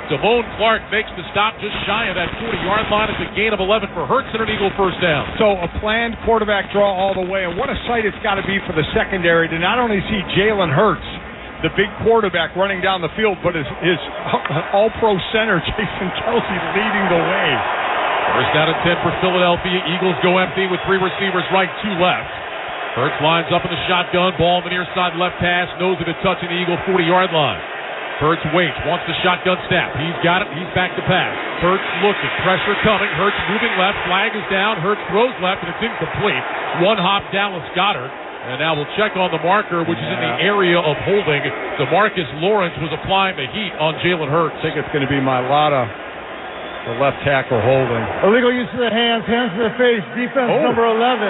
Damone Clark makes the stop just shy of that 40-yard line. It's a gain of 11 for Hurts and an Eagle first down. So a planned quarterback draw all the way, and what a sight it's got to be for the secondary to not only see Jalen Hurts, the big quarterback, running down the field, but his all-pro center, Jason Kelsey, leading the way. First down and 10 for Philadelphia. Eagles go empty with 3 receivers right, 2 left. Hurts lines up in the shotgun, ball on the near side left hash, nose of it touching the Eagle 40-yard line. Hurts waits, wants the shotgun snap. He's got it, he's back to pass. Hurts looking, pressure coming. Hurts moving left, flag is down. Hurts throws left, and it's incomplete. One hop, Dallas Goedert. And now we'll check on the marker, which is in the area of holding. DeMarcus Lawrence was applying the heat on Jalen Hurts. I think it's going to be Mailata, the left tackle, holding. Illegal use of the hands to the face, defense number 11.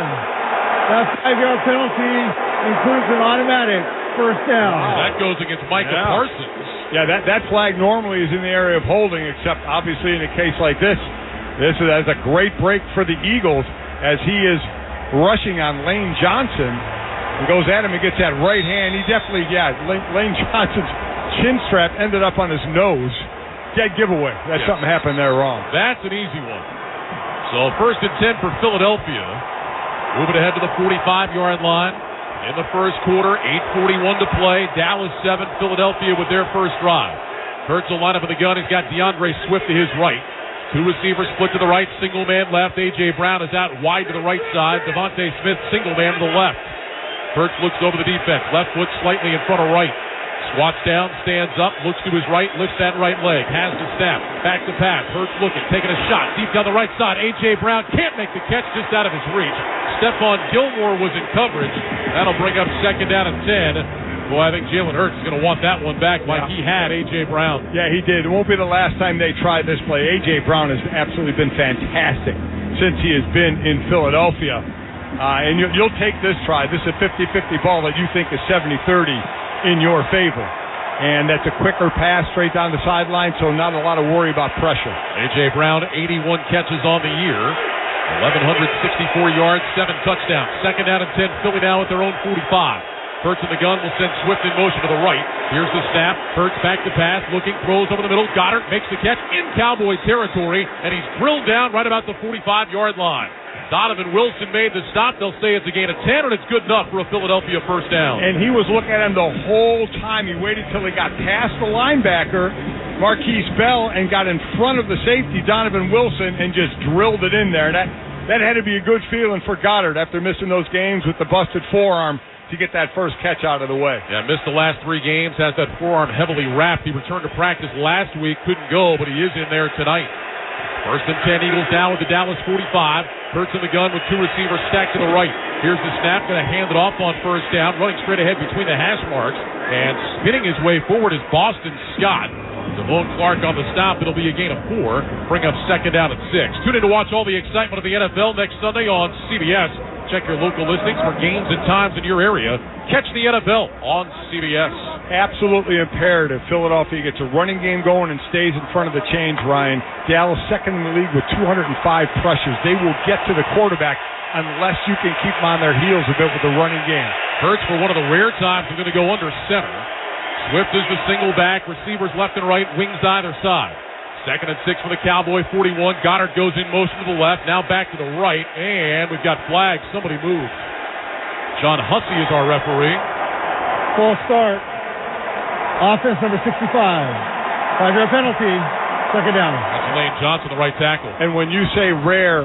That 5-yard penalty includes an automatic first down. That goes against Micah Parsons. Yeah, that flag normally is in the area of holding, except obviously in a case like this is a great break for the Eagles as he is rushing on Lane Johnson and goes at him and gets that right hand. He definitely, Lane Johnson's chin strap ended up on his nose. Dead giveaway. Something happened there wrong. That's an easy one. So first and 10 for Philadelphia. Moving ahead to the 45-yard line. In the first quarter, 8:41 to play. Dallas 7, Philadelphia with their first drive. Hurts will line up in the gun. He's got DeAndre Swift to his right. 2 receivers split to the right, single man left. A.J. Brown is out wide to the right side. Devontae Smith, single man to the left. Hurts looks over the defense. Left foot slightly in front of right. Squats down, stands up, looks to his right, lifts that right leg. Has the snap. Back to pass. Hurts looking, taking a shot. Deep down the right side. A.J. Brown can't make the catch, just out of his reach. Stephon Gilmore was in coverage. That'll bring up second down and 10. Boy, I think Jalen Hurts is going to want that one back like he had A.J. Brown. Yeah, he did. It won't be the last time they try this play. A.J. Brown has absolutely been fantastic since he has been in Philadelphia. And you'll take this try. This is a 50-50 ball that you think is 70-30 in your favor. And that's a quicker pass straight down the sideline, so not a lot of worry about pressure. A.J. Brown, 81 catches on the year. 1,164 yards, 7 touchdowns. Second down and 10, Philly now at their own 45. Hurts in the gun will send Swift in motion to the right. Here's the snap. Hurts back to pass, looking, throws over the middle. Goddard makes the catch in Cowboy territory, and he's drilled down right about the 45-yard line. Donovan Wilson made the stop. They'll say it's a gain of 10, and it's good enough for a Philadelphia first down. And he was looking at him the whole time. He waited till he got past the linebacker, Marquise Bell, and got in front of the safety, Donovan Wilson, and just drilled it in there. That had to be a good feeling for Goddard after missing those games with the busted forearm to get that first catch out of the way. Yeah, missed the last 3 games, has that forearm heavily wrapped. He returned to practice last week, couldn't go, but he is in there tonight. First and 10, Eagles down with the Dallas 45. Hurts in the gun with 2 receivers stacked to the right. Here's the snap, going to hand it off on first down, running straight ahead between the hash marks, and spinning his way forward is Boston Scott. Damone Clark on the stop. It'll be a gain of 4. Bring up second down at 6. Tune in to watch all the excitement of the NFL next Sunday on CBS. Check your local listings for games and times in your area. Catch the NFL on CBS. Absolutely imperative. Philadelphia gets a running game going and stays in front of the chains, Ryan. Dallas second in the league with 205 pressures. They will get to the quarterback unless you can keep them on their heels a bit with the running game. Hurts, for one of the rare times, is going to go under center. Swift is the single back. Receivers left and right, wings either side. Second and 6 for the Cowboy 41. Goddard goes in motion to the left. Now back to the right. And we've got flags. Somebody moved. John Hussey is our referee. Full start. Offense number 65. 5-yard penalty. Second down. That's Lane Johnson, the right tackle. And when you say rare,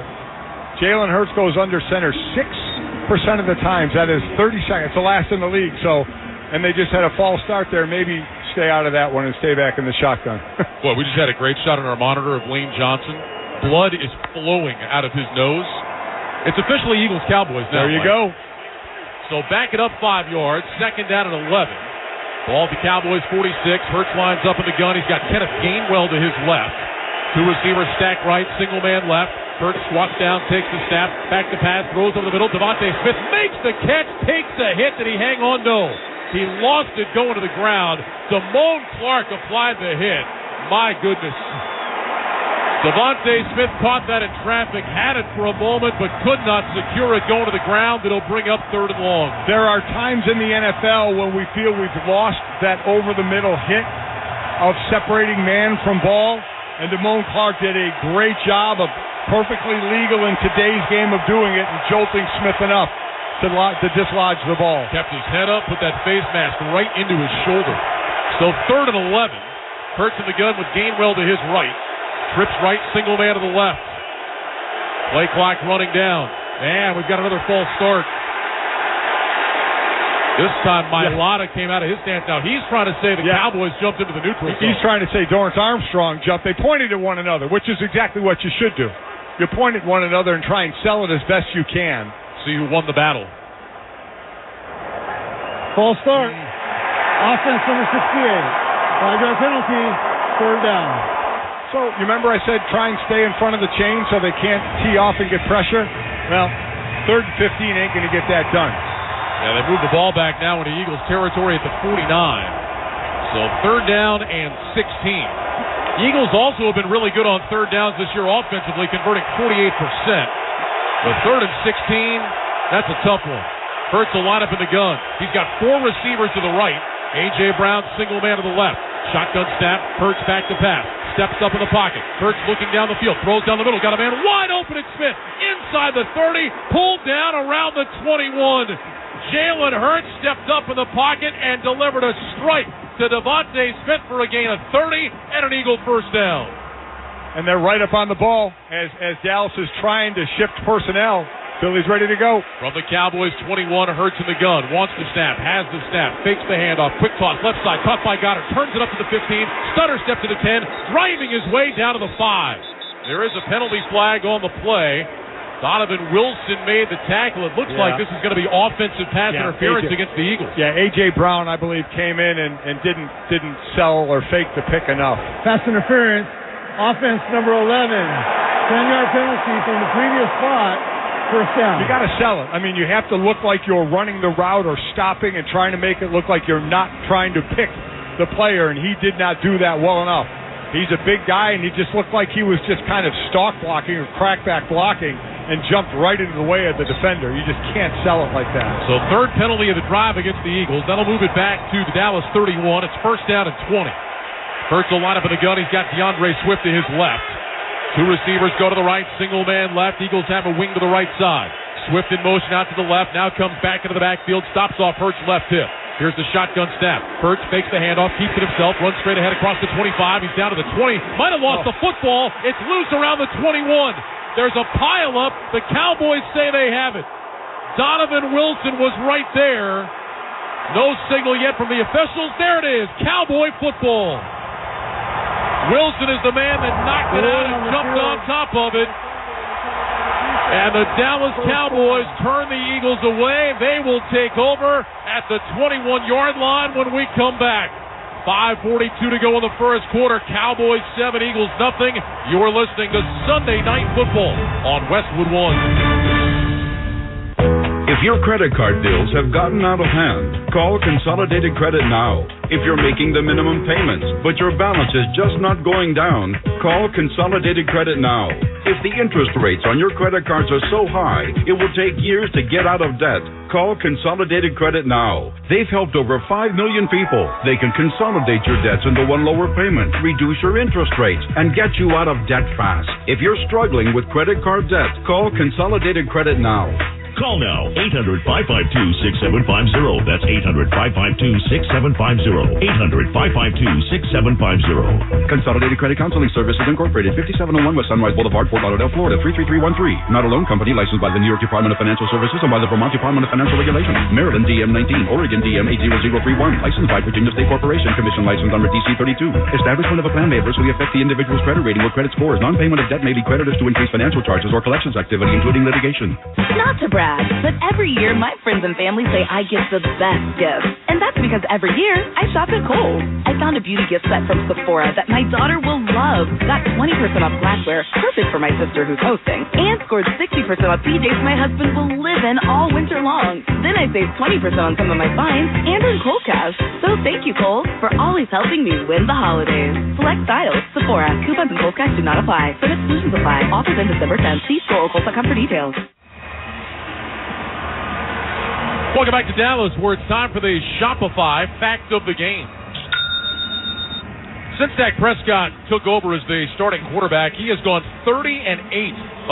Jalen Hurts goes under center 6% of the times. That is 30 seconds. The last in the league. So, and they just had a false start there. Maybe stay out of that one and stay back in the shotgun. Boy, we just had a great shot on our monitor of Lane Johnson. Blood is flowing out of his nose. It's officially Eagles-Cowboys now. There you go. So back it up 5 yards. Second down at 11. Ball at the Cowboys 46. Hurts lines up in the gun. He's got Kenneth Gainwell to his left. 2 receivers stacked right. Single man left. Hurts squats down, takes the snap. Back to pass. Throws over the middle. Devontae Smith makes the catch. Takes a hit. Did he hang on? No. He lost it going to the ground. Damone Clark applied the hit. My goodness. Devontae Smith caught that in traffic, had it for a moment, but could not secure it going to the ground. It'll bring up 3rd and long. There are times in the NFL when we feel we've lost that over-the-middle hit, of separating man from ball, and Damone Clark did a great job of perfectly legal in today's game of doing it and jolting Smith enough to dislodge the ball. Kept his head up, put that face mask right into his shoulder. So 3rd and 11. Hurts in the gun with Gainwell to his right. Trips right, single man to the left. Play clock running down. And we've got another false start. This time, Mailata came out of his stance. Now, he's trying to say the Cowboys jumped into the neutral zone. He's trying to say Dorrance Armstrong jumped. They pointed at one another, which is exactly what you should do. You point at one another and try and sell it as best you can. See who won the battle. False start. Offense number 68. 5-yard penalty. 3rd down. So, you remember I said try and stay in front of the chain so they can't tee off and get pressure? Well, 3rd and 15 ain't going to get that done. Yeah, they move the ball back now into Eagles territory at the 49. So 3rd down and 16. The Eagles also have been really good on 3rd downs this year offensively, converting 48%. But 3rd and 16, that's a tough one. Hurts will line up in the gun. He's got 4 receivers to the right. A.J. Brown, single man to the left. Shotgun snap, Hurts back to pass. Steps up in the pocket. Hurts looking down the field. Throws down the middle. Got a man wide open at Smith. Inside the 30. Pulled down around the 21. Jalen Hurts stepped up in the pocket and delivered a strike to Devontae Smith for a gain of 30 and an Eagle 1st down. And they're right up on the ball as Dallas is trying to shift personnel. Philly's ready to go. From the Cowboys 21, Hurts in the gun. Wants the snap. Has the snap. Fakes the handoff. Quick toss. Left side. Caught by Goddard. Turns it up to the 15. Stutter step to the 10. Driving his way down to the 5. There is a penalty flag on the play. Donovan Wilson made the tackle. It looks like this is going to be offensive pass interference against the Eagles. Yeah, A.J. Brown, I believe, came in and didn't sell or fake the pick enough. Pass interference. Offense number 11. 10-yard penalty from the previous spot. 1st down. You got to sell it. I mean, you have to look like you're running the route or stopping and trying to make it look like you're not trying to pick the player, and he did not do that well enough. He's a big guy, and he just looked like he was just kind of stalk blocking or crackback blocking and jumped right into the way of the defender. You just can't sell it like that. So 3rd penalty of the drive against the Eagles. That'll move it back to the Dallas 31. It's 1st down and 20. Hurts will line up in the gun. He's got DeAndre Swift to his left. 2 receivers go to the right. Single man left. Eagles have a wing to the right side. Swift in motion out to the left. Now comes back into the backfield. Stops off Hurts' left hip. Here's the shotgun snap. Hurts fakes the handoff, keeps it himself, runs straight ahead across the 25. He's down to the 20. Might have lost the football. It's loose around the 21. There's a pile-up. The Cowboys say they have it. Donovan Wilson was right there. No signal yet from the officials. There it is. Cowboy football. Wilson is the man that knocked it out and jumped on top of it. And the Dallas Cowboys turn the Eagles away. They will take over at the 21-yard line when we come back. 5:42 to go in the 1st quarter. Cowboys 7, Eagles nothing. You're listening to Sunday Night Football on Westwood One. If your credit card bills have gotten out of hand, call Consolidated Credit now. If you're making the minimum payments, but your balance is just not going down, call Consolidated Credit now. If the interest rates on your credit cards are so high, it will take years to get out of debt, call Consolidated Credit now. They've helped over 5 million people. They can consolidate your debts into one lower payment, reduce your interest rates, and get you out of debt fast. If you're struggling with credit card debt, call Consolidated Credit now. Call now, 800-552-6750. That's 800-552-6750. 800-552-6750. Consolidated Credit Counseling Services Incorporated, 5701 West Sunrise Boulevard, Fort Lauderdale, Florida, 33313. Not a loan company licensed by the New York Department of Financial Services and by the Vermont Department of Financial Regulation. Maryland DM 19, Oregon DM 80031. Licensed by Virginia State Corporation. Commission license number DC 32. Establishment of a plan may adversely affect the individual's credit rating or credit scores. Non-payment of debt may lead creditors to increase financial charges or collections activity, including litigation. Not to brag, but every year my friends and family say I give the best gifts. And that's because every year I shop at Kohl's. I found a beauty gift set from Sephora that my daughter will love. Got 20% off glassware, perfect for my sister who's hosting. And scored 60% off PJs my husband will live in all winter long. Then I saved 20% on some of my finds and earned Kohl cash. So thank you, Kohl's, for always helping me win the holidays. Select styles, Sephora. Coupons and Kohl cash do not apply. Certain exclusions apply. Offers end December 10th. See store or Kohl's.com for details. Welcome back to Dallas, where it's time for the Shopify Fact of the Game. Since Dak Prescott took over as the starting quarterback, he has gone 30-8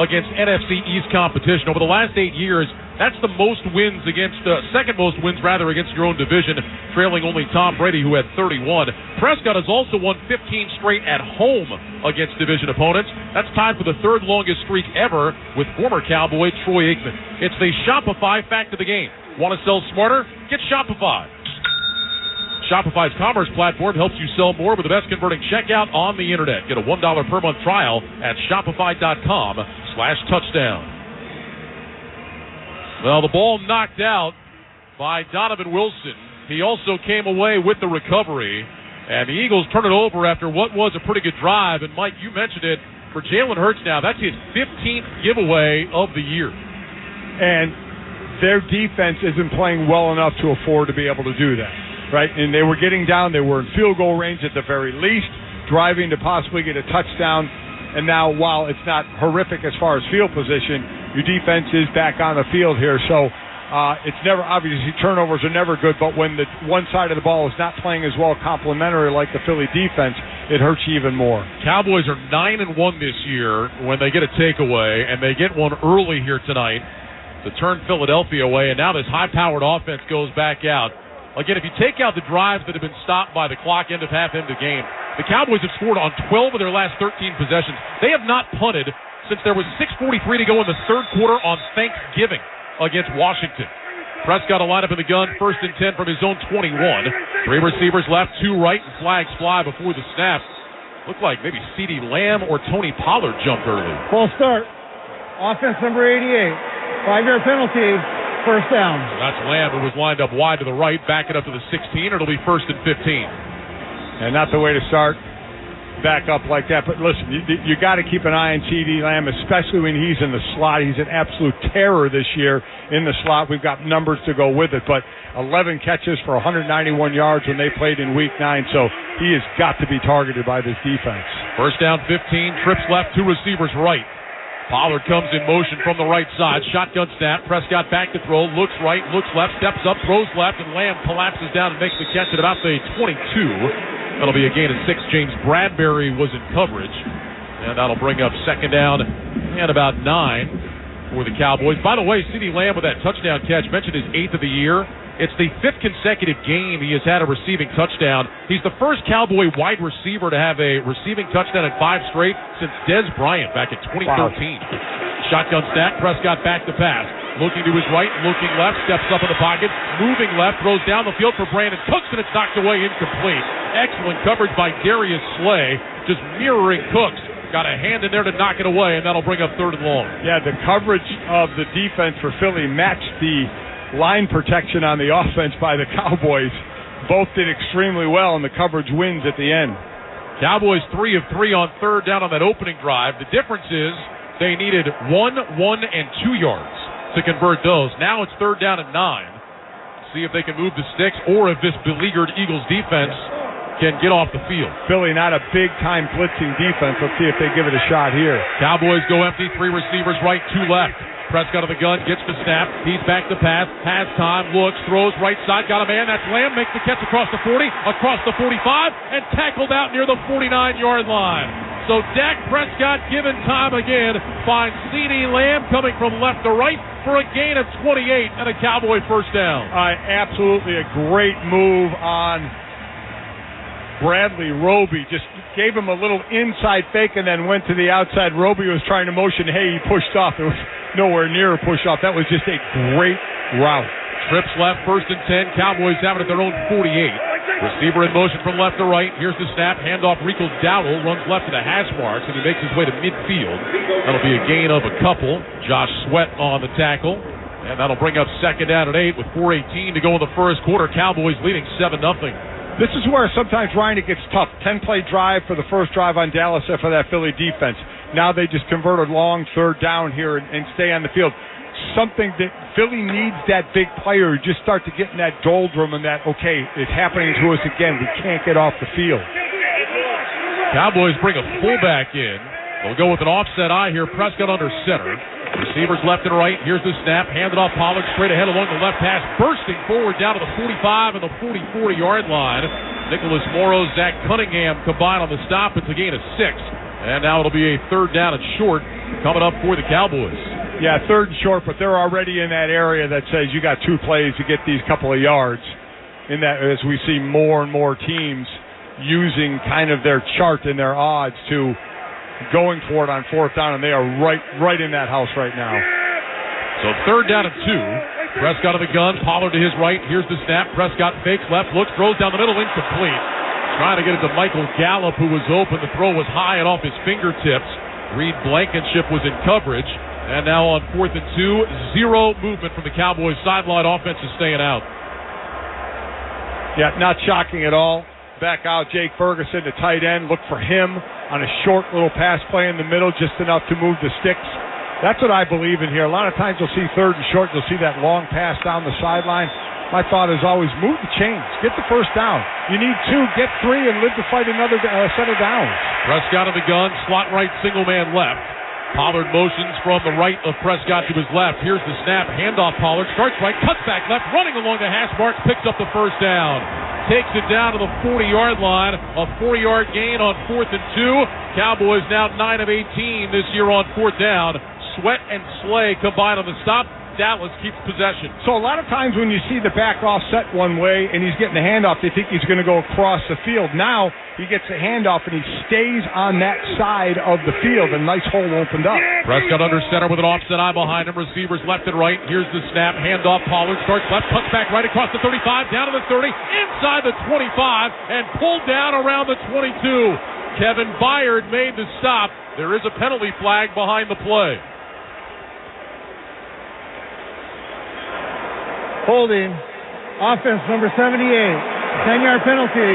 against NFC East competition. Over the last 8 years, that's the most wins against, second most wins rather, against your own division, trailing only Tom Brady, who had 31. Prescott has also won 15 straight at home against division opponents. That's tied for the third longest streak ever with former Cowboy Troy Aikman. It's the Shopify fact of the game. Want to sell smarter? Get Shopify. Shopify's commerce platform helps you sell more with the best converting checkout on the internet. Get a $1 per month trial at shopify.com/touchdown. Well, the ball knocked out by Donovan Wilson. He also came away with the recovery, and the Eagles turn it over after what was a pretty good drive. And Mike, you mentioned it, for Jalen Hurts now, that's his 15th giveaway of the year. And their defense isn't playing well enough to afford to be able to do that. Right, and they were getting down. They were in field goal range at the very least, driving to possibly get a touchdown. And now, while it's not horrific as far as field position, your defense is back on the field here. So it's never, obviously, turnovers are never good. But when the one side of the ball is not playing as well complementary like the Philly defense, it hurts you even more. Cowboys are 9-1 this year when they get a takeaway, and they get one early here tonight to turn Philadelphia away. And now this high-powered offense goes back out. Again, if you take out the drives that have been stopped by the clock end of half into game, the Cowboys have scored on 12 of their last 13 possessions. They have not punted since there was 6:43 to go in the third quarter on Thanksgiving against Washington. Prescott will line up in the gun, 1st and 10 from his own 21. 3 receivers left, 2 right, and flags fly before the snap. Looked like maybe CeeDee Lamb or Tony Pollard jumped early. Full start. Offense number 88. 5-yard penalty. First down. That's Lamb, who was lined up wide to the right, back it up to the 16. It'll be 1st and 15. And not the way to start, back up like that. But listen, you got to keep an eye on CeeDee Lamb, especially when he's in the slot. He's an absolute terror this year in the slot. We've got numbers to go with it. But 11 catches for 191 yards when they played in Week 9. So he has got to be targeted by this defense. First down 15, trips left, 2 receivers right. Pollard comes in motion from the right side. Shotgun snap. Prescott back to throw. Looks right, looks left, steps up, throws left, and Lamb collapses down and makes the catch at about the 22. That'll be a gain of 6. James Bradbury was in coverage. And that'll bring up second down and about 9 for the Cowboys. By the way, CeeDee Lamb with that touchdown catch, mentioned his 8th of the year. It's the 5th consecutive game he has had a receiving touchdown. He's the first Cowboy wide receiver to have a receiving touchdown in 5 straight since Dez Bryant back in 2013. Wow. Shotgun snap, Prescott back to pass. Looking to his right, looking left, steps up in the pocket, moving left, throws down the field for Brandon Cooks, and it's knocked away incomplete. Excellent coverage by Darius Slay, just mirroring Cooks. Got a hand in there to knock it away, and that'll bring up 3rd and long. Yeah, the coverage of the defense for Philly matched the line protection on the offense by the Cowboys. Both did extremely well, and the coverage wins at the end. Cowboys 3 of 3 on 3rd down on that opening drive. The difference is they needed 1, 1, and 2 yards to convert those. Now it's 3rd down and 9. See if they can move the sticks or if this beleaguered Eagles defense can get off the field. Philly, not a big-time blitzing defense. Let's see if they give it a shot here. Cowboys go empty, 3 receivers right, 2 left. Prescott on the gun, gets the snap. He's back to pass, has time, looks, throws right side, got a man. That's Lamb, makes the catch across the 40, across the 45, and tackled out near the 49-yard line. So Dak Prescott, given time again, finds CeeDee Lamb coming from left to right for a gain of 28 and a Cowboy first down. Absolutely a great move on Bradley Roby. Just gave him a little inside fake and then went to the outside. Roby was trying to motion, hey, he pushed off. It was nowhere near a push off. That was just a great route. Trips left, 1st and 10. Cowboys have it at their own 48. Receiver in motion from left to right. Here's the snap. Handoff. Rico Dowdle runs left to the hash marks, and he makes his way to midfield. That'll be a gain of a couple. Josh Sweat on the tackle. And that'll bring up second down at 8 with 4:18 to go in the first quarter. Cowboys leading 7-0. This is where sometimes, Ryan, it gets tough. 10-play drive for the first drive on Dallas for that Philly defense. Now they just convert a long 3rd down here and stay on the field. Something that Philly needs, that big player, just start to get in that doldrum and that, okay, it's happening to us again. We can't get off the field. Cowboys bring a fullback in. They'll go with an offset eye here. Prescott under center. Receivers left and right. Here's the snap. Handed off Pollard straight ahead along the left hash. Bursting forward down to the 45 and the 40-yard line. Nicholas Morrow, Zach Cunningham combined on the stop. It's a gain of 6. And now it'll be a third down and short coming up for the Cowboys. Yeah, third and short, but they're already in that area that says you got 2 plays to get these couple of yards. In that, as we see more and more teams using kind of their chart and their odds to going for it on fourth down, and they are right in that house right now. So third down and 2. Prescott of the gun, Pollard to his right. Here's the snap. Prescott fakes left, looks, throws down the middle, incomplete. Trying to get it to Michael Gallup, who was open. The throw was high and off his fingertips. Reed Blankenship was in coverage. And now on 4th and 2, 0 movement from the Cowboys sideline. Offense is staying out. Yeah, not shocking at all. Back out Jake Ferguson, the tight end. Look for him on a short little pass play in the middle, just enough to move the sticks. That's what I believe in here. A lot of times you'll see third and short. You'll see that long pass down the sideline. My thought is always move the chains. Get the first down. You need 2, get 3, and live to fight another set of downs. Prescott of the gun, slot right, single man left. Pollard motions from the right of Prescott to his left. Here's the snap. Handoff Pollard. Starts right. Cuts back left. Running along the hash marks. Picks up the first down. Takes it down to the 40-yard line. A 4-yard gain on 4th and 2. Cowboys now 9 of 18 this year on 4th down. Sweat and Slay combined on the stop. Dallas keeps possession. So a lot of times when you see the back offset one way and he's getting the handoff, they think he's going to go across the field. Now he gets the handoff and he stays on that side of the field. A nice hole opened up. Prescott under center with an offset eye behind him. Receivers left and right. Here's the snap. Handoff. Pollard starts left. Cuts back right across the 35. Down to the 30. Inside the 25. And pulled down around the 22. Kevin Byard made the stop. There is a penalty flag behind the play. Holding. Offense number 78. 10-yard penalty.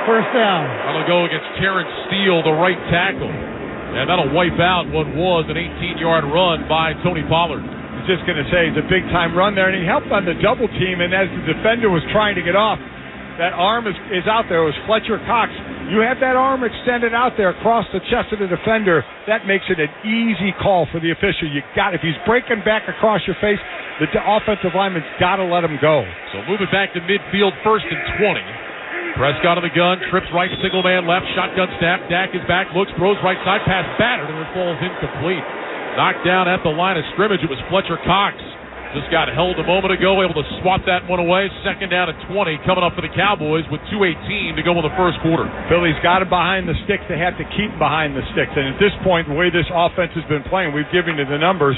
First down. That'll go against Terrence Steele, the right tackle. And that'll wipe out what was an 18-yard run by Tony Pollard. I was just going to say, it's a big-time run there, and he helped on the double team, and as the defender was trying to get off, that arm is out there. It was Fletcher Cox. You have that arm extended out there across the chest of the defender. That makes it an easy call for the official. If he's breaking back across your face, the offensive lineman's got to let him go. So move it back to midfield, 1st and 20. Prescott on the gun, trips right, single man left, shotgun snap. Dak is back, looks, throws right side, pass battered, and it falls incomplete. Knocked down at the line of scrimmage. It was Fletcher Cox. Just got held a moment ago, able to swat that one away. 2nd down and 20 coming up for the Cowboys with 2:18 to go in the first quarter. Philly's got it behind the sticks. They have to keep behind the sticks. And at this point, the way this offense has been playing, we've given you the numbers.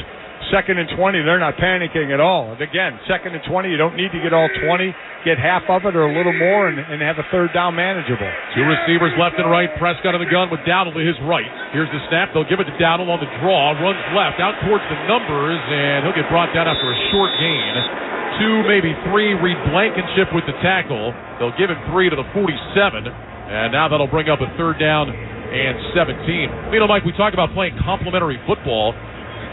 2nd and 20, they're not panicking at all. And again, 2nd and 20, you don't need to get all 20. Get half of it or a little more and have a third down manageable. 2 receivers left and right. Prescott on the gun with Dowdle to his right. Here's the snap. They'll give it to Dowdle on the draw. Runs left out towards the numbers, and he'll get brought down after a short gain. 2, maybe 3. Reed Blankenship with the tackle. They'll give it 3 to the 47, and now that'll bring up a 3rd down and 17. You know, Mike, we talk about playing complementary football.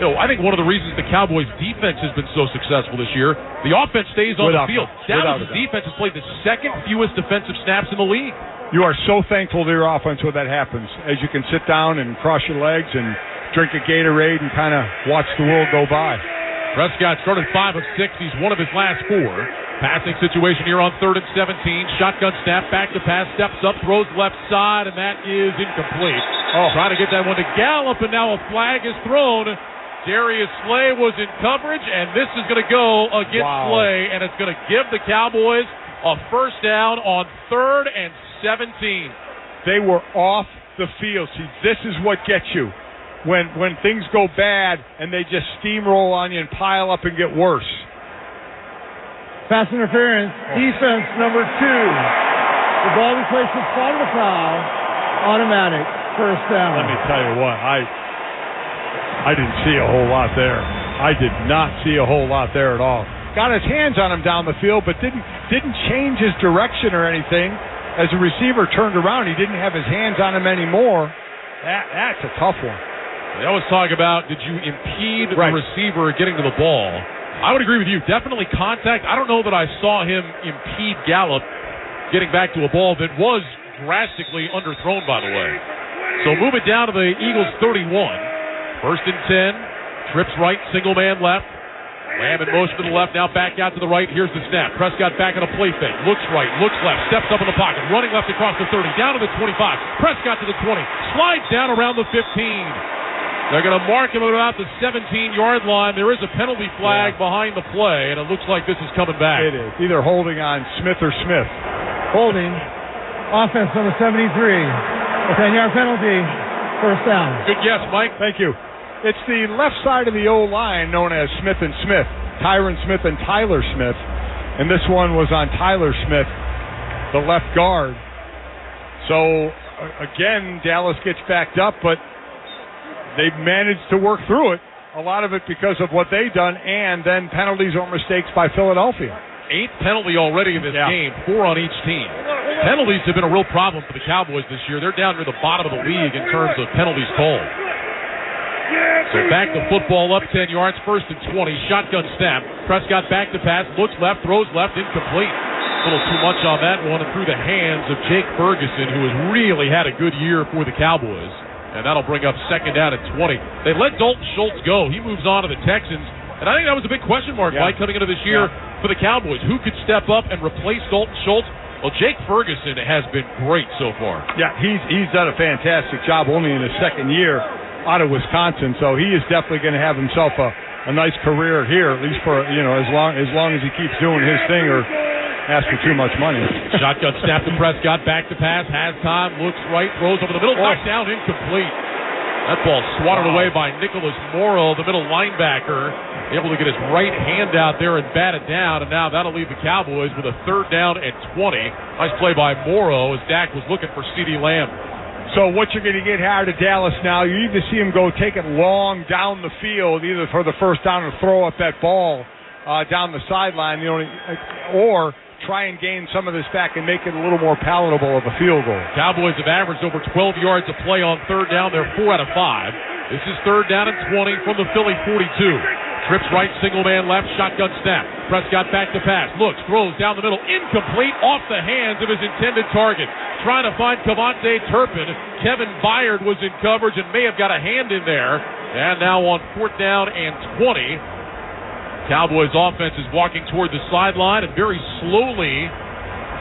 You know, I think one of the reasons the Cowboys' defense has been so successful this year, the offense stays on the field. Dallas' defense has played the 2nd fewest defensive snaps in the league. You are so thankful to your offense when that happens, as you can sit down and cross your legs and drink a Gatorade and kind of watch the world go by. Prescott started 5 of 6. He's one of his last 4. Passing situation here on 3rd and 17. Shotgun snap, back to pass, steps up, throws left side, and that is incomplete. Trying to get that one to Gallup, and now a flag is thrown. Darius Slay was in coverage, and this is going to go against Slay, and it's going to give the Cowboys a first down on 3rd and 17. They were off the field. See, this is what gets you. When things go bad and they just steamroll on you and pile up and get worse. Pass interference, defense number 2. The ball we placed in front of the foul, automatic, first down. Let me tell you what, I didn't see a whole lot there. I did not see a whole lot there at all. Got his hands on him down the field, but didn't change his direction or anything. As the receiver turned around, he didn't have his hands on him anymore. That's a tough one. They always talk about, did you impede the receiver getting to the ball? I would agree with you. Definitely contact. I don't know that I saw him impede Gallup getting back to a ball that was drastically underthrown, by the way. So move it down to the Eagles' 31. 1st and 10. Trips right, single man left. Lamb in motion to the left, now back out to the right. Here's the snap. Prescott back on a play fake. Looks right, looks left, steps up in the pocket, running left across the 30, down to the 25. Prescott to the 20, slides down around the 15. They're going to mark him at about the 17-yard line. There is a penalty flag behind the play, and it looks like this is coming back. It is. Either holding on Smith or Smith. Holding. Offense number 73. A 10-yard penalty. First down. Good guess, Mike. Thank you. It's the left side of the O-line known as Smith and Smith. Tyron Smith and Tyler Smith. And this one was on Tyler Smith, the left guard. So, again, Dallas gets backed up, but they've managed to work through it. A lot of it because of what they've done, and then penalties or mistakes by Philadelphia. 8 penalty already in this game, 4 on each team. Penalties have been a real problem for the Cowboys this year. They're down near the bottom of the league in terms of penalties called. So back to football, up 10 yards, 1st and 20, shotgun snap. Prescott back to pass, looks left, throws left, incomplete. A little too much on that one, and through the hands of Jake Ferguson, who has really had a good year for the Cowboys. And that'll bring up 2nd down at 20. They let Dalton Schultz go. He moves on to the Texans. And I think that was a big question mark, Mike, coming into this year for the Cowboys. Who could step up and replace Dalton Schultz? Well, Jake Ferguson has been great so far. Yeah, he's done a fantastic job only in his 2nd year out of Wisconsin. So he is definitely going to have himself a nice career here, at least for, as long as he keeps doing his thing or ask for too much money. Shotgun snap to Prescott, back to pass, has time, looks right, throws over the middle, knocked down, incomplete. That ball swatted away by Nicholas Morrow, the middle linebacker, able to get his right hand out there and bat it down, and now that'll leave the Cowboys with a 3rd down and 20. Nice play by Morrow as Dak was looking for CeeDee Lamb. So what you're going to get out of Dallas now, you either see him go take it long down the field, either for the first down or throw up that ball down the sideline, or try and gain some of this back and make it a little more palatable of a field goal. Cowboys have averaged over 12 yards a play on 3rd down. They're 4 out of 5. This is 3rd down and 20 from the Philly 42. Trips right, single man left, shotgun snap. Prescott back to pass, looks, throws down the middle, incomplete, off the hands of his intended target. Trying to find Cavante Turpin. Kevin Byard was in coverage and may have got a hand in there. And now on 4th down and 20, Cowboys offense is walking toward the sideline, and very slowly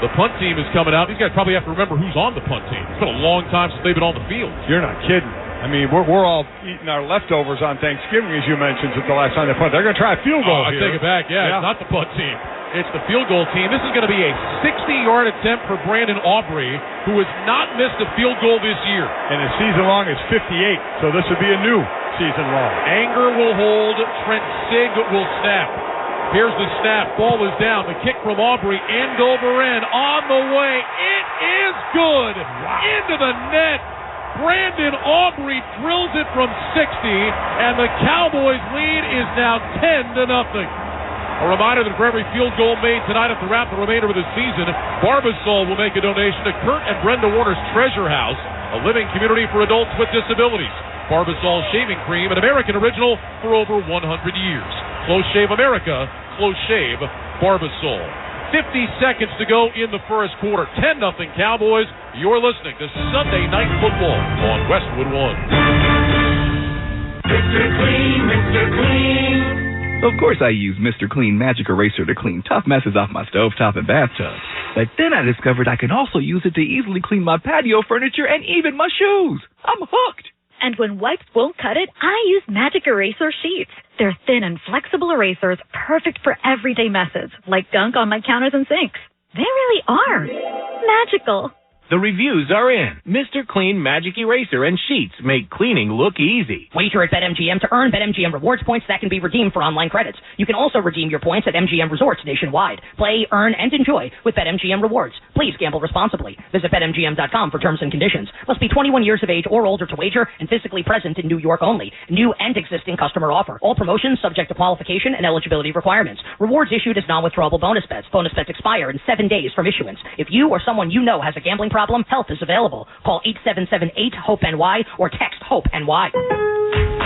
the punt team is coming out. These guys probably have to remember who's on the punt team. It's been a long time since they've been on the field. You're not kidding. I mean, we're all eating our leftovers on Thanksgiving, as you mentioned, at the last time they punt. They're going to try a field goal here. I take it back. Yeah, it's not the punt team. It's the field goal team. This is going to be a 60-yard attempt for Brandon Aubrey, who has not missed a field goal this year. And his season long is 58, so this would be a new season long. Anger will hold. Trent Sig will snap. Here's the snap. Ball is down. The kick from Aubrey, end over end, on the way. It is good. Wow. Into the net. Brandon Aubrey drills it from 60, and the Cowboys' lead is now 10-0. A reminder that for every field goal made tonight at the wrap the remainder of the season, Barbasol will make a donation to Kurt and Brenda Warner's Treasure House, a living community for adults with disabilities. Barbasol shaving cream, an American original for over 100 years. Close Shave America, Close Shave Barbasol. 50 seconds to go in the first quarter. 10-0 Cowboys. You're listening to Sunday Night Football on Westwood One. Mr. Clean, Mr. Clean. Of course I use Mr. Clean Magic Eraser to clean tough messes off my stovetop and bathtub. But then I discovered I can also use it to easily clean my patio furniture and even my shoes. I'm hooked. And when wipes won't cut it, I use Magic Eraser Sheets. They're thin and flexible erasers, perfect for everyday messes, like gunk on my counters and sinks. They really are magical. The reviews are in. Mr. Clean Magic Eraser and Sheets make cleaning look easy. Wager at BetMGM to earn BetMGM rewards points that can be redeemed for online credits. You can also redeem your points at MGM resorts nationwide. Play, earn, and enjoy with BetMGM rewards. Please gamble responsibly. Visit BetMGM.com for terms and conditions. Must be 21 years of age or older to wager and physically present in New York only. New and existing customer offer. All promotions subject to qualification and eligibility requirements. Rewards issued as non-withdrawable bonus bets. Bonus bets expire in 7 days from issuance. If you or someone you know has a gambling problem, help is available. Call 877-8-HOPE-NY or text HOPE-NY.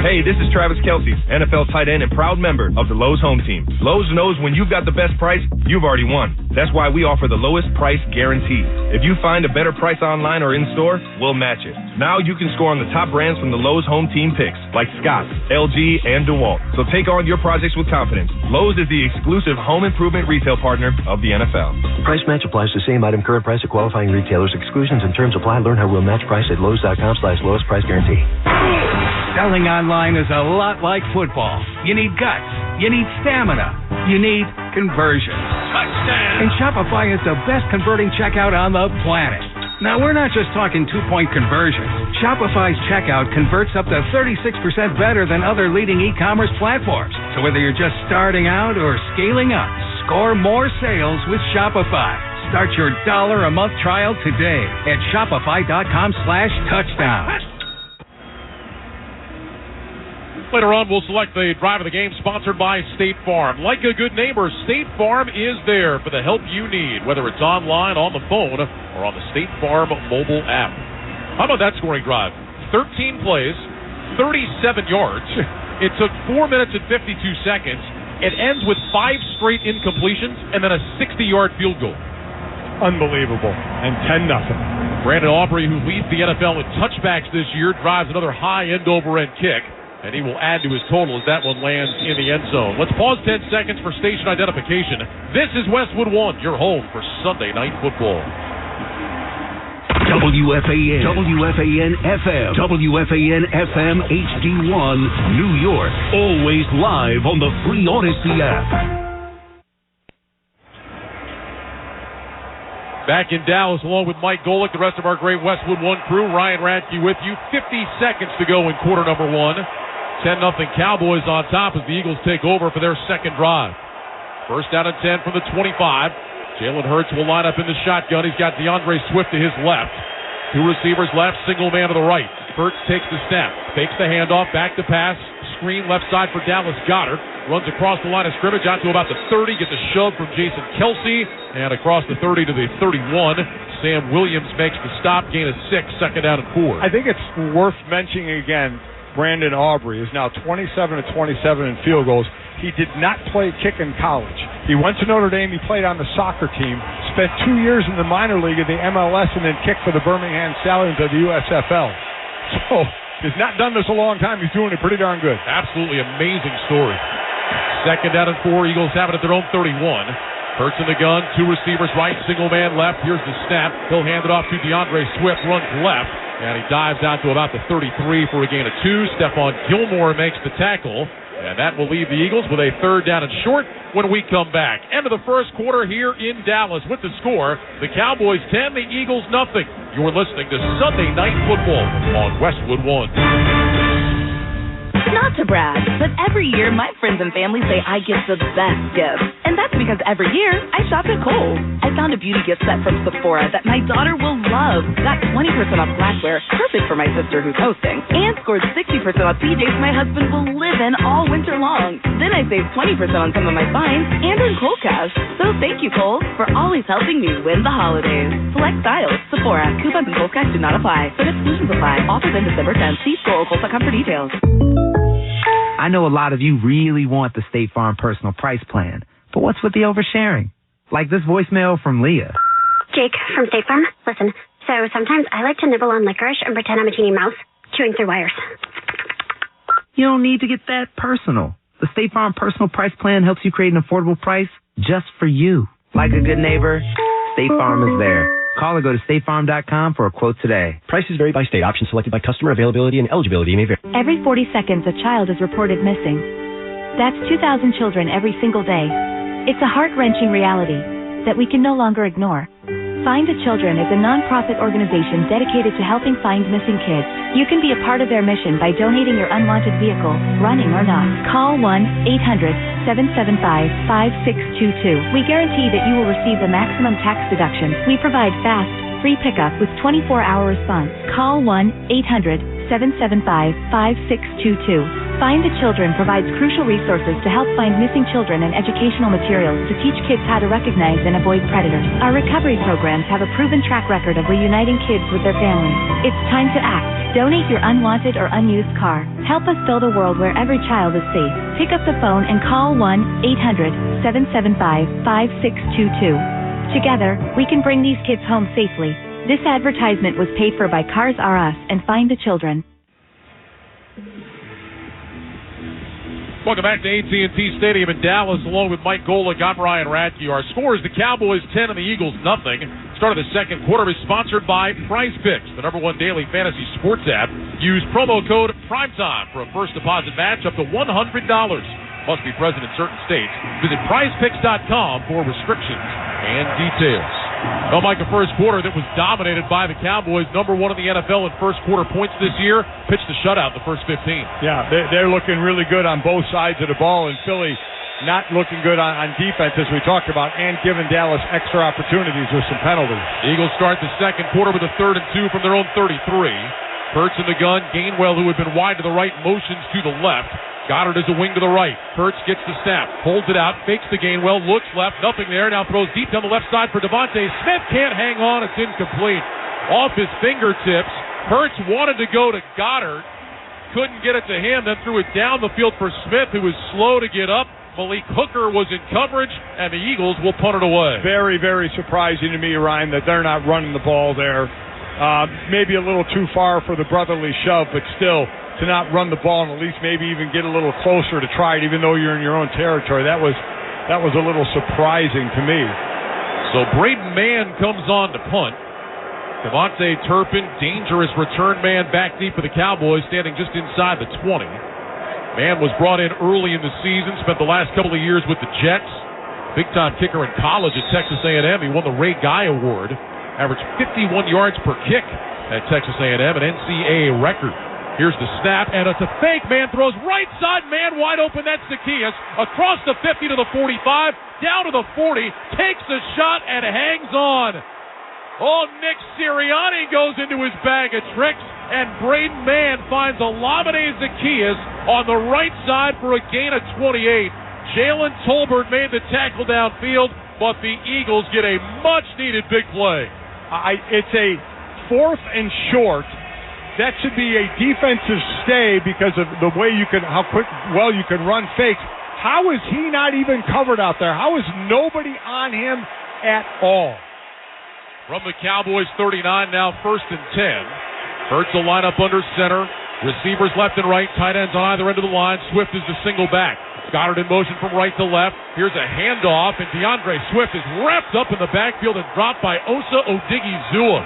Hey, this is Travis Kelce, NFL tight end and proud member of the Lowe's Home Team. Lowe's knows when you've got the best price, you've already won. That's why we offer the lowest price guarantee. If you find a better price online or in-store, we'll match it. Now you can score on the top brands from the Lowe's Home Team picks, like Scott, LG, and DeWalt. So take on your projects with confidence. Lowe's is the exclusive home improvement retail partner of the NFL. Price match applies to same item, current price at qualifying retailers. Exclusions and terms apply. Learn how we'll match price at Lowe's.com/lowest price guarantee. Selling online is a lot like football. You need guts. You need stamina. You need conversion. Touchdown! And Shopify is the best converting checkout on the planet. Now, we're not just talking 2-point conversions. Shopify's checkout converts up to 36% better than other leading e-commerce platforms. So whether you're just starting out or scaling up, score more sales with Shopify. Start your $1 a month trial today at shopify.com/touchdown. Later on, we'll select the drive of the game sponsored by State Farm. Like a good neighbor, State Farm is there for the help you need, whether it's online, on the phone, or on the State Farm mobile app. How about that scoring drive? 13 plays, 37 yards. It took 4 minutes and 52 seconds. It ends with 5 straight incompletions and then a 60-yard field goal. Unbelievable. And 10-0. Brandon Aubrey, who leads the NFL in touchbacks this year, drives another high end-over-end kick. And he will add to his total as that one lands in the end zone. Let's pause 10 seconds for station identification. This is Westwood One, your home for Sunday Night Football. WFAN, WFAN FM, WFAN FM HD1, New York. Always live on the free Odyssey app. Back in Dallas, along with Mike Golick, the rest of our great Westwood One crew. Ryan Radke with you. 50 seconds to go in quarter number 1. 10-0 Cowboys on top as the Eagles take over for their second drive. First down and 10 from the 25. Jalen Hurts will line up in the shotgun. He's got DeAndre Swift to his left. 2 receivers left, single man to the right. Hurts takes the snap, fakes the handoff, back to pass, screen left side for Dallas Goedert. Runs across the line of scrimmage out to about the 30, gets a shove from Jason Kelsey, and across the 30 to the 31. Sam Williams makes the stop, gain of 6, second down and 4. I think it's worth mentioning again, Brandon Aubrey is now 27 of 27 in field goals. He did not play kick in college. He went to Notre Dame. He played on the soccer team, spent 2 years in the minor league of the MLS, and then kicked for the Birmingham Stallions of the USFL. So he's not done this a long time. He's doing it pretty darn good. Absolutely amazing story. Second down and 4. Eagles have it at their own 31. Hurts in the gun. 2 receivers right, single man left. Here's the snap. He'll hand it off to DeAndre Swift. Runs left. And he dives out to about the 33 for a gain of 2. Stephon Gilmore makes the tackle. And that will leave the Eagles with a third down and short when we come back. End of the first quarter here in Dallas with the score. The Cowboys 10, the Eagles nothing. You're listening to Sunday Night Football on Westwood One. Not to brag, but every year my friends and family say I give the best gifts. And that's because every year I shop at Kohl's. I found a beauty gift set from Sephora that my daughter will love. Got 20% off glassware, perfect for my sister who's hosting. And scored 60% off PJs my husband will live in all winter long. Then I saved 20% on some of my finds and in Kohl Cash. So thank you, Kohl's, for always helping me win the holidays. Select styles, Sephora, coupons and Kohl Cash do not apply. But exclusions apply. Offers in December 10th. See store or Kohl's.com for details. I know a lot of you really want the State Farm personal price plan, but what's with the oversharing? Like this voicemail from Leah. Jake from State Farm. Listen, so sometimes I like to nibble on licorice and pretend I'm a teeny mouse chewing through wires. You don't need to get that personal. The State Farm personal price plan helps you create an affordable price just for you. Like a good neighbor, State Farm is there. Call or go to statefarm.com for a quote today. Prices vary by state. Options selected by customer. Availability and eligibility may vary. Every 40 seconds, a child is reported missing. That's 2,000 children every single day. It's a heart-wrenching reality that we can no longer ignore. Find the Children is a non-profit organization dedicated to helping find missing kids. You can be a part of their mission by donating your unwanted vehicle, running or not. Call 1-800-775-5622. We guarantee that you will receive the maximum tax deduction. We provide fast, free pickup with 24-hour response. Call 1-800-775-5622. Find the Children provides crucial resources to help find missing children and educational materials to teach kids how to recognize and avoid predators. Our recovery programs have a proven track record of reuniting kids with their families. It's time to act. Donate your unwanted or unused car. Help us build a world where every child is safe. Pick up the phone and call 1-800-775-5622. Together, we can bring these kids home safely. This advertisement was paid for by Cars R Us and Find the Children. Welcome back to AT&T Stadium in Dallas, along with Mike Golick. I'm Ryan Radke. Our score is the Cowboys 10 and the Eagles nothing. Start of the second quarter is sponsored by Prize Picks, the #1 daily fantasy sports app. Use promo code PRIMETIME for a first deposit match up to $100. Must be present in certain states. Visit prizepicks.com for restrictions and details. Well, Mike, a first quarter that was dominated by the Cowboys, #1 in the NFL in first quarter points this year, pitched a shutout the first 15. Yeah, they're looking really good on both sides of the ball, and Philly not looking good on defense, as we talked about, and giving Dallas extra opportunities with some penalties. The Eagles start the second quarter with a 3rd and 2 from their own 33. Hurts in the gun. Gainwell, who had been wide to the right, motions to the left. Goddard is a wing to the right. Hurts gets the snap, holds it out, fakes the Gainwell, looks left, nothing there. Now throws deep down the left side for Devontae Smith. Can't hang on. It's incomplete. Off his fingertips. Hurts wanted to go to Goddard. Couldn't get it to him. Then threw it down the field for Smith, who was slow to get up. Malik Hooker was in coverage, and the Eagles will punt it away. Very, very surprising to me, Ryan, that they're not running the ball there. Maybe a little too far for the brotherly shove, but still, to not run the ball and at least maybe even get a little closer to try it, even though you're in your own territory. That was a little surprising to me. So Braden Mann comes on to punt. Devontae Turpin, dangerous return man back deep for the Cowboys, standing just inside the 20. Mann was brought in early in the season, spent the last couple of years with the Jets. Big-time kicker in college at Texas A&M. He won the Ray Guy Award. Averaged 51 yards per kick at Texas A&M, an NCAA record. Here's the snap, and it's a fake. Man throws right side, man wide open. That's Zacchaeus. Across the 50 to the 45, down to the 40, takes the shot and hangs on. Oh, Nick Sirianni goes into his bag of tricks, and Braden Mann finds Olamide Zacchaeus on the right side for a gain of 28. Jalen Tolbert made the tackle downfield, but the Eagles get a much-needed big play. It's a 4th and short. That should be a defensive stay because of the way how well you can run fakes. How is he not even covered out there? How is nobody on him at all? From the Cowboys 39, now 1st and 10. Hurts will line up under center. Receivers left and right, tight ends on either end of the line. Swift is the single back. Goddard in motion from right to left. Here's a handoff, and DeAndre Swift is wrapped up in the backfield and dropped by Osa Odigizua.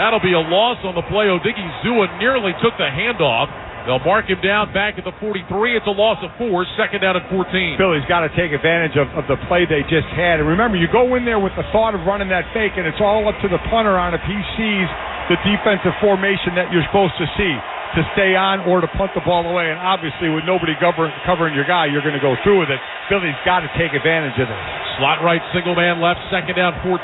That'll be a loss on the play. Odigizua nearly took the handoff. They'll mark him down back at the 43. It's a loss of 4, 2nd down and 14. Philly's got to take advantage of the play they just had. And remember, you go in there with the thought of running that fake, and it's all up to the punter on if he sees the defensive formation that you're supposed to see, to stay on or to punt the ball away. And obviously, with nobody covering your guy, you're going to go through with it. Philly's got to take advantage of this. Slot right, single man left, 2nd down, 14.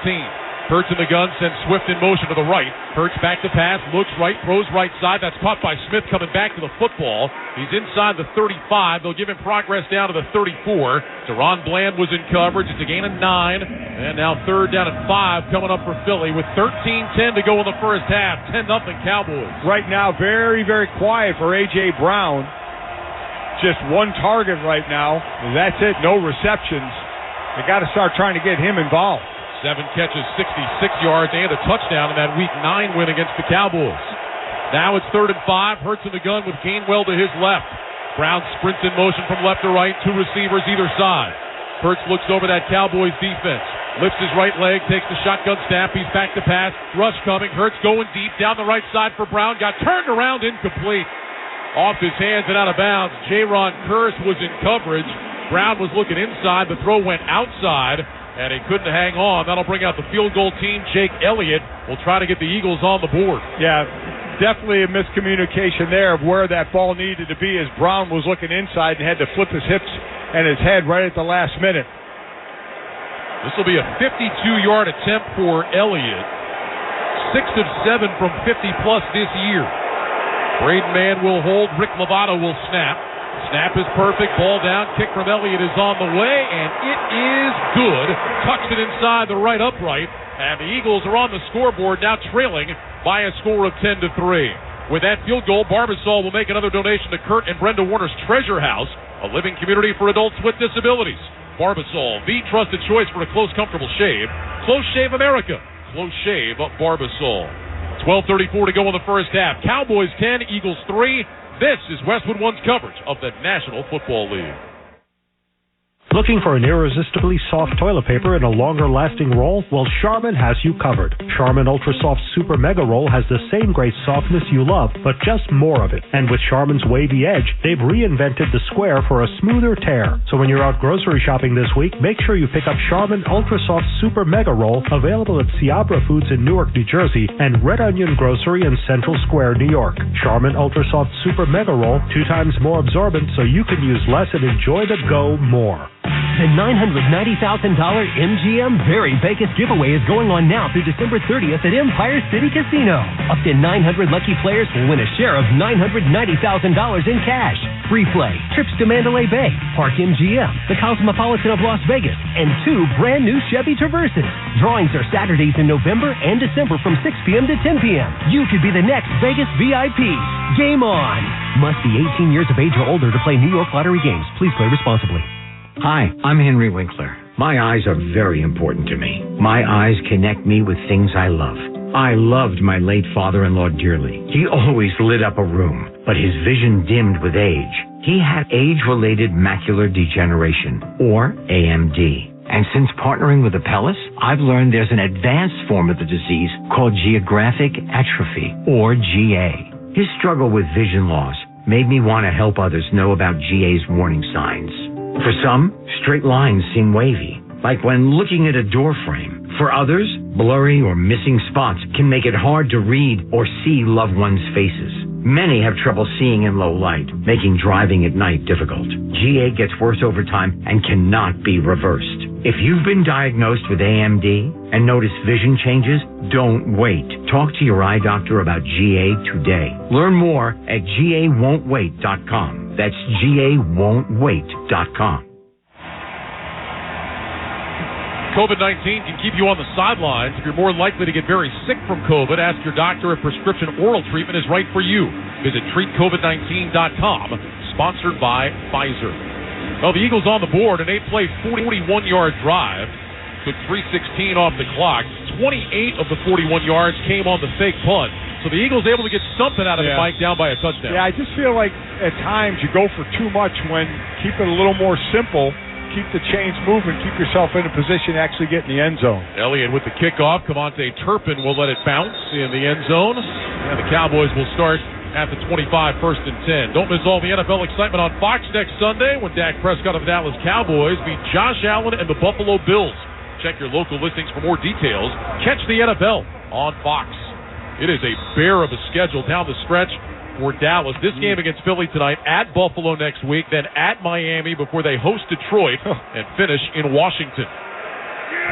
Hurts in the gun, sends Swift in motion to the right. Hurts back to pass, looks right, throws right side. That's caught by Smith coming back to the football. He's inside the 35. They'll give him progress down to the 34. Deron Bland was in coverage. It's a gain of 9. And now 3rd down and 5 coming up for Philly with 13-10 to go in the first half. 10-0 Cowboys. Right now, very, very quiet for A.J. Brown. Just one target right now. That's it. No receptions. They got to start trying to get him involved. 7 catches, 66 yards, and a touchdown in that Week 9 win against the Cowboys. Now it's 3rd and 5. Hurts in the gun with Gainwell to his left. Brown sprints in motion from left to right. 2 receivers either side. Hurts looks over that Cowboys defense. Lifts his right leg, takes the shotgun snap. He's back to pass. Rush coming. Hurts going deep down the right side for Brown. Got turned around, incomplete. Off his hands and out of bounds. Jaron Kearse was in coverage. Brown was looking inside. The throw went outside, and he couldn't hang on. That'll bring out the field goal team. Jake Elliott will try to get the Eagles on the board. Yeah, definitely a miscommunication there of where that ball needed to be, as Brown was looking inside and had to flip his hips and his head right at the last minute. This will be a 52-yard attempt for Elliott. 6 of 7 from 50-plus this year. Braden Mann will hold. Rick Lovato will snap. Snap is perfect. Ball down. Kick from Elliott is on the way, and it is good. Tucks it inside the right upright, and the Eagles are on the scoreboard now, trailing by a score of 10-3. With that field goal, Barbasol will make another donation to Kurt and Brenda Warner's Treasure House, a living community for adults with disabilities. Barbasol, the trusted choice for a close, comfortable shave. Close Shave America. Close Shave Barbasol. 12:34 to go in the first half. Cowboys 10, Eagles 3. This is Westwood One's coverage of the National Football League. Looking for an irresistibly soft toilet paper and a longer-lasting roll? Well, Charmin has you covered. Charmin Ultra Soft Super Mega Roll has the same great softness you love, but just more of it. And with Charmin's wavy edge, they've reinvented the square for a smoother tear. So when you're out grocery shopping this week, make sure you pick up Charmin Ultra Soft Super Mega Roll, available at Ciabra Foods in Newark, New Jersey, and Red Onion Grocery in Central Square, New York. Charmin Ultra Soft Super Mega Roll, 2 times more absorbent so you can use less and enjoy the go more. The $990,000 MGM Very Vegas giveaway is going on now through December 30th at Empire City Casino. Up to 900 lucky players will win a share of $990,000 in cash. Free play, trips to Mandalay Bay, Park MGM, the Cosmopolitan of Las Vegas, and 2 brand new Chevy Traverses. Drawings are Saturdays in November and December from 6 p.m. to 10 p.m. You could be the next Vegas VIP. Game on! Must be 18 years of age or older to play New York Lottery games. Please play responsibly. Hi, I'm Henry Winkler. My eyes are very important to me. My eyes connect me with things I love. I loved my late father-in-law dearly. He always lit up a room, but his vision dimmed with age. He had age-related macular degeneration, or AMD. And since partnering with Apellis, I've learned there's an advanced form of the disease called geographic atrophy, or GA. His struggle with vision loss made me want to help others know about GA's warning signs. For some, straight lines seem wavy, like when looking at a door frame. For others, blurry or missing spots can make it hard to read or see loved ones' faces. Many have trouble seeing in low light, making driving at night difficult. GA gets worse over time and cannot be reversed. If you've been diagnosed with AMD and notice vision changes, don't wait. Talk to your eye doctor about GA today. Learn more at GAWon'tWait.com. That's GAWon'tWait.com. COVID-19 can keep you on the sidelines. If you're more likely to get very sick from COVID, ask your doctor if prescription oral treatment is right for you. Visit treatcovid19.com, sponsored by Pfizer. Well, the Eagles on the board, an 8-play, 41-yard drive. Took 3:16 off the clock. 28 of the 41 yards came on the fake punt. So the Eagles able to get something out of it, Mike, down by a touchdown. Yeah, I just feel like at times you go for too much when keep it a little more simple. Keep the chains moving. Keep yourself in a position to actually get in the end zone. Elliott with the kickoff. Cavante Turpin will let it bounce in the end zone. And the Cowboys will start at the 25, 1st and 10. Don't miss all the NFL excitement on Fox next Sunday when Dak Prescott of the Dallas Cowboys meet Josh Allen and the Buffalo Bills. Check your local listings for more details. Catch the NFL on Fox. It is a bear of a schedule down the stretch for Dallas. This game against Philly tonight, at Buffalo next week, then at Miami before they host Detroit and finish in Washington.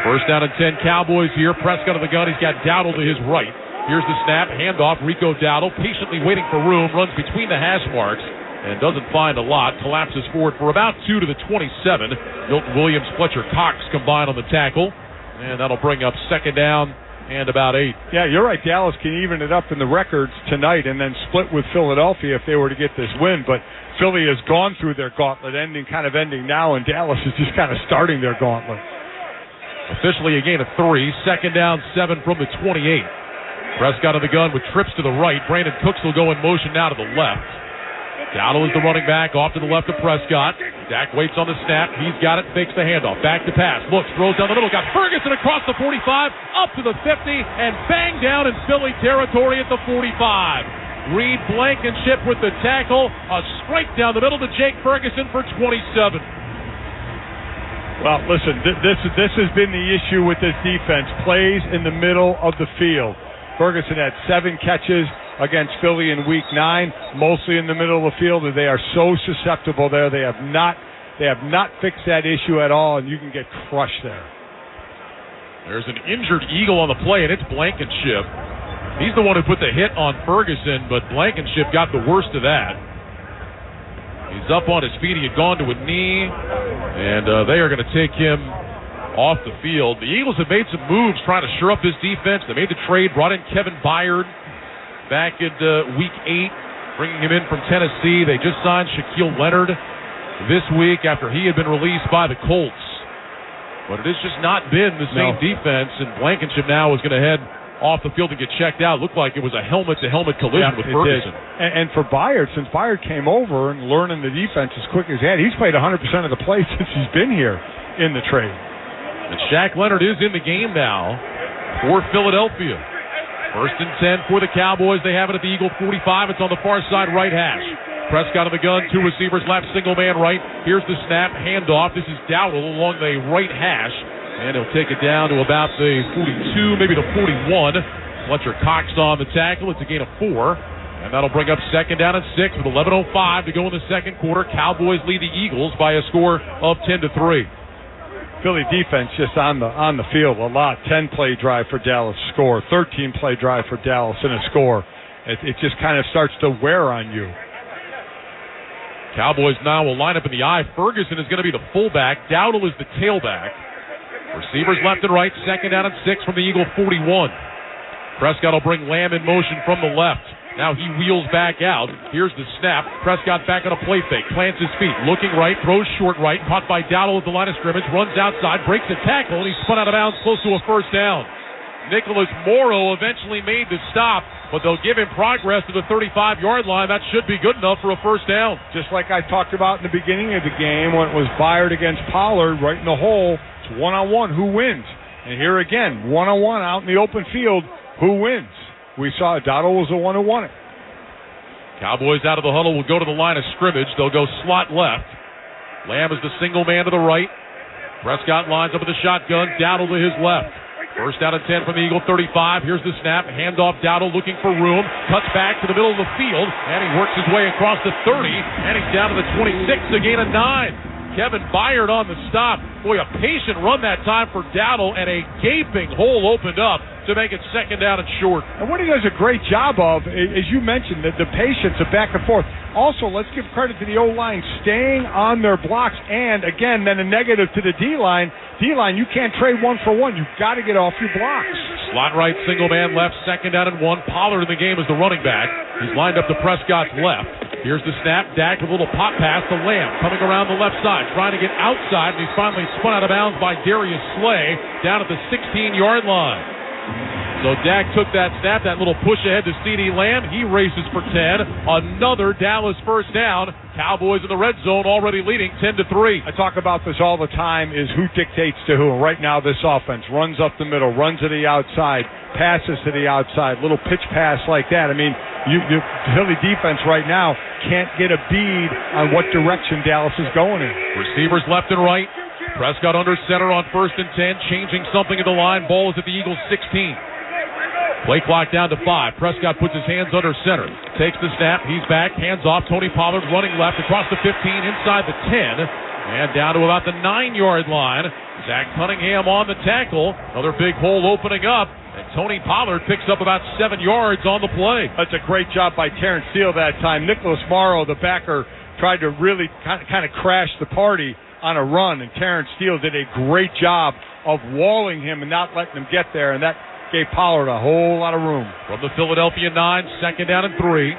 First down and 10, Cowboys here. Prescott of the gun. He's got Dowdle to his right. Here's the snap, handoff. Rico Dowdle patiently waiting for room, runs between the hash marks and doesn't find a lot. Collapses forward for about 2 to the 27. Milton Williams, Fletcher Cox combined on the tackle, and that'll bring up second down and about 8. Yeah, you're right. Dallas can even it up in the records tonight and then split with Philadelphia if they were to get this win. But Philly has gone through their gauntlet, ending now, and Dallas is just kind of starting their gauntlet. Officially a gain of 3. Second down, 7 from the 28. Prescott of the gun with trips to the right. Brandon Cooks will go in motion now to the left. Dowdle is the running back, off to the left of Prescott. Dak waits on the snap. He's got it, fakes the handoff. Back to pass. Looks, throws down the middle. Got Ferguson across the 45, up to the 50, and bang down in Philly territory at the 45. Reed Blankenship with the tackle. A strike down the middle to Jake Ferguson for 27. Well, listen, this has been the issue with this defense. Plays in the middle of the field. Ferguson had 7 catches against Philly in Week 9, mostly in the middle of the field, and they are so susceptible there. They have not fixed that issue at all, and you can get crushed there. There's an injured Eagle on the play, and it's Blankenship. He's the one who put the hit on Ferguson, but Blankenship got the worst of that. He's up on his feet. He had gone to a knee, and they are going to take him off the field. The Eagles have made some moves trying to shore up this defense. They made the trade, brought in Kevin Byard back in Week 8, bringing him in from Tennessee. They just signed Shaquille Leonard this week after he had been released by the Colts. But it has just not been the same defense, and Blankenship now is going to head off the field and get checked out. Looked like it was a helmet-to-helmet collision with Ferguson. And for Byard, since Byard came over and learning the defense as quick as he had, he's played 100% of the plays since he's been here in the trade. And Shaq Leonard is in the game now for Philadelphia. 1st and 10 for the Cowboys. They have it at the Eagle 45. It's on the far side right hash. Prescott on the gun, 2 receivers left, single man right. Here's the snap, handoff. This is Dowdle along the right hash. And he'll take it down to about the 42, maybe the 41. Fletcher Cox on the tackle. It's a gain of 4. And that'll bring up 2nd down and 6 with 11:05 to go in the second quarter. Cowboys lead the Eagles by a score of 10-3. Philly defense just on the field a lot. 10-play drive for Dallas, score. 13-play drive for Dallas and a score. It just kind of starts to wear on you. Cowboys now will line up in the I. Ferguson is going to be the fullback. Dowdle is the tailback. Receivers left and right, 2nd down and 6 from the Eagle 41. Prescott will bring Lamb in motion from the left. Now he wheels back out. Here's the snap. Prescott back on a play fake, plants his feet, looking right, throws short right, caught by Dowdle at the line of scrimmage, runs outside, breaks a tackle, and he's spun out of bounds close to a 1st down. Nicholas Morrow eventually made the stop, but they'll give him progress to the 35-yard line. That should be good enough for a 1st down. Just like I talked about in the beginning of the game when it was Byard against Pollard right in the hole. It's one-on-one. Who wins? And here again, one-on-one out in the open field. Who wins? We saw Dowdle was the one who won it. Cowboys out of the huddle will go to the line of scrimmage. They'll go slot left. Lamb is the single man to the right. Prescott lines up with the shotgun. Dowdle to his left. 1st down and 10 from the Eagle 35. Here's the snap. Handoff. Dowdle looking for room. Cuts back to the middle of the field. And he works his way across the 30. And he's down to the 26. A gain of 9. Kevin Byard on the stop. Boy, a patient run that time for Dowdle, and a gaping hole opened up to make it 2nd down and short. And what he does a great job of, as you mentioned, the patience of back and forth. Also, let's give credit to the O-line staying on their blocks, and again, then a negative to the D-line. D-line, you can't trade 1-for-1. You've got to get off your blocks. Slot right, single man left, 2nd down and 1. Pollard in the game as the running back. He's lined up to Prescott's left. Here's the snap. Dak with a little pop pass to Lamb, coming around the left side, trying to get outside, and he's finally spun out of bounds by Darius Slay down at the 16-yard line. So Dak took that snap, that little push ahead to CeeDee Lamb. He races for 10. Another Dallas 1st down. Cowboys in the red zone already leading 10-3. I talk about this all the time, is who dictates to who. Right now this offense runs up the middle, runs to the outside, passes to the outside, little pitch pass like that. I mean, you Philly defense right now can't get a bead on what direction Dallas is going in. Receivers left and right. Prescott under center on 1st and 10, changing something in the line. Ball is at the Eagles' 16. Play clock down to 5. Prescott puts his hands under center. Takes the snap. He's back. Hands off. Tony Pollard running left across the 15, inside the 10, and down to about the 9-yard line. Zach Cunningham on the tackle. Another big hole opening up, and Tony Pollard picks up about 7 yards on the play. That's a great job by Terrence Steele that time. Nicholas Morrow, the backer, tried to really kind of crash the party on a run, and Terrence Steele did a great job of walling him and not letting him get there, and that gave Pollard a whole lot of room. From the Philadelphia 9, 2nd down and 3.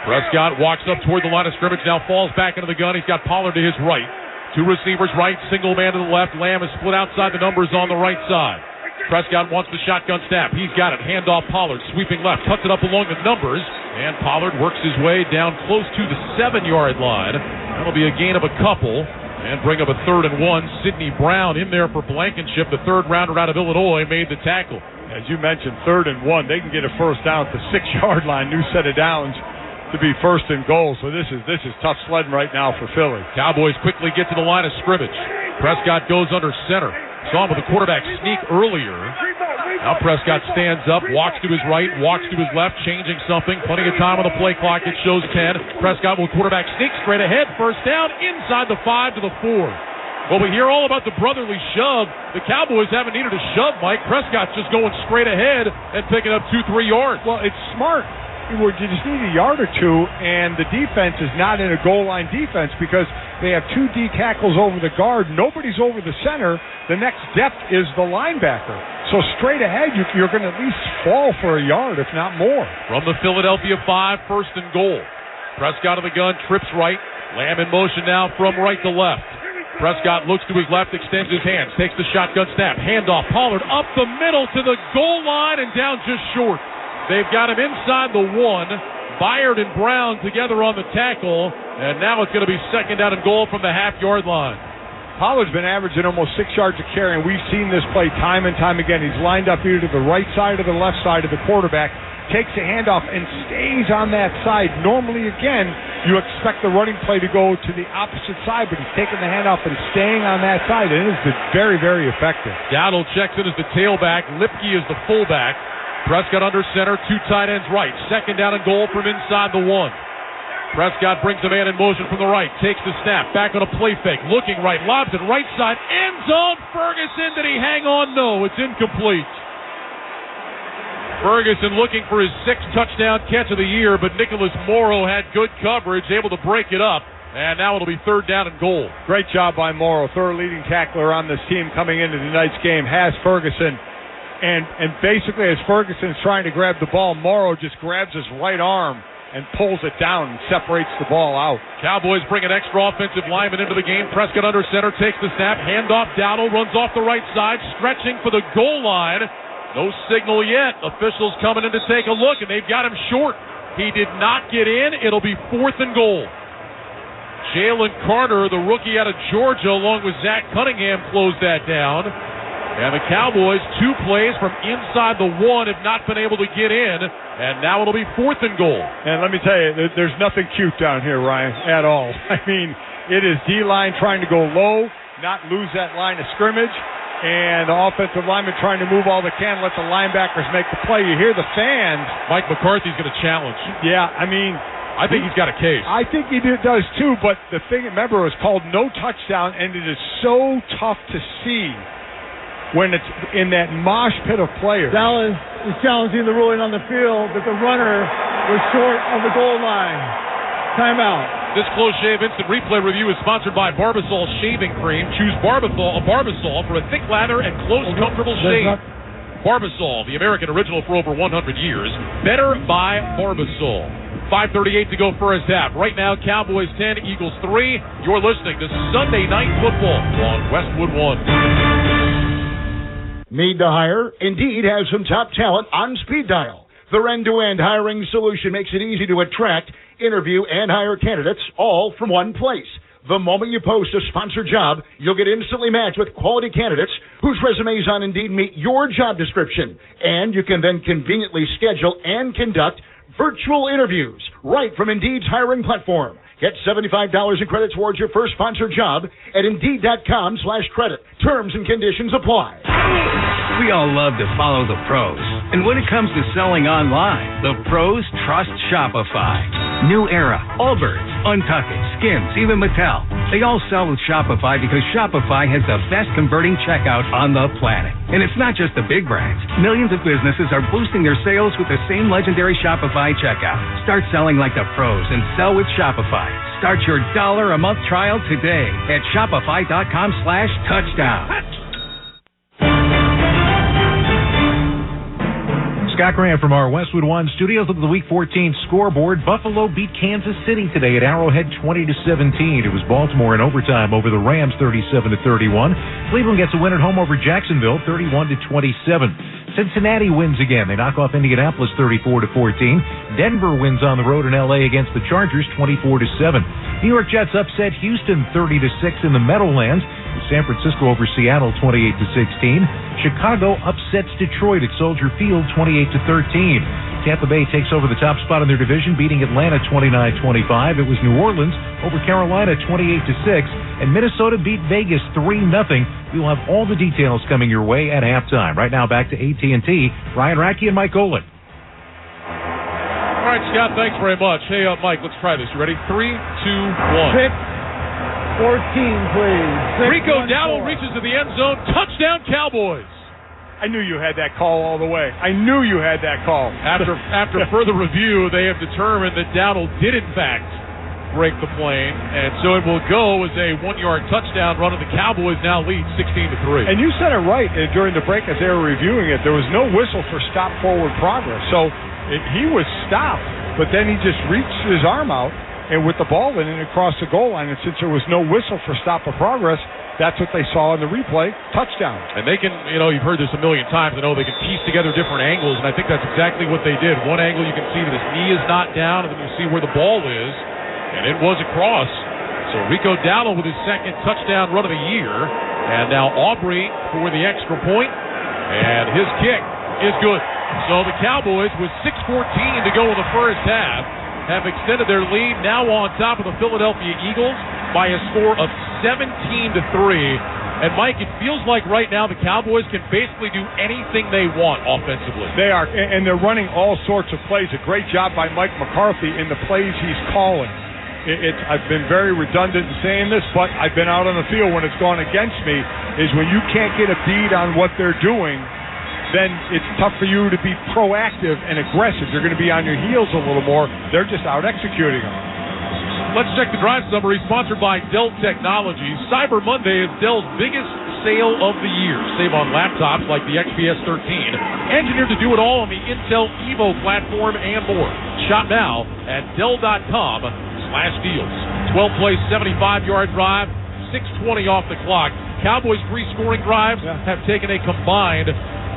Prescott walks up toward the line of scrimmage, now falls back into the gun. He's got Pollard to his right. 2 receivers right, single man to the left. Lamb is split outside the numbers on the right side. Prescott wants the shotgun snap. He's got it. Handoff Pollard, sweeping left, cuts it up along the numbers, and Pollard works his way down close to the 7-yard line. That'll be a gain of a couple. And bring up a 3rd and 1. Sidney Brown in there for Blankenship. The 3rd rounder out of Illinois made the tackle. As you mentioned, 3rd and 1. They can get a 1st down at the 6-yard line. New set of downs to be 1st and goal. So this is tough sledding right now for Philly. Cowboys quickly get to the line of scrimmage. Prescott goes under center. Saw him with a quarterback sneak earlier. Now Prescott stands up, walks to his right, walks to his left, changing something. Plenty of time on the play clock. It shows 10. Prescott will quarterback sneak straight ahead. 1st down inside the 5 to the 4. Well, we hear all about the brotherly shove. The Cowboys haven't needed a shove, Mike. Prescott's just going straight ahead and picking up 2-3 yards. Well, it's smart. where you just need a yard or two, and the defense is not in a goal line defense because they have 2 D tackles over the guard. Nobody's over the center. The next depth is the linebacker. So straight ahead, you're going to at least fall for a yard, if not more. From the Philadelphia 5, first and goal. Prescott of the gun, trips right. Lamb in motion now from right to left. Prescott looks to his left, extends his hands, takes the shotgun snap, handoff, Pollard up the middle to the goal line and down just short. They've got him inside the 1. Byard and Brown together on the tackle, and now it's going to be second down and goal from the half-yard line. Pollard's been averaging almost 6 yards a carry, and we've seen this play time and time again. He's lined up either to the right side or the left side of the quarterback, takes a handoff, and stays on that side. Normally, again, you expect the running play to go to the opposite side, but he's taking the handoff and staying on that side, and it's been very, very effective. Dowdle checks in as the tailback. Lipke is the fullback. Prescott under center, 2 tight ends right. Second down and goal from inside the 1. Prescott brings a man in motion from the right, takes the snap, back on a play fake, looking right, lobs it right side, end zone, Ferguson, did he hang on? No, it's incomplete. Ferguson looking for his 6th touchdown catch of the year, but Nicholas Morrow had good coverage, able to break it up, and now it'll be third down and goal. Great job by Morrow, third leading tackler on this team coming into tonight's game, has Ferguson. And basically, as Ferguson's trying to grab the ball, Morrow just grabs his right arm and pulls it down and separates the ball out. Cowboys bring an extra offensive lineman into the game. Prescott under center, takes the snap, handoff, Dowdle runs off the right side, stretching for the goal line. No signal yet. Officials coming in to take a look, and they've got him short. He did not get in. It'll be fourth and goal. Jalen Carter, the rookie out of Georgia, along with Zach Cunningham, closed that down. And the Cowboys, 2 plays from inside the 1, have not been able to get in, and now it'll be fourth and goal. And let me tell you, there's nothing cute down here, Ryan, at all. I mean, it is D-line trying to go low, not lose that line of scrimmage, and the offensive lineman trying to move all they can, let the linebackers make the play. You hear the fans. Mike McCarthy's going to challenge. Yeah, I mean, I think he's got a case. I think he does too, but the thing, remember, it was called no touchdown, and it is so tough to see when it's in that mosh pit of players. Dallas is challenging the ruling on the field that the runner was short of the goal line. Timeout. This close shave instant replay review is sponsored by Barbasol Shaving Cream. Choose Barbasol for a thick lather and close, comfortable shave. Barbasol, the American original for over 100 years. Better by Barbasol. 5:38 to go first half. Right now, Cowboys 10, Eagles 3. You're listening to Sunday Night Football on Westwood One. Need to hire? Indeed has some top talent on speed dial. Their end-to-end hiring solution makes it easy to attract, interview, and hire candidates all from one place. The moment you post a sponsored job, you'll get instantly matched with quality candidates whose resumes on Indeed meet your job description. And you can then conveniently schedule and conduct virtual interviews right from Indeed's hiring platform. Get $75 in credit towards your first sponsored job at Indeed.com/credit. Terms and conditions apply. We all love to follow the pros. And when it comes to selling online, the pros trust Shopify. New Era, Allbirds, Untuckit, Skims, even Mattel. They all sell with Shopify because Shopify has the best converting checkout on the planet. And it's not just the big brands. Millions of businesses are boosting their sales with the same legendary Shopify checkout. Start selling like the pros and sell with Shopify. Start your $1 a month trial today at Shopify.com/touchdown. Scott Graham from our Westwood One studios. Look at the Week 14 scoreboard. Buffalo beat Kansas City today at Arrowhead 20-17. It was Baltimore in overtime over the Rams 37-31. Cleveland gets a win at home over Jacksonville 31-27. Cincinnati wins again. They knock off Indianapolis 34-14. Denver wins on the road in LA against the Chargers 24-7. New York Jets upset Houston 30-6 in the Meadowlands. San Francisco over Seattle 28-16. Chicago upsets Detroit at Soldier Field 28-13. Tampa Bay takes over the top spot in their division, beating Atlanta 29-25. It was New Orleans over Carolina 28-6, and Minnesota beat Vegas 3-0. We will have all the details coming your way at halftime. Right now, back to AT&T. Ryan Rackey and Mike Golan. All right, Scott, thanks very much. Hey, Mike, let's try this. You ready? 3, 2, 1. 14, please. Rico Dowdle reaches to the end zone. Touchdown, Cowboys. I knew you had that call all the way. I knew you had that call. After further review, they have determined that Dowdle did, in fact, break the plane, and so it will go as a 1-yard touchdown run, and the Cowboys now lead 16-3. And you said it right during the break as they were reviewing it. There was no whistle for stop forward progress. So he was stopped, but then he just reached his arm out and with the ball in and across the goal line, and since there was no whistle for stop of progress, that's what they saw in the replay, touchdown. And they can, you've heard this a million times, I know they can piece together different angles, and I think that's exactly what they did. One angle you can see that his knee is not down, and then you see where the ball is, and it was across. So Rico Dowdle with his second touchdown run of the year, and now Aubrey for the extra point, and his kick is good. So the Cowboys, with 6:14 to go in the first half, have extended their lead, now on top of the Philadelphia Eagles by a score of 17-3. And Mike, it feels like right now the Cowboys can basically do anything they want offensively. They are, and they're running all sorts of plays. A great job by Mike McCarthy in the plays he's calling. I've been very redundant in saying this, but I've been out on the field when it's gone against me, is when you can't get a beat on what they're doing, then it's tough for you to be proactive and aggressive. You're going to be on your heels a little more. They're just out executing them. Let's check the drive summary, sponsored by Dell Technologies. Cyber Monday is Dell's biggest sale of the year. Save on laptops like the XPS 13, engineered to do it all on the Intel Evo platform and more. Shop now at Dell.com/deals. 12-play, 75-yard drive, 6:20 off the clock. Cowboys' free scoring drives have taken a combined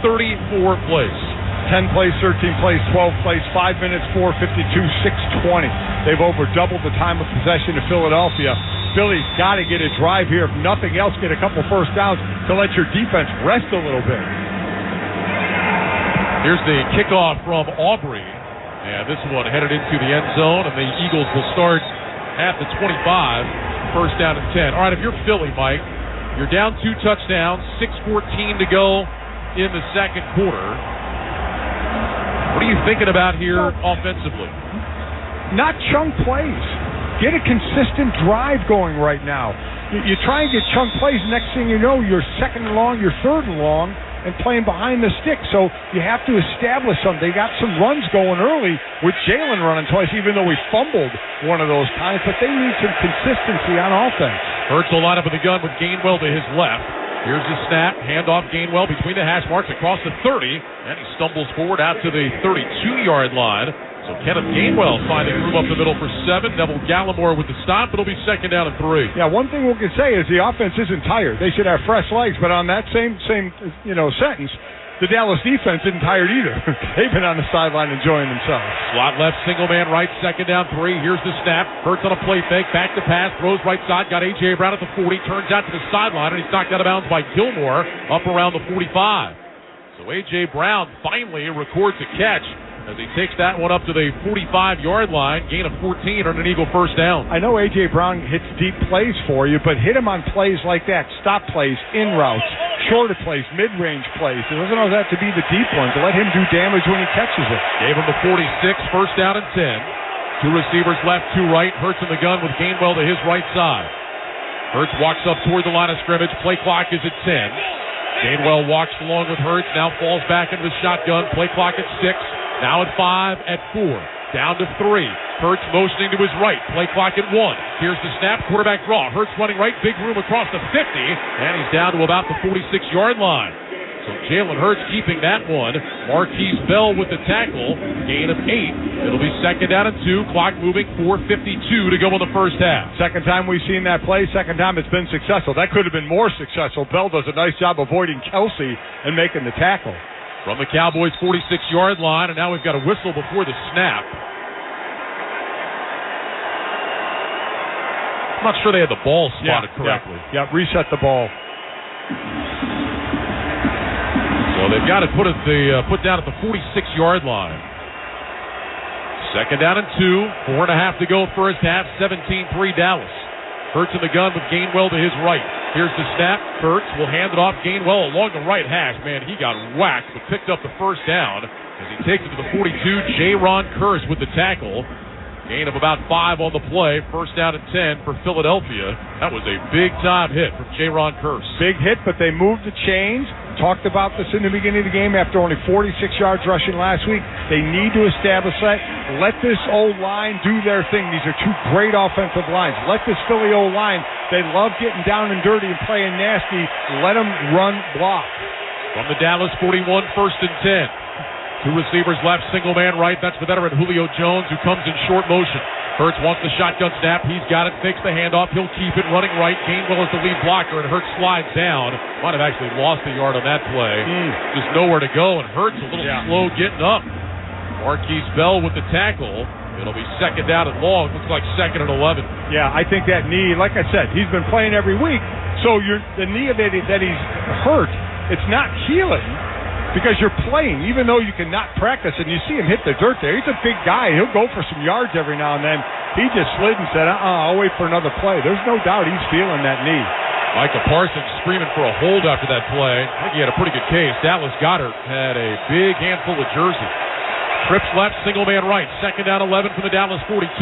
34 plays. 10 plays, 13 plays, 12 plays, 5 minutes, 4:52, 6:20. They've over doubled the time of possession to Philadelphia. Philly's got to get a drive here. If nothing else, get a couple first downs to let your defense rest a little bit. Here's the kickoff from Aubrey. And this one headed into the end zone, and the Eagles will start at the 25, first down and 10. All right, if you're Philly, Mike, you're down 2 touchdowns, 6:14 to go in the second quarter. What are you thinking about here offensively? Not chunk plays. Get a consistent drive going right now. You try and get chunk plays, next thing you know, you're second and long, you're third and long, and playing behind the stick. So you have to establish something. They got some runs going early with Jalen running twice, even though he fumbled one of those times, but they need some consistency on offense. Hurts will line up in the gun with Gainwell to his left. Here's the snap, handoff Gainwell between the hash marks across the 30, and he stumbles forward out to the 32-yard line. So Kenneth Gainwell finding room up the middle for 7. Neville Gallimore with the stop. It'll be second down and 3. Yeah, one thing we can say is the offense isn't tired. They should have fresh legs, but on that same sentence, the Dallas defense isn't tired either. They've been on the sideline enjoying themselves. Slot left, single man right, second down 3. Here's the snap. Hurts on a play fake, back to pass, throws right side, got A.J. Brown at the 40, turns out to the sideline, and he's knocked out of bounds by Gilmore up around the 45. So A.J. Brown finally records a catch as he takes that one up to the 45-yard line, gain of 14 on an Eagle first down. I know A.J. Brown hits deep plays for you, but hit him on plays like that, stop plays, in routes, shorter plays, mid-range plays. It doesn't always have to be the deep ones. Let him do damage when he catches it. Gave him the 46, first down and 10. 2 receivers left, 2 right. Hurts in the gun with Gainwell to his right side. Hurts walks up toward the line of scrimmage. Play clock is at 10. Gainwell walks along with Hurts, now falls back into the shotgun. Play clock at 6. Now at 5, at 4, down to 3. Hurts motioning to his right. Play clock at 1. Here's the snap. Quarterback draw. Hurts running right. Big room across the 50. And he's down to about the 46-yard line. So Jalen Hurts keeping that one. Marquise Bell with the tackle. Gain of 8. It'll be second down and 2. Clock moving. 4:52 to go in the first half. Second time we've seen that play. Second time it's been successful. That could have been more successful. Bell does a nice job avoiding Kelsey and making the tackle. From the Cowboys' 46-yard line, and now we've got a whistle before the snap. I'm not sure they had the ball spotted correctly. Yeah, reset the ball. So they've got it put down at the 46-yard line. Second down and 2, 4.5 to go first half, 17-3 Dallas. Hurts in the gun with Gainwell to his right. Here's the snap. Hurts will hand it off. Gainwell along the right hash. Man, he got whacked, but picked up the first down as he takes it to the 42. J-Ron Curse with the tackle. Gain of about 5 on the play. First down and 10 for Philadelphia. That was a big-time hit from J-Ron Curse. Big hit, but they moved the chains. talked about this in the beginning of the game after only 46 yards rushing last week. They need to establish that. Let this O-line do their thing. These are two great offensive lines. Let this Philly O-line, they love getting down and dirty and playing nasty. Let them run block. From the Dallas 41, 1st and 10. Two receivers left, single man right. That's the veteran Julio Jones, who comes in short motion. Hurts wants the shotgun snap. He's got it. Fakes the handoff. He'll keep it running right. Gainwell is the lead blocker, and Hurts slides down. Might have actually lost a yard on that play. Just nowhere to go, and Hurts a little slow getting up. Marquise Bell with the tackle. It'll be 2nd down and long. Looks like 2nd and 11. Yeah, I think that knee, like I said, he's been playing every week. So the knee that he's hurt, it's not healing. Because you're playing, even though you cannot practice, and you see him hit the dirt there. He's a big guy. He'll go for some yards every now and then. He just slid and said, I'll wait for another play. There's no doubt he's feeling that knee. Micah Parsons screaming for a hold after that play. I think he had a pretty good case. Dallas Goedert had a big handful of jersey. Trips left, single man right. 2nd down 11 from the Dallas 42.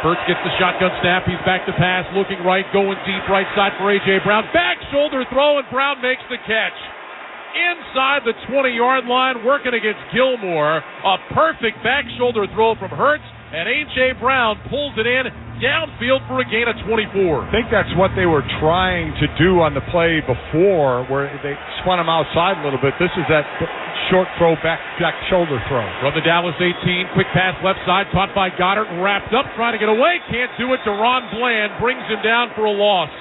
Hurts gets the shotgun snap. He's back to pass, looking right, going deep right side for A.J. Brown. Back shoulder throw, and Brown makes the catch. Inside the 20-yard line, working against Gilmore. A perfect back shoulder throw from Hurts, and A.J. Brown pulls it in downfield for a gain of 24. I think that's what they were trying to do on the play before, where they spun him outside a little bit. This is that short throw, back shoulder throw. From the Dallas 18, quick pass left side, caught by Goddard, wrapped up, trying to get away. Can't do it. Deron Bland brings him down for a loss.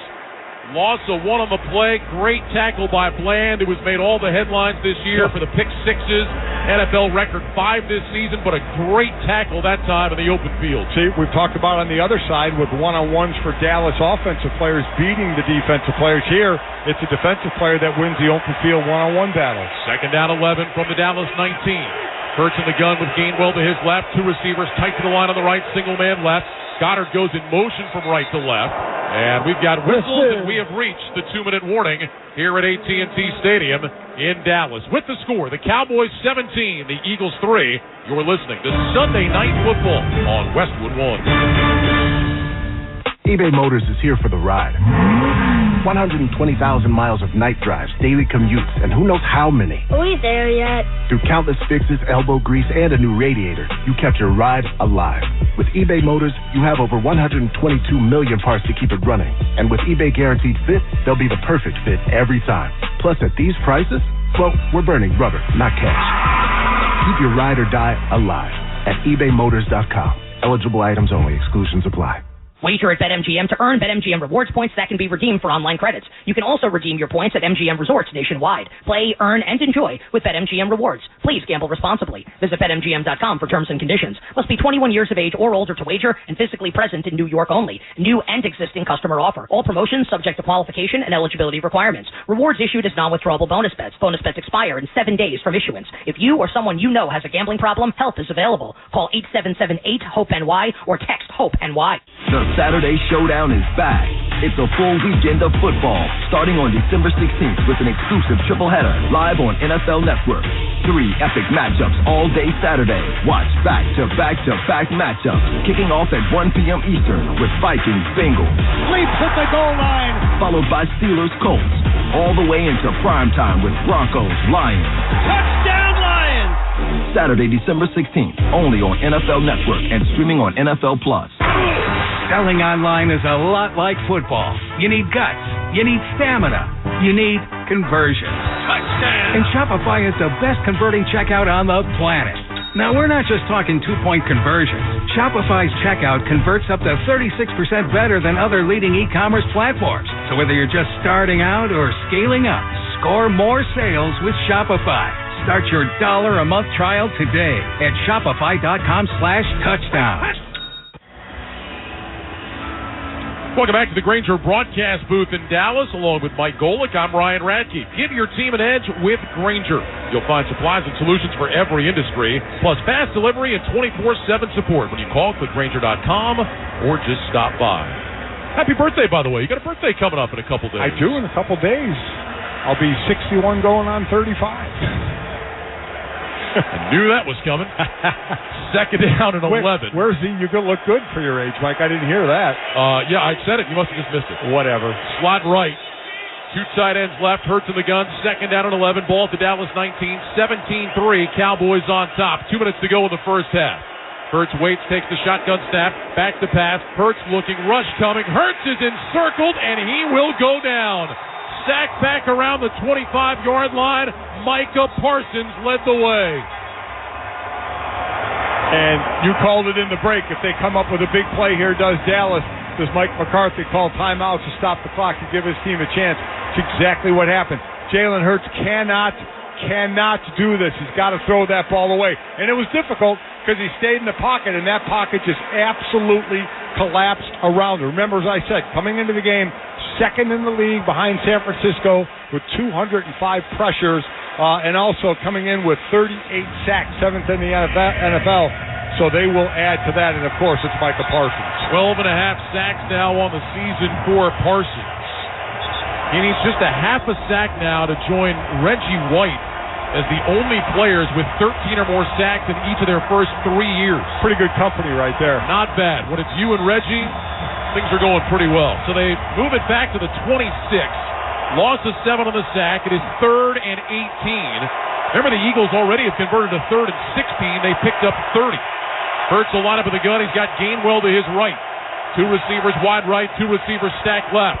Loss of 1 on the play. Great tackle by Bland, who has made all the headlines this year for the pick sixes. NFL record 5 this season, but a great tackle that time in the open field. See, we've talked about on the other side with one-on-ones for Dallas offensive players beating the defensive players. Here, it's a defensive player that wins the open field one-on-one battle. 2nd down 11 from the Dallas 19. Hurts in the gun with Gainwell to his left. Two receivers tight to the line on the right, single man left. Goddard goes in motion from right to left. And we've got whistles, and we have reached the 2-minute warning here at AT&T Stadium in Dallas. With the score, the Cowboys 17, the Eagles 3. You're listening to Sunday Night Football on Westwood One. eBay Motors is here for the ride. 120,000 miles of night drives, daily commutes, and who knows how many. Are we there yet? Through countless fixes, elbow grease, and a new radiator, you kept your ride alive. With eBay Motors, you have over 122 million parts to keep it running. And with eBay Guaranteed Fit, they'll be the perfect fit every time. Plus, at these prices, well, we're burning rubber, not cash. Keep your ride or die alive at ebaymotors.com. Eligible items only. Exclusions apply. Wager at BetMGM to earn BetMGM rewards points that can be redeemed for online credits. You can also redeem your points at MGM Resorts nationwide. Play, earn, and enjoy with BetMGM Rewards. Please gamble responsibly. Visit BetMGM.com for terms and conditions. Must be 21 years of age or older to wager and physically present in New York only. New and existing customer offer. All promotions subject to qualification and eligibility requirements. Rewards issued as non-withdrawable bonus bets. Bonus bets expire in 7 days from issuance. If you or someone you know has a gambling problem, help is available. Call 877-8-HOPE-NY or text HOPE-NY. The Saturday Showdown is back. It's a full weekend of football, starting on December 16th with an exclusive triple header live on NFL Network. 3 epic matchups all day Saturday. Watch back-to-back-to-back matchups, kicking off at 1 p.m. Eastern with Vikings-Bengals. Leaps at the goal line. Followed by Steelers-Colts, all the way into primetime with Broncos-Lions. Touchdown Lions! Saturday, December 16th, only on NFL Network and streaming on NFL Plus. Selling online is a lot like football. You need guts. You need stamina. You need conversion. Touchdown! And Shopify is the best converting checkout on the planet. Now, we're not just talking 2-point conversions. Shopify's checkout converts up to 36% better than other leading e-commerce platforms. So whether you're just starting out or scaling up, score more sales with Shopify. Start your $1 a month trial today at shopify.com/touchdown. Welcome back to the Grainger broadcast booth in Dallas, along with Mike Golick. I'm Ryan Radke. Give your team an edge with Grainger. You'll find supplies and solutions for every industry, plus fast delivery and 24/7 support when you call, click Grainger.com, or just stop by. Happy birthday, by the way. You got a birthday coming up in a couple days. I do, in a couple days. I'll be 61 going on 35. I knew that was coming. 2nd down and 11. Where's the you look good for your age, Mike? I didn't hear that. Yeah, I said it. You must have just missed it. Whatever. Slot right. Two tight ends left. Hurts in the gun. Second down and 11. Ball at the Dallas 19. 17-3. Cowboys on top. 2 minutes to go in the first half. Hurts waits, takes the shotgun snap. Back to pass. Hurts looking. Rush coming. Hurts is encircled, and he will go down. Sacked back around the 25-yard line. Micah Parsons led the way. And you called it in the break. If they come up with a big play here, does Mike McCarthy call timeouts to stop the clock and give his team a chance? It's exactly what happened. Jalen Hurts cannot do this. He's got to throw that ball away. And it was difficult because he stayed in the pocket, and that pocket just absolutely collapsed around him. Remember, as I said, coming into the game, second in the league behind San Francisco with 205 pressures, and also coming in with 38 sacks, 7th in the NFL. So they will add to that, and of course, it's Micah Parsons. 12.5 sacks now on the season for Parsons. He needs just a half a sack now to join Reggie White as the only players with 13 or more sacks in each of their first 3 years. Pretty good company right there. Not bad. When it's you and Reggie, things are going pretty well. So they move it back to the 26. Loss of 7 on the sack. It is 3rd and 18. Remember, the Eagles already have converted to 3rd and 16. They picked up 30. Hurts will line up with the gun. He's got Gainwell to his right. 2 receivers wide right, 2 receivers stacked left.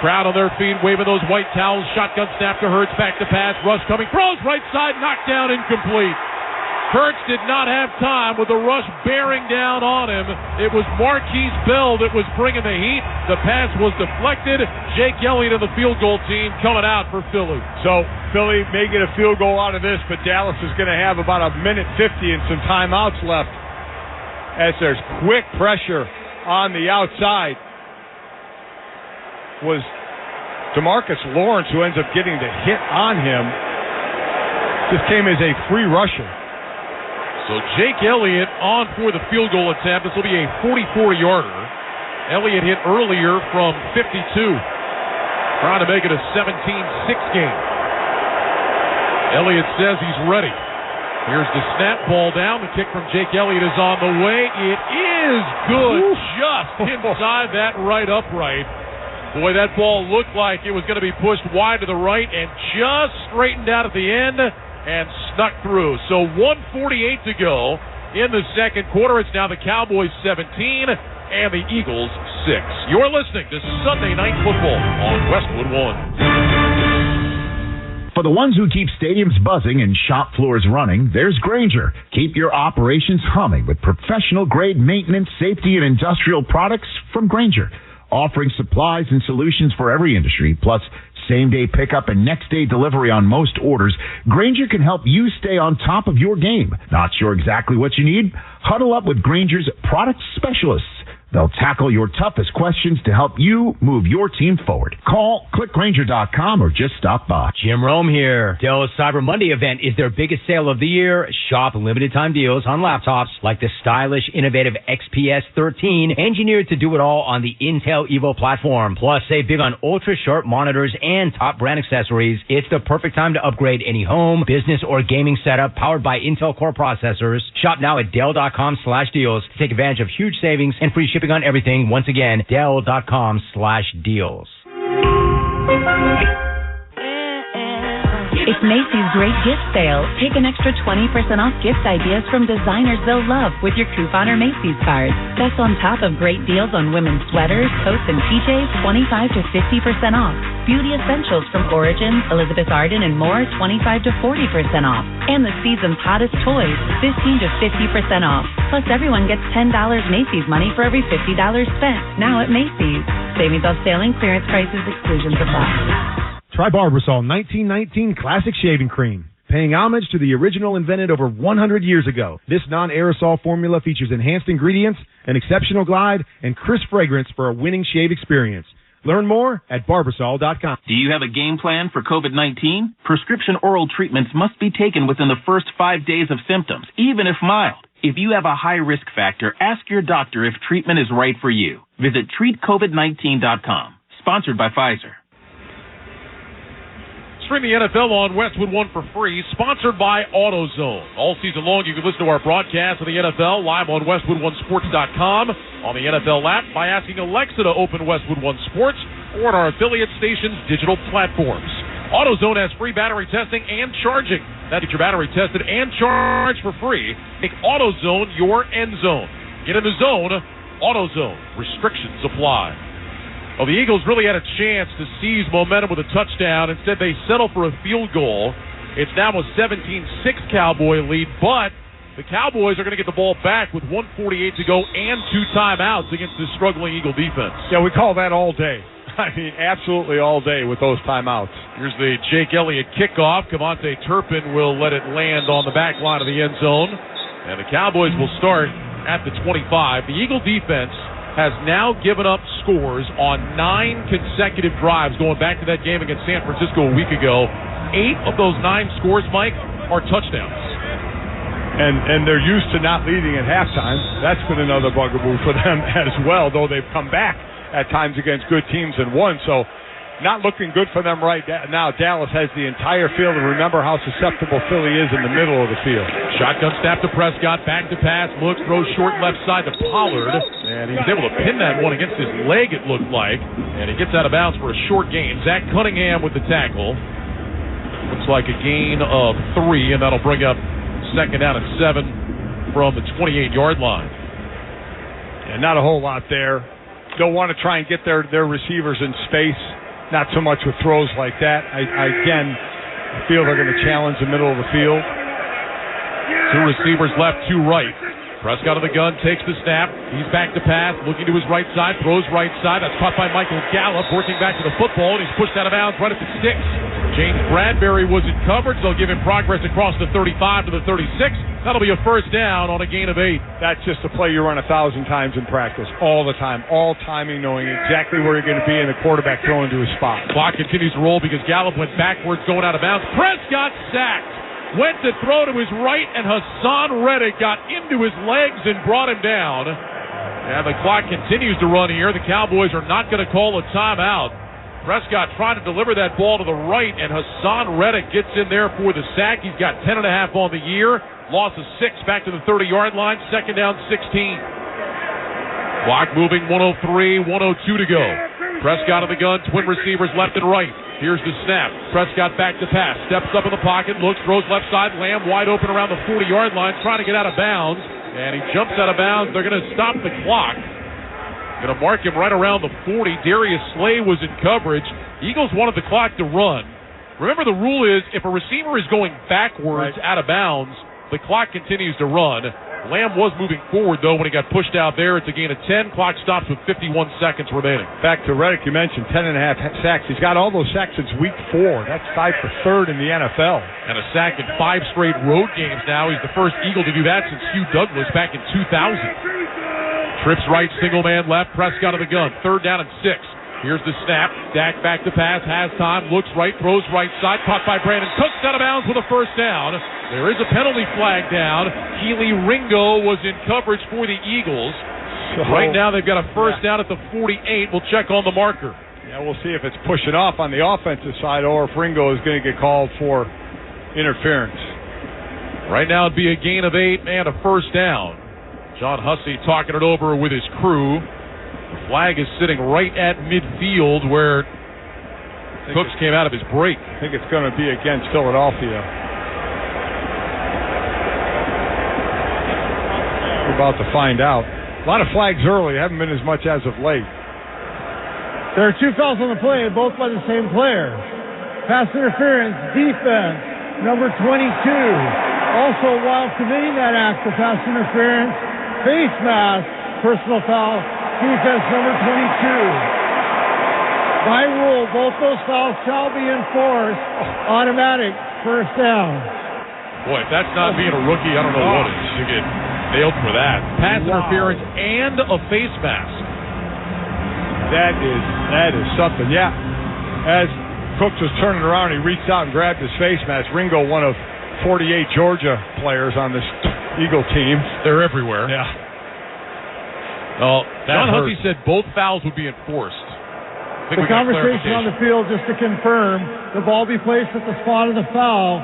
Crowd on their feet, waving those white towels. Shotgun snap to Hurts, back to pass. Rush coming, throws right side, knocked down, incomplete. Hurts did not have time with the rush bearing down on him. It was Marquise Bell that was bringing the heat. The pass was deflected. Jake Elliott and the field goal team coming out for Philly. So Philly may get a field goal out of this, but Dallas is going to have about 1:50 and some timeouts left as there's quick pressure on the outside. Was DeMarcus Lawrence, who ends up getting the hit on him. This came as a free rusher. So Jake Elliott on for the field goal attempt. This will be a 44-yarder. Elliott hit earlier from 52. Trying to make it a 17-6 game. Elliott says he's ready. Here's the snap, ball down. The kick from Jake Elliott is on the way. It is good. Just inside that right upright. Boy, that ball looked like it was going to be pushed wide to the right and just straightened out at the end and snuck through. So 1:48 to go in the second quarter. It's now the Cowboys 17 and the Eagles 6. You're listening to Sunday Night Football on Westwood One. For the ones who keep stadiums buzzing and shop floors running, there's Grainger. Keep your operations humming with professional-grade maintenance, safety, and industrial products from Grainger. Offering supplies and solutions for every industry, plus same-day pickup and next-day delivery on most orders, Grainger can help you stay on top of your game. Not sure exactly what you need? Huddle up with Grainger's product specialists. They'll tackle your toughest questions to help you move your team forward. Call, click Grainger.com, or just stop by. Jim Rome here. Dell's Cyber Monday event is their biggest sale of the year. Shop limited time deals on laptops like the stylish, innovative XPS 13, engineered to do it all on the Intel Evo platform. Plus, save big on ultra-sharp monitors and top brand accessories. It's the perfect time to upgrade any home, business, or gaming setup powered by Intel Core processors. Shop now at Dell.com/deals to take advantage of huge savings and free shipping on everything. Once again, Dell.com/deals. It's Macy's Great Gift Sale. Take an extra 20% off gift ideas from designers they'll love with your coupon or Macy's card. That's on top of great deals on women's sweaters, coats, and PJs, 25 to 50% off. Beauty essentials from Origins, Elizabeth Arden, and more, 25 to 40% off. And the season's hottest toys, 15 to 50% off. Plus, everyone gets $10 Macy's money for every $50 spent. Now at Macy's. Savings off sale and clearance prices, exclusions apply. Try Barbasol 1919 Classic Shaving Cream. Paying homage to the original invented over 100 years ago. This non-aerosol formula features enhanced ingredients, an exceptional glide, and crisp fragrance for a winning shave experience. Learn more at Barbasol.com. Do you have a game plan for COVID-19? Prescription oral treatments must be taken within the first 5 days of symptoms, even if mild. If you have a high risk factor, ask your doctor if treatment is right for you. Visit treatcovid19.com. Sponsored by Pfizer. Stream the NFL on Westwood One for free, sponsored by AutoZone. All season long, you can listen to our broadcast of the NFL live on WestwoodOneSports.com, on the NFL app, by asking Alexa to open Westwood One Sports, or on our affiliate stations' digital platforms. AutoZone has free battery testing and charging. That gets your battery tested and charged for free. Make AutoZone your end zone. Get in the zone. AutoZone. Restrictions apply. Well, the Eagles really had a chance to seize momentum with a touchdown. Instead, they settle for a field goal. It's now a 17-6 Cowboy lead, but the Cowboys are going to get the ball back with 1:48 to go and 2 timeouts against this struggling Eagle defense. Yeah, we call that all day. I mean, absolutely all day with those timeouts. Here's the Jake Elliott kickoff. Cavante Turpin will let it land on the back line of the end zone. And the Cowboys will start at the 25. The Eagle defense has now given up scores on 9 consecutive drives going back to that game against San Francisco a week ago. 8 of those 9 scores, Mike, are touchdowns. And they're used to not leading at halftime. That's been another bugaboo for them as well, though they've come back at times against good teams and won. So not looking good for them right now. Dallas has the entire field, and remember how susceptible Philly is in the middle of the field. Shotgun snap to Prescott, back to pass, looks, throws short left side to Pollard, and he was able to pin that one against his leg, it looked like, and he gets out of bounds for a short gain. Zach Cunningham with the tackle. Looks like a gain of 3, and that'll bring up second down and 7 from the 28-yard line. And not a whole lot there. They'll want to try and get their receivers in space. Not so much with throws like that. I feel they're going to challenge the middle of the field. 2 receivers left, 2 right. Prescott of the gun takes the snap. He's back to pass, looking to his right side, throws right side. That's caught by Michael Gallup, working back to the football, and he's pushed out of bounds right at the 6. James Bradbury was in coverage. They'll give him progress across the 35 to the 36. That'll be a first down on a gain of 8. That's just a play you run 1,000 times in practice, all the time, all timing, knowing exactly where you're going to be, and the quarterback throwing to his spot. Clock continues to roll because Gallup went backwards, going out of bounds. Prescott sacked. Went to throw to his right, and Hassan Reddick got into his legs and brought him down. And the clock continues to run here. The Cowboys are not going to call a timeout. Prescott trying to deliver that ball to the right, and Hassan Reddick gets in there for the sack. He's got 10.5 on the year. Loss of 6 back to the 30-yard line. Second down, 16. Clock moving, 1:03, 1:02 to go. Prescott of the gun, twin receivers left and right. Here's the snap. Prescott back to pass. Steps up in the pocket, looks, throws left side. Lamb wide open around the 40-yard line, trying to get out of bounds. And he jumps out of bounds. They're going to stop the clock. Going to mark him right around the 40. Darius Slay was in coverage. Eagles wanted the clock to run. Remember, the rule is if a receiver is going backwards out of bounds, the clock continues to run. Lamb was moving forward, though, when he got pushed out there. It's a gain of 10. Clock stops with 51 seconds remaining. Back to Reddick, you mentioned 10.5 sacks. He's got all those sacks since week 4. That's tied for 3rd in the NFL. And a sack in 5 straight road games now. He's the first Eagle to do that since Hugh Douglas back in 2000. Trips right, single man left. Prescott of the gun. 3rd down and 6. Here's the snap. Dak back to pass, has time, looks right, throws right side, caught by Brandon Cooks, out of bounds with a first down. There is a penalty flag down. Keely Ringo was in coverage for the Eagles. Right now they've got a first down at the 48. We'll check on the marker. Yeah, we'll see if it's pushing off on the offensive side or if Ringo is going to get called for interference. Right now it'd be a gain of 8 and a first down. John Hussey talking it over with his crew. The flag is sitting right at midfield where Cooks came out of his break. I think it's going to be against Philadelphia. We're about to find out. A lot of flags early. Haven't been as much as of late. There are 2 fouls on the play, both by the same player. Pass interference, defense, number 22. Also, while committing that act of pass interference, face mask, personal foul, defense number 22. By rule, both those fouls shall be enforced. Automatic first down. Boy, if that's not being a rookie, I don't know what is. You get nailed for that. Pass interference and a face mask. That is something. Yeah. As Cooks was turning around, he reached out and grabbed his face mask. Ringo, one of 48 Georgia players on this Eagle team. They're everywhere. Yeah. Well, John Hussey said both fouls would be enforced. The conversation on the field, just to confirm, the ball be placed at the spot of the foul.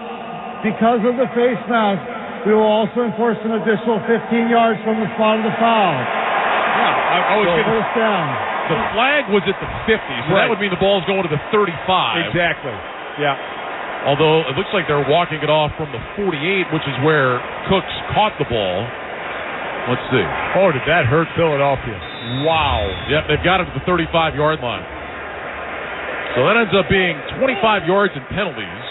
Because of the face mask, we will also enforce an additional 15 yards from the spot of the foul. Yeah, I was going to... First down. The flag was at the 50, so that would mean the ball's going to the 35. Exactly. Yeah. Although it looks like they're walking it off from the 48, which is where Cooks caught the ball. Let's see. Oh, did that hurt Philadelphia? Wow. Yep, they've got it to the 35-yard line. So that ends up being 25 yards in penalties.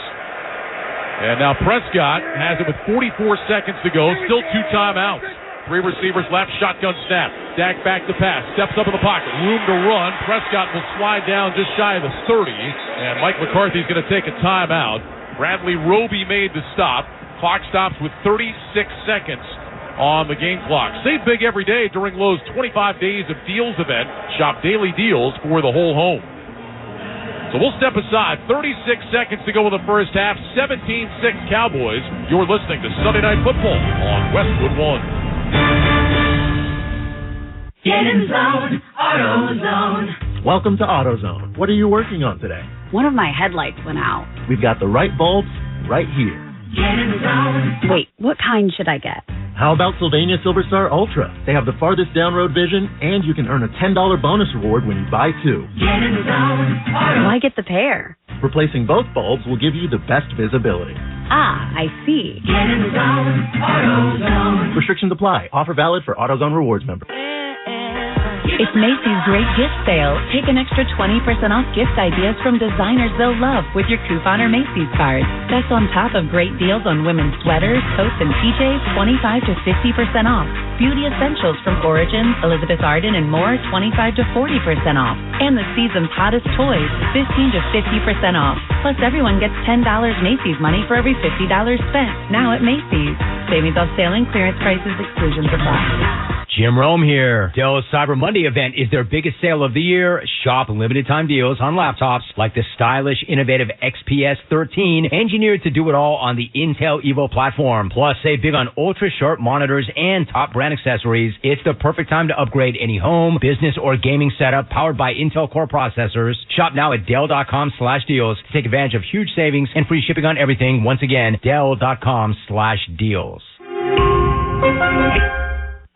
And now Prescott has it with 44 seconds to go. Still 2 timeouts. 3 receivers left. Shotgun snap. Dak back to pass. Steps up in the pocket. Room to run. Prescott will slide down just shy of the 30. And Mike McCarthy's going to take a timeout. Bradley Roby made the stop. Clock stops with 36 seconds on the game clock. Save big every day during Lowe's 25 Days of Deals event. Shop daily deals for the whole home. So we'll step aside. 36 seconds to go in the first half. 17-6 Cowboys. You're listening to Sunday Night Football on Westwood One. Get in zone, AutoZone. Welcome to AutoZone. What are you working on today? One of my headlights went out. We've got the right bulbs right here. Get in zone. Wait, what kind should I get? How about Sylvania Silverstar Ultra? They have the farthest down road vision, and you can earn a $10 bonus reward when you buy 2. Get in zone. Why get the pair? Replacing both bulbs will give you the best visibility. Ah, I see. Get in zone, AutoZone. Restrictions apply. Offer valid for AutoZone Rewards members. It's Macy's Great Gift Sale. Take an extra 20% off gift ideas from designers they'll love with your coupon or Macy's card. That's on top of great deals on women's sweaters, coats, and PJs, 25 to 50% off. Beauty essentials from Origins, Elizabeth Arden, and more, 25 to 40% off. And the season's hottest toys, 15 to 50% off. Plus, everyone gets $10 Macy's money for every $50 spent. Now at Macy's. Savings on sale and clearance prices, exclusions apply. Jim Rome here. Dell's Cyber Monday event is their biggest sale of the year. Shop limited time deals on laptops like the stylish, innovative XPS 13, engineered to do it all on the Intel Evo platform. Plus, save big on ultra-sharp monitors and top brand accessories. It's the perfect time to upgrade any home, business, or gaming setup powered by Intel Core processors. Shop now at Dell.com/deals to take advantage of huge savings and free shipping on everything. Once again, Dell.com/deals.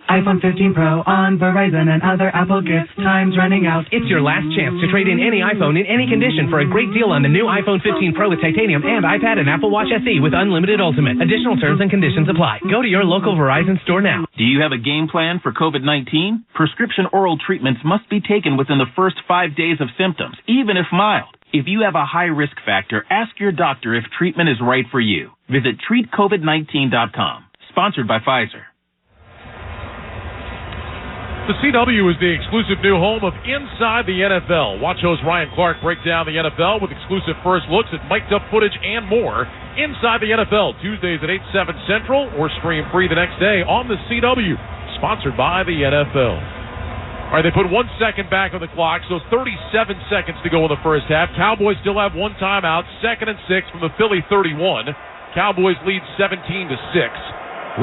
iPhone 15 Pro on Verizon and other Apple gifts. Time's running out. It's your last chance to trade in any iPhone in any condition for a great deal on the new iPhone 15 Pro with titanium and iPad and Apple Watch SE with unlimited Ultimate. Additional terms and conditions apply. Go to your local Verizon store now. Do you have a game plan for COVID-19? Prescription oral treatments must be taken within the first 5 days of symptoms, even if mild. If you have a high risk factor, ask your doctor if treatment is right for you. Visit treatcovid19.com. Sponsored by Pfizer. The CW is the exclusive new home of Inside the NFL. Watch host Ryan Clark break down the NFL with exclusive first looks at mic'd up footage and more. Inside the NFL, Tuesdays at 8, 7 Central, or stream free the next day on the CW. Sponsored by the NFL. All right, they put 1 second back on the clock, so 37 seconds to go in the first half. Cowboys still have 1 timeout, 2nd and 6 from the Philly 31. Cowboys lead 17-6.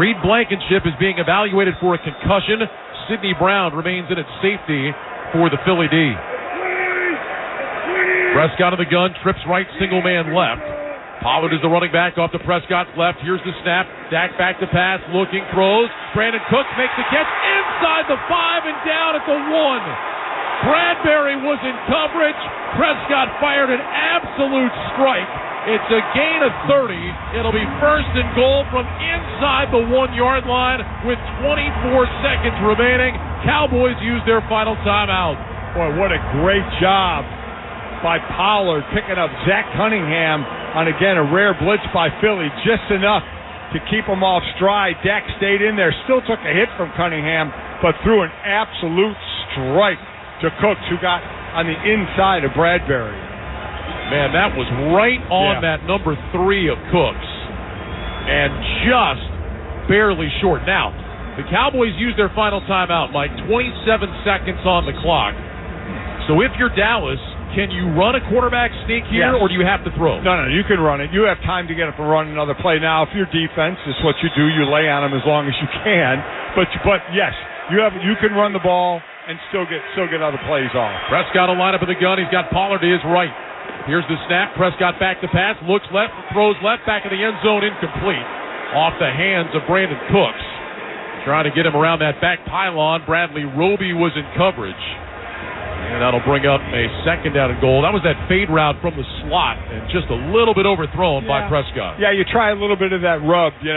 Reed Blankenship is being evaluated for a concussion. Sidney Brown remains in at safety for the Philly D. Prescott of the gun, trips right, single man left. Pollard is the running back off to Prescott's left. Here's the snap. Dak back to pass, looking, throws. Brandon Cooks makes the catch inside the 5 and down at the 1. Bradbury was in coverage. Prescott fired an absolute strike. It's a gain of 30. It'll be 1st and goal from inside the 1-yard line with 24 seconds remaining. Cowboys use their final timeout. Boy, what a great job by Pollard picking up Zach Cunningham on, again, a rare blitz by Philly. Just enough to keep him off stride. Dak stayed in there, still took a hit from Cunningham, but threw an absolute strike to Cooks, who got on the inside of Bradbury. Man, that was right on that number 3 of Cooks, and just barely short. Now, the Cowboys use their final timeout, Mike. 27 seconds on the clock. So if you're Dallas, can you run a quarterback sneak here, or do you have to throw? No, you can run it. You have time to get up and run another play. Now, if your defense is what you do, you lay on them as long as you can. But yes, you can run the ball and still get other plays off. Prescott will line up in the gun. He's got Pollard to his right. Here's the snap. Prescott back to pass. Looks left. Throws left. Back in the end zone. Incomplete. Off the hands of Brandon Cooks. trying to get him around that back pylon. Bradley Roby was in coverage. And that'll bring up a second down and goal. That was that fade route from the slot and just a little bit overthrown by Prescott. Yeah, you try a little bit of that rub, do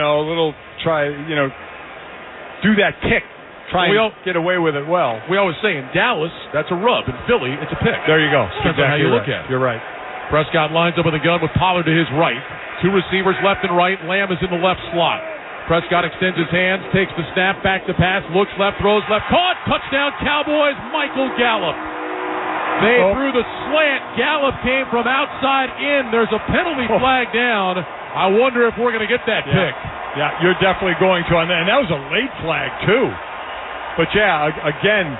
that kick. Try and get away with it well. We always say in Dallas, that's a rub. In Philly, it's a pick. There you go. Depends on how you look at it. You're right. Prescott lines up with a gun with Pollard to his right. Two receivers left and right. Lamb is in the left slot. Prescott extends his hands, takes the snap, back to pass, looks left, throws left, caught, touchdown Cowboys, Michael Gallup. They threw the slant. Gallup came from outside in. There's a penalty flag down. I wonder if we're going to get that pick. Yeah, you're definitely going to. And that was a late flag, too. But, yeah, again,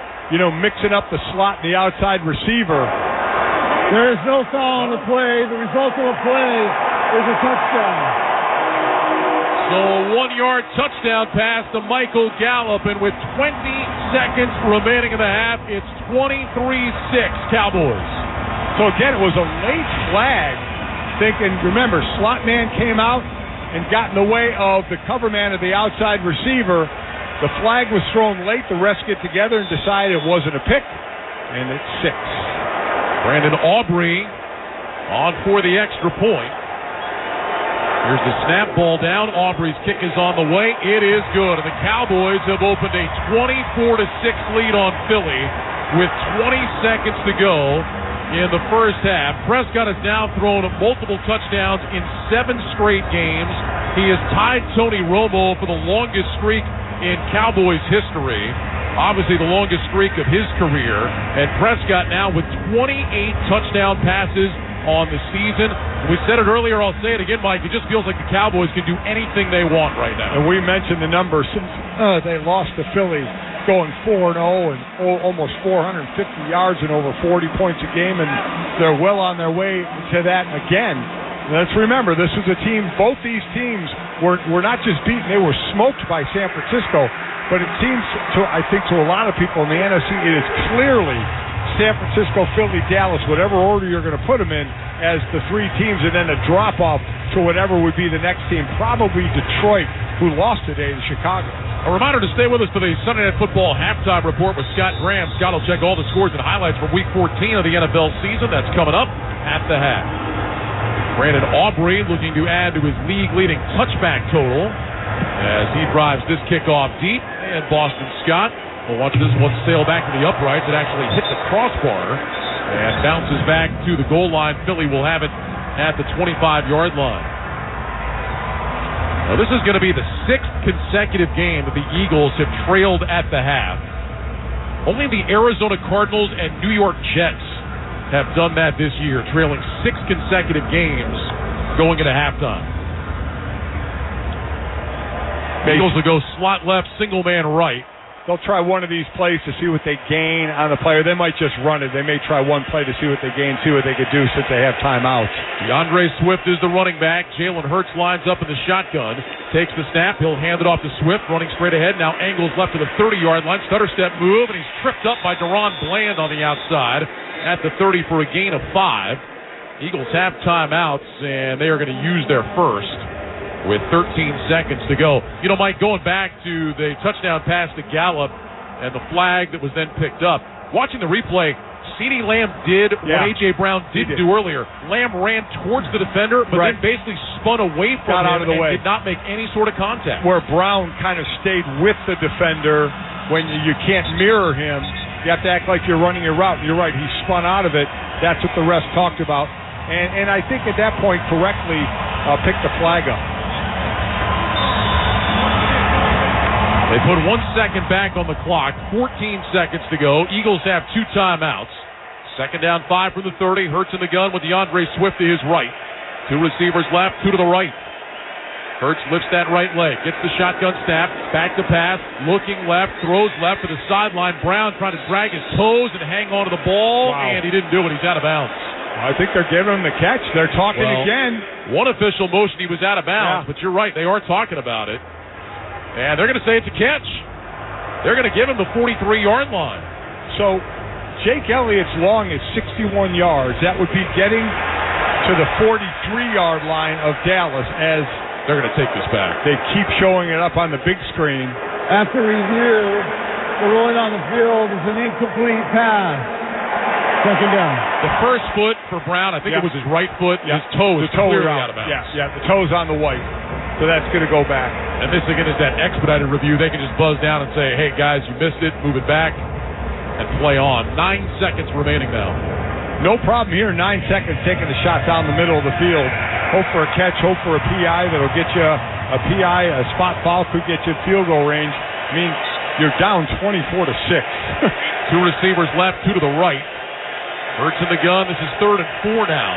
mixing up the slot and the outside receiver. There is no foul on the play. The result of the play is a touchdown. So a 1-yard touchdown pass to Michael Gallup, and with 20 seconds remaining in the half, it's 23-6 Cowboys. So again, it was a late flag. Remember, slot man came out and got in the way of the cover man of the outside receiver. The flag was thrown late. The refs get together and decide it wasn't a pick, and it's 6. Brandon Aubrey on for the extra point. Here's the snap, ball down. Aubrey's kick is on the way. It is good. And the Cowboys have opened a 24-6 lead on Philly with 20 seconds to go in the first half. Prescott has now thrown multiple touchdowns in 7 straight games. He has tied Tony Romo for the longest streak in Cowboys history. Obviously the longest streak of his career. And Prescott now with 28 touchdown passes on the season. We said it earlier, I'll say it again, Mike. It just feels like the Cowboys can do anything they want right now. And we mentioned the numbers since they lost to Philly, going 4-0 and almost 450 yards and over 40 points a game, and they're well on their way to that again. Let's remember, this is a team, both these teams were not just beaten, they were smoked by San Francisco, but it seems I think to a lot of people in the NFC, it is clearly San Francisco, Philly, Dallas, whatever order you're going to put them in, as the 3 teams, and then a drop-off to whatever would be the next team, probably Detroit, who lost today to Chicago. A reminder to stay with us for the Sunday Night Football Halftime Report with Scott Graham. Scott will check all the scores and highlights from Week 14 of the NFL season. That's coming up at the half. Brandon Aubrey looking to add to his league-leading touchback total as he drives this kickoff deep. And Boston Scott will watch this one sail back to the uprights. It actually hit the crossbar and bounces back to the goal line. Philly will have it at the 25-yard line. Now, this is going to be the 6th consecutive game that the Eagles have trailed at the half. Only the Arizona Cardinals and New York Jets have done that this year, trailing 6 consecutive games going into halftime. Eagles will go slot left, single man right. They'll try one of these plays to see what they gain on the player. They might just run it. They may try one play to see what they gain, see what they could do since they have timeouts. DeAndre Swift is the running back. Jalen Hurts lines up in the shotgun. Takes the snap. He'll hand it off to Swift, running straight ahead. Now angles left to the 30-yard line. Stutter step move, and he's tripped up by Deron Bland on the outside at the 30 for a gain of 5. Eagles have timeouts, and they are going to use their first with 13 seconds to go. You know, Mike, going back to the touchdown pass to Gallup and the flag that was then picked up, watching the replay, CeeDee Lamb did what A.J. Brown didn't do earlier. Lamb ran towards the defender, but then basically spun away from him out of the way. Did not make any sort of contact. Where Brown kind of stayed with the defender when you can't mirror him. You have to act like you're running your route. You're right, he spun out of it. That's what the refs talked about. And I think at that point correctly picked the flag up. They put 1 second back on the clock, 14 seconds to go. Eagles have 2 timeouts. Second down, 5 from the 30. Hurts in the gun with DeAndre Swift to his right. 2 receivers left, 2 to the right. Hurts lifts that right leg, gets the shotgun snap, back to pass, looking left, throws left to the sideline. Brown trying to drag his toes and hang on to the ball, and he didn't do it. He's out of bounds. I think they're giving him the catch. They're talking again. One official motion he was out of bounds, but you're right, they are talking about it. And they're going to say it's a catch. They're going to give him the 43-yard line. So Jake Elliott's long is 61 yards. That would be getting to the 43-yard line of Dallas as they're going to take this back. They keep showing it up on the big screen. After review, the ruling on the field is an incomplete pass. Second down. The first foot for Brown, I think it was his right foot. His toe is clearly out of bounds. Yeah, the toe's on the white. So that's going to go back. And this, again, is that expedited review. They can just buzz down and say, hey, guys, you missed it. Move it back and play on. 9 seconds remaining now. No problem here. 9 seconds taking the shot down the middle of the field. Hope for a catch. Hope for a PI that'll get you a PI. A spot foul could get you field goal range. I mean, you're down 24-6. 2 receivers left, 2 to the right. Hurts in the gun. This is 3rd and 4 now.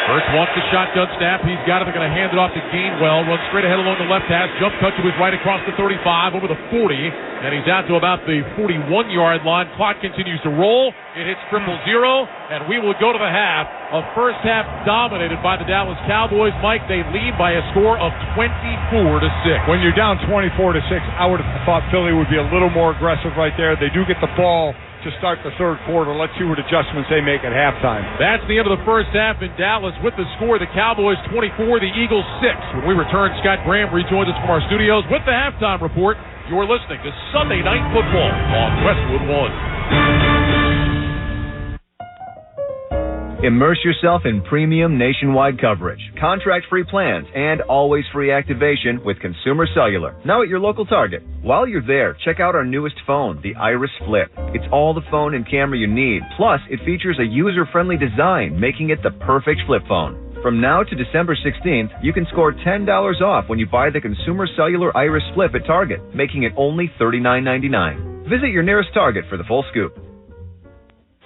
Hurts wants the shotgun snap. He's got it. They're going to hand it off to Gainwell. Runs straight ahead along the left hash. Jump cut to his right across the 35, over the 40. And he's out to about the 41-yard line. Clock continues to roll. It hits 0-0. And we will go to the half. A first half dominated by the Dallas Cowboys. Mike, they lead by a score of 24-6. When you're down 24-6, I would have thought Philly would be a little more aggressive right there. They do get the ball to start the third quarter. Let's see what adjustments they make at halftime. That's the end of the first half in Dallas. With the score, the Cowboys 24, the Eagles 6. When we return, Scott Graham rejoins us from our studios with the halftime report. You're listening to Sunday Night Football on Westwood One. Immerse yourself in premium nationwide coverage, contract-free plans, and always free activation with Consumer Cellular, now at your local Target. While you're there, check out our newest phone, the Iris Flip. It's all the phone and camera you need, plus it features a user-friendly design, making it the perfect flip phone. From now to December 16th, you can score $10 off when you buy the Consumer Cellular Iris Flip at Target, making it only $39.99. Visit your nearest Target for the full scoop.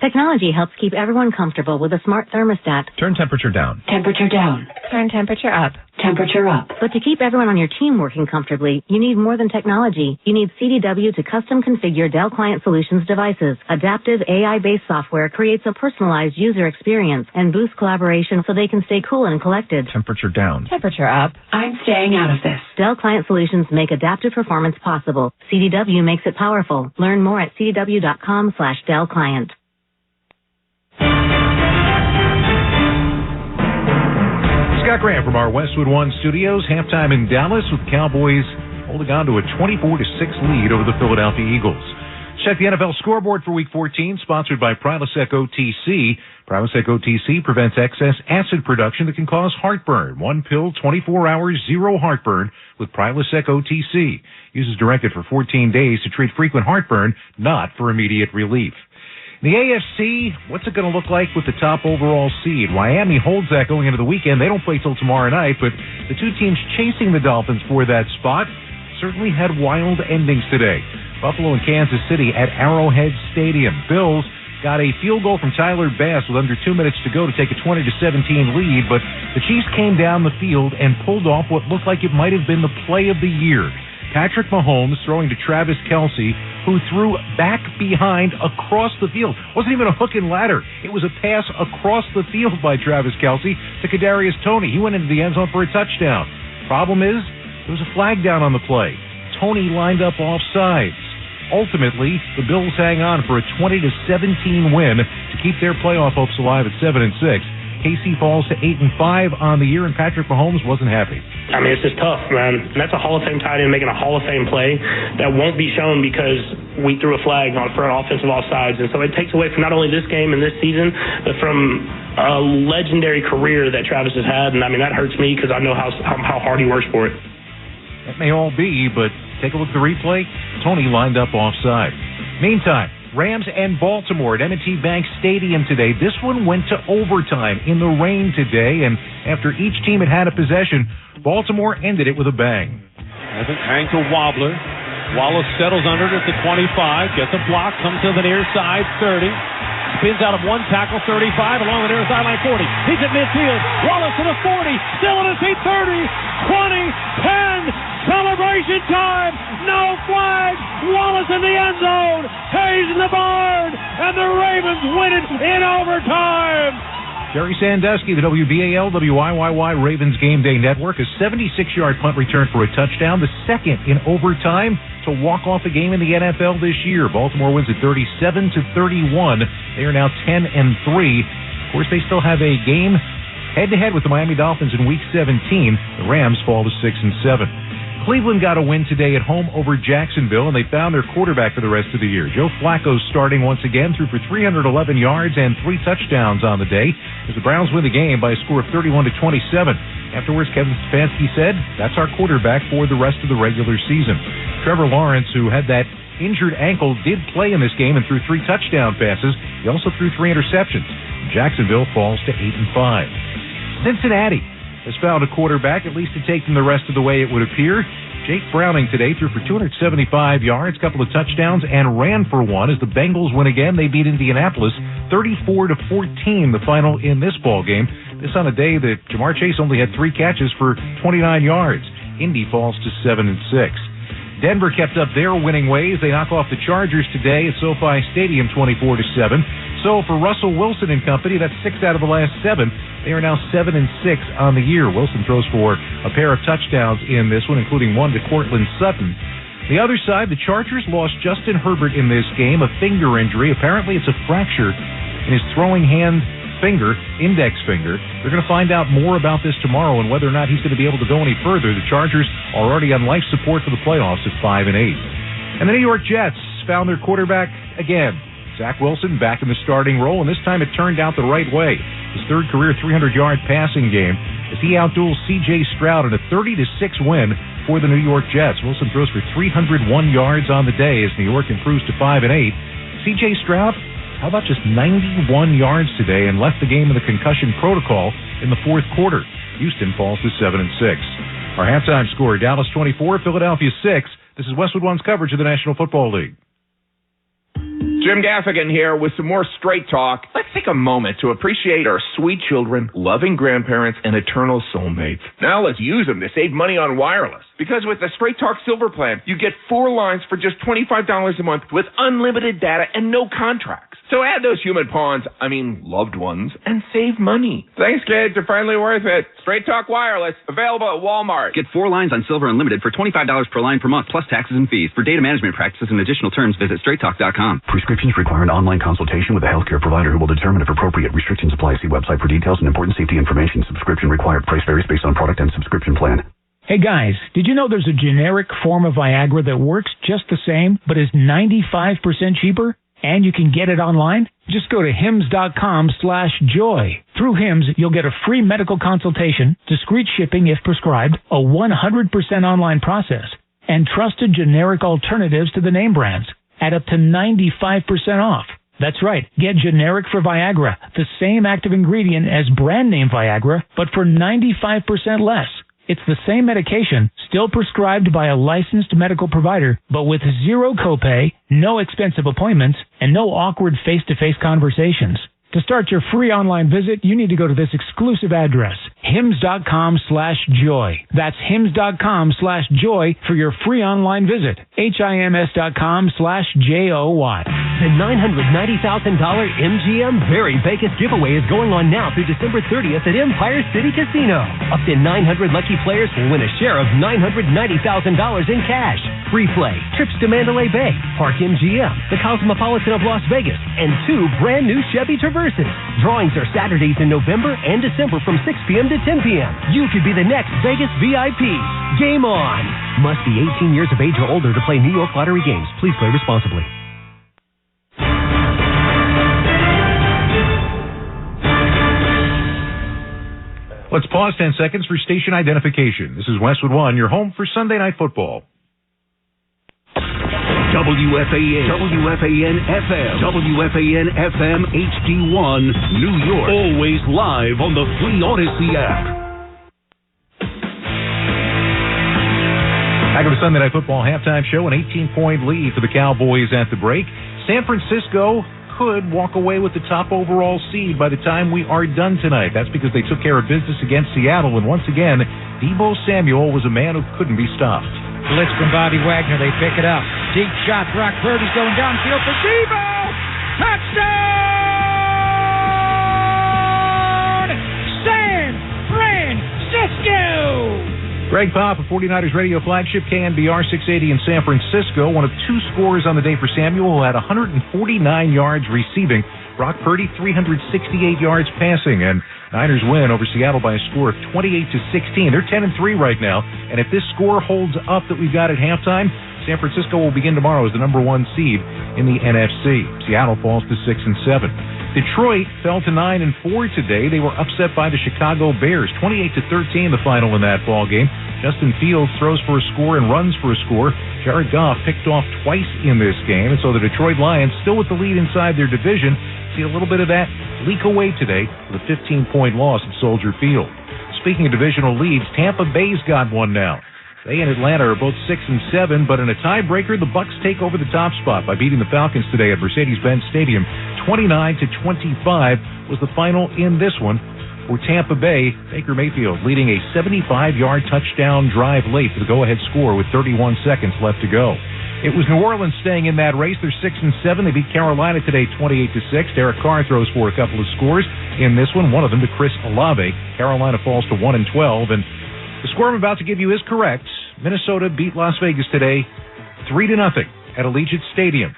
Technology helps keep everyone comfortable with a smart thermostat. Turn temperature down. Temperature down. Turn temperature up. Temperature up. But to keep everyone on your team working comfortably, you need more than technology. You need CDW to custom configure Dell Client Solutions devices. Adaptive AI-based software creates a personalized user experience and boosts collaboration so they can stay cool and collected. Temperature down. Temperature up. I'm staying out of this. Dell Client Solutions make adaptive performance possible. CDW makes it powerful. Learn more at cdw.com/Dell Client. Scott Graham from our Westwood One studios. Halftime in Dallas with the Cowboys holding on to a 24-6 lead over the Philadelphia Eagles. Check the NFL scoreboard for Week 14, sponsored by Prilosec OTC. Prilosec OTC prevents excess acid production that can cause heartburn. 1 pill, 24 hours, 0 heartburn with Prilosec OTC. Uses directed for 14 days to treat frequent heartburn, not for immediate relief. The AFC, what's it going to look like with the top overall seed? Miami holds that going into the weekend. They don't play till tomorrow night, but the two teams chasing the Dolphins for that spot certainly had wild endings today. Buffalo and Kansas City at Arrowhead Stadium. Bills got a field goal from Tyler Bass with under 2 minutes to go to take a 20-17 lead, but the Chiefs came down the field and pulled off what looked like it might have been the play of the year. Patrick Mahomes throwing to Travis Kelce, who threw back behind across the field. Wasn't even a hook and ladder. It was a pass across the field by Travis Kelce to Kadarius Toney. He went into the end zone for a touchdown. Problem is, there was a flag down on the play. Toney lined up offsides. Ultimately, the Bills hang on for a 20-17 win to keep their playoff hopes alive at 7-6. KC falls to 8-5 on the year, and Patrick Mahomes wasn't happy. I mean, it's just tough, man. And that's a Hall of Fame tight end making a Hall of Fame play that won't be shown because we threw a flag for an offensive offsides. And so it takes away from not only this game and this season, but from a legendary career that Travis has had. And, I mean, that hurts me because I know how hard he works for it. That may all be, but take a look at the replay. Toney lined up offside. Meantime, Rams and Baltimore at M&T Bank Stadium today. This one went to overtime in the rain today, and after each team had had a possession, Baltimore ended it with a bang. As it hangs a wobbler. Wallace settles under it at the 25, gets a block, comes to the near side, 30. Spins out of one tackle, 35, along the near sideline, 40. He's at midfield. Wallace to the 40, still in his feet, 30, 20, 10. Celebration time. No flag. Wallace in the end zone. Hayes in the barn. And the Ravens win it in overtime. Jerry Sandusky, the WBAL, WIYY Ravens Game Day Network, a 76-yard punt return for a touchdown, the second in overtime to walk off a game in the NFL this year. Baltimore wins at 37-31. They are now 10-3. Of course, they still have a game head-to-head with the Miami Dolphins in Week 17. The Rams fall to 6-7. Cleveland got a win today at home over Jacksonville, and they found their quarterback for the rest of the year. Joe Flacco's starting once again, threw for 311 yards and 3 touchdowns on the day as the Browns win the game by a score of 31-27. Afterwards, Kevin Stefanski said, "That's our quarterback for the rest of the regular season." Trevor Lawrence, who had that injured ankle, did play in this game and threw 3 touchdown passes. He also threw 3 interceptions. Jacksonville falls to 8-5. Cincinnati has found a quarterback, at least to take them the rest of the way, it would appear. Jake Browning today threw for 275 yards, a couple of touchdowns, and ran for 1 as the Bengals win again. They beat Indianapolis 34-14, the final in this ball game. This on a day that Jamar Chase only had 3 catches for 29 yards. Indy falls to 7-6. Denver kept up their winning ways. They knock off the Chargers today at SoFi Stadium 24-7. So for Russell Wilson and company, that's 6 out of the last 7. They are now 7-6 on the year. Wilson throws for a pair of touchdowns in this one, including one to Courtland Sutton. The other side, the Chargers lost Justin Herbert in this game, a finger injury. Apparently it's a fracture in his throwing hand finger, index finger. They're going to find out more about this tomorrow and whether or not he's going to be able to go any further. The Chargers are already on life support for the playoffs at 5-8. And the New York Jets found their quarterback again. Zach Wilson back in the starting role, and this time it turned out the right way. His 3rd career 300-yard passing game as he outduels C.J. Stroud in a 30-6 win for the New York Jets. Wilson throws for 301 yards on the day as New York improves to 5-8. C.J. Stroud, how about just 91 yards today and left the game in the concussion protocol in the 4th quarter. Houston falls to 7-6. Our halftime score, Dallas 24, Philadelphia 6. This is Westwood One's coverage of the National Football League. Jim Gaffigan here with some more Straight Talk. Let's take a moment to appreciate our sweet children, loving grandparents, and eternal soulmates. Now let's use them to save money on wireless. Because with the Straight Talk Silver Plan, you get 4 lines for just $25 a month with unlimited data and no contracts. So add those human pawns, loved ones, and save money. Thanks, kids. They're finally worth it. Straight Talk Wireless, available at Walmart. Get 4 lines on Silver Unlimited for $25 per line per month, plus taxes and fees. For data management practices and additional terms, visit straighttalk.com. Prescriptions require an online consultation with a healthcare provider who will determine if appropriate. Restrictions apply. See website for details and important safety information. Subscription required. Price varies based on product and subscription plan. Hey guys, did you know there's a generic form of Viagra that works just the same, but is 95% cheaper? And you can get it online? Just go to hims.com/joy. Through Hims, you'll get a free medical consultation, discreet shipping if prescribed, a 100% online process, and trusted generic alternatives to the name brands at up to 95% off. That's right. Get generic for Viagra, the same active ingredient as brand name Viagra, but for 95% less. It's the same medication, still prescribed by a licensed medical provider, but with 0 copay, no expensive appointments, and no awkward face-to-face conversations. To start your free online visit, you need to go to this exclusive address, hims.com/joy. That's hims.com/joy for your free online visit. HIMS.com/JOY. The $990,000 MGM Very Vegas giveaway is going on now through December 30th at Empire City Casino. Up to 900 lucky players will win a share of $990,000 in cash. Free play, trips to Mandalay Bay, Park MGM, the Cosmopolitan of Las Vegas, and 2 brand new Chevy Traverses. Drawings are Saturdays in November and December from 6 p.m. to 10 p.m. You could be the next Vegas VIP. Game on! Must be 18 years of age or older to play New York Lottery games. Please play responsibly. Let's pause 10 seconds for station identification. This is Westwood One, your home for Sunday Night Football. WFAN, WFAN FM, WFAN FM HD1, New York. Always live on the free Odyssey app. Back to the Sunday Night Football halftime show, an 18-point lead for the Cowboys at the break. San Francisco could walk away with the top overall seed by the time we are done tonight. That's because they took care of business against Seattle, and once again, Deebo Samuel was a man who couldn't be stopped. Blitz from Bobby Wagner. They pick it up. Deep shot. Brock Purdy's going downfield for Deebo. Touchdown! San Francisco! Greg Pop of 49ers radio flagship KNBR 680 in San Francisco. One of 2 scores on the day for Samuel, who had 149 yards receiving Brock Purdy, 368 yards passing, and Niners win over Seattle by a score of 28-16. They're 10-3 right now, and if this score holds up that we've got at halftime, San Francisco will begin tomorrow as the number 1 seed in the NFC. Seattle falls to 6-7. Detroit fell to 9-4 today. They were upset by the Chicago Bears, 28-13 the final in that ball game. Justin Fields throws for a score and runs for a score. Jared Goff picked off twice in this game, and so the Detroit Lions, still with the lead inside their division, see a little bit of that leak away today with a 15-point loss at Soldier Field. Speaking of divisional leads, Tampa Bay's got one now. They and Atlanta are both 6-7, but in a tiebreaker, the Bucs take over the top spot by beating the Falcons today at Mercedes-Benz Stadium. 29-25 was the final in this one. For Tampa Bay, Baker Mayfield leading a 75-yard touchdown drive late for the go-ahead score with 31 seconds left to go. It was New Orleans staying in that race. They're 6-7. They beat Carolina today 28-6. Derek Carr throws for a couple of scores in this one of them to Chris Olave. Carolina falls to 1-12, and the score I'm about to give you is correct. Minnesota beat Las Vegas today 3-0 at Allegiant Stadium.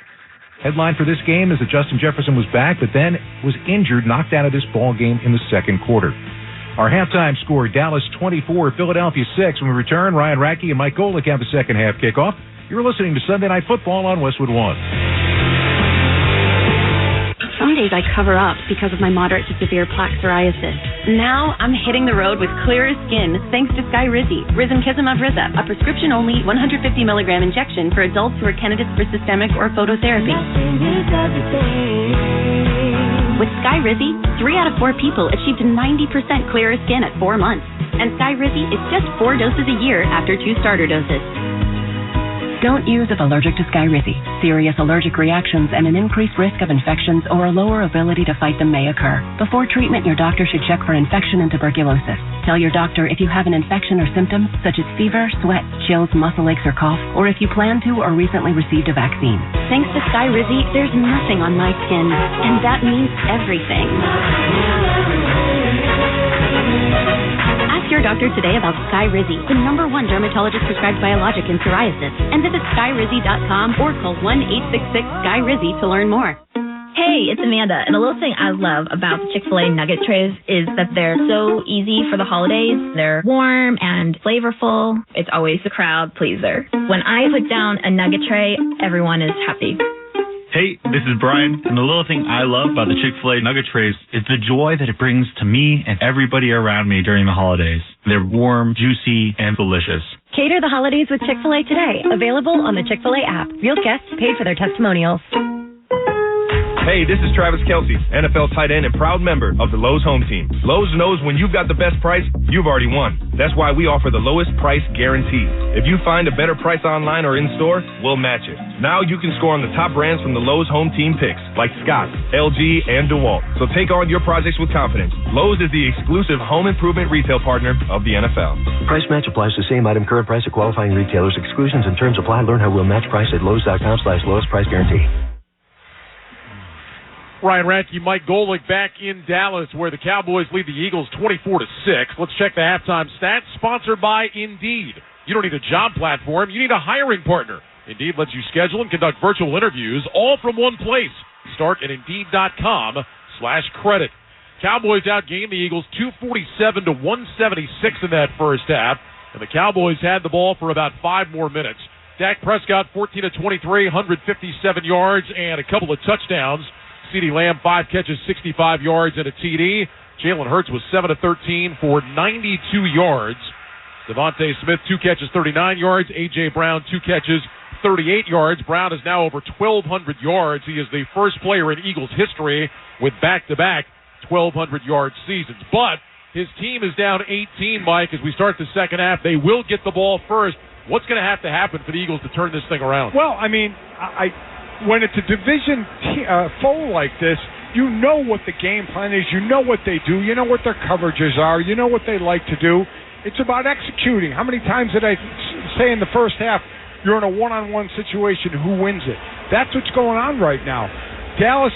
Headline for this game is that Justin Jefferson was back, but then was injured, knocked out of this ball game in the second quarter. Our halftime score, Dallas 24, Philadelphia 6. When we return, Ryan Radke and Mike Golick have the second half kickoff. You're listening to Sunday Night Football on Westwood One. Some days I cover up because of my moderate to severe plaque psoriasis. Now I'm hitting the road with clearer skin thanks to Skyrizi, Risankizumab Riza, a prescription-only 150 milligram injection for adults who are candidates for systemic or phototherapy. With Skyrizi, 3 out of 4 people achieved 90% clearer skin at 4 months. And Skyrizi is just 4 doses a year after 2 starter doses. Don't use if allergic to Skyrizi. Serious allergic reactions and an increased risk of infections or a lower ability to fight them may occur. Before treatment, your doctor should check for infection and tuberculosis. Tell your doctor if you have an infection or symptoms such as fever, sweat, chills, muscle aches, or cough, or if you plan to or recently received a vaccine. Thanks to Skyrizi, there's nothing on my skin, and that means everything. Ask your doctor today about Skyrizi, the #1 dermatologist-prescribed biologic in psoriasis, and visit Skyrizi.com or call 1-866-SKYRIZI to learn more. Hey, it's Amanda, and a little thing I love about the Chick-fil-A nugget trays is that they're so easy for the holidays. They're warm and flavorful. It's always the crowd pleaser. When I put down a nugget tray, everyone is happy. Hey, this is Brian, and the little thing I love about the Chick-fil-A nugget trays is the joy that it brings to me and everybody around me during the holidays. They're warm, juicy, and delicious. Cater the holidays with Chick-fil-A today. Available on the Chick-fil-A app. Real guests paid for their testimonials. Hey, this is Travis Kelce, NFL tight end and proud member of the Lowe's Home Team. Lowe's knows when you've got the best price, you've already won. That's why we offer the lowest price guarantee. If you find a better price online or in-store, we'll match it. Now you can score on the top brands from the Lowe's Home Team picks, like Scott, LG, and DeWalt. So take on your projects with confidence. Lowe's is the exclusive home improvement retail partner of the NFL. Price match applies to same item, current price of qualifying retailers. Exclusions and terms apply. Learn how we'll match price at Lowe's.com/lowest price guarantee. Ryan Radke, Mike Golick back in Dallas, where the Cowboys lead the Eagles 24-6. Let's check the halftime stats, sponsored by Indeed. You don't need a job platform, you need a hiring partner. Indeed lets you schedule and conduct virtual interviews all from one place. Start at Indeed.com/credit. Cowboys outgained the Eagles 247-176 in that first half, and the Cowboys had the ball for about 5 more minutes. Dak Prescott, 14-23, 157 yards and a couple of touchdowns. CeeDee Lamb, 5 catches, 65 yards, and a TD. Jalen Hurts was 7-13 for 92 yards. Devontae Smith, 2 catches, 39 yards. A.J. Brown, 2 catches, 38 yards. Brown is now over 1,200 yards. He is the first player in Eagles history with back-to-back 1,200-yard seasons. But his team is down 18, Mike, as we start the second half. They will get the ball first. What's going to have to happen for the Eagles to turn this thing around? Well, I mean, when it's a division foe like this, you know what the game plan is. You know what they do. You know what their coverages are. You know what they like to do. It's about executing. How many times did I say in the first half, you're in a one-on-one situation, who wins it? That's what's going on right now. Dallas,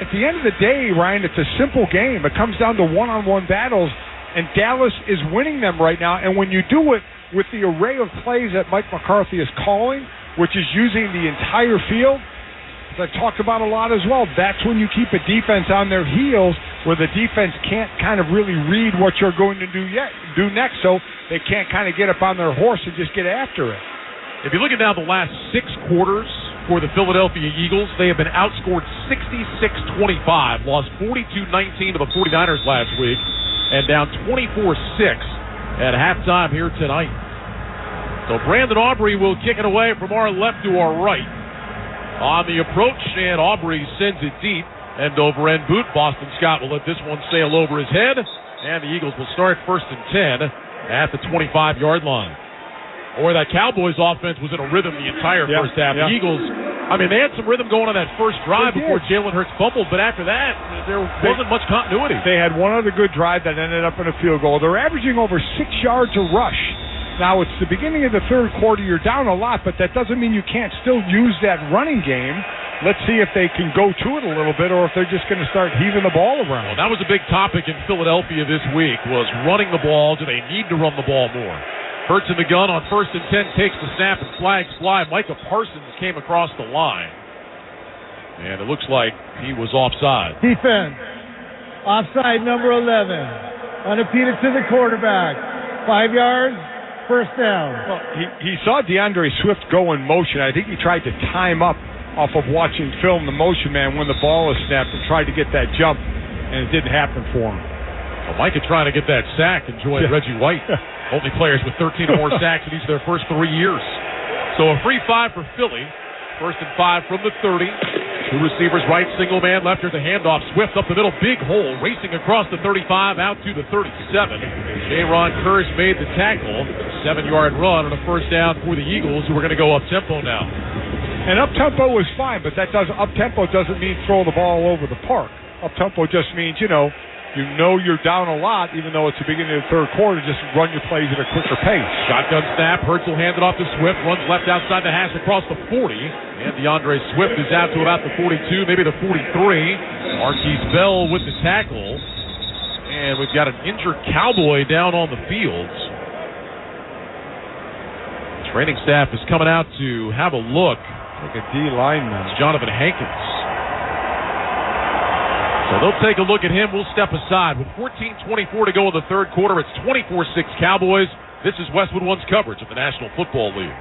at the end of the day, Ryan, it's a simple game. It comes down to one-on-one battles, and Dallas is winning them right now. And when you do it with the array of plays that Mike McCarthy is calling, which is using the entire field, as I've talked about a lot as well, that's when you keep a defense on their heels where the defense can't kind of really read what you're going to do next, so they can't kind of get up on their horse and just get after it. If you look at now the last 6 quarters for the Philadelphia Eagles, they have been outscored 66-25, lost 42-19 to the 49ers last week, and down 24-6 at halftime here tonight. So Brandon Aubrey will kick it away from our left to our right. On the approach, and Aubrey sends it deep. End-over-end boot. Boston Scott will let this one sail over his head, and the Eagles will start 1st and 10 at the 25-yard line. Or that Cowboys offense was in a rhythm the entire first half. The Eagles, they had some rhythm going on that first drive before Jalen Hurts fumbled, but after that, there wasn't much continuity. They had one other good drive that ended up in a field goal. They're averaging over 6 yards a rush. Now, it's the beginning of the third quarter. You're down a lot, but that doesn't mean you can't still use that running game. Let's see if they can go to it a little bit or if they're just going to start heaving the ball around. Well, that was a big topic in Philadelphia this week, was running the ball. Do they need to run the ball more? Hurts in the gun on 1st and 10, takes the snap, and flags fly. Micah Parsons came across the line, and it looks like he was offside. Defense, offside number 11, unimpeded to the quarterback, 5 yards, first down. Well, he saw DeAndre Swift go in motion. I think he tried to time up off of watching film the motion man when the ball is snapped and tried to get that jump, and it didn't happen for him. Well, Micah trying to get that sack and join Reggie White. Only players with 13 or more sacks in each of their first 3 years. So a free 5 for Philly. 1st and 5 from the 30. 2 receivers right, single man left. There's a handoff. Swift up the middle, big hole, racing across the 35 out to the 37. J-Ron Kurz made the tackle. 7-yard run on a first down for the Eagles, who are going to go up-tempo now. And up-tempo is fine, but up-tempo doesn't mean throw the ball all over the park. Up-tempo just means, you're down a lot, even though it's the beginning of the third quarter, just run your plays at a quicker pace. Shotgun snap. Hurts will hand it off to Swift. Runs left outside the hash across the 40. And DeAndre Swift is out to about the 42, maybe the 43. Marquise Bell with the tackle. And we've got an injured Cowboy down on the field. Training staff is coming out to have a look. Like a D lineman. It's Jonathan Hankins. So they'll take a look at him. We'll step aside. With 14:24 to go in the third quarter, it's 24-6 Cowboys. This is Westwood One's coverage of the National Football League.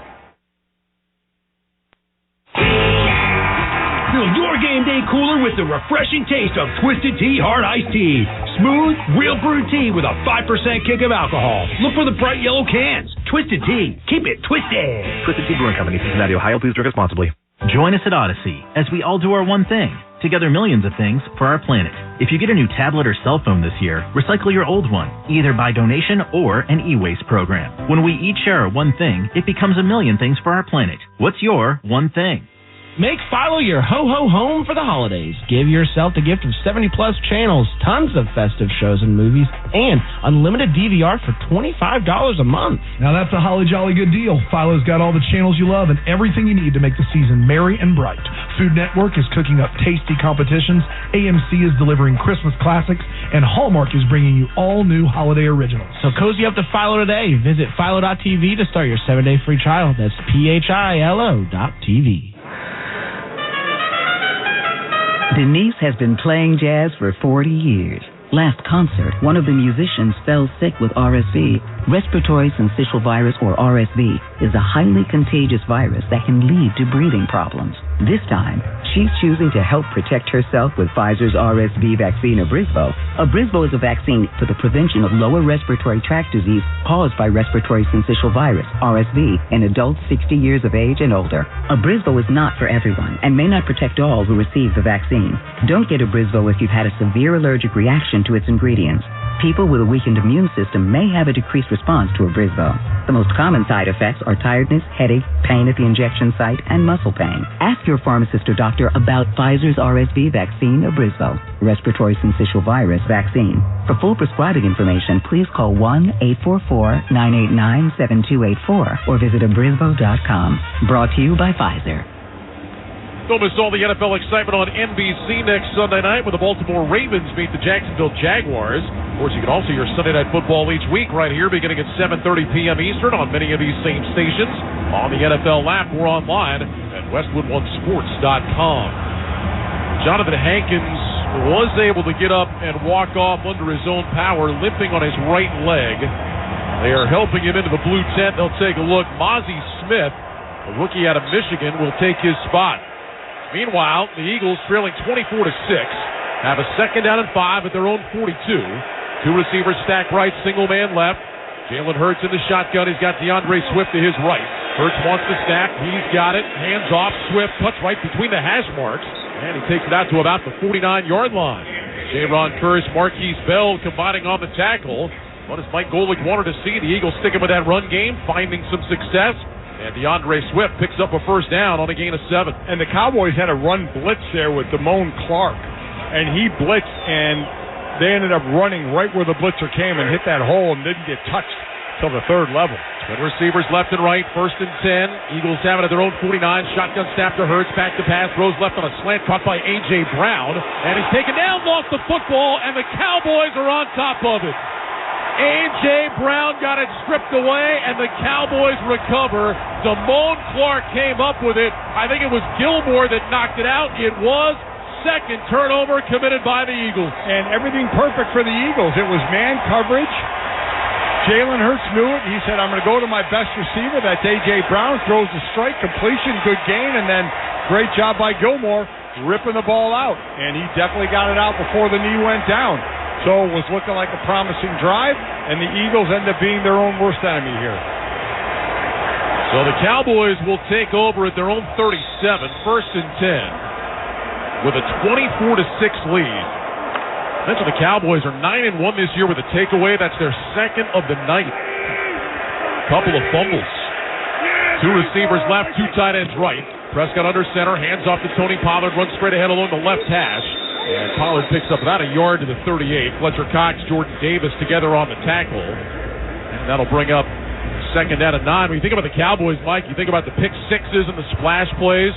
Fill your game day cooler with the refreshing taste of Twisted Tea Hard Iced Tea. Smooth, real brewed tea with a 5% kick of alcohol. Look for the bright yellow cans. Twisted Tea. Keep it twisted. Twisted Tea Brewing Company, Cincinnati, Ohio. Please drink responsibly. Join us at Odyssey as we all do our one thing. Together millions of things for our planet. If you get a new tablet or cell phone this year, recycle your old one, either by donation or an e-waste program. When we each share our one thing, it becomes a million things for our planet. What's your one thing? Make Philo your ho-ho home for the holidays. Give yourself the gift of 70-plus channels, tons of festive shows and movies, and unlimited DVR for $25 a month. Now that's a holly jolly good deal. Philo's got all the channels you love and everything you need to make the season merry and bright. Food Network is cooking up tasty competitions, AMC is delivering Christmas classics, and Hallmark is bringing you all new holiday originals. So cozy up to Philo today. Visit philo.tv to start your 7-day free trial. That's philo.tv. Denise has been playing jazz for 40 years. Last concert, one of the musicians fell sick with RSV. Respiratory syncytial virus, or RSV, is a highly contagious virus that can lead to breathing problems. This time, she's choosing to help protect herself with Pfizer's RSV vaccine, Abrysvo. Abrysvo is a vaccine for the prevention of lower respiratory tract disease caused by respiratory syncytial virus, RSV, in adults 60 years of age and older. Abrysvo is not for everyone and may not protect all who receive the vaccine. Don't get Abrysvo if you've had a severe allergic reaction to its ingredients. People with a weakened immune system may have a decreased response to Abrysvo. The most common side effects are tiredness, headache, pain at the injection site, and muscle pain. Ask your pharmacist or doctor about Pfizer's RSV vaccine, Abrysvo, respiratory syncytial virus vaccine. For full prescribing information, please call 1-844-989-7284 or visit Abrysvo.com. Brought to you by Pfizer. Don't miss all the NFL excitement on NBC next Sunday night when the Baltimore Ravens meet the Jacksonville Jaguars. Of course, you can also hear Sunday Night Football each week right here beginning at 7:30 p.m. Eastern on many of these same stations. On the NFL app, we're online at WestwoodOneSports.com. Jonathan Hankins was able to get up and walk off under his own power, limping on his right leg. They are helping him into the blue tent. They'll take a look. Mozzie Smith, a rookie out of Michigan, will take his spot. Meanwhile, the Eagles, trailing 24-6, have a second down and 5 at their own 42. Two receivers stacked right, single man left. Jalen Hurts in the shotgun. He's got DeAndre Swift to his right. Hurts wants to snap. He's got it. Hands off. Swift cuts right between the hash marks, and he takes it out to about the 49-yard line. Jaron Curse, Marquise Bell combining on the tackle. What as Mike Golick wanted to see, the Eagles sticking with that run game, finding some success. And DeAndre Swift picks up a first down on a gain of 7. And the Cowboys had a run blitz there with Damone Clark. And he blitzed, and they ended up running right where the blitzer came and hit that hole and didn't get touched till the third level. Twin receivers left and right, first and 10. Eagles have it at their own 49. Shotgun snap to Hurts, back to pass. Throws left on a slant, caught by A.J. Brown. And he's taken down, lost the football, and the Cowboys are on top of it. A.J. Brown got it stripped away, and the Cowboys recover. Damone Clark came up with it. I think it was Gilmore that knocked it out. It was. Second turnover committed by the Eagles. And everything perfect for the Eagles. It was man coverage. Jalen Hurts knew it. He said, I'm going to go to my best receiver. That's A.J. Brown. Throws the strike, completion, good gain, and then great job by Gilmore ripping the ball out. And he definitely got it out before the knee went down. So it was looking like a promising drive, and the Eagles end up being their own worst enemy here. So the Cowboys will take over at their own 37, first and 10. With a 24-6 lead. Mentioned the Cowboys are 9-1 this year with a takeaway. That's their second of the night. Couple of fumbles. Two receivers left, two tight ends right. Prescott under center, hands off to Tony Pollard, runs straight ahead along the left hash. And Pollard picks up about a yard to the 38. Fletcher Cox, Jordan Davis together on the tackle. And that'll bring up second down and 9. When you think about the Cowboys, Mike, you think about the pick sixes and the splash plays.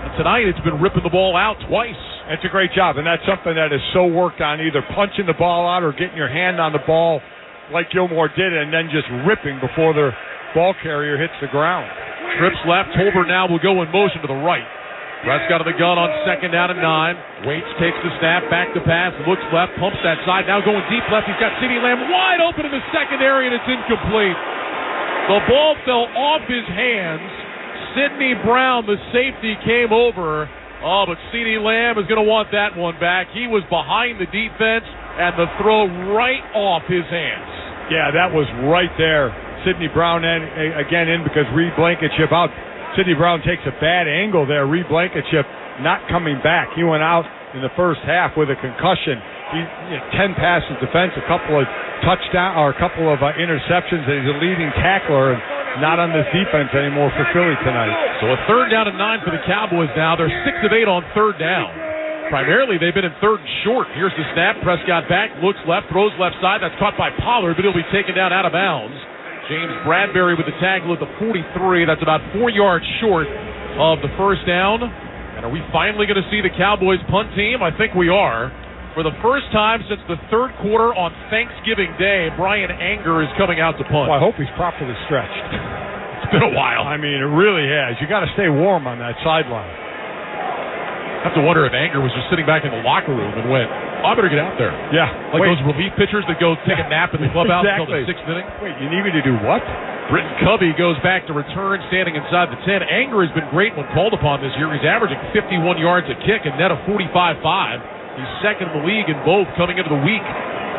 And tonight it's been ripping the ball out twice. It's a great job, and that's something that is so worked on, either punching the ball out or getting your hand on the ball like Gilmore did, and then just ripping before the ball carrier hits the ground. Trips left. Tolbert now will go in motion to the right. Prescott of the gun on second down and 9. Waits, takes the snap, back to pass, looks left, pumps that side, now going deep left. He's got CeeDee Lamb wide open in the secondary, and it's incomplete. The ball fell off his hands. Sidney Brown, the safety, came over. Oh, but CeeDee Lamb is going to want that one back. He was behind the defense, and the throw right off his hands. Yeah, that was right there. Sidney Brown again in because Reed Blankenship out. Sidney Brown takes a bad angle there. Reed Blankenship not coming back. He went out in the first half with a concussion. 10 passes defense, a couple of touchdowns or a couple of interceptions, and he's a leading tackler. And not on this defense anymore for Philly tonight. So a third down and 9 for the Cowboys now. They're 6 of 8 on third down. Primarily, they've been in third and short. Here's the snap. Prescott back, looks left, throws left side. That's caught by Pollard, but he'll be taken down out of bounds. James Bradbury with the tackle at the 43. That's about 4 yards short of the first down. And are we finally going to see the Cowboys punt team? I think we are. For the first time since the third quarter on Thanksgiving Day, Brian Anger is coming out to punt. Well, I hope he's properly stretched. It's been a while. I mean, it really has. You got to stay warm on that sideline. I have to wonder if Anger was just sitting back in the locker room and went, I better get out there. Yeah. Like those relief pitchers that go take a nap in the clubhouse until the 6th inning. Wait, you need me to do what? Britton Covey goes back to return, standing inside the 10. Anger has been great when called upon this year. He's averaging 51 yards a kick and net of 45.5. He's second in the league in both coming into the week.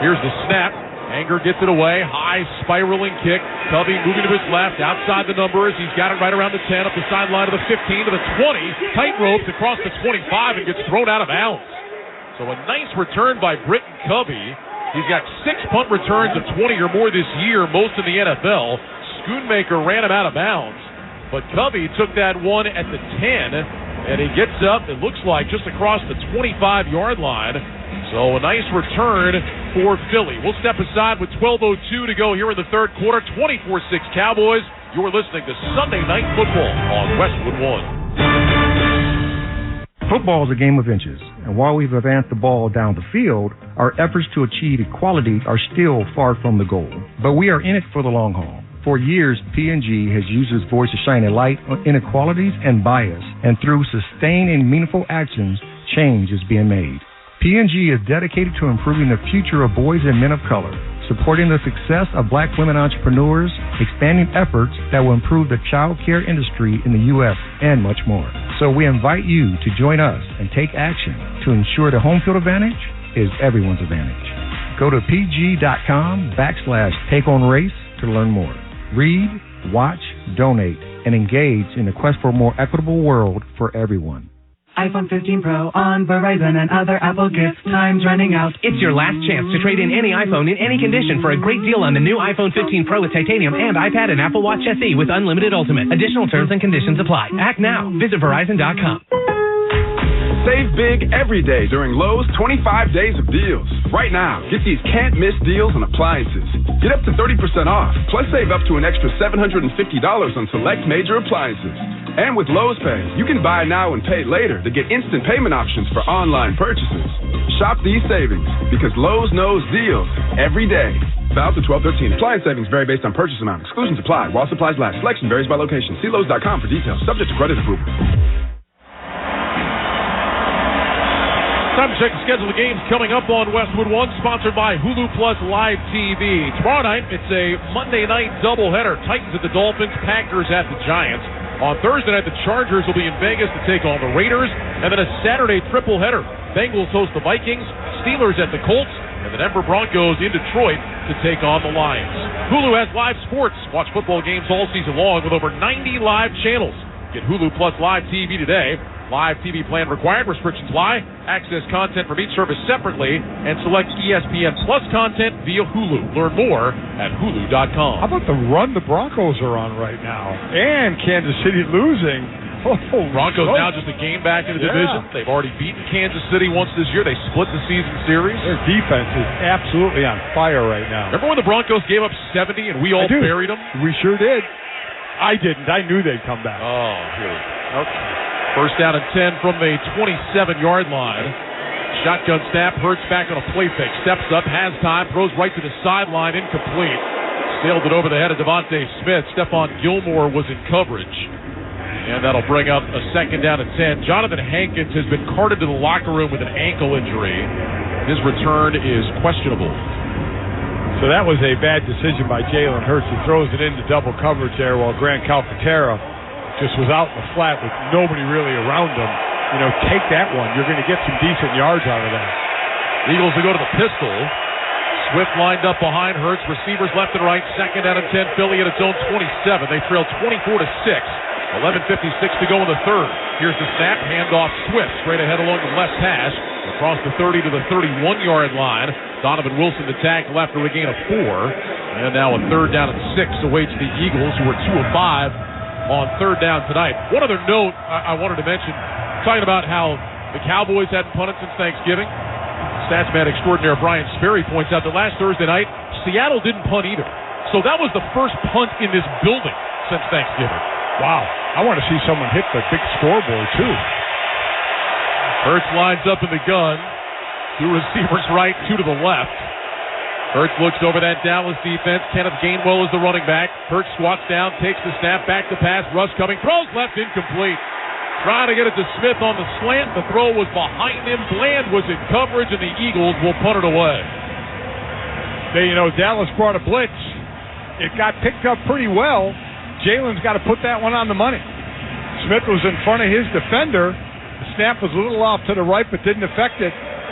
Here's the snap. Anger gets it away. High spiraling kick. Covey moving to his left. Outside the numbers. He's got it right around the 10. Up the sideline to the 15 to the 20. Tight ropes across the 25 and gets thrown out of bounds. So a nice return by Britton Covey. He's got 6 punt returns of 20 or more this year, most in the NFL. Schoonmaker ran him out of bounds. But Covey took that one at the 10. And he gets up, it looks like, just across the 25-yard line. So a nice return for Philly. We'll step aside with 12:02 to go here in the third quarter. 24-6 Cowboys. You're listening to Sunday Night Football on Westwood One. Football is a game of inches. And while we've advanced the ball down the field, our efforts to achieve equality are still far from the goal. But we are in it for the long haul. For years, P&G has used its voice to shine a light on inequalities and bias, and through sustained and meaningful actions, change is being made. P&G is dedicated to improving the future of boys and men of color, supporting the success of black women entrepreneurs, expanding efforts that will improve the child care industry in the U.S., and much more. So we invite you to join us and take action to ensure the home field advantage is everyone's advantage. Go to pg.com/takeonrace to learn more. Read, watch, donate, and engage in the quest for a more equitable world for everyone. iPhone 15 Pro on Verizon and other Apple gifts. Time's running out. It's your last chance to trade in any iPhone in any condition for a great deal on the new iPhone 15 Pro with titanium and iPad and Apple Watch SE with unlimited Ultimate. Additional terms and conditions apply. Act now. Visit Verizon.com. Save big every day during Lowe's 25 days of deals. Right now, get these can't-miss deals on appliances. Get up to 30% off, plus save up to an extra $750 on select major appliances. And with Lowe's Pay, you can buy now and pay later to get instant payment options for online purchases. Shop these savings, because Lowe's knows deals every day. Valid to 12/13. Appliance savings vary based on purchase amount. Exclusions apply while supplies last. Selection varies by location. See Lowe's.com for details. Subject to credit approval. Time to check the schedule of games coming up on Westwood One, sponsored by Hulu Plus Live TV. Tomorrow night, it's a Monday night doubleheader. Titans at the Dolphins, Packers at the Giants. On Thursday night, the Chargers will be in Vegas to take on the Raiders. And then a Saturday triple header. Bengals host the Vikings, Steelers at the Colts, and the Denver Broncos in Detroit to take on the Lions. Hulu has live sports. Watch football games all season long with over 90 live channels. Get Hulu Plus Live TV today. Live TV plan required. Restrictions lie. Access content from each service separately and select ESPN Plus content via Hulu. Learn more at Hulu.com. How about the run the Broncos are on right now? And Kansas City losing. Broncos now just a game back in the division. They've already beaten Kansas City once this year. They split the season series. Their defense is absolutely on fire right now. Remember when the Broncos gave up 70 and we all buried them? We sure did. I didn't. I knew they'd come back. Oh, here. Okay. First down and 10 from the 27-yard line. Shotgun snap. Hurts back on a play fake. Steps up, has time, throws right to the sideline, incomplete. Sailed it over the head of Devontae Smith. Stephon Gilmore was in coverage. And that'll bring up a second down and 10. Jonathan Hankins has been carted to the locker room with an ankle injury. His return is questionable. So that was a bad decision by Jalen Hurts. He throws it into double coverage there while Grant Calcaterra just was out in the flat with nobody really around him. You know, take that one. You're going to get some decent yards out of that. Eagles will go to the pistol. Swift lined up behind Hurts. Receivers left and right. Second down and 10. Philly at its own 27. They trail 24-6. 11:56 to go in the third. Here's the snap. Handoff Swift straight ahead along the left hash. Across the 30 to the 31-yard line. Donovan Wilson to tackle after a gain of 4. And now a third down and 6 awaits the Eagles, who are 2 of 5 on third down tonight. One other note I wanted to mention, talking about how the Cowboys hadn't punted since Thanksgiving. Statsman extraordinaire Brian Sperry points out that last Thursday night, Seattle didn't punt either. So that was the first punt in this building since Thanksgiving. Wow. I want to see someone hit the big scoreboard, too. Hurts lines up in the gun. 2 receivers right, 2 to the left. Hurts looks over that Dallas defense. Kenneth Gainwell is the running back. Hurts squats down, takes the snap, back to pass. Russ coming, throws left, incomplete. Trying to get it to Smith on the slant. The throw was behind him. Bland was in coverage, and the Eagles will punt it away. Dallas brought a blitz. It got picked up pretty well. Jalen's got to put that one on the money. Smith was in front of his defender. The snap was a little off to the right, but didn't affect it.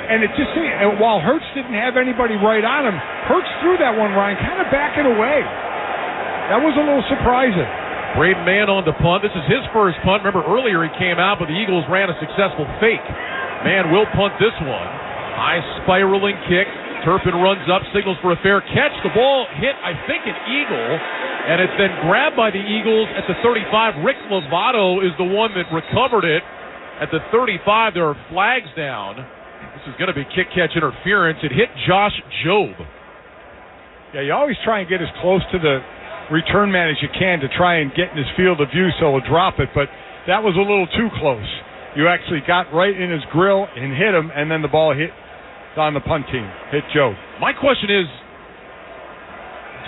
And it just seemed, while Hurts didn't have anybody right on him, Hurts threw that one, Ryan, kind of backing away. That was a little surprising. Braden Mann on the punt. This is his first punt. Remember, earlier he came out, but the Eagles ran a successful fake. Mann will punt this one. High spiraling kick. Turpin runs up, signals for a fair catch. The ball hit, I think, an Eagle, and it's then grabbed by the Eagles at the 35. Rick Lovato is the one that recovered it. At the 35, there are flags down. This is going to be kick-catch interference. It hit Josh Jobe. Yeah, you always try and get as close to the return man as you can to try and get in his field of view so he'll drop it, but that was a little too close. You actually got right in his grill and hit him, and then the ball hit on the punt team, hit Jobe. My question is,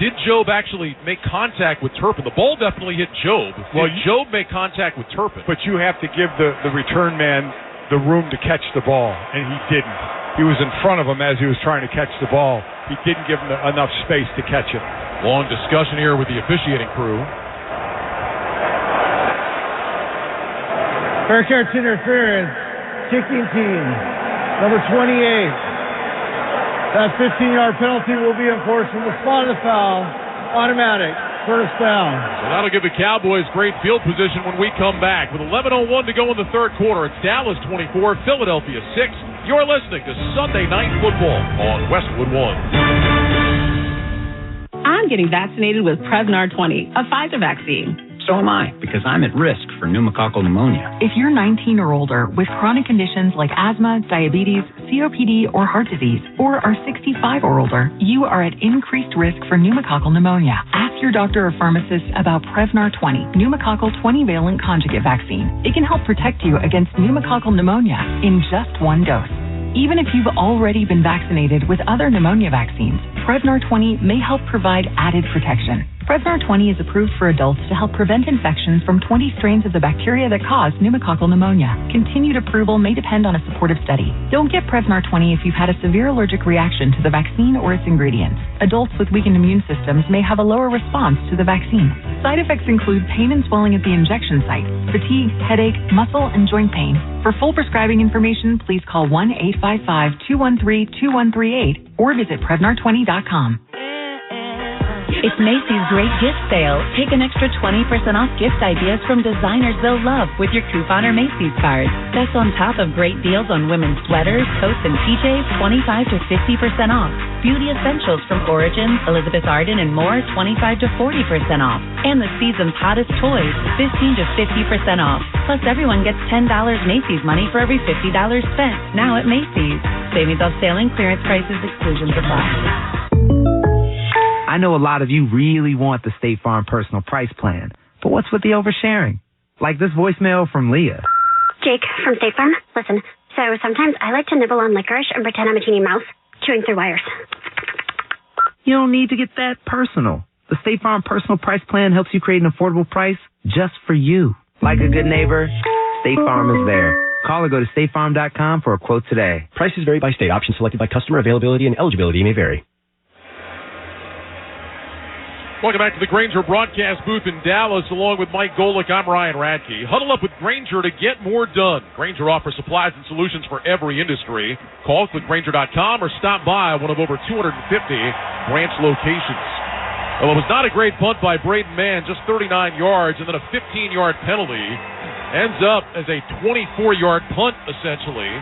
did Job actually make contact with Turpin? The ball definitely hit Job. Well, did Job make contact with Turpin? But you have to give the return man the room to catch the ball, and he didn't. He was in front of him as he was trying to catch the ball. He didn't give him enough space to catch it. Long discussion here with the officiating crew. Fair catch interference, kicking team, number 28. That 15-yard penalty will be enforced from the spot of the foul. Automatic, first down. So that'll give the Cowboys great field position when we come back. With 11:01 to go in the third quarter, it's Dallas 24, Philadelphia 6. You're listening to Sunday Night Football on Westwood One. I'm getting vaccinated with Prevnar 20, a Pfizer vaccine. So am I, because I'm at risk for pneumococcal pneumonia. If you're 19 or older with chronic conditions like asthma, diabetes, COPD, or heart disease, or are 65 or older, you are at increased risk for pneumococcal pneumonia. Ask your doctor or pharmacist about Prevnar 20, pneumococcal 20-valent conjugate vaccine. It can help protect you against pneumococcal pneumonia in just one dose. Even if you've already been vaccinated with other pneumonia vaccines, Prevnar 20 may help provide added protection. Prevnar 20 is approved for adults to help prevent infections from 20 strains of the bacteria that cause pneumococcal pneumonia. Continued approval may depend on a supportive study. Don't get Prevnar 20 if you've had a severe allergic reaction to the vaccine or its ingredients. Adults with weakened immune systems may have a lower response to the vaccine. Side effects include pain and swelling at the injection site, fatigue, headache, muscle, and joint pain. For full prescribing information, please call 1-855-213-2138 or visit Prevnar20.com. It's Macy's Great Gift Sale. Take an extra 20% off gift ideas from designers they'll love with your coupon or Macy's card. That's on top of great deals on women's sweaters, coats, and PJs, 25 to 50% off. Beauty essentials from Origins, Elizabeth Arden, and more, 25 to 40% off. And the season's hottest toys, 15 to 50% off. Plus, everyone gets $10 Macy's money for every $50 spent. Now at Macy's. Savings off sale and clearance prices, exclusions apply. I know a lot of you really want the State Farm Personal Price Plan, but what's with the oversharing? Like this voicemail from Leah. Jake from State Farm. Listen, so sometimes I like to nibble on licorice and pretend I'm a teeny mouse, chewing through wires. You don't need to get that personal. The State Farm Personal Price Plan helps you create an affordable price just for you. Like a good neighbor, State Farm is there. Call or go to statefarm.com for a quote today. Prices vary by state. Options selected by customer. Availability and eligibility may vary. Welcome back to the Grainger broadcast booth in Dallas. Along with Mike Golick, I'm Ryan Radke. Huddle up with Grainger to get more done. Grainger offers supplies and solutions for every industry. Call clickgrainger.com or stop by one of over 250 branch locations. Well, it was not a great punt by Braden Mann, just 39 yards, and then a 15-yard penalty. Ends up as a 24-yard punt, essentially.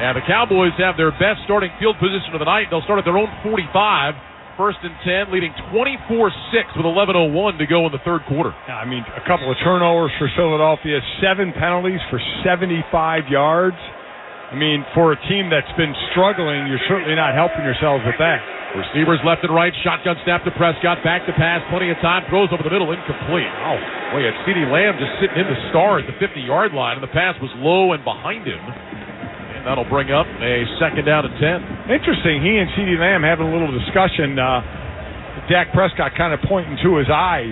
And the Cowboys have their best starting field position of the night. They'll start at their own 45. First and 10, leading 24-6 with 11:01 to go in the third quarter. Yeah, I mean, a couple of turnovers for Philadelphia, 7 penalties for 75 yards. I mean, for a team that's been struggling, you're certainly not helping yourselves with that. Receivers left and right, shotgun snap to Prescott, back to pass, plenty of time, throws over the middle, incomplete. Oh, boy, had CeeDee Lamb just sitting in the star at the 50-yard line, and the pass was low and behind him. That'll bring up a second down and 10. Interesting. He and CeeDee Lamb having a little discussion. Dak Prescott kind of pointing to his eyes,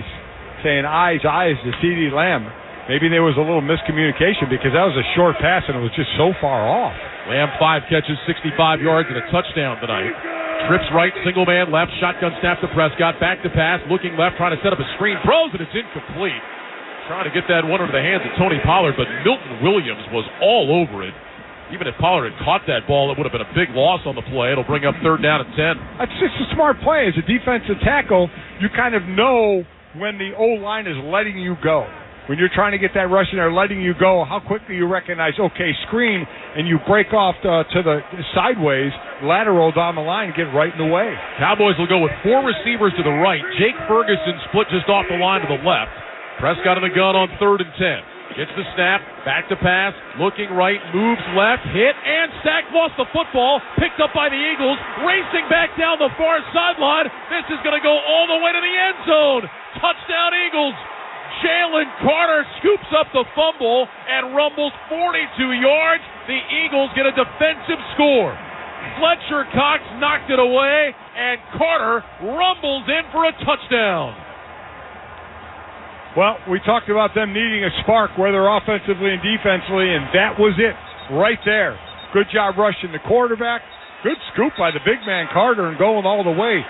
saying eyes to CeeDee Lamb. Maybe there was a little miscommunication because that was a short pass and it was just so far off. Lamb 5 catches, 65 yards, and a touchdown tonight. Trips right, single man left, shotgun snap to Prescott, back to pass, looking left, trying to set up a screen, throws, and it's incomplete. Trying to get that one into the hands of Tony Pollard, but Milton Williams was all over it. Even if Pollard had caught that ball, it would have been a big loss on the play. It'll bring up third down and 10. That's just a smart play. As a defensive tackle, you kind of know when the O-line is letting you go. When you're trying to get that rush and they're letting you go, how quickly you recognize, okay, screen, and you break off to the sideways, lateral down the line, get right in the way. Cowboys will go with 4 receivers to the right. Jake Ferguson split just off the line to the left. Prescott in the gun on third and 10. Gets the snap, back to pass, looking right, moves left, hit, and sacked, lost the football, picked up by the Eagles, racing back down the far sideline. This is going to go all the way to the end zone. Touchdown Eagles. Jalen Carter scoops up the fumble and rumbles 42 yards. The Eagles get a defensive score. Fletcher Cox knocked it away. and Carter rumbles in for a touchdown. Well, we talked about them needing a spark, whether offensively and defensively, and that was it right there. Good job rushing the quarterback. Good scoop by the big man Carter and going all the way.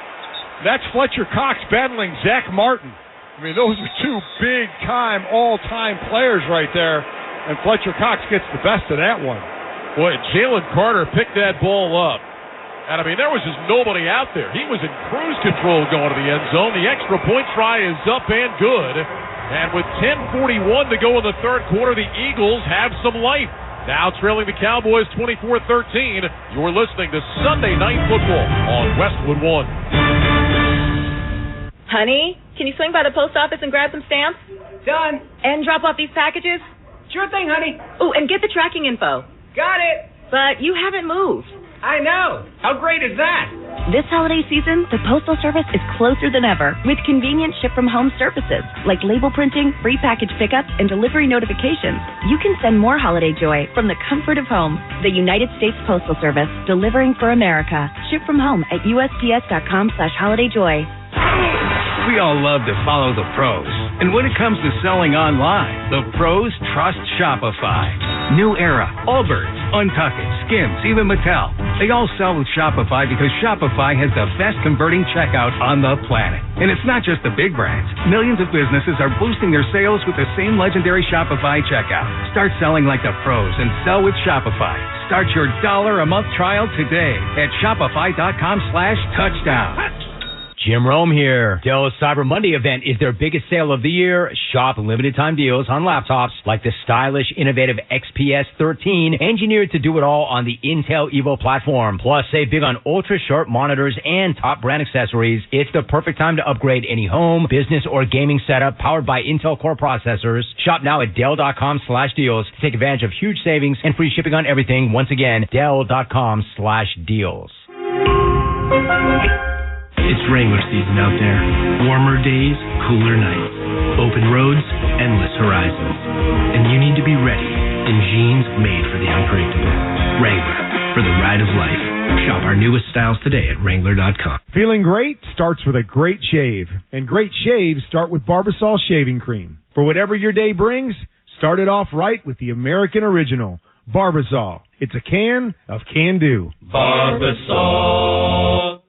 That's Fletcher Cox battling Zach Martin. I mean, those are two big-time, all-time players right there, and Fletcher Cox gets the best of that one. Boy, Jalen Carter picked that ball up. And, I mean, there was just nobody out there. He was in cruise control going to the end zone. The extra point try is up and good. And with 10:41 to go in the third quarter, the Eagles have some life. Now trailing the Cowboys 24-13. You're listening to Sunday Night Football on Westwood One. Honey, can you swing by the post office and grab some stamps? Done. And drop off these packages? Sure thing, honey. Oh, and get the tracking info. Got it. But you haven't moved. I know. How great is that? This holiday season, the Postal Service is closer than ever with convenient ship-from-home services like label printing, free package pickups, and delivery notifications. You can send more holiday joy from the comfort of home. The United States Postal Service, delivering for America. Ship from home at USPS.com/holidayjoy. We all love to follow the pros. And when it comes to selling online, the pros trust Shopify. New Era, Allbirds, Untuckit, Skims, even Mattel. They all sell with Shopify because Shopify has the best converting checkout on the planet. And it's not just the big brands. Millions of businesses are boosting their sales with the same legendary Shopify checkout. Start selling like the pros and sell with Shopify. Start your $1 a month trial today at Shopify.com/touchdown. Jim Rome here. Dell's Cyber Monday event is their biggest sale of the year. Shop limited time deals on laptops like the stylish, innovative XPS 13, engineered to do it all on the Intel Evo platform. Plus, save big on ultra-sharp monitors and top brand accessories. It's the perfect time to upgrade any home, business, or gaming setup powered by Intel Core processors. Shop now at Dell.com/deals to take advantage of huge savings and free shipping on everything. Once again, Dell.com/deals. It's Wrangler season out there. Warmer days, cooler nights. Open roads, endless horizons. And you need to be ready in jeans made for the unpredictable. Wrangler, for the ride of life. Shop our newest styles today at Wrangler.com. Feeling great starts with a great shave. And great shaves start with Barbasol Shaving Cream. For whatever your day brings, start it off right with the American original, Barbasol. It's a can of can-do. Barbasol.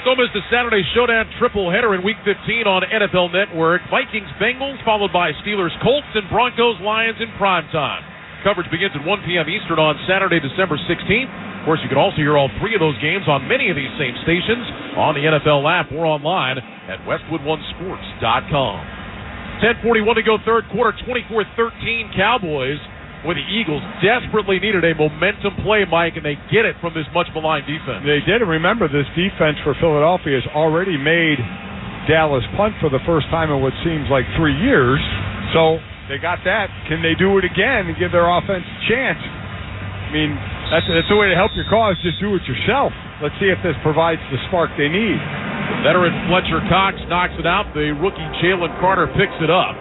Don't miss the Saturday Showdown triple header in Week 15 on NFL Network. Vikings-Bengals, followed by Steelers-Colts and Broncos-Lions in primetime. Coverage begins at 1 p.m. Eastern on Saturday, December 16th. Of course, you can also hear all three of those games on many of these same stations on the NFL app or online at WestwoodOneSports.com. 10:41 to go, third quarter, 24-13 Cowboys. Where the Eagles desperately needed a momentum play, Mike, and they get it from this much-maligned defense. They did, and remember, this defense for Philadelphia has already made Dallas punt for the first time in what seems like 3 years. So they got that. Can they do it again and give their offense a chance? I mean, that's the way to help your cause. Just do it yourself. Let's see if this provides the spark they need. Veteran Fletcher Cox knocks it out. The rookie Jalen Carter picks it up.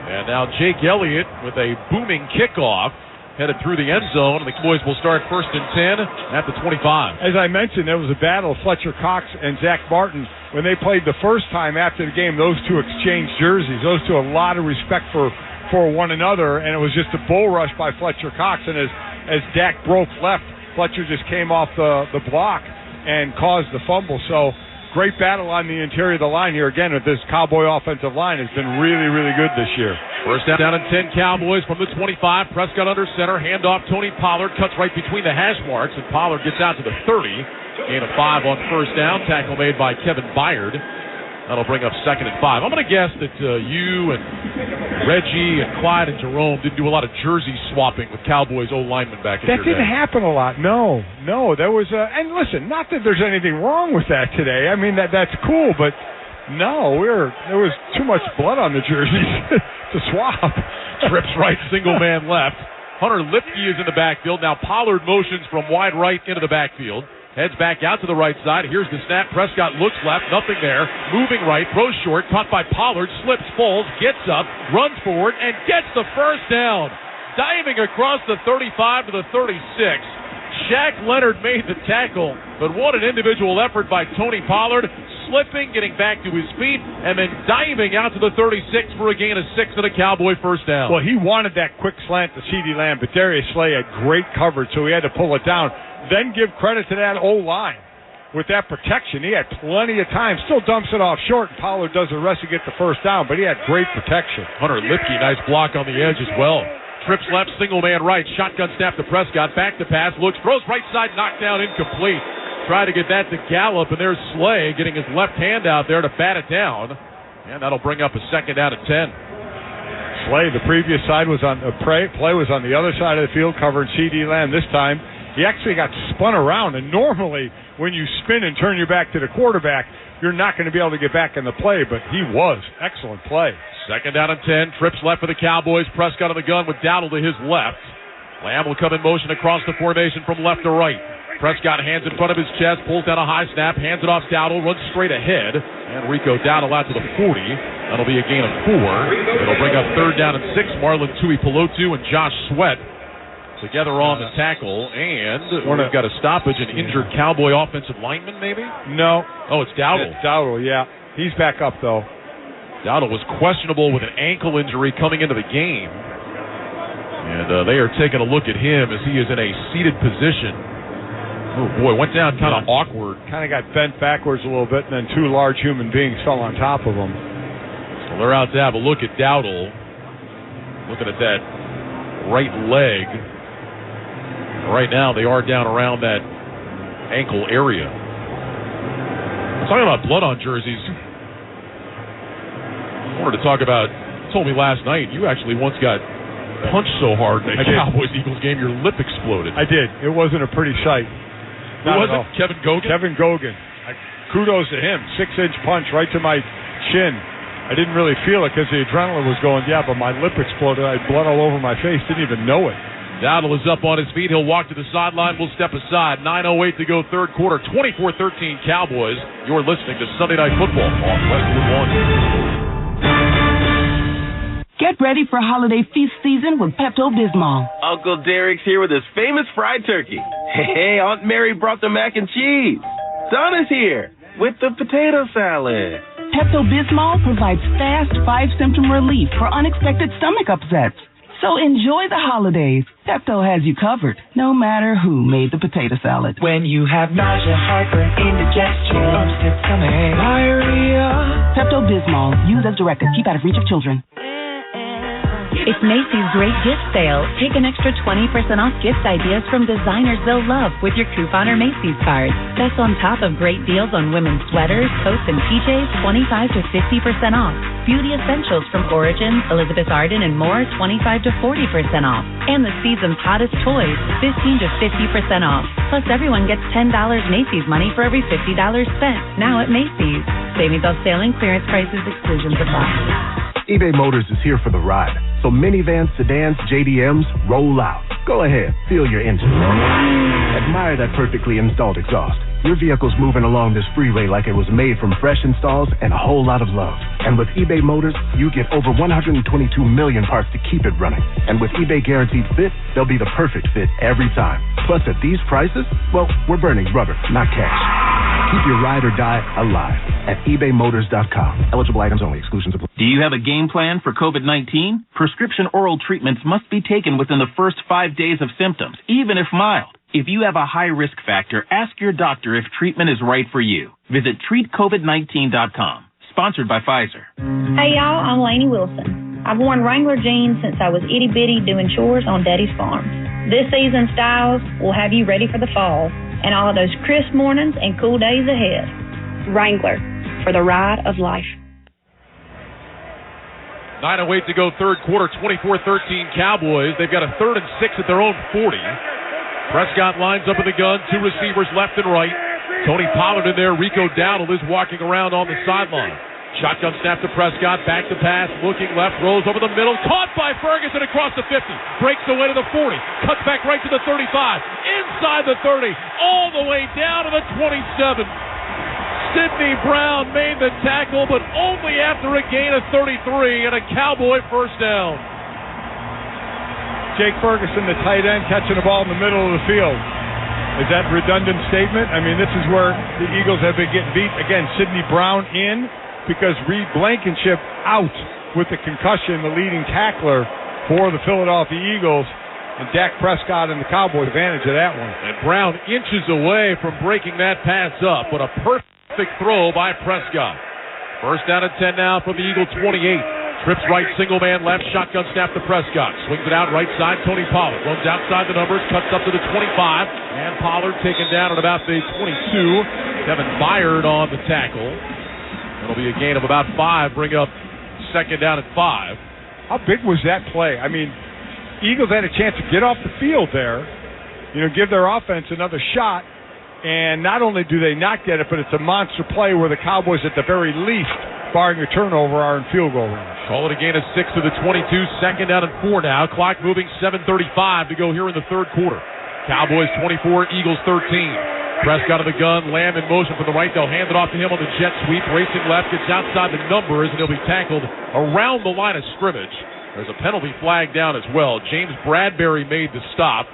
And now Jake Elliott with a booming kickoff headed through the end zone. And the Cowboys will start 1st and 10 at the 25. As I mentioned, there was a battle of Fletcher Cox and Zach Martin. When they played the first time after the game, those two exchanged jerseys. Those two, a lot of respect for one another. And it was just a bull rush by Fletcher Cox. And as Dak broke left, Fletcher just came off the block and caused the fumble. So great battle on the interior of the line here. Again, this Cowboy offensive line has been really, really good this year. First down and 10 Cowboys from the 25. Prescott under center. Handoff Tony Pollard. Cuts right between the hash marks, and Pollard gets out to the 30. Gain of 5 on first down. Tackle made by Kevin Byard. That'll bring up 2nd and 5. I'm going to guess that you and Reggie and Clyde and Jerome didn't do a lot of jersey swapping with Cowboys old linemen back in that your day. That didn't happen a lot. No. There was and listen, not that there's anything wrong with that today. I mean, that's cool, but no, there was too much blood on the jerseys to swap. Trips right, single man left. Hunter Lipke is in the backfield. Now Pollard motions from wide right into the backfield. Heads back out to the right side. Here's the snap. Prescott looks left. Nothing there. Moving right. Throws short. Caught by Pollard. Slips, falls, gets up, runs forward, and gets the first down. Diving across the 35 to the 36. Shaq Leonard made the tackle, but what an individual effort by Tony Pollard, slipping, getting back to his feet, and then diving out to the 36 for a gain of 6 and a Cowboy first down. Well, he wanted that quick slant to CeeDee Lamb, but Darius Slay had great coverage, so he had to pull it down. Then give credit to that O-line. With that protection, he had plenty of time. Still dumps it off short, and Pollard does the rest to get the first down, but he had great protection. Hunter Lipke, nice block on the edge as well. Trips left, single man right, shotgun snap to Prescott, back to pass, looks, throws right side, knocked down, incomplete. Try to get that to Gallup, and there's Slay getting his left hand out there to bat it down, and that'll bring up a second down at 10. Slay, the previous side was on the play was on the other side of the field, covering CeeDee Lamb. This time, he actually got spun around, and normally when you spin and turn your back to the quarterback, you're not going to be able to get back in the play, but he was. Excellent play. Second down and 10. Trips left for the Cowboys. Prescott on the gun with Dowdle to his left. Lamb will come in motion across the formation from left to right. Prescott hands in front of his chest, pulls down a high snap, hands it off Dowdle, runs straight ahead, and Rico Dowdle out to the 40. That'll be a gain of 4. It'll bring up third down and 6. Marlon Tuipulotu and Josh Sweat together on the tackle, and we've got a stoppage, an injured Cowboy offensive lineman, maybe? No. Oh, it's Dowdle. It's Dowdle, yeah. He's back up, though. Dowdle was questionable with an ankle injury coming into the game, and they are taking a look at him as he is in a seated position. Oh, boy, went down kind of awkward. Kind of got bent backwards a little bit, and then 2 large human beings fell on top of him. So they're out to have a look at Dowdle, looking at that right leg. Right now, they are down around that ankle area. Talking about blood on jerseys, I wanted to talk about, you told me last night, you actually once got punched so hard in a Cowboys-Eagles game, your lip exploded. I did. It wasn't a pretty sight. Who was it? Kevin Gogan? Kevin Gogan. Kudos to him. 6-inch punch right to my chin. I didn't really feel it because the adrenaline was going, but my lip exploded. I had blood all over my face. Didn't even know it. Dowdle is up on his feet. He'll walk to the sideline. We'll step aside. 9:08 to go third quarter. 24-13 Cowboys. You're listening to Sunday Night Football on Westwood One. Get ready for holiday feast season with Pepto-Bismol. Uncle Derek's here with his famous fried turkey. Hey, Aunt Mary brought the mac and cheese. Donna's here with the potato salad. Pepto-Bismol provides fast 5-symptom relief for unexpected stomach upsets. So enjoy the holidays. Pepto has you covered, no matter who made the potato salad. When you have nausea, heartburn, indigestion, upset stomach, diarrhea. Pepto-Bismol. Use as directed. Keep out of reach of children. It's Macy's Great Gift Sale. Take an extra 20% off gift ideas from designers they'll love with your Coupon or Macy's card. That's on top of great deals on women's sweaters, coats, and PJs, 25 to 50% off. Beauty essentials from Origins, Elizabeth Arden, and more, 25 to 40% off. And the season's hottest toys, 15 to 50% off. Plus, everyone gets $10 Macy's money for every $50 spent. Now at Macy's. Savings on sale and clearance prices, exclusions apply. eBay Motors is here for the ride. So minivans, sedans, JDMs, roll out. Go ahead, feel your engine. Admire that perfectly installed exhaust. Your vehicle's moving along this freeway like it was made from fresh installs and a whole lot of love. And with eBay Motors, you get over 122 million parts to keep it running. And with eBay Guaranteed Fit, they'll be the perfect fit every time. Plus, at these prices, well, we're burning rubber, not cash. Keep your ride or die alive at ebaymotors.com. Eligible items only. Exclusions apply. Do you have a game plan for COVID-19? Prescription oral treatments must be taken within the first 5 days of symptoms, even if mild. If you have a high risk factor, ask your doctor if treatment is right for you. Visit treatcovid19.com. Sponsored by Pfizer. Hey y'all, I'm Lainey Wilson. I've worn Wrangler jeans since I was itty bitty doing chores on Daddy's farm. This season's styles will have you ready for the fall and all of those crisp mornings and cool days ahead. Wrangler, for the ride of life. 9:08 to go third quarter, 24-13 Cowboys. They've got a 3rd and 6 at their own 40. Prescott lines up in the gun, 2 receivers left and right. Tony Pollard in there. Rico Dowdle is walking around on the sideline. Shotgun snap to Prescott, back to pass, looking left, rolls over the middle, caught by Ferguson across the 50, breaks away to the 40, cuts back right to the 35, inside the 30, all the way down to the 27. Sidney Brown made the tackle, but only after a gain of 33 and a Cowboy first down. Jake Ferguson, the tight end, catching the ball in the middle of the field. Is that a redundant statement? I mean, this is where the Eagles have been getting beat. Again, Sidney Brown in because Reed Blankenship out with the concussion, the leading tackler for the Philadelphia Eagles. And Dak Prescott and the Cowboys advantage of that one. And Brown inches away from breaking that pass up, but a perfect throw by Prescott. First down and 10 now from the Eagle 28. Trips right, single man left, shotgun snap to Prescott. Swings it out right side, Tony Pollard. Runs outside the numbers, cuts up to the 25. And Pollard taken down at about the 22. Kevin Byard on the tackle. It'll be a gain of about 5, bring up second down at 5. How big was that play? I mean, Eagles had a chance to get off the field there, give their offense another shot. And not only do they not get it, but it's a monster play where the Cowboys, at the very least, barring a turnover, are in field goal range. Call it a gain of 6 to the 22. Second down and 4 now. Clock moving, 7:35 to go here in the third quarter. Cowboys 24, Eagles 13. Prescott of the gun, Lamb in motion from the right. They'll hand it off to him on the jet sweep. Racing left, gets outside the numbers, and he'll be tackled around the line of scrimmage. There's a penalty flag down as well. James Bradbury made the stop.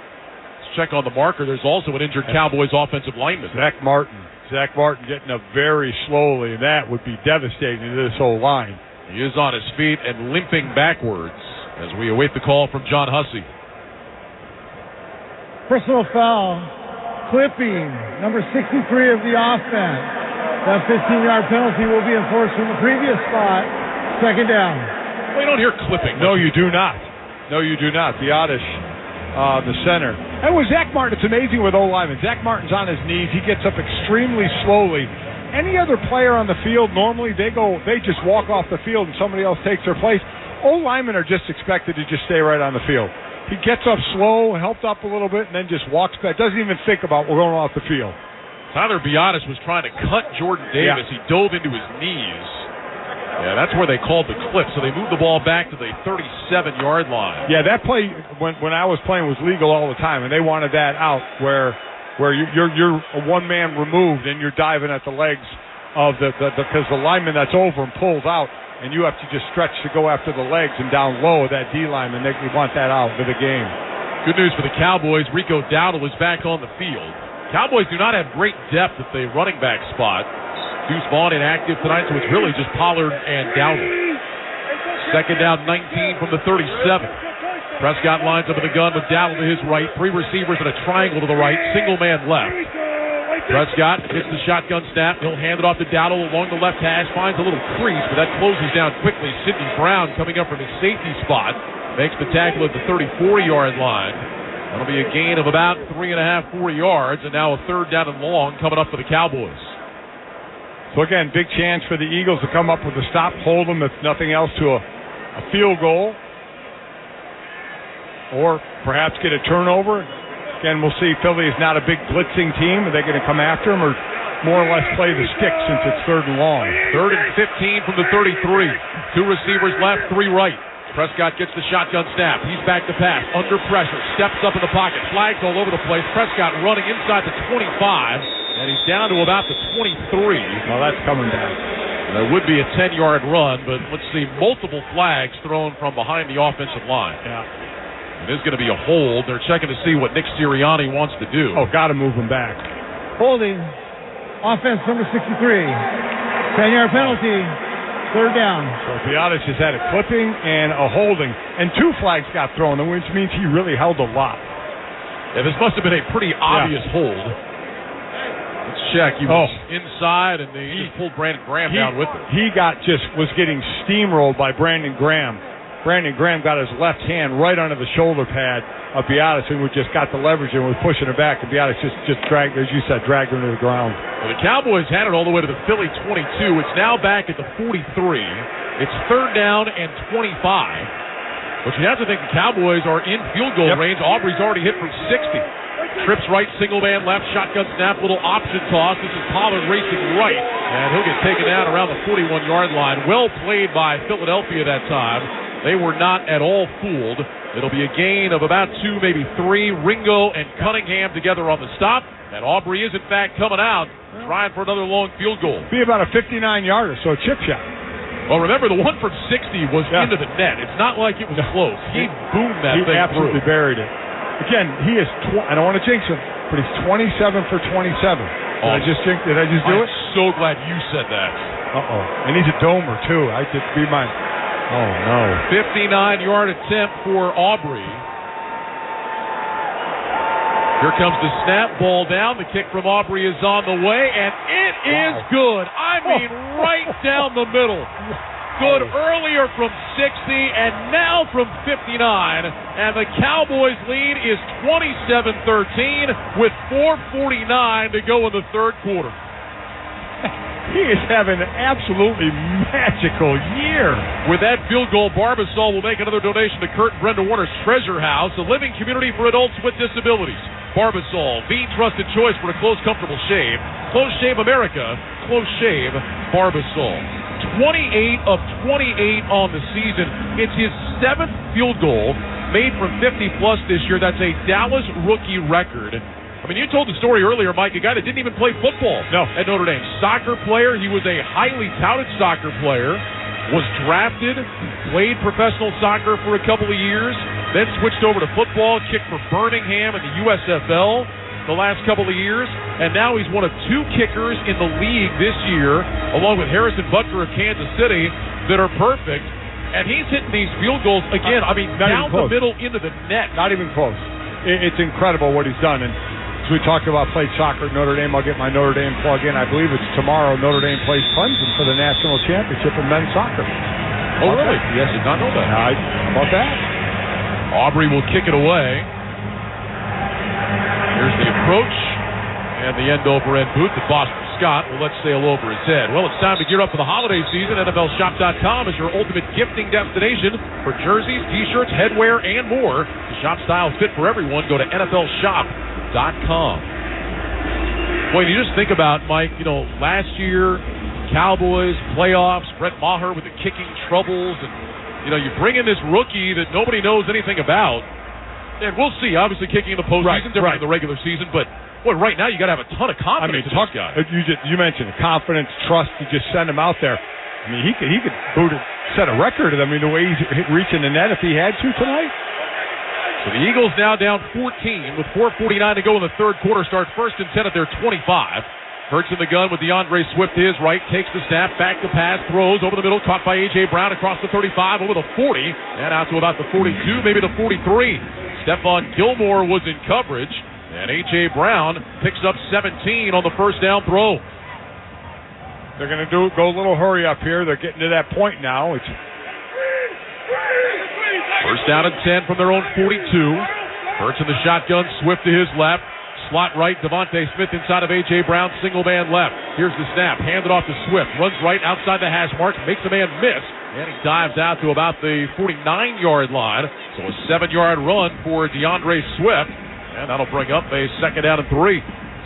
Check on the marker. There's also an injured Cowboys offensive lineman. Zach Martin getting up very slowly, and that would be devastating to this whole line. He is on his feet and limping backwards as we await the call from John Hussey. Personal foul, clipping, number 63 of the offense. That 15-yard penalty will be enforced from the previous spot. Second down. Well, you don't hear clipping. No, you do not. Biotish, the center. And with Zach Martin, it's amazing with O-linemen. Zach Martin's on his knees. He gets up extremely slowly. Any other player on the field, normally they just walk off the field and somebody else takes their place. O-linemen are just expected to just stay right on the field. He gets up slow, helped up a little bit, and then just walks back. Doesn't even think about we're going off the field. Tyler Biotish was trying to cut Jordan Davis. Yeah. He dove into his knees. Yeah, that's where they called the clip. So they moved the ball back to the 37-yard line. Yeah, that play when I was playing was legal all the time, and they wanted that out where you're a one-man removed and you're diving at the legs of because the lineman that's over him pulls out, and you have to just stretch to go after the legs and down low of that D lineman. They want that out of the game. Good news for the Cowboys. Rico Dowdle is back on the field. Cowboys do not have great depth at the running back spot. Deuce Vaughn inactive tonight, so it's really just Pollard and Dowdle. Second down, 19 from the 37. Prescott lines up in the gun with Dowdle to his right. 3 receivers in a triangle to the right. Single man left. Prescott hits the shotgun snap. He'll hand it off to Dowdle along the left hash. Finds a little crease, but that closes down quickly. Sidney Brown coming up from his safety spot. Makes the tackle at the 34-yard line. That'll be a gain of about 3.5, 4 yards. And now a third down and long coming up for the Cowboys. So again, big chance for the Eagles to come up with a stop, hold them, if nothing else, to a field goal. Or perhaps get a turnover. Again, we'll see. Philly is not a big blitzing team. Are they going to come after them or more or less play the stick since it's third and long? Third and 15 from the 33. 2 receivers left, 3 right. Prescott gets the shotgun snap. He's back to pass. Under pressure. Steps up in the pocket. Flags all over the place. Prescott running inside the 25. And he's down to about the 23. Well, that's coming back. There would be a 10-yard run, but let's see, multiple flags thrown from behind the offensive line. Yeah. It is going to be a hold. They're checking to see what Nick Sirianni wants to do. Oh, got to move him back. Holding. Offense number 63. 10-yard penalty. Third down. So Biotish has had a clipping and a holding. And 2 flags got thrown, which means he really held a lot. Yeah, this must have been a pretty obvious hold. Let's check. He was inside, and he just pulled Brandon Graham down with him. He was getting steamrolled by Brandon Graham. Brandon Graham got his left hand right under the shoulder pad of Biotish, and just got the leverage and was pushing it back. And Biotish just dragged, as you said, dragged him to the ground. Well, the Cowboys had it all the way to the Philly 22. It's now back at the 43. It's third down and 25. But you have to think the Cowboys are in field goal range. Aubrey's already hit from 60. Trips right, single man left, shotgun snap, little option toss. This is Pollard racing right, and he'll get taken down around the 41-yard line. Well played by Philadelphia that time. They were not at all fooled. It'll be a gain of about 2, maybe 3. Ringo and Cunningham together on the stop, and Aubrey is in fact coming out, trying for another long field goal. Be about a 59-yarder, so a chip shot. Well, remember, the one from 60 was into the net. It's not like it was close. He boomed that thing through. He absolutely buried it. Again, he is, I don't want to jinx him, but he's 27 for 27. Did I just do it? I'm so glad you said that. Uh-oh. And he's a domer, too. I did be mine. Oh, no. 59-yard attempt for Aubrey. Here comes the snap, ball down. The kick from Aubrey is on the way, and it is good. I mean, right down the middle. Good earlier from 60, and now from 59. And the Cowboys' lead is 27-13 with 4:49 to go in the third quarter. He is having an absolutely magical year. With that field goal, Barbasol will make another donation to Kurt and Brenda Warner's Treasure House, a living community for adults with disabilities. Barbasol, the trusted choice for a close, comfortable shave. Close Shave America. Close Shave Barbasol. 28 of 28 on the season. It's his 7th field goal made from 50-plus this year. That's a Dallas rookie record. I mean, you told the story earlier, Mike, a guy that didn't even play football at Notre Dame. Soccer player. He was a highly touted soccer player. Was drafted, played professional soccer for a couple of years, then switched over to football, kicked for Birmingham in the USFL the last couple of years, and now he's one of 2 kickers in the league this year, along with Harrison Butker of Kansas City, that are perfect. And he's hitting these field goals again. I mean, down the middle into the net. Not even close. It's incredible what he's done. And as we talked about, played soccer at Notre Dame. I'll get my Notre Dame plug in. I believe it's tomorrow. Notre Dame plays Clemson for the national championship in men's soccer. Oh, really? Yes, did not know that. About that. Aubrey will kick it away. Here's the approach and the end-over-end boot that Boston Scott will let sail over his head. Well, it's time to gear up for the holiday season. NFLShop.com is your ultimate gifting destination for jerseys, T-shirts, headwear, and more. To shop style fit for everyone, go to NFLShop.com. Boy, you just think about, Mike, last year, Cowboys, playoffs, Brett Maher with the kicking troubles, and, you bring in this rookie that nobody knows anything about. And we'll see, obviously, kicking in the postseason, different in the regular season, but boy, right now you got to have a ton of confidence in this guy. You mentioned confidence, trust. You just send him out there. I mean, he could set a record. I mean, the way he's reaching the net if he had to tonight. So the Eagles now down 14 with 4:49 to go in the third quarter. Start 1st and 10 at their 25. Hurts in the gun with DeAndre Swift to his right. Takes the snap, back to pass, throws over the middle. Caught by A.J. Brown across the 35, over the 40, and out to about the 42, maybe the 43. Stephon Gilmore was in coverage. And A.J. Brown picks up 17 on the first down throw. They're going to go a little hurry up here. They're getting to that point now. It's first down and 10 from their own 42. Hurts in the shotgun. Swift to his left. Slot right. Devontae Smith inside of A.J. Brown. Single man left. Here's the snap. Handed off to Swift. Runs right outside the hash mark. Makes a man miss. And he dives out to about the 49-yard line. So a 7-yard run for DeAndre Swift. And that'll bring up a second down and 3.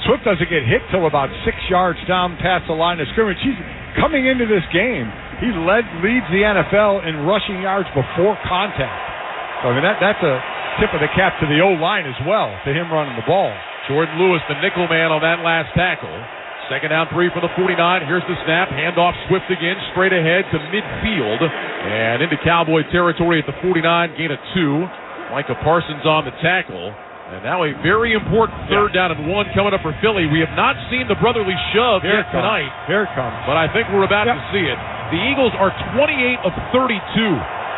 Swift doesn't get hit till about 6 yards down past the line of scrimmage. He's coming into this game. He leads the NFL in rushing yards before contact. So, I mean, that's a tip of the cap to the O-line as well, to him running the ball. Jordan Lewis, the nickel man on that last tackle. Second down 3 for the 49. Here's the snap. Handoff Swift again, straight ahead to midfield. And into Cowboy territory at the 49, gain of 2. Micah Parsons on the tackle. And now a very important third down and 1 coming up for Philly. We have not seen the brotherly shove yet tonight. Here it comes. But I think we're about to see it. The Eagles are 28 of 32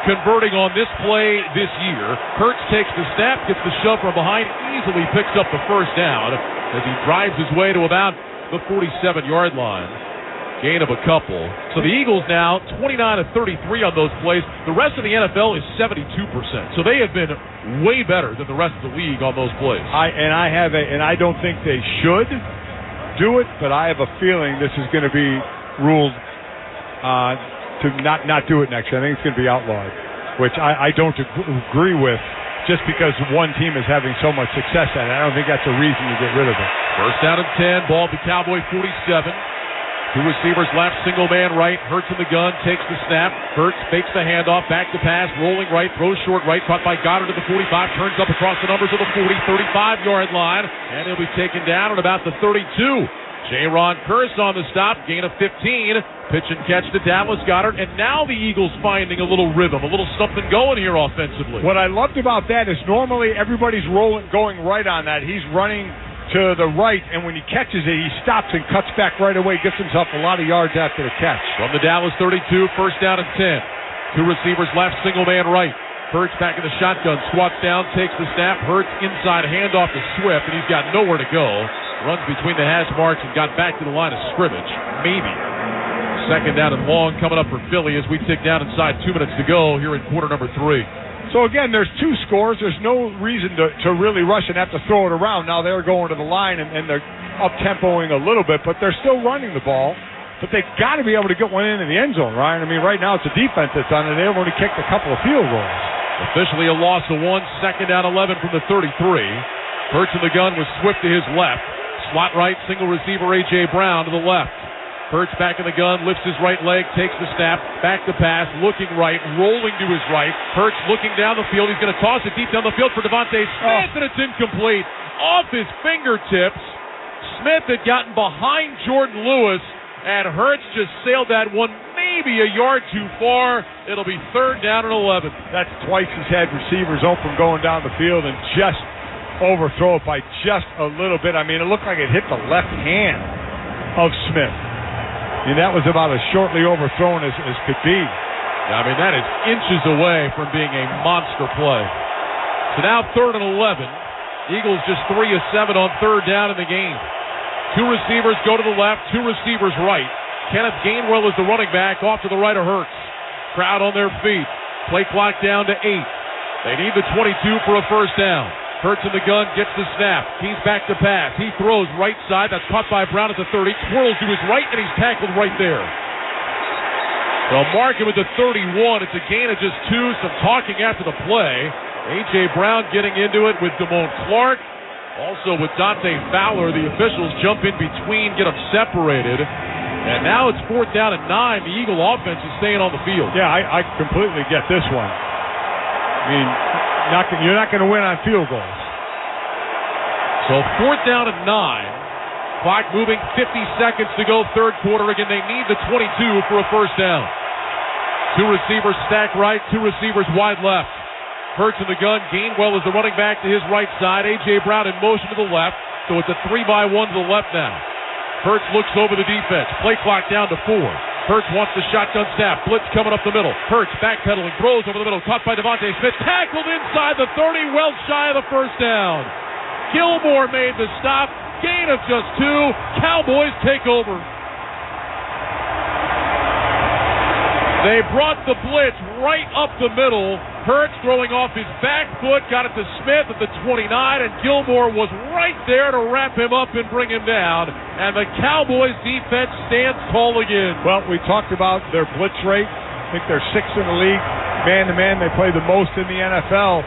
converting on this play this year. Hurts takes the snap, gets the shove from behind, easily picks up the first down as he drives his way to about the 47-yard line. Gain of a couple. So the Eagles now 29 of 33 on those plays. The rest of the NFL is 72%. So they have been way better than the rest of the league on those plays. I don't think they should do it, but I have a feeling this is going to be ruled to not do it next year. I think it's going to be outlawed, which I don't agree with. Just because one team is having so much success at it, I don't think that's a reason to get rid of it. First down and 10, ball at the Cowboy 47. 2 receivers left, single man right. Hurts in the gun, takes the snap. Hurts fakes the handoff, back to pass, rolling right, throws short right, caught by Goddard at the 45, turns up across the numbers of the 40, 35-yard line, and he'll be taken down at about the 32. J-Ron Curse on the stop, gain of 15. Pitch and catch to Dallas Goedert, and now the Eagles finding a little rhythm, a little something going here offensively. What I loved about that is normally everybody's going right on that. He's running to the right, and when he catches it, he stops and cuts back right away, gets himself a lot of yards after the catch. From the Dallas 32, first down and 10. Two receivers left, single man right. Hurts back in the shotgun, squats down, takes the snap. Hurts inside handoff to Swift, and he's got nowhere to go. Runs between the hash marks and got back to the line of scrimmage. Maybe. Second down and long coming up for Philly as we tick down inside 2 minutes to go here in quarter number 3. So, again, there's 2 scores. There's no reason to really rush and have to throw it around. Now they're going to the line and they're up-tempoing a little bit, but they're still running the ball. But they've got to be able to get one into the end zone, Ryan. I mean, right now it's a defense that's on it. They've only kicked a couple of field goals. Officially a loss of 1, second down 11 from the 33. Hurts in the gun with Swift to his left. Slot right, single receiver A.J. Brown to the left. Hurts back in the gun, lifts his right leg, takes the snap, back to pass, looking right, rolling to his right. Hurts looking down the field. He's going to toss it deep down the field for Devontae Smith, and it's incomplete. Off his fingertips. Smith had gotten behind Jordan Lewis, and Hurts just sailed that one maybe a yard too far. It'll be third down and 11. That's twice he's had receivers open going down the field and just overthrow it by just a little bit. I mean, it looked like it hit the left hand of Smith. I mean, that was about as shortly overthrown as could be. I mean, that is inches away from being a monster play. So now third and 11. Eagles just 3 of 7 on third down in the game. 2 receivers go to the left, 2 receivers right. Kenneth Gainwell is the running back, off to the right of Hurts. Crowd on their feet. Play clock down to 8. They need the 22 for a first down. Hurts in the gun, gets the snap. He's back to pass. He throws right side. That's caught by Brown at the 30. Twirls to his right, and he's tackled right there. They'll mark him at the 31. It's a gain of just 2. Some talking after the play. A.J. Brown getting into it with Damone Clark. Also with Dante Fowler. The officials jump in between, get them separated. And now it's fourth down and 9. The Eagle offense is staying on the field. Yeah, I completely get this one. I mean, you're not going to win on field goals. So fourth down and 9. Clock moving, 50 seconds to go, third quarter. Again, they need the 22 for a first down. 2 receivers stacked right, 2 receivers wide left. Hurts in the gun. Gainwell is the running back to his right side. A.J. Brown in motion to the left. So it's a 3-by-1 to the left now. Hurts looks over the defense. Play clock down to 4. Hurts wants the shotgun snap. Blitz coming up the middle. Hurts backpedaling, throws over the middle. Caught by Devontae Smith. Tackled inside the 30. Well shy of the first down. Gilmore made the stop. Gain of just 2. Cowboys take over. They brought the blitz right up the middle. Hurts throwing off his back foot, got it to Smith at the 29, and Gilmore was right there to wrap him up and bring him down. And the Cowboys defense stands tall again. Well, we talked about their blitz rate. I think they're 6th in the league. Man-to-man, they play the most in the NFL.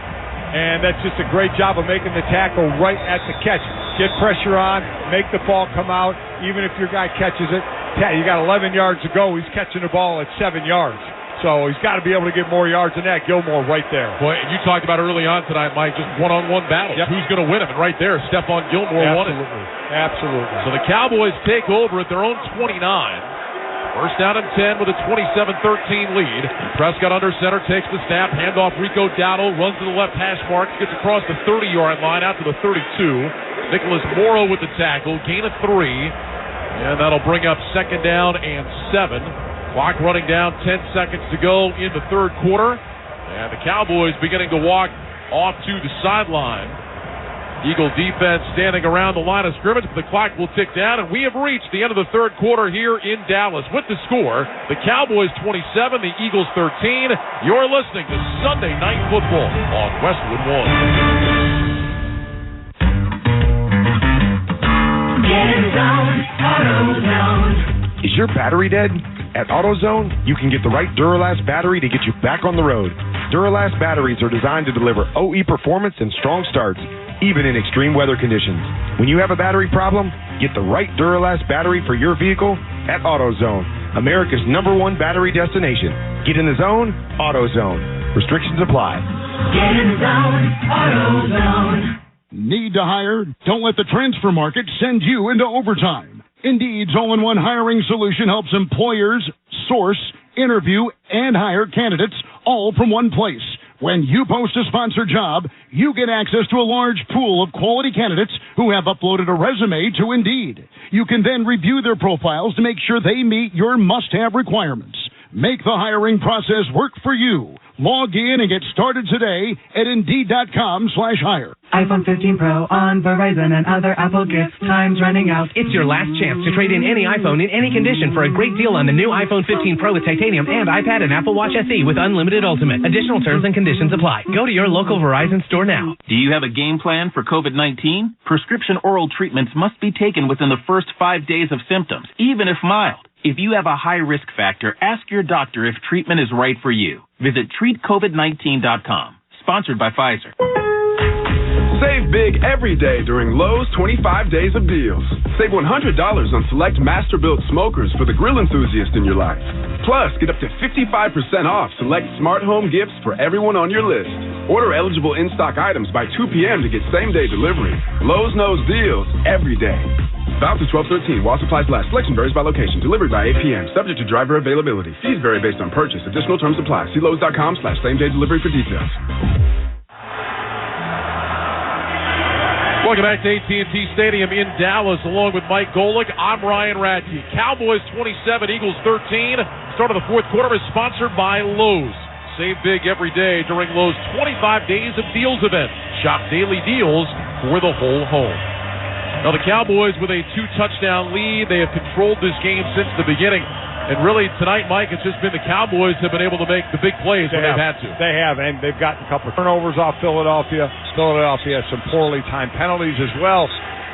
And that's just a great job of making the tackle right at the catch. Get pressure on, make the ball come out. Even if your guy catches it, you got 11 yards to go. He's catching the ball at 7 yards. So he's got to be able to get more yards than that. Gilmore right there. Boy, you talked about early on tonight, Mike, just one-on-one battles. Yep. Who's going to win them? And right there, Stephon Gilmore won it. Absolutely. So the Cowboys take over at their own 29. First down and 10 with a 27-13 lead. Prescott under center, takes the snap, handoff Rico Dowdle, runs to the left hash mark, gets across the 30-yard line out to the 32. Nicholas Morrow with the tackle, gain of 3. And that'll bring up second down and 7. Clock running down, 10 seconds to go in the third quarter. And the Cowboys beginning to walk off to the sideline. Eagle defense standing around the line of scrimmage, but the clock will tick down, and we have reached the end of the third quarter here in Dallas. With the score, the Cowboys 27, the Eagles 13. You're listening to Sunday Night Football on Westwood One. Get in zone, AutoZone. Is your battery dead? At AutoZone, you can get the right Duralast battery to get you back on the road. Duralast batteries are designed to deliver OE performance and strong starts, even in extreme weather conditions. When you have a battery problem, get the right Duralast battery for your vehicle at AutoZone, America's #1 battery destination. Get in the zone, AutoZone. Restrictions apply. Get in zone, AutoZone. Need to hire? Don't let the transfer market send you into overtime. Indeed's all-in-one hiring solution helps employers source, interview, and hire candidates all from one place. When you post a sponsored job, you get access to a large pool of quality candidates who have uploaded a resume to Indeed. You can then review their profiles to make sure they meet your must-have requirements. Make the hiring process work for you. Log in and get started today at Indeed.com/hire. iPhone 15 Pro on Verizon and other Apple gifts. Time's running out. It's your last chance to trade in any iPhone in any condition for a great deal on the new iPhone 15 Pro with titanium and iPad and Apple Watch SE with unlimited Ultimate. Additional terms and conditions apply. Go to your local Verizon store now. Do you have a game plan for COVID-19? Prescription oral treatments must be taken within the first 5 days of symptoms, even if mild. If you have a high risk factor, ask your doctor if treatment is right for you. Visit treatcovid19.com. Sponsored by Pfizer. Save big every day during Lowe's 25 Days of Deals. Save $100 on select Masterbuilt smokers for the grill enthusiast in your life. Plus, get up to 55% off select smart home gifts for everyone on your list. Order eligible in-stock items by 2 p.m. to get same-day delivery. Lowe's knows deals every day. Valid through 12/13 while supplies last. Selection varies by location. Delivered by 8 p.m. Subject to driver availability. Fees vary based on purchase. Additional terms apply. See Lowe's.com/same-day delivery for details. Welcome back to AT&T Stadium in Dallas, along with Mike Golick. I'm Ryan Radke. Cowboys 27, Eagles 13. Start of the fourth quarter is sponsored by Lowe's. Save big every day during Lowe's 25 Days of Deals event. Shop daily deals for the whole home. Now the Cowboys with a 2-touchdown lead. They have controlled this game since the beginning. And really tonight, Mike, it's just been the Cowboys have been able to make the big plays when they've had to. They have, and they've gotten a couple of turnovers off Philadelphia. Philadelphia has some poorly timed penalties as well.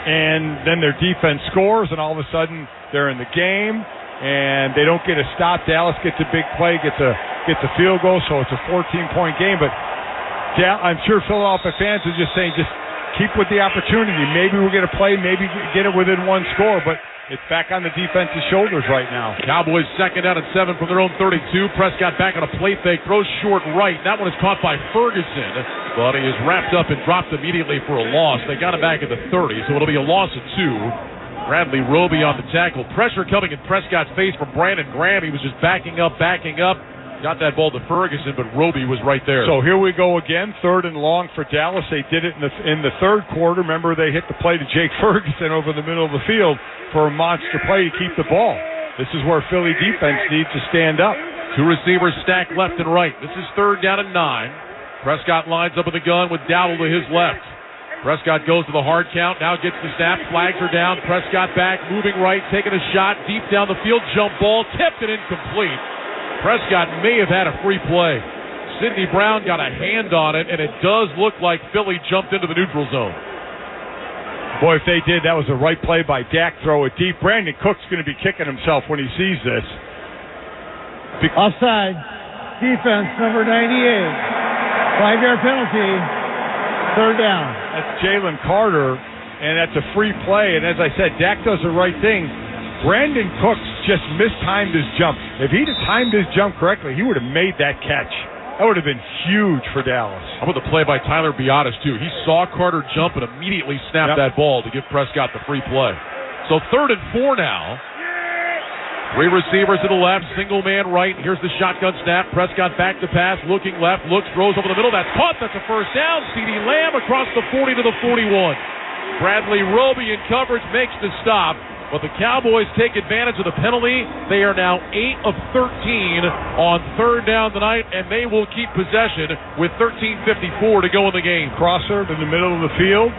And then their defense scores, and all of a sudden they're in the game, and they don't get a stop. Dallas gets a big play, gets a field goal, so it's a 14-point game. But I'm sure Philadelphia fans are just saying, just keep with the opportunity. Maybe we'll get a play, maybe get it within one score, but it's back on the defense's shoulders right now. Cowboys second down and 7 from their own 32. Prescott back on a play fake, throws short right. That one is caught by Ferguson, but he is wrapped up and dropped immediately for a loss. They got him back at the 30, so it'll be a loss of 2. Bradley Roby on the tackle. Pressure coming in Prescott's face from Brandon Graham. He was just backing up. Got that ball to Ferguson, but Roby was right there. So here we go again, 3rd and long for Dallas. They did it in the third quarter. Remember, they hit the play to Jake Ferguson over the middle of the field for a monster play to keep the ball. This is where Philly defense needs to stand up. 2 receivers stacked left and right. This is 3rd down and 9. Prescott lines up with the gun with Dowdle to his left. Prescott goes to the hard count, now gets the snap, flags are down. Prescott back, moving right, taking a shot deep down the field, jump ball, tipped and incomplete. Prescott may have had a free play. Sidney Brown got a hand on it, and it does look like Philly jumped into the neutral zone. Boy, if they did, that was a right play by Dak. Throw it deep. Brandon Cook's going to be kicking himself when he sees this. Offside. Defense, number 98. 5-yard penalty. 3rd down. That's Jalen Carter, and that's a free play. And as I said, Dak does the right thing. Brandon Cooks just mistimed his jump. If he'd have timed his jump correctly, he would have made that catch. That would have been huge for Dallas. How about the play by Tyler Biadasz, too? He saw Carter jump and immediately snapped that ball to give Prescott the free play. So 3rd and 4 now. 3 receivers to the left, single man right. Here's the shotgun snap. Prescott back to pass, looking left, looks, throws over the middle. That's caught. That's a first down. CeeDee Lamb across the 40 to the 41. Bradley Roby in coverage makes the stop. But the Cowboys take advantage of the penalty. They are now 8 of 13 on 3rd down tonight, and they will keep possession with 13:54 to go in the game. Crosser in the middle of the field.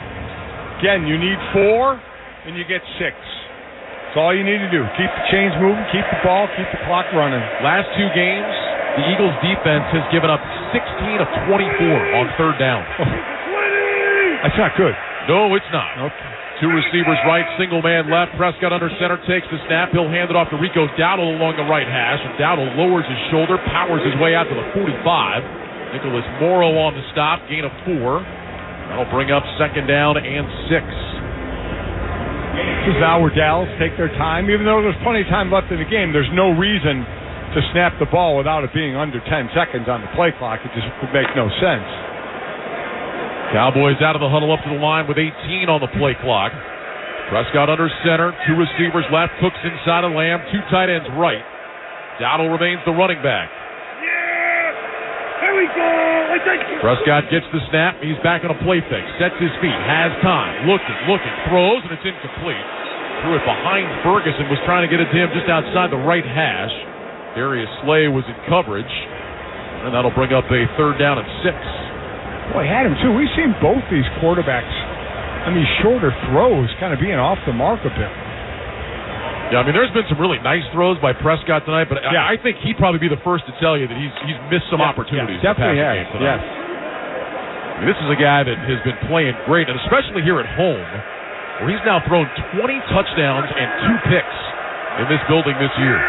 Again, you need 4, and you get 6. That's all you need to do. Keep the chains moving, keep the ball, keep the clock running. Last 2 games, the Eagles' defense has given up 16 of 24 on 3rd down. That's not good. No, it's not. Okay. 2 receivers right, single man left. Prescott under center, takes the snap. He'll hand it off to Rico Dowdle along the right hash. And Dowdle lowers his shoulder, powers his way out to the 45. Nicholas Morrow on the stop, gain of 4. That'll bring up 2nd down and 6. This is now where Dallas take their time. Even though there's plenty of time left in the game, there's no reason to snap the ball without it being under 10 seconds on the play clock. It just would make no sense. Cowboys out of the huddle up to the line with 18 on the play clock. Prescott under center, 2 receivers left, Cooks inside of Lamb, 2 tight ends right. Dowdle remains the running back. Prescott gets the snap. He's back on a play fix. Sets his feet. Has time. Looking. Throws, and it's incomplete. Threw it behind Ferguson. Was trying to get it to him just outside the right hash. Darius Slay was in coverage. And that'll bring up a 3rd down and 6. Boy, had him, too. We've seen both these quarterbacks on these shorter throws kind of being off the mark a bit. Yeah, I mean, there's been some really nice throws by Prescott tonight, but yeah. I think he'd probably be the first to tell you that he's missed some opportunities. Yeah, definitely has. Yes. I mean, this is a guy that has been playing great, and especially here at home, where he's now thrown 20 touchdowns and 2 picks in this building this year.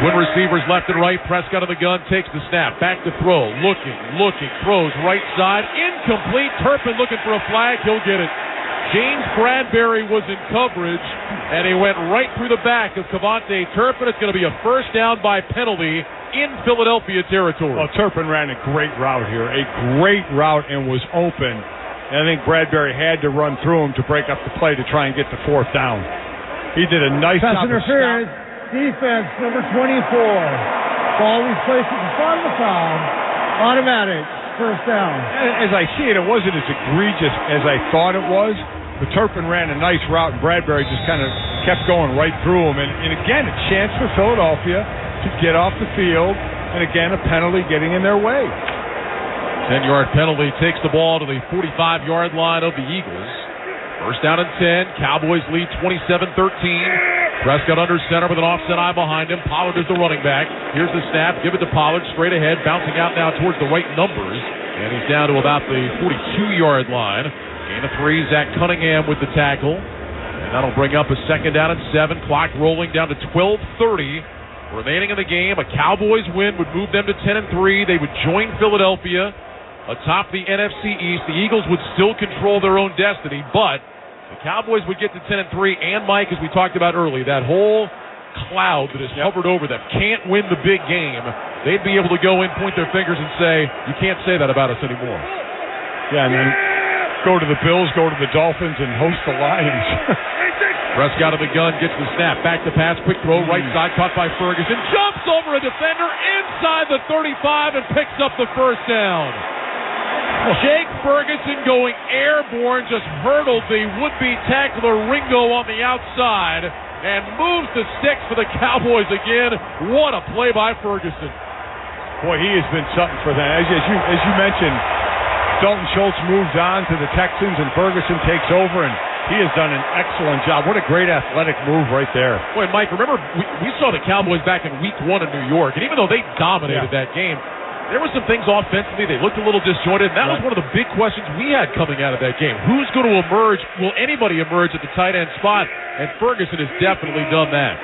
Twin receivers left and right. Prescott of the gun takes the snap. Back to throw. Looking. Throws right side. Incomplete. Turpin looking for a flag. He'll get it. James Bradbury was in coverage, and he went right through the back of Cavante Turpin. It's going to be a 1st down by penalty in Philadelphia territory. Well, Turpin ran a great route here, and was open. And I think Bradbury had to run through him to break up the play to try and get the 4th down. He did a nice job. Pass interference, defense, number 24. Ball was placed at the front of the foul. Automatic. 1st down. As I see it, it wasn't as egregious as I thought it was. But Turpin ran a nice route, and Bradbury just kind of kept going right through him. And again, a chance for Philadelphia to get off the field. And again, a penalty getting in their way. 10-yard penalty takes the ball to the 45-yard line of the Eagles. 1st down and 10. Cowboys lead 27-13. Prescott under center with an offset eye behind him. Pollard is the running back. Here's the snap. Give it to Pollard straight ahead. Bouncing out now towards the right numbers. And he's down to about the 42-yard line. Gain of 3. Zach Cunningham with the tackle. And that'll bring up a 2nd down and 7. Clock rolling down to 12:30 remaining in the game. A Cowboys win would move them to 10-3. They would join Philadelphia atop the NFC East. The Eagles would still control their own destiny, but the Cowboys would get to 10-3, and Mike, as we talked about earlier, that whole cloud that has hovered over them, can't win the big game. They'd be able to go in, point their fingers, and say, you can't say that about us anymore. Yeah, and then go to the Bills, go to the Dolphins, and host the Lions. Prescott of the gun gets the snap. Back to pass, quick throw, right side, caught by Ferguson. Jumps over a defender inside the 35 and picks up the 1st down. Jake Ferguson going airborne, just hurdled the would-be tackler Ringo on the outside and moves the sticks for the Cowboys again. What a play by Ferguson. Boy, he has been something for them. As you mentioned, Dalton Schultz moves on to the Texans and Ferguson takes over, and he has done an excellent job. What a great athletic move right there. Boy, Mike, remember we saw the Cowboys back in Week 1 in New York, and even though they dominated that game, there were some things offensively. They looked a little disjointed, and that was one of the big questions we had coming out of that game. Who's going to emerge? Will anybody emerge at the tight end spot? And Ferguson has definitely done that.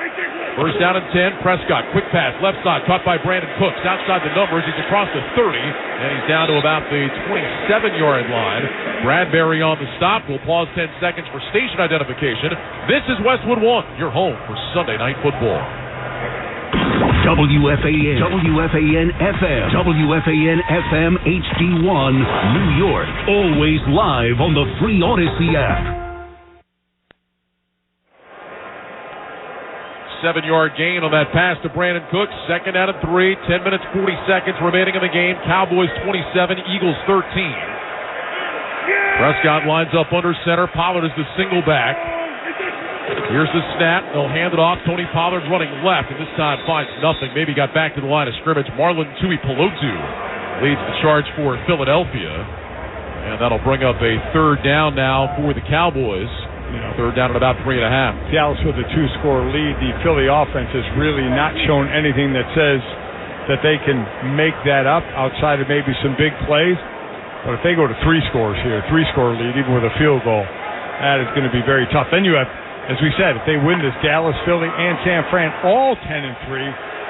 1st down and 10. Prescott, quick pass, left side, caught by Brandon Cooks. Outside the numbers, he's across the 30, and he's down to about the 27-yard line. Bradbury on the stop. We'll pause 10 seconds for station identification. This is Westwood One, your home for Sunday Night Football. WFAN, WFAN FM, WFAN FM HD1, New York. Always live on the free Odyssey app. 7-yard gain on that pass to Brandon Cooks. 2nd down and 3. 10 minutes, 40 seconds remaining in the game. Cowboys 27, Eagles 13. Prescott lines up under center. Pollard is the single back. Here's the snap. They'll hand it off. Tony Pollard running left, and this time finds nothing. Maybe got back to the line of scrimmage. Marlon Tuipulotu leads the charge for Philadelphia. And that'll bring up a 3rd down now for the Cowboys. 3rd down at about 3.5. Dallas with a 2-score lead. The Philly offense has really not shown anything that says that they can make that up outside of maybe some big plays. But if they go to 3 scores here, 3-score lead, even with a field goal, that is going to be very tough. Then you have, as we said, if they win this, Dallas, Philly, and San Fran all 10-3.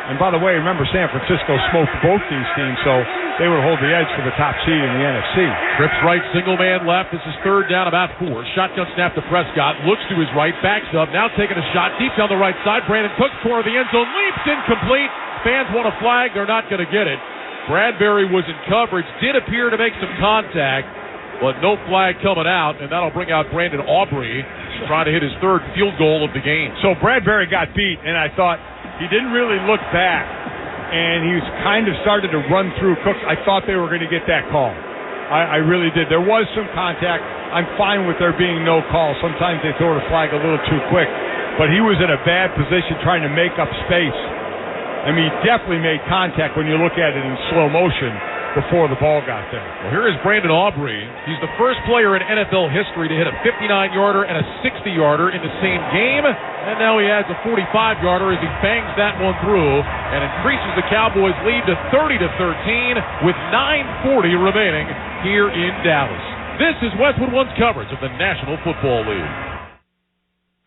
And by the way, remember, San Francisco smoked both these teams, so they would hold the edge for the top seed in the NFC. Trips right, single man left. This is 3rd down, about 4. Shotgun snap to Prescott. Looks to his right, backs up. Now taking a shot deep down the right side. Brandon Cooks, corner of the end zone, leaps incomplete. Fans want a flag. They're not going to get it. Bradbury was in coverage, did appear to make some contact, but no flag coming out, and that'll bring out Brandon Aubrey, trying to hit his 3rd field goal of the game. So Bradbury got beat, and I thought he didn't really look back and he was kind of started to run through Cooks. I thought they were going to get that call. I really did. There was some contact. I'm fine with there being no call. Sometimes they throw the flag a little too quick. But he was in a bad position trying to make up space. I mean, he definitely made contact when you look at it in slow motion before the ball got there. Well, here is Brandon Aubrey. He's the first player in NFL history to hit a 59-yarder and a 60-yarder in the same game. And now he adds a 45-yarder as he bangs that one through and increases the Cowboys' lead to 30-13 with 9:40 remaining here in Dallas. This is Westwood One's coverage of the National Football League.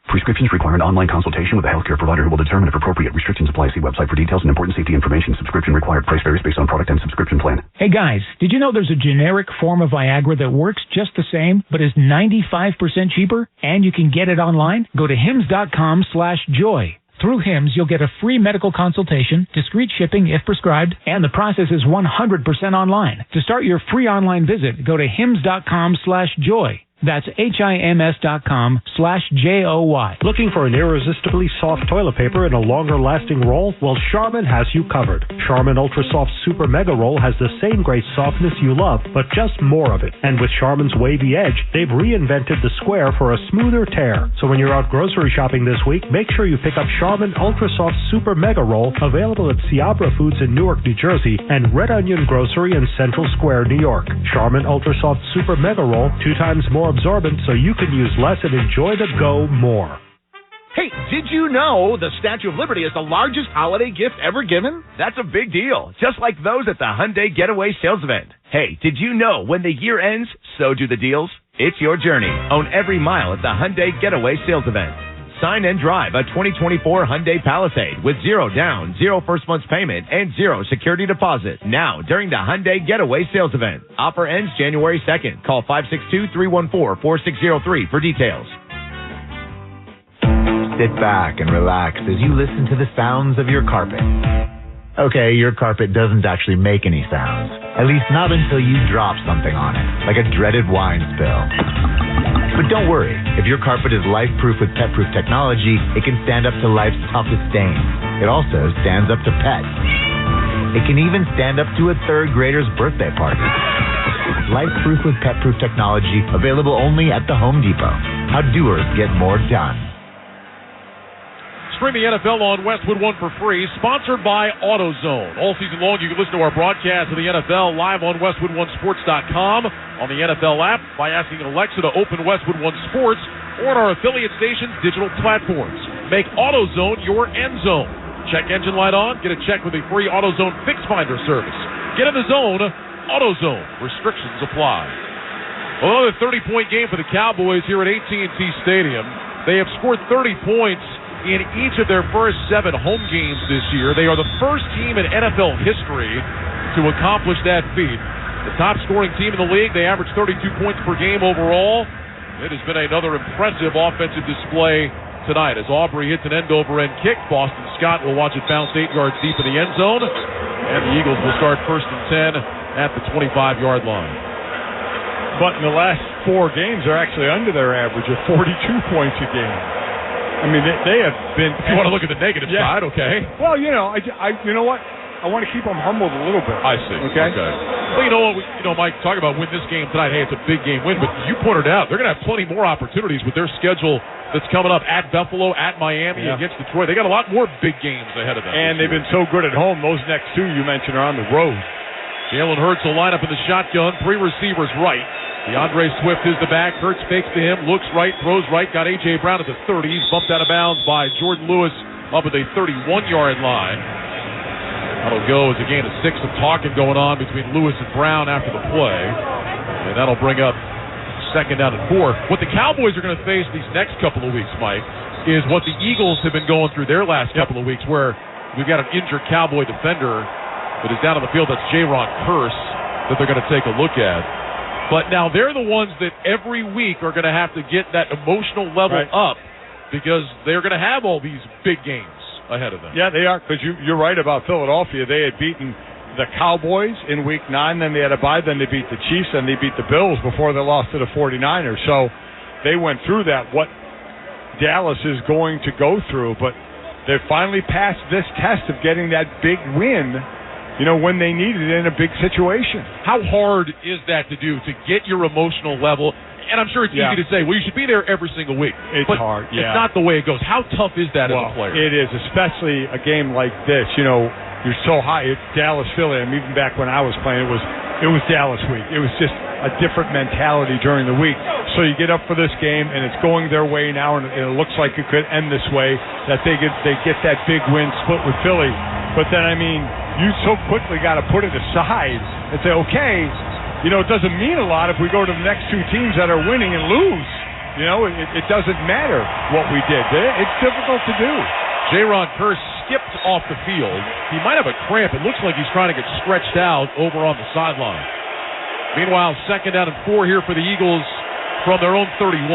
Prescriptions require an online consultation with a healthcare provider who will determine if appropriate. Restrictions apply. See website for details and important safety information. Subscription required. Price varies based on product and subscription plan. Hey guys, did you know there's a generic form of Viagra that works just the same, but is 95% cheaper? And you can get it online? Go to hims.com/joy. Through Hims, you'll get a free medical consultation, discreet shipping if prescribed, and the process is 100% online. To start your free online visit, go to hims.com/joy. That's HIMS.com/JOY. Looking for an irresistibly soft toilet paper in a longer-lasting roll? Well, Charmin has you covered. Charmin Ultra Soft Super Mega Roll has the same great softness you love, but just more of it. And with Charmin's wavy edge, they've reinvented the square for a smoother tear. So when you're out grocery shopping this week, make sure you pick up Charmin Ultra Soft Super Mega Roll, available at Ciabra Foods in Newark, New Jersey, and Red Onion Grocery in Central Square, New York. Charmin Ultra Soft Super Mega Roll, 2 times more absorbent, so you can use less and enjoy the go more. Hey, did you know the Statue of Liberty is the largest holiday gift ever given? That's a big deal, just like those at the Hyundai Getaway Sales Event. Hey, did you know when the year ends, so do the deals? It's your journey. Own every mile at the Hyundai Getaway Sales Event. Sign and drive a 2024 Hyundai Palisade with 0 down, 0 first month's payment, and 0 security deposit. Now, during the Hyundai Getaway Sales Event. Offer ends January 2nd. Call 562-314-4603 for details. Sit back and relax as you listen to the sounds of your carpet. Okay, your carpet doesn't actually make any sounds. At least not until you drop something on it, like a dreaded wine spill. But don't worry, if your carpet is life-proof with pet-proof technology, it can stand up to life's toughest stains. It also stands up to pets. It can even stand up to a third grader's birthday party. Life-proof with pet-proof technology, available only at the Home Depot. How doers get more done. Stream the NFL on Westwood One for free, sponsored by AutoZone. All season long, you can listen to our broadcast of the NFL live on WestwoodOneSports.com, on the NFL app, by asking Alexa to open Westwood One Sports, or on our affiliate stations' digital platforms. Make AutoZone your end zone. Check engine light on, get a check with a free AutoZone Fix Finder service. Get in the zone, AutoZone. Restrictions apply. Well, another 30-point game for the Cowboys here at AT&T Stadium. They have scored 30 points in each of their first 7 home games this year. They are the first team in NFL history to accomplish that feat. The top scoring team in the league, they average 32 points per game overall. It has been another impressive offensive display tonight as Aubrey hits an end-over-end kick. Boston Scott will watch it bounce 8 yards deep in the end zone, and the Eagles will start 1st and 10 at the 25-yard line. But in the last 4 games, they're actually under their average of 42 points a game. I mean, they have been. If you want to look at the negative side, okay. Well, you know, you know what? I want to keep them humbled a little bit. I see. Okay. Well, you know what? Mike, talk about win this game tonight. Hey, it's a big game win, but you pointed out they're going to have plenty more opportunities with their schedule that's coming up at Buffalo, at Miami, against Detroit. They got a lot more big games ahead of them. And they've been so good at home. Those next 2 you mentioned are on the road. Jalen Hurts will line up in the shotgun. 3 receivers right. DeAndre Swift is the back. Hurts fakes to him, looks right, throws right. Got A.J. Brown at the 30. He's bumped out of bounds by Jordan Lewis up at the 31-yard line. That'll go as a gain of 6 of talking going on between Lewis and Brown after the play. And that'll bring up 2nd down and 4. What the Cowboys are going to face these next couple of weeks, Mike, is what the Eagles have been going through their last couple of weeks, where we've got an injured Cowboy defender that is down on the field. That's J-Ron Curse that they're going to take a look at. But now they're the ones that every week are going to have to get that emotional level up because they're going to have all these big games ahead of them. Yeah, they are, because you're right about Philadelphia. They had beaten the Cowboys in Week 9, then they had a bye, then they beat the Chiefs, and they beat the Bills before they lost to the 49ers. So they went through that, what Dallas is going to go through. But They finally passed this test of getting that big win, when they needed it in a big situation. How hard is that to do, to get your emotional level? And I'm sure it's easy to say, well, you should be there every single week. It's hard, It's not the way it goes. How tough is that as a player? It is, especially a game like this. You're so high. It's Dallas, Philly. I mean, even back when I was playing, it was Dallas week. It was just a different mentality during the week. So you get up for this game, and it's going their way now, and it looks like it could end this way, that they get that big win split with Philly. But then, you so quickly got to put it aside and say, okay, it doesn't mean a lot if we go to the next two teams that are winning and lose. It doesn't matter what we did. It's difficult to do. J-Ron Kerr skipped off the field. He might have a cramp. It looks like he's trying to get stretched out over on the sideline. Meanwhile, 2nd down and 4 here for the Eagles from their own 31.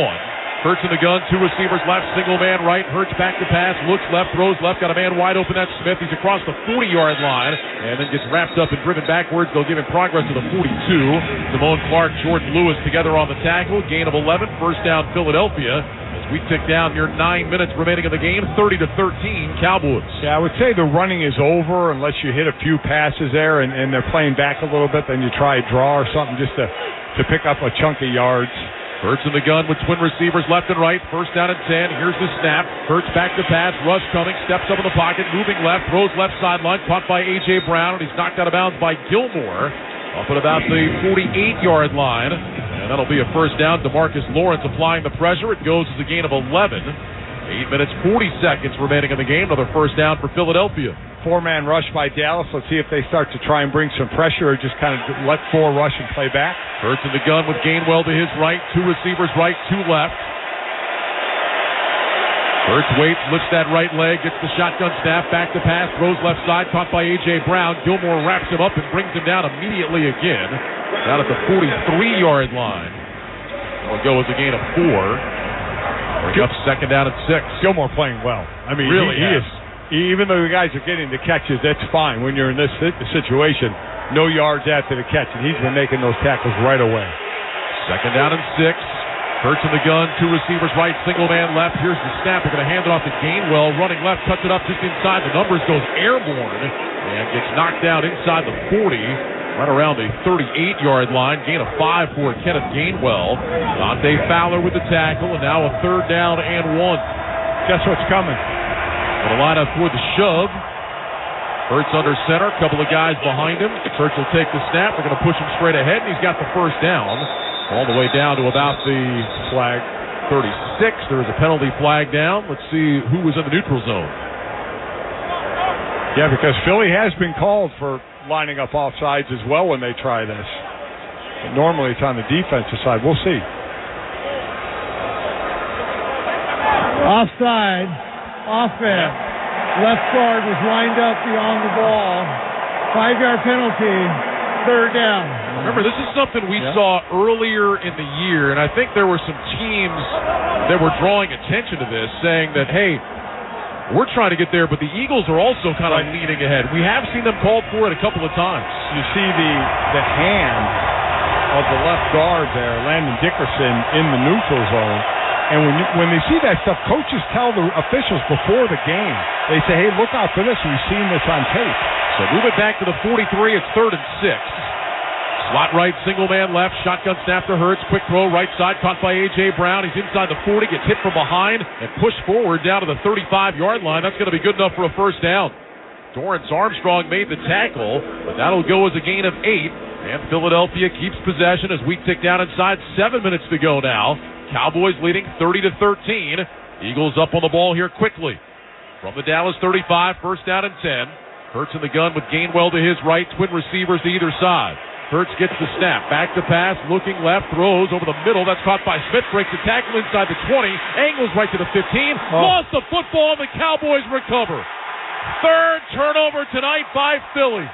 Hurts in the gun, 2 receivers left, single man right. Hurts back to pass, looks left, throws left, got a man wide open. That's Smith. He's across the 40-yard line and then gets wrapped up and driven backwards. They'll give him progress to the 42. Simone Clark, Jordan Lewis together on the tackle. Gain of 11, first down Philadelphia. As we tick down near 9 minutes remaining in the game, 30-13 Cowboys. Yeah, I would say the running is over unless you hit a few passes there and they're playing back a little bit. Then you try a draw or something just to pick up a chunk of yards. Hurts in the gun with twin receivers left and right. First down and 10. Here's the snap. Hurts back to pass. Rush coming. Steps up in the pocket. Moving left. Throws left sideline. Caught by A.J. Brown. And he's knocked out of bounds by Gilmore. Up at about the 48-yard line. And that'll be a first down. DeMarcus Lawrence applying the pressure. It goes as a gain of 11. 8 minutes, 40 seconds remaining in the game. Another first down for Philadelphia. 4-man rush by Dallas. Let's see if they start to try and bring some pressure or just kind of let 4 rush and play back. Hurts in the gun with Gainwell to his right. 2 receivers right, 2 left. Hurts waits, lifts that right leg, gets the shotgun snap, back to pass, throws left side, caught by A.J. Brown. Gilmore wraps him up and brings him down immediately again. Down at the 43-yard line. It'll go as a gain of 4. Bring up 2nd down and 6. Gilmore playing well. Really he is. Even though the guys are getting the catches, that's fine. When you're in this situation, no yards after the catch, and he's been making those tackles right away. 2nd down and 6. Hurts in the gun, 2 receivers right, single man left. Here's the snap. They're going to hand it off to Gainwell. Running left, cuts it up just inside the numbers, goes airborne, and gets knocked down inside the 40. Right around the 38-yard line. Gain of 5 for Kenneth Gainwell. Dante Fowler with the tackle, and now a 3rd down and 1. Guess what's coming? The lineup for the shove. Hurts under center. A couple of guys behind him. Hurts will take the snap. They're going to push him straight ahead, and he's got the first down. All the way down to about the flag 36. There is a penalty flag down. Let's see who was in the neutral zone. Yeah, because Philly has been called for lining up off sides as well when they try this. But normally it's on the defensive side. We'll see. Offside. Offense. Left guard was lined up beyond the ball. 5-yard penalty. 3rd down. Remember, this is something we saw earlier in the year, and I think there were some teams that were drawing attention to this, saying that, hey, we're trying to get there, but the Eagles are also kind of leading ahead. We have seen them called for it a couple of times. You see the hand of the left guard there, Landon Dickerson, in the neutral zone. And when they see that stuff, coaches tell the officials before the game. They say, hey, look out for this. We've seen this on tape. So move it back to the 43. It's 3rd and 6. Slot right, single man left. Shotgun snap to Hurts. Quick throw right side. Caught by A.J. Brown. He's inside the 40. Gets hit from behind and pushed forward down to the 35-yard line. That's going to be good enough for a first down. Dorrance Armstrong made the tackle, but that'll go as a gain of 8. And Philadelphia keeps possession as we tick down inside. 7 minutes to go now. Cowboys leading 30-13. Eagles up on the ball here quickly. From the Dallas 35, first down and 10. Hurts in the gun with Gainwell to his right, twin receivers to either side. Hurts gets the snap, back to pass, looking left, throws over the middle. That's caught by Smith, breaks the tackle inside the 20, angles right to the 15, lost the football, and the Cowboys recover. 3rd turnover tonight by Philly.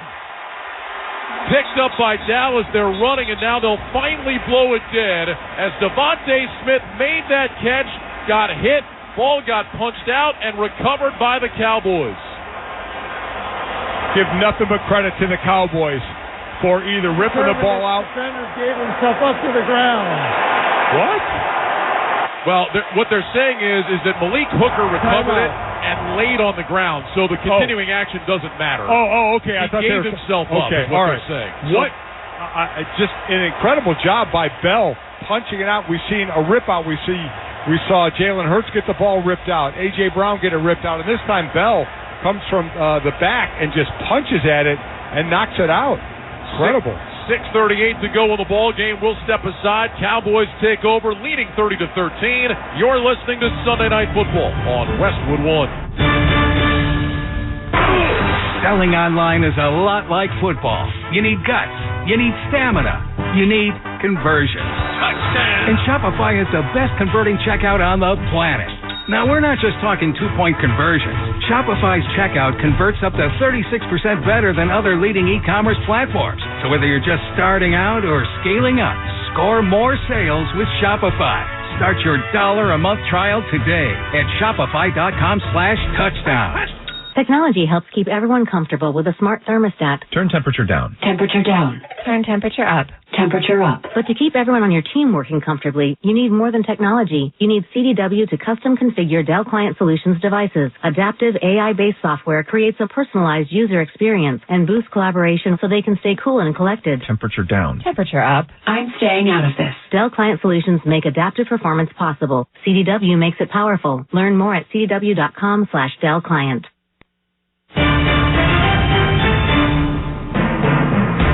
Picked up by Dallas. They're running, and now they'll finally blow it dead as Devontae Smith made that catch, got hit, ball got punched out, and recovered by the Cowboys. Give nothing but credit to the Cowboys for either ripping the ball out. The defender gave himself up to the ground. What? Well, what they're saying is that Malik Hooker recovered it. and laid on the ground, so the continuing action doesn't matter. Okay. I thought he gave himself up, is what they're saying. What? Just an incredible job by Bell punching it out. We've seen a rip out. We saw Jalen Hurts get the ball ripped out. A.J. Brown get it ripped out. And this time Bell comes from the back and just punches at it and knocks it out. Incredible. 6:38 to go in the ball game. We'll step aside. Cowboys take over, leading 30-13. You're listening to Sunday Night Football on Westwood One. Selling online is a lot like football. You need guts. You need stamina. You need conversion. Touchdown! And Shopify is the best converting checkout on the planet. Now, we're not just talking 2-point conversions. Shopify's checkout converts up to 36% better than other leading e-commerce platforms. So whether you're just starting out or scaling up, score more sales with Shopify. Start your $1 a month trial today at shopify.com/touchdown. Technology helps keep everyone comfortable with a smart thermostat. Turn temperature down. Temperature down. Turn temperature up. Temperature up. But to keep everyone on your team working comfortably, you need more than technology. You need CDW to custom configure Dell Client Solutions devices. Adaptive AI-based software creates a personalized user experience and boosts collaboration so they can stay cool and collected. Temperature down. Temperature up. I'm staying out of this. Dell Client Solutions make adaptive performance possible. CDW makes it powerful. Learn more at cdw.com/Dell Client.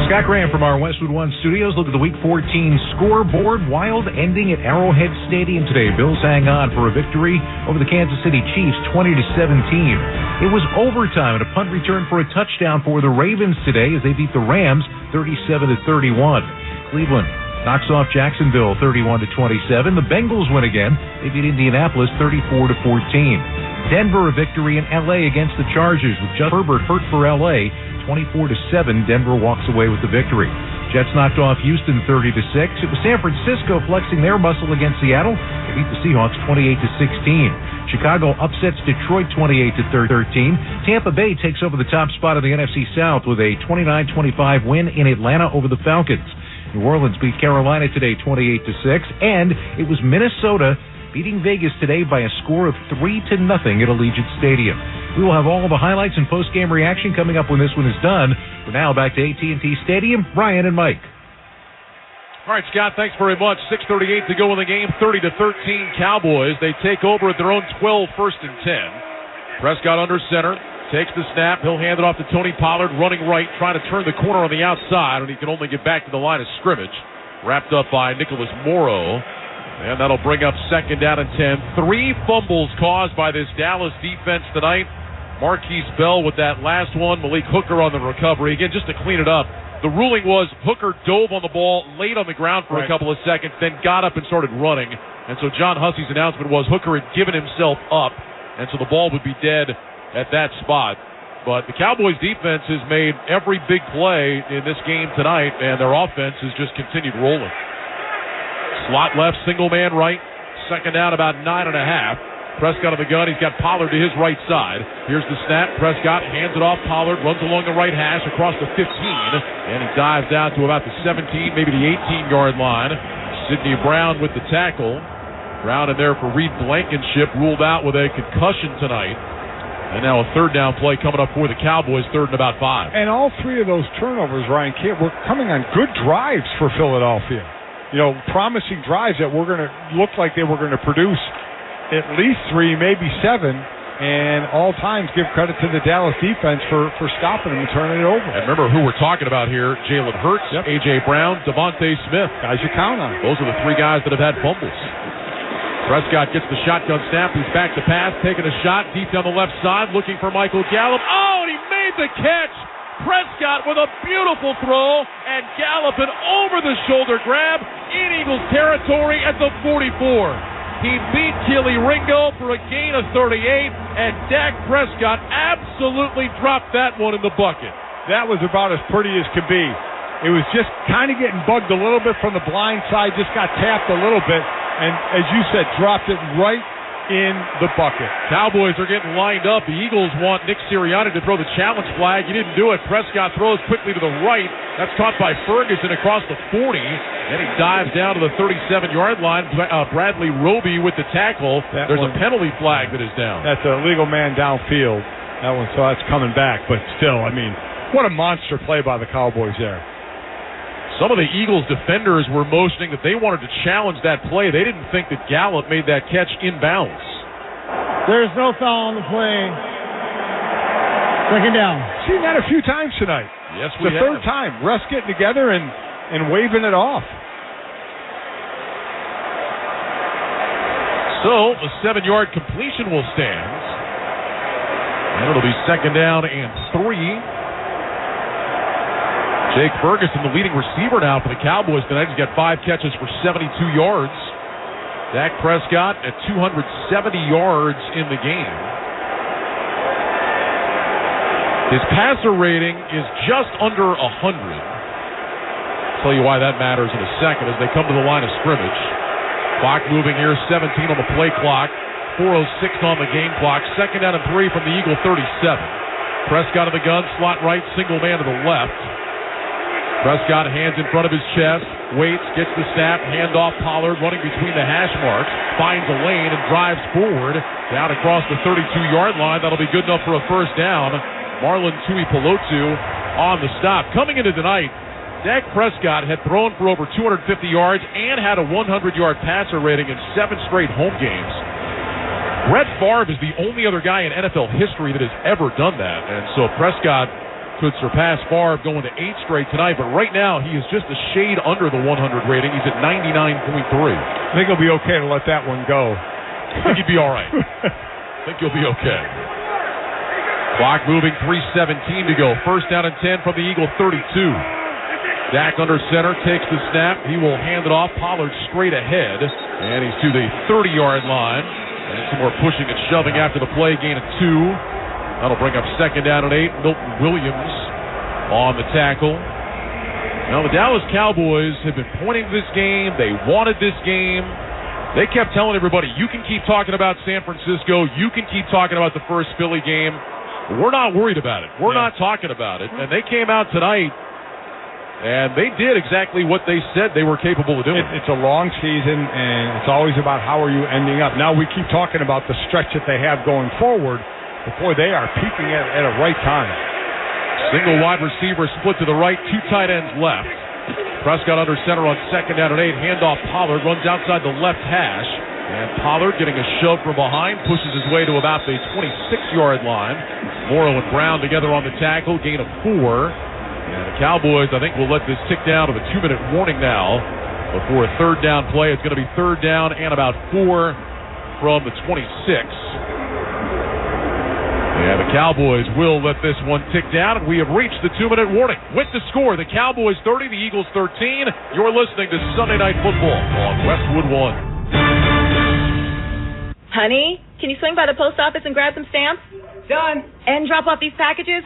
Scott Graham from our Westwood One studios. Look at the Week 14 scoreboard. Wild ending at Arrowhead Stadium today. Bills hang on for a victory over the Kansas City Chiefs, 20-17. It was overtime and a punt return for a touchdown for the Ravens today as they beat the Rams, 37-31. Cleveland knocks off Jacksonville, 31-27. The Bengals win again. They beat Indianapolis, 34-14. Denver a victory in L.A. against the Chargers with Justin Herbert hurt for L.A. 24-7. Denver walks away with the victory. Jets knocked off Houston 30-6. It was San Francisco flexing their muscle against Seattle. They beat the Seahawks 28-16. Chicago upsets Detroit 28-13. Tampa Bay takes over the top spot of the NFC South with a 29-25 win in Atlanta over the Falcons. New Orleans beat Carolina today 28-6, and it was Minnesota beating Vegas today by a score of 3-0 at Allegiant Stadium. We will have all of the highlights and post-game reaction coming up when this one is done. For now, back to AT&T Stadium, Brian and Mike. All right, Scott, thanks very much. 6:38 to go in the game, 30-13 Cowboys. They take over at their own 12, 1st and 10. Prescott under center, takes the snap. He'll hand it off to Tony Pollard, running right, trying to turn the corner on the outside, and he can only get back to the line of scrimmage. Wrapped up by Nicholas Morrow. And that'll bring up 2nd down and 10. 3 fumbles caused by this Dallas defense tonight. Marquise Bell with that last one. Malik Hooker on the recovery. Again, just to clean it up, the ruling was Hooker dove on the ball, laid on the ground for a couple of seconds, then got up and started running. And so John Hussey's announcement was Hooker had given himself up, and so the ball would be dead at that spot. But the Cowboys defense has made every big play in this game tonight, and their offense has just continued rolling. Slot left, single man right. 2nd down, about 9.5. Prescott on the gun. He's got Pollard to his right side. Here's the snap. Prescott hands it off. Pollard runs along the right hash across the 15. And he dives down to about the 17, maybe the 18-yard line. Sidney Brown with the tackle. Brown in there for Reed Blankenship, ruled out with a concussion tonight. And now a 3rd down play coming up for the Cowboys, 3rd and about 5. And all 3 of those turnovers, Ryan, were coming on good drives for Philadelphia. You know, promising drives that were going to look like they were going to produce at least 3, maybe 7, and all times give credit to the Dallas defense for stopping them and turning it over. And remember who we're talking about here: Jalen Hurts, A.J. Brown, Devontae Smith. Guys you count on. Those are the 3 guys that have had fumbles. Prescott gets the shotgun snap. He's back to pass, taking a shot deep down the left side, looking for Michael Gallup. Oh, and he made the catch! Prescott with a beautiful throw, and Gallup an over-the-shoulder grab in Eagles territory at the 44. He beat Keely Ringo for a gain of 38, and Dak Prescott absolutely dropped that one in the bucket. That was about as pretty as could be. It was just kind of getting bugged a little bit from the blind side, just got tapped a little bit, and as you said, dropped it right in the bucket. Cowboys are getting lined up. The Eagles want Nick Sirianni to throw the challenge flag. He didn't do it. Prescott throws quickly to the right. That's caught by Ferguson across the 40. Then he dives down to the 37-yard line. Bradley Roby with the tackle. There's a penalty flag that is down. That's a legal man downfield. That one, so that's coming back. But still, I mean, what a monster play by the Cowboys there. Some of the Eagles defenders were motioning that they wanted to challenge that play. They didn't think that Gallup made that catch inbounds. There's no foul on the play. Second down. Seen that a few times tonight. Yes, we have. The third time. Refs getting together and waving it off. So the 7-yard completion will stand. And it'll be second down and 3. Jake Ferguson, the leading receiver now for the Cowboys tonight. He's got 5 catches for 72 yards. Dak Prescott at 270 yards in the game. His passer rating is just under 100. I'll tell you why that matters in a second as they come to the line of scrimmage. Clock moving here, 17 on the play clock, 4:06 on the game clock. Second down and 3 from the Eagle 37. Prescott of the gun, slot right, single man to the left. Prescott, hands in front of his chest, waits, gets the snap, handoff Pollard, running between the hash marks, finds a lane and drives forward, down across the 32-yard line. That'll be good enough for a first down. Marlon Tuipulotu on the stop. Coming into tonight, Dak Prescott had thrown for over 250 yards and had a 100-yard passer rating in 7 straight home games. Brett Favre is the only other guy in NFL history that has ever done that, and so Prescott could surpass Favre going to 8 straight tonight, but right now he is just a shade under the 100 rating. He's at 99.3. I think he'll be okay to let that one go. I think he'd be all right. I think he'll be okay. Clock moving, 3:17 to go. First down and 10 from the Eagle 32. Dak under center, takes the snap. He will hand it off. Pollard straight ahead, and he's to the 30-yard line. And some more pushing and shoving after the play, gain of 2. That'll bring up second down and 8. Milton Williams on the tackle. Now, the Dallas Cowboys have been pointing to this game. They wanted this game. They kept telling everybody, you can keep talking about San Francisco. You can keep talking about the first Philly game. We're not worried about it. We're not talking about it. And they came out tonight, and they did exactly what they said they were capable of doing. It's a long season, and it's always about how are you ending up. Now we keep talking about the stretch that they have going forward. But boy, they are peaking at a right time. Single wide receiver split to the right, 2 tight ends left. Prescott under center on second down and 8. Handoff Pollard, runs outside the left hash. And Pollard getting a shove from behind, pushes his way to about the 26-yard line. Morrow and Brown together on the tackle, gain of 4. And the Cowboys, I think, will let this tick down to the 2-minute warning now before a third down play. It's going to be third down and about 4 from the 26. Yeah, the Cowboys will let this one tick down, and we have reached the 2-minute warning. With the score, the Cowboys 30, the Eagles 13. You're listening to Sunday Night Football on Westwood One. Honey, can you swing by the post office and grab some stamps? Done. And drop off these packages?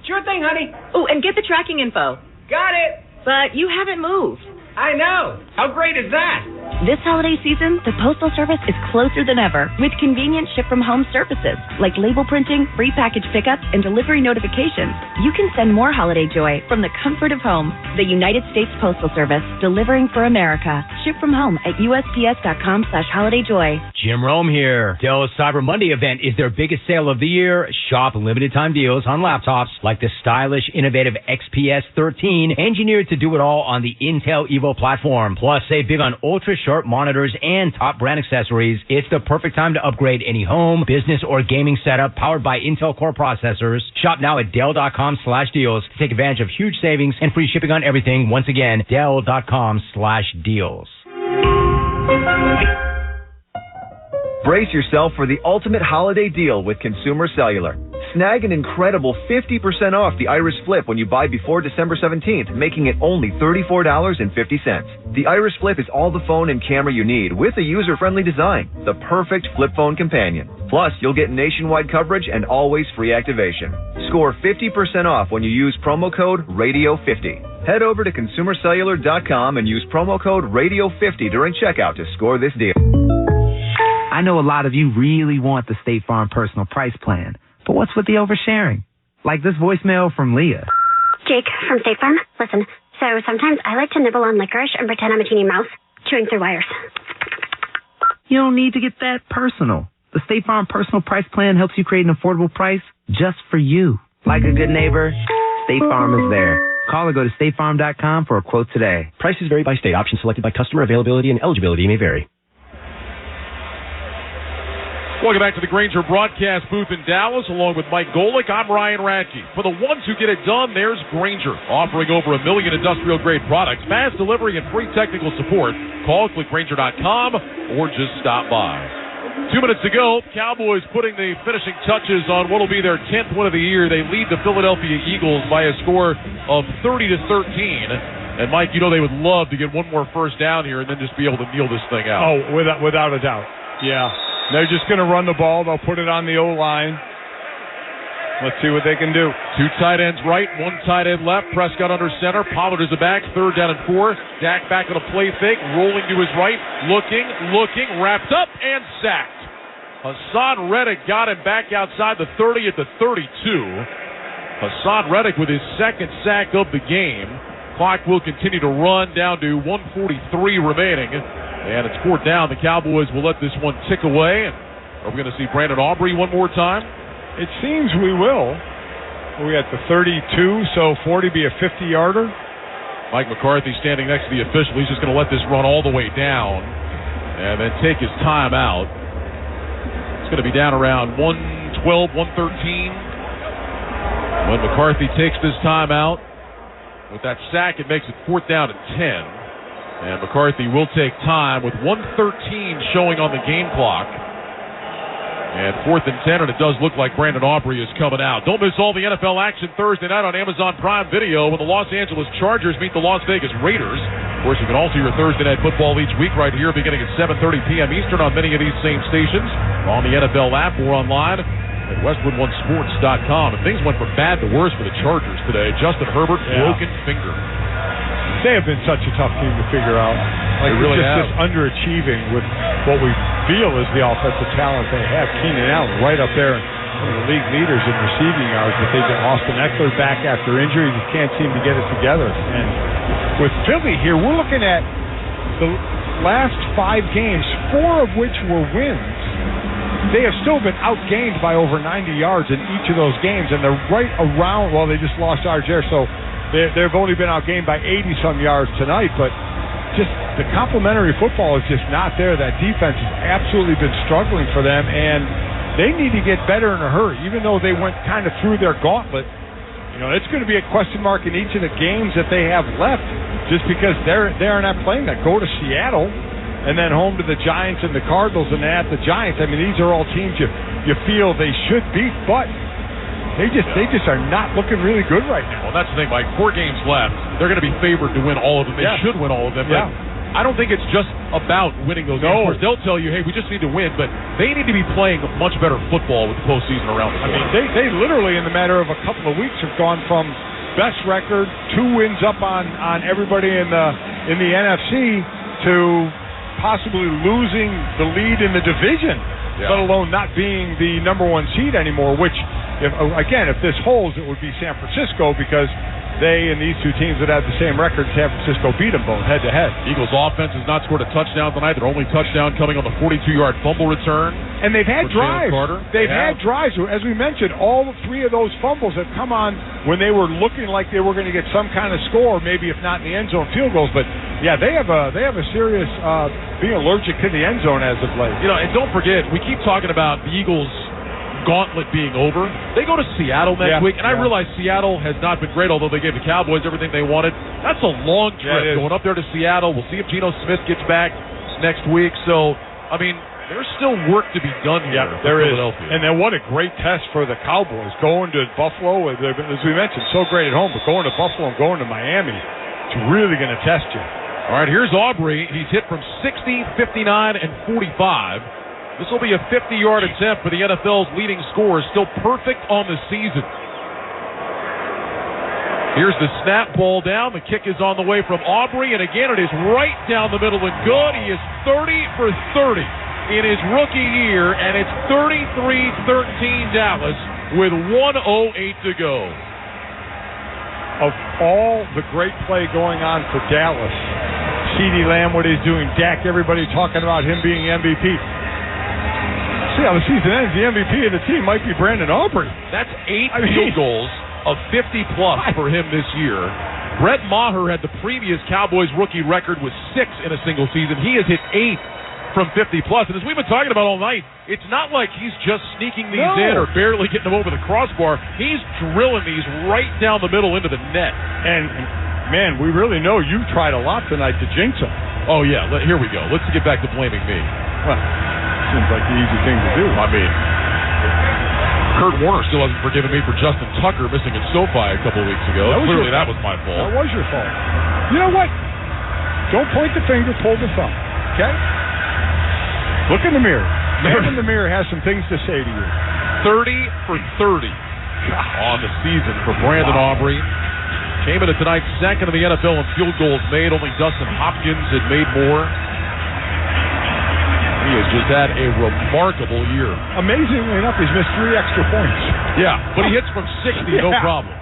Sure thing, honey. Oh, and get the tracking info. Got it. But you haven't moved. I know. How great is that? This holiday season, the Postal Service is closer than ever with convenient ship-from-home services like label printing, free package pickup, and delivery notifications. You can send more holiday joy from the comfort of home. The United States Postal Service, delivering for America. Ship from home at USPS.com/holidayjoy. Jim Rome here. Dell's Cyber Monday event is their biggest sale of the year. Shop limited-time deals on laptops like the stylish, innovative XPS 13, engineered to do it all on the Intel Evo platform. Plus, save big on ultra-sharp monitors and top brand accessories. It's the perfect time to upgrade any home, business, or gaming setup powered by Intel Core processors. Shop now at Dell.com/deals to take advantage of huge savings and free shipping on everything. Once again, Dell.com/deals. Brace yourself for the ultimate holiday deal with Consumer Cellular. Snag an incredible 50% off the Iris Flip when you buy before December 17th, making it only $34.50. The Iris Flip is all the phone and camera you need with a user-friendly design, the perfect flip phone companion. Plus, you'll get nationwide coverage and always free activation. Score 50% off when you use promo code RADIO50. Head over to ConsumerCellular.com and use promo code RADIO50 during checkout to score this deal. I know a lot of you really want the State Farm personal price plan, but what's with the oversharing? Like this voicemail from Leah. Jake from State Farm. Listen, so sometimes I like to nibble on licorice and pretend I'm a teeny mouse, chewing through wires. You don't need to get that personal. The State Farm personal price plan helps you create an affordable price just for you. Like a good neighbor, State Farm is there. Call or go to statefarm.com for a quote today. Prices vary by state. Options selected by customer. Availability and eligibility may vary. Welcome back to the Grainger broadcast booth in Dallas, along with Mike Golick. I'm Ryan Radke. For the ones who get it done, there's Grainger, offering over 1 million industrial-grade products, fast delivery, and free technical support. Call, click Grainger.com, or just stop by. 2 minutes to go. Cowboys putting the finishing touches on what will be their 10th win of the year. They lead the Philadelphia Eagles by a score of 30-13. And Mike, you know they would love to get one more first down here and then just be able to kneel this thing out. Oh, without a doubt. Yeah. They're just going to run the ball. They'll put it on the O-line. Let's see what they can do. 2 tight ends right, 1 tight end left. Prescott under center. Pollard is a back. 3rd down and 4. Dak back on a play fake. Rolling to his right. Looking. Wrapped up and sacked. Hassan Reddick got him back outside the 30 at the 32. Hassan Reddick with his 2nd sack of the game. Clock will continue to run down to 1:43 remaining. And it's 4th down. The Cowboys will let this one tick away. Are we going to see Brandon Aubrey one more time? It seems we will. We at the 32, so 40 be a 50-yarder. Mike McCarthy standing next to the official. He's just going to let this run all the way down and then take his time out. It's going to be down around 112, 113. When McCarthy takes this time out, with that sack, it makes it 4th down and 10. And McCarthy will take time with 1:13 showing on the game clock. And 4th and 10, and it does look like Brandon Aubrey is coming out. Don't miss all the NFL action Thursday night on Amazon Prime Video when the Los Angeles Chargers meet the Las Vegas Raiders. Of course, you can also hear Thursday Night Football each week right here beginning at 7:30 p.m. Eastern on many of these same stations, on the NFL app or online at WestwoodOneSports.com. And things went from bad to worse for the Chargers today. Justin Herbert, broken finger. They have been such a tough team to figure out. Like, they really just underachieving with what we feel is the offensive talent they have. Keenan Allen right up there, one of the league leaders in receiving yards, but they get Austin Eckler back after injury. Just can't seem to get it together. And with Philly here, we're looking at the last 5 games, 4 of which were wins. They have still been outgained by over 90 yards in each of those games, and they're right around, well, they just lost yards there, so they've only been outgained by 80-some yards tonight, but just the complementary football is just not there. That defense has absolutely been struggling for them, and they need to get better in a hurry. Even though they went kind of through their gauntlet, it's going to be a question mark in each of the games that they have left, just because they're not playing that. Go to Seattle, and then home to the Giants and the Cardinals, and at the Giants. I mean, these are all teams you feel they should beat, but They just are not looking really good right now. Well, that's the thing, Mike. 4 games left. They're going to be favored to win all of them. They should win all of them. But I don't think it's just about winning those games. Of course, they'll tell you, hey, we just need to win. But they need to be playing much better football with the postseason around the corner. I mean, they literally, in the matter of a couple of weeks, have gone from best record, 2 wins up on everybody in the NFC, to possibly losing the lead in the division, let alone not being the number 1 seed anymore, which, if this holds, it would be San Francisco, because they and these 2 teams that have the same record, San Francisco beat them both head-to-head. Eagles offense has not scored a touchdown tonight. Their only touchdown coming on the 42-yard fumble return. And they've had drives. They've had drives. As we mentioned, all 3 of those fumbles have come on when they were looking like they were going to get some kind of score, maybe if not in the end zone, field goals. But, yeah, they have a serious being allergic to the end zone as of late. And don't forget, we keep talking about the Eagles' gauntlet being over. They go to Seattle next week, and I realize Seattle has not been great, although they gave the Cowboys everything they wanted. That's a long trip going up there to Seattle. We'll see if Geno Smith gets back next week. So, I mean, there's still work to be done here for Philadelphia. And then what a great test for the Cowboys. Going to Buffalo, as we mentioned, so great at home, but going to Buffalo and going to Miami, it's really going to test you. All right, here's Aubrey. He's hit from 60, 59, and 45. This will be a 50-yard attempt for the NFL's leading scorer, still perfect on the season. Here's the snap, ball down. The kick is on the way from Aubrey, and again it is right down the middle and good. He is 30 for 30. in his rookie year, and it's 33-13 Dallas with 1:08 to go. Of all the great play going on for Dallas, CeeDee Lamb, what he's doing, Dak, everybody talking about him being MVP. See how the season ends. The MVP of the team might be Brandon Aubrey. That's 8 field goals of 50-plus for him this year. Brett Maher had the previous Cowboys rookie record with 6 in a single season. He has hit 8 from 50-plus. And as we've been talking about all night, it's not like he's just sneaking these in or barely getting them over the crossbar. He's drilling these right down the middle into the net. And, man, we really know you tried a lot tonight to jinx him. Oh, yeah. Here we go. Let's get back to blaming me. Well, seems like the easy thing to do. I mean, Kurt Warner still hasn't forgiven me for Justin Tucker missing at SoFi a couple of weeks ago. Clearly that was my fault. That was your fault. You know what? Don't point the finger, pull the thumb. Okay? Look in the mirror. Man in the mirror has some things to say to you. 30 for 30 on the season for Brandon Aubrey. Came into tonight's second in the NFL in field goals made. Only Dustin Hopkins had made more. He has just had a remarkable year. Amazingly enough, he's missed 3 extra points. Yeah, but he hits from 60, no problem.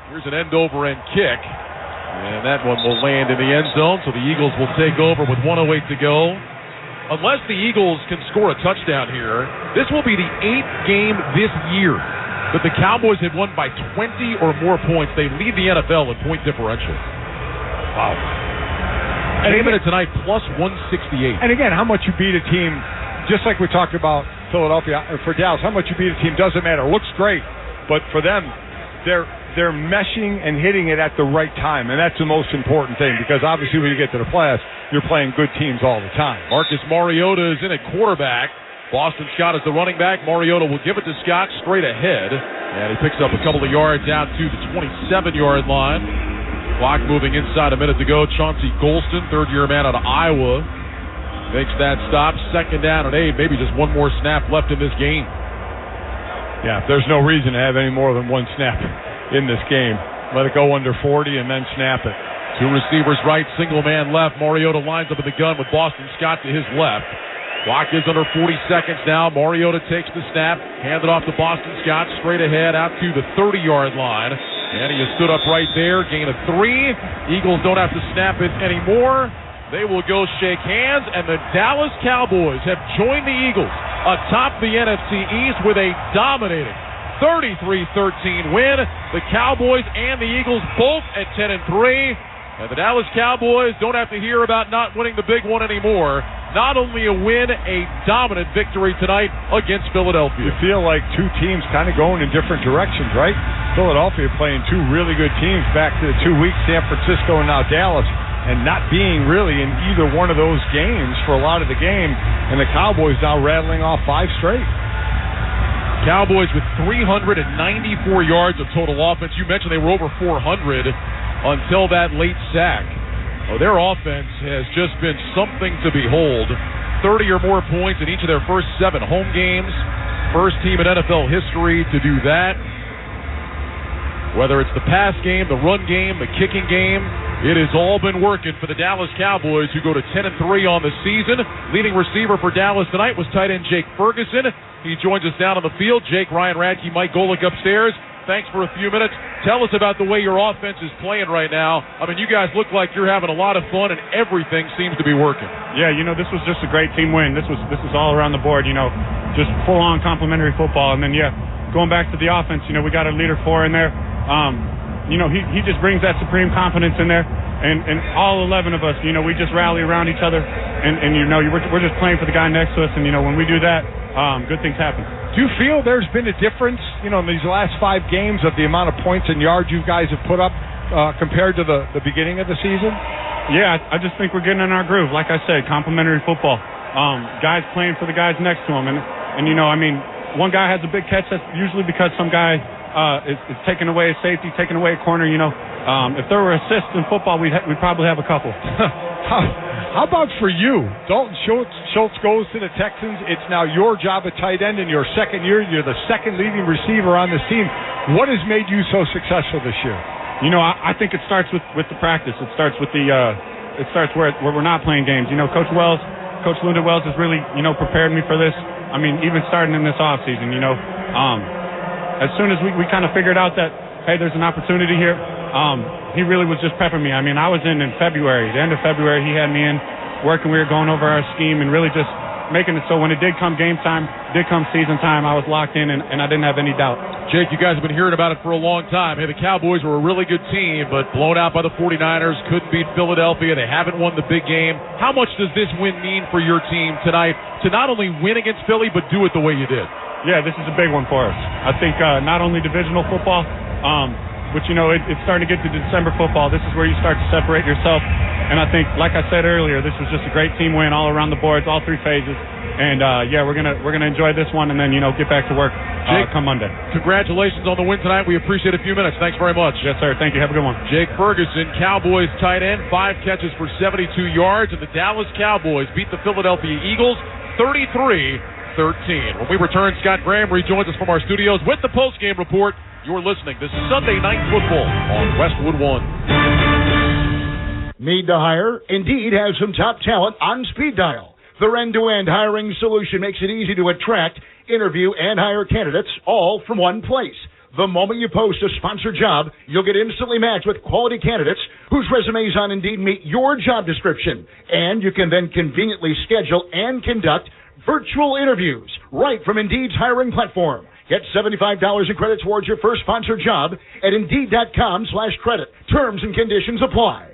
Here's an end-over-end kick. And that one will land in the end zone, so the Eagles will take over with 1:08 to go. Unless the Eagles can score a touchdown here, this will be the 8th game this year that the Cowboys have won by 20 or more points. They lead the NFL in point differential. Wow. Came in tonight plus 168. And again, how much you beat a team, just like we talked about Philadelphia, for Dallas, how much you beat a team doesn't matter. Looks great, but for them, they're meshing and hitting it at the right time, and that's the most important thing, because obviously when you get to the playoffs, you're playing good teams all the time. Marcus Mariota is in at quarterback. Boston Scott is the running back. Mariota will give it to Scott straight ahead, and he picks up a couple of yards out to the 27-yard line. Clock moving inside, a minute to go. Chauncey Golston, third-year man out of Iowa, makes that stop. Second down and 8. Maybe just one more snap left in this game. Yeah, there's no reason to have any more than one snap in this game. Let it go under 40 and then snap it. 2 receivers right, single man left. Mariota lines up in the gun with Boston Scott to his left. Clock is under 40 seconds now. Mariota takes the snap, hand it off to Boston Scott, straight ahead out to the 30-yard line. And he has stood up right there, gain of 3. Eagles don't have to snap it anymore. They will go shake hands, and the Dallas Cowboys have joined the Eagles atop the NFC East with a dominating 33-13 win. The Cowboys and the Eagles both at 10-3. And the Dallas Cowboys don't have to hear about not winning the big one anymore. Not only a win, a dominant victory tonight against Philadelphia. You feel like 2 teams kind of going in different directions, right? Philadelphia playing 2 really good teams back to the 2 weeks, San Francisco and now Dallas, and not being really in either one of those games for a lot of the game. And the Cowboys now rattling off 5 straight. Cowboys with 394 yards of total offense. You mentioned they were over 400 until that late sack. Oh, their offense has just been something to behold. 30 or more points in each of their first 7 home games. First team in NFL history to do that. Whether it's the pass game, the run game, the kicking game, it has all been working for the Dallas Cowboys, who go to 10-3 on the season. Leading receiver for Dallas tonight was tight end Jake Ferguson. He joins us down on the field. Jake, Ryan Radke, Mike Golick upstairs. Thanks for a few minutes. Tell us about the way your offense is playing right now. I mean, you guys look like you're having a lot of fun, and everything seems to be working. Yeah, this was just a great team win. This was all around the board, just full-on complimentary football. And then, going back to the offense, we got a leader 4 in there. He just brings that supreme confidence in there. And all 11 of us, we just rally around each other. And we're just playing for the guy next to us. And, when we do that, good things happen. Do you feel there's been a difference, in these last 5 games of the amount of points and yards you guys have put up compared to the beginning of the season? Yeah, I just think we're getting in our groove. Like I said, complimentary football. Guys playing for the guys next to them. And one guy has a big catch, that's usually because some guy is taking away a safety, taking away a corner. If there were assists in football, we'd probably have a couple. How about for you? Dalton Schultz goes to the Texans. It's now your job at tight end in your second year. You're the second leading receiver on this team. What has made you so successful this year? I think it starts with the practice. It starts with it starts where we're not playing games. Coach Wells, Coach Linda Wells has really, prepared me for this. I mean, even starting in this off season, as soon as we kind of figured out that, hey, there's an opportunity here, he really was just prepping me. I mean, I was in February. The end of February, he had me in working. We were going over our scheme and really just making it so when it did come game time, did come season time, I was locked in and I didn't have any doubt. Jake, you guys have been hearing about it for a long time. Hey, the Cowboys were a really good team, but blown out by the 49ers, couldn't beat Philadelphia. They haven't won the big game. How much does this win mean for your team tonight to not only win against Philly, but do it the way you did? Yeah, this is a big one for us. I think not only divisional football, but, it's starting to get to December football. This is where you start to separate yourself. And I think, like I said earlier, this was just a great team win all around the boards, all three phases. And, we're gonna enjoy this one and then, get back to work come Monday. Congratulations on the win tonight. We appreciate a few minutes. Thanks very much. Yes, sir. Thank you. Have a good one. Jake Ferguson, Cowboys tight end, 5 catches for 72 yards. And the Dallas Cowboys beat the Philadelphia Eagles 33-13. When we return, Scott Graham rejoins us from our studios with the postgame report. You're listening. This is Sunday Night Football on Westwood One. Need to hire? Indeed has some top talent on speed dial. Their end-to-end hiring solution makes it easy to attract, interview, and hire candidates all from one place. The moment you post a sponsored job, you'll get instantly matched with quality candidates whose resumes on Indeed meet your job description. And you can then conveniently schedule and conduct virtual interviews right from Indeed's hiring platform. Get $75 in credit towards your first sponsored job at Indeed.com/credit. Terms and conditions apply.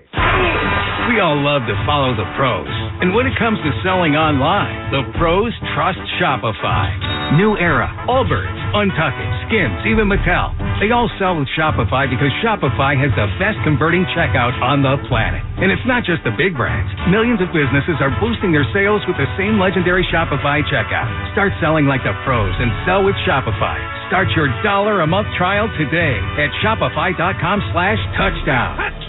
We all love to follow the pros. And when it comes to selling online, the pros trust Shopify. New Era, Allbirds, Untuckit, Skims, even Mattel. They all sell with Shopify because Shopify has the best converting checkout on the planet. And it's not just the big brands. Millions of businesses are boosting their sales with the same legendary Shopify checkout. Start selling like the pros and sell with Shopify. Start your $1 a month trial today at Shopify.com/touchdown.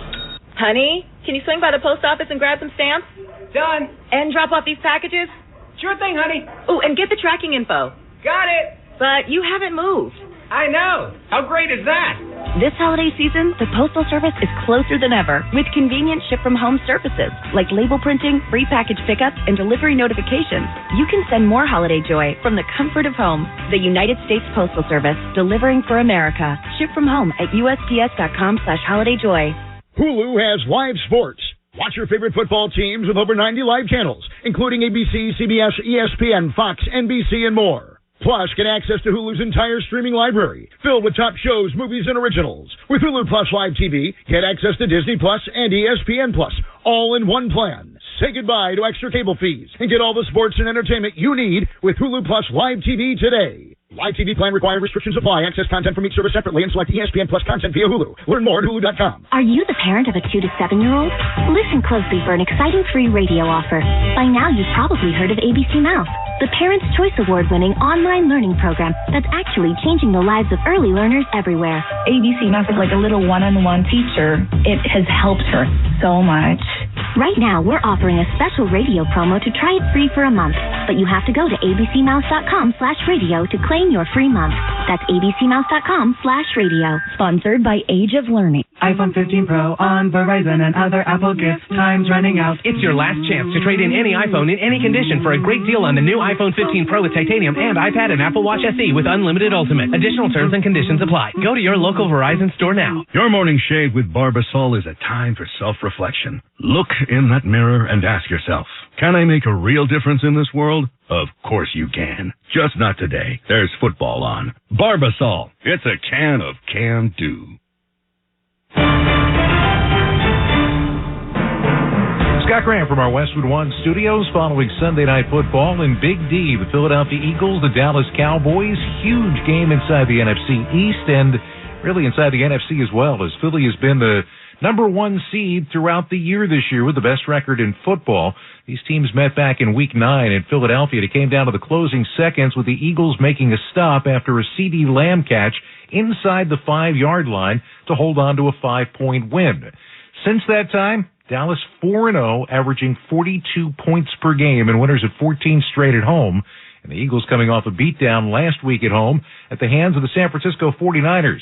Honey, can you swing by the post office and grab some stamps? Done. And drop off these packages? Sure thing, honey. Oh, and get the tracking info. Got it. But you haven't moved. I know. How great is that? This holiday season, the Postal Service is closer than ever with convenient ship-from-home services like label printing, free package pickup, and delivery notifications. You can send more holiday joy from the comfort of home. The United States Postal Service, delivering for America. Ship from home at USPS.com/holidayjoy. Hulu has live sports. Watch your favorite football teams with over 90 live channels, including ABC, CBS, ESPN, Fox, NBC, and more. Plus, get access to Hulu's entire streaming library, filled with top shows, movies, and originals. With Hulu Plus Live TV, get access to Disney Plus and ESPN Plus, all in one plan. Say goodbye to extra cable fees and get all the sports and entertainment you need with Hulu Plus Live TV today. Live TV plan required. Restrictions apply. Access content from each service separately and select ESPN Plus content via Hulu. Learn more at Hulu.com. Are you the parent of a 2 to 7-year-old? Listen closely for an exciting free radio offer. By now, you've probably heard of ABC Mouse, the Parents' Choice Award-winning online learning program that's actually changing the lives of early learners everywhere. ABC Mouse is like a little one-on-one teacher. It has helped her so much. Right now, we're offering a special radio promo to try it free for a month. But you have to go to abcmouse.com/radio to claim your free month. That's abcmouse.com/radio. Sponsored by Age of Learning. iPhone 15 Pro on Verizon and other Apple gifts. Time's running out. It's your last chance to trade in any iPhone in any condition for a great deal on the new iPhone 15 Pro with titanium and iPad and Apple Watch SE with unlimited Ultimate. Additional terms and conditions apply. Go to your local Verizon store now. Your morning shave with Barbasol is a time for self-reflection. Look in that mirror and ask yourself, can I make a real difference in this world? Of course you can. Just not today. There's football on. Barbasol. It's a can of can-do. Scott Graham from our Westwood One studios following Sunday Night Football in Big D. The Philadelphia Eagles, the Dallas Cowboys. Huge game inside the NFC East and really inside the NFC as well, as Philly has been the number 1 seed throughout the year this year with the best record in football. These teams met back in Week 9 in Philadelphia. It came down to the closing seconds with the Eagles making a stop after a CeeDee Lamb catch inside the 5-yard line to hold on to a 5-point win. Since that time, Dallas 4-0, averaging 42 points per game and winners of 14 straight at home. And the Eagles coming off a beatdown last week at home at the hands of the San Francisco 49ers.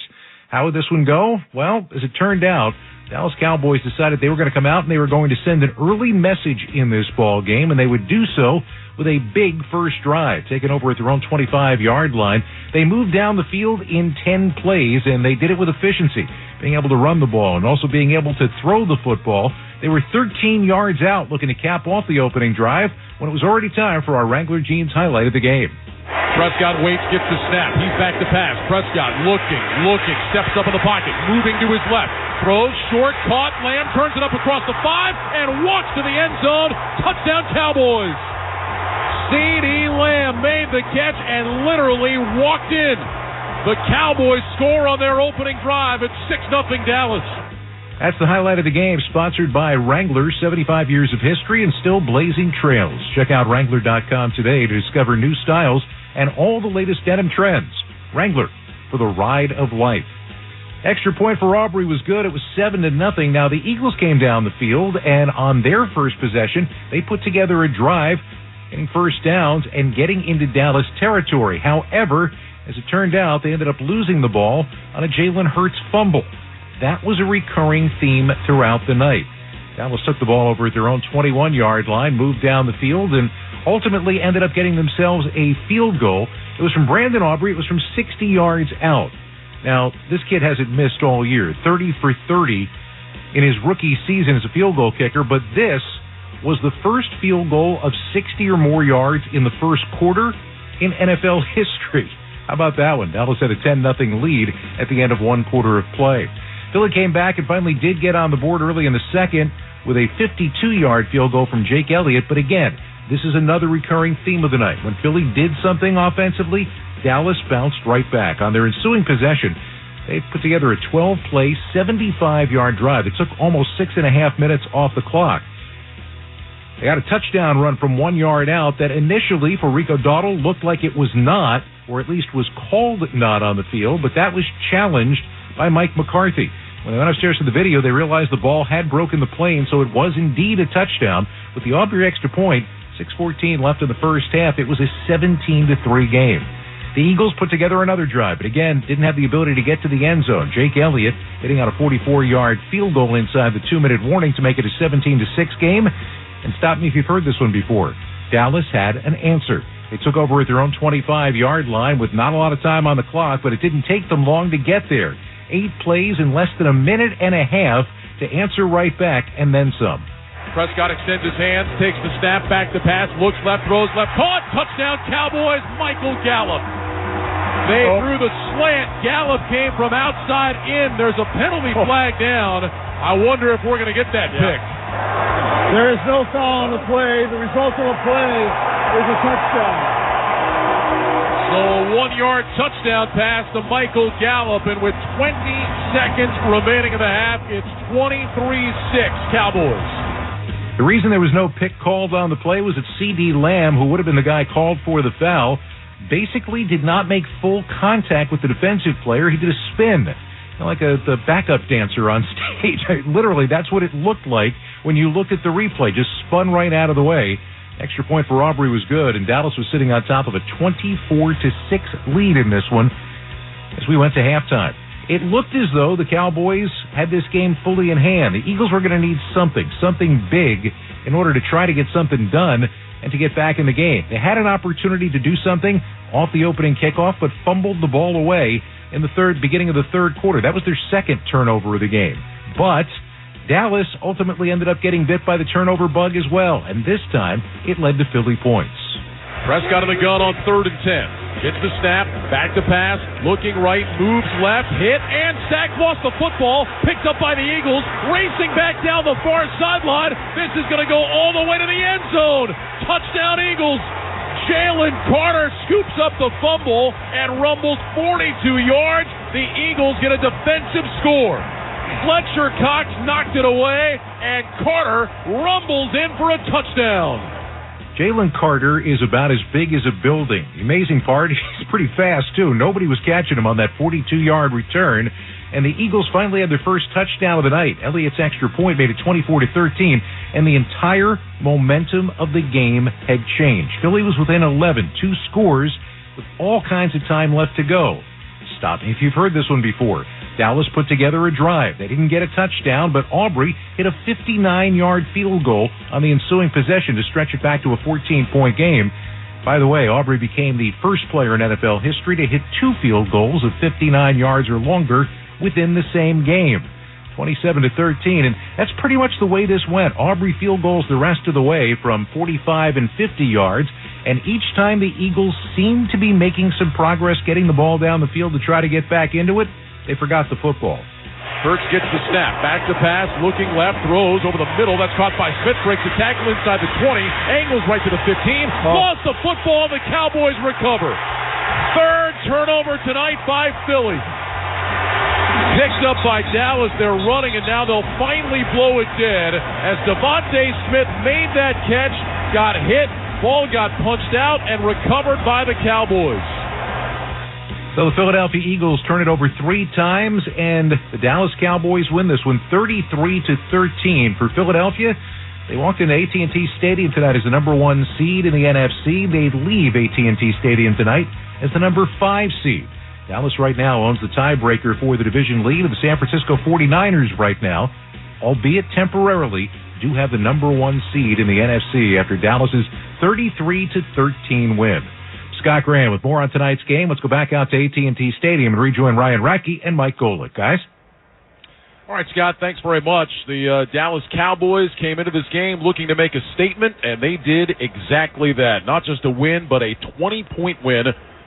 How would this one go? Well, as it turned out, Dallas Cowboys decided they were going to come out and they were going to send an early message in this ball game, and they would do so with a big first drive, taking over at their own 25-yard line. They moved down the field in 10 plays, and they did it with efficiency, being able to run the ball and also being able to throw the football. They were 13 yards out looking to cap off the opening drive when it was already time for our Wrangler Jeans highlight of the game. Prescott waits, gets the snap. He's back to pass. Prescott looking, steps up in the pocket, moving to his left. Throws, short, caught. Lamb turns it up across the 5 and walks to the end zone. Touchdown, Cowboys. C.D. Lamb made the catch and literally walked in. The Cowboys score on their opening drive at 6-0 Dallas. That's the highlight of the game, sponsored by Wrangler, 75 years of history and still blazing trails. Check out Wrangler.com today to discover new styles and all the latest denim trends. Wrangler, for the ride of life. Extra point for Aubrey was good. It was 7-0. Now the Eagles came down the field, and on their first possession, they put together a drive, getting first downs and getting into Dallas territory. However, as it turned out, they ended up losing the ball on a Jalen Hurts fumble. That was a recurring theme throughout the night. Dallas took the ball over at their own 21-yard line, moved down the field, and ultimately ended up getting themselves a field goal. It was from Brandon Aubrey. It was from 60 yards out. Now, this kid hasn't missed all year, 30 for 30 in his rookie season as a field goal kicker, but this was the first field goal of 60 or more yards in the first quarter in NFL history. How about that one? Dallas had a 10-0 lead at the end of one quarter of play. Philly came back and finally did get on the board early in the second with a 52-yard field goal from Jake Elliott. But again, this is another recurring theme of the night. When Philly did something offensively, Dallas bounced right back. On their ensuing possession, they put together a 12-play, 75-yard drive. It took almost 6.5 minutes off the clock. They got a touchdown run from 1 yard out that initially, for Rico Dowdle, looked like it was not, or at least was called not on the field, but that was challenged by Mike McCarthy. When they went upstairs to the video, they realized the ball had broken the plane, so it was indeed a touchdown. With the Aubrey extra point, 6:14 left in the first half, it was a 17-3 game. The Eagles put together another drive, but again, didn't have the ability to get to the end zone. Jake Elliott hitting out a 44-yard field goal inside the 2-minute warning to make it a 17-6 game. And stop me if you've heard this one before. Dallas had an answer. They took over at their own 25-yard line with not a lot of time on the clock, but it didn't take them long to get there. 8 plays in less than a minute and a half to answer right back and then some. Prescott extends his hands, takes the snap, back to pass, looks left, throws left, caught, touchdown Cowboys, Michael Gallup. They threw the slant. Gallup came from outside in. There's a penalty flag down. I wonder if we're going to get that pick. There is no foul on the play. The result of the play is a touchdown. So a 1-yard touchdown pass to Michael Gallup, and with 20 seconds remaining in the half, it's 23-6 Cowboys. The reason there was no pick called on the play was that C.D. Lamb, who would have been the guy called for the foul, basically did not make full contact with the defensive player. He did a spin, like the backup dancer on stage. Literally, that's what it looked like when you looked at the replay. Just spun right out of the way. Extra point for Aubrey was good, and Dallas was sitting on top of a 24-6 lead in this one as we went to halftime. It looked as though the Cowboys had this game fully in hand. The Eagles were going to need something big in order to try to get something done and to get back in the game. They had an opportunity to do something off the opening kickoff, but fumbled the ball away in the beginning of the third quarter. That was their second turnover of the game. But Dallas ultimately ended up getting bit by the turnover bug as well, and this time it led to Philly points. Prescott in the gun on 3rd and 10. Gets the snap, back to pass, looking right, moves left, hit, and sacked, lost the football, picked up by the Eagles, racing back down the far sideline. This is going to go all the way to the end zone. Touchdown Eagles. Jalen Carter scoops up the fumble and rumbles 42 yards. The Eagles get a defensive score. Fletcher Cox knocked it away, and Carter rumbles in for a touchdown. Jalen Carter is about as big as a building. The amazing part, he's pretty fast, too. Nobody was catching him on that 42-yard return, and the Eagles finally had their first touchdown of the night. Elliott's extra point made it 24-13, and the entire momentum of the game had changed. Philly was within 11, 2 scores, with all kinds of time left to go. Stop me if you've heard this one before. Dallas put together a drive. They didn't get a touchdown, but Aubrey hit a 59-yard field goal on the ensuing possession to stretch it back to a 14-point game. By the way, Aubrey became the first player in NFL history to hit 2 field goals of 59 yards or longer within the same game. 27-13, and that's pretty much the way this went. Aubrey field goals the rest of the way from 45 and 50 yards, and each time the Eagles seemed to be making some progress getting the ball down the field to try to get back into it, they forgot the football. Hurts gets the snap, back to pass, looking left, throws over the middle. That's caught by Smith, breaks the tackle inside the 20, angles right to the 15, lost the football, and the Cowboys recover. Third turnover tonight by Philly. Picked up by Dallas. They're running, and now they'll finally blow it dead as Devontae Smith made that catch, got hit, ball got punched out, and recovered by the Cowboys. So the Philadelphia Eagles turn it over 3 times, and the Dallas Cowboys win this one 33-13. For Philadelphia, they walked into AT&T Stadium tonight as the number 1 seed in the NFC. They leave AT&T Stadium tonight as the number 5 seed. Dallas right now owns the tiebreaker for the division lead, and the San Francisco 49ers right now, albeit temporarily, do have the number 1 seed in the NFC after Dallas's 33-13 win. Scott Graham with more on tonight's game. Let's go back out to AT&T Stadium and rejoin Ryan Radke and Mike Golick. Guys? All right, Scott, thanks very much. The Dallas Cowboys came into this game looking to make a statement, and they did exactly that. Not just a win, but a 20-point win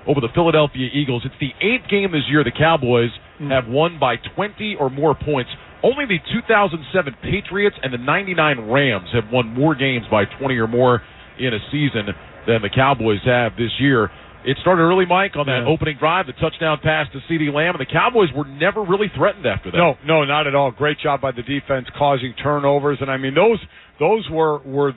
over the Philadelphia Eagles. It's the 8th game this year the Cowboys have won by 20 or more points. Only the 2007 Patriots and the 99 Rams have won more games by 20 or more in a season than the Cowboys have this year. It started early, Mike, on that opening drive, the touchdown pass to CeeDee Lamb, and the Cowboys were never really threatened after that. No, not at all. Great job by the defense causing turnovers, and I mean those were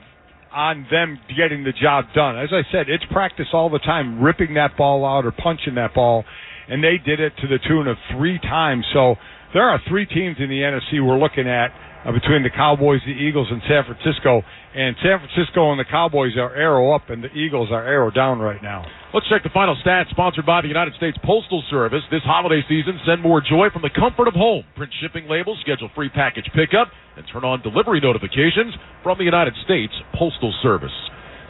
on them getting the job done. As I said, it's practice all the time, ripping that ball out or punching that ball, and they did it to the tune of 3 times. So there are 3 teams in the NFC we're looking at between the Cowboys, the Eagles, and San Francisco. And San Francisco and the Cowboys are arrow up, and the Eagles are arrow down right now. Let's check the final stats, sponsored by the United States Postal Service. This holiday season, send more joy from the comfort of home. Print shipping labels, schedule free package pickup, and turn on delivery notifications from the United States Postal Service.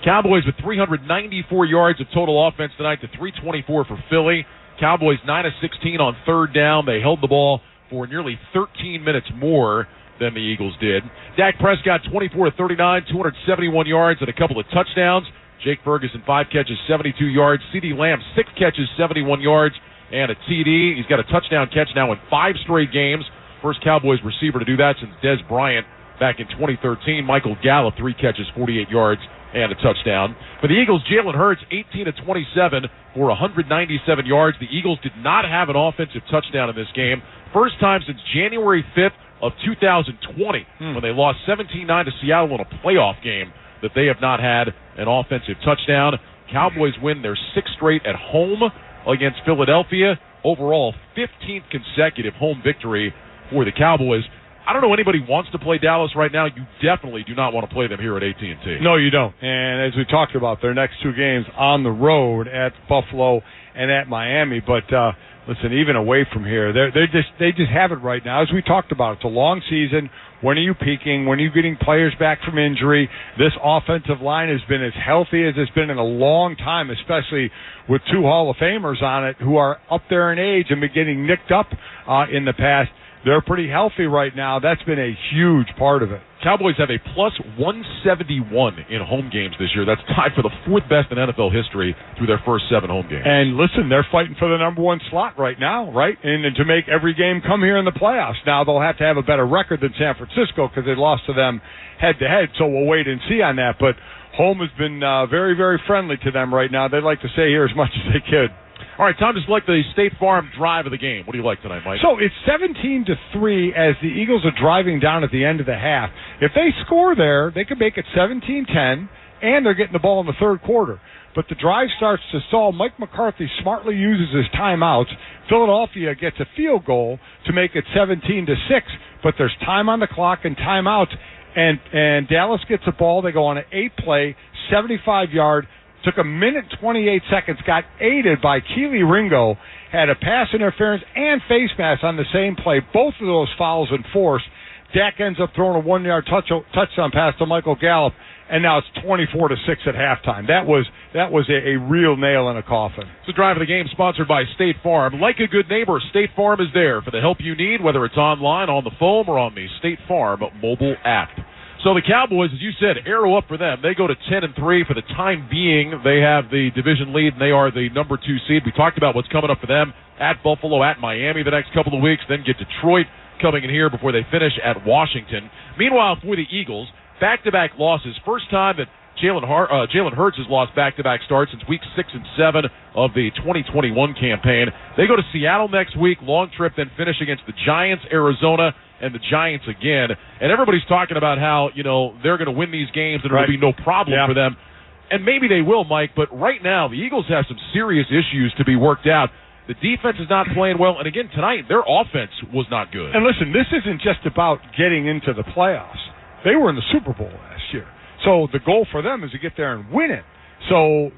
Cowboys with 394 yards of total offense tonight to 324 for Philly. Cowboys 9 of 16 on third down. They held the ball for nearly 13 minutes more than the Eagles did. Dak Prescott 24 of 39, 271 yards and a couple of touchdowns. Jake Ferguson 5 catches, 72 yards. CeeDee Lamb 6 catches, 71 yards and a TD. He's got a touchdown catch now in 5 straight games. First Cowboys receiver to do that since Dez Bryant back in 2013. Michael Gallup 3 catches, 48 yards and a touchdown. For the Eagles, Jalen Hurts 18 of 27 for 197 yards. The Eagles did not have an offensive touchdown in this game. First time since January 5th of 2020 when they lost 17-9 to Seattle in a playoff game that they have not had an offensive touchdown. Cowboys win their 6th straight at home against Philadelphia. Overall, 15th consecutive home victory for the Cowboys. I don't know anybody wants to play Dallas right now. You definitely do not want to play them here at AT&T. No, you don't. And as we talked about, their next 2 games on the road at Buffalo and at Miami. But listen, even away from here, they just have it right now. As we talked about, it's a long season. When are you peaking? When are you getting players back from injury? This offensive line has been as healthy as it's been in a long time, especially with 2 Hall of Famers on it who are up there in age and been getting nicked up in the past. They're pretty healthy right now. That's been a huge part of it. Cowboys have a plus 171 in home games this year. That's tied for the 4th best in NFL history through their first 7 home games. And listen, they're fighting for the number 1 slot right now, right? And to make every game come here in the playoffs. Now they'll have to have a better record than San Francisco because they lost to them head-to-head, so we'll wait and see on that. But home has been very, very friendly to them right now. They'd like to stay here as much as they could. All right, time to select the State Farm drive of the game. What do you like tonight, Mike? So it's 17-3 as the Eagles are driving down at the end of the half. If they score there, they could make it 17-10, and they're getting the ball in the 3rd quarter. But the drive starts to stall. Mike McCarthy smartly uses his timeouts. Philadelphia gets a field goal to make it 17-6, but there's time on the clock and timeouts. And Dallas gets the ball. They go on an 8-play, 75-yard. Took a minute 28 seconds, got aided by Keely Ringo, had a pass interference and face mask on the same play. Both of those fouls enforced. Dak ends up throwing a 1-yard touchdown pass to Michael Gallup, and now it's 24-6 at halftime. That was a real nail in a coffin. It's the Drive of the Game sponsored by State Farm. Like a good neighbor, State Farm is there for the help you need, whether it's online, on the phone, or on the State Farm mobile app. So the Cowboys, as you said, arrow up for them. They go to 10-3 for the time being. They have the division lead, and they are the number 2 seed. We talked about what's coming up for them at Buffalo, at Miami the next couple of weeks, then get Detroit coming in here before they finish at Washington. Meanwhile, for the Eagles, back-to-back losses. First time that Jalen Hurts has lost back-to-back starts since week 6 and 7 of the 2021 campaign. They go to Seattle next week, long trip, then finish against the Giants, Arizona, and the Giants again. And everybody's talking about how, they're going to win these games and it'll be no problem for them. And maybe they will, Mike, but right now the Eagles have some serious issues to be worked out. The defense is not playing well, and again, tonight, their offense was not good. And listen, this isn't just about getting into the playoffs. They were in the Super Bowl last year. So the goal for them is to get there and win it. So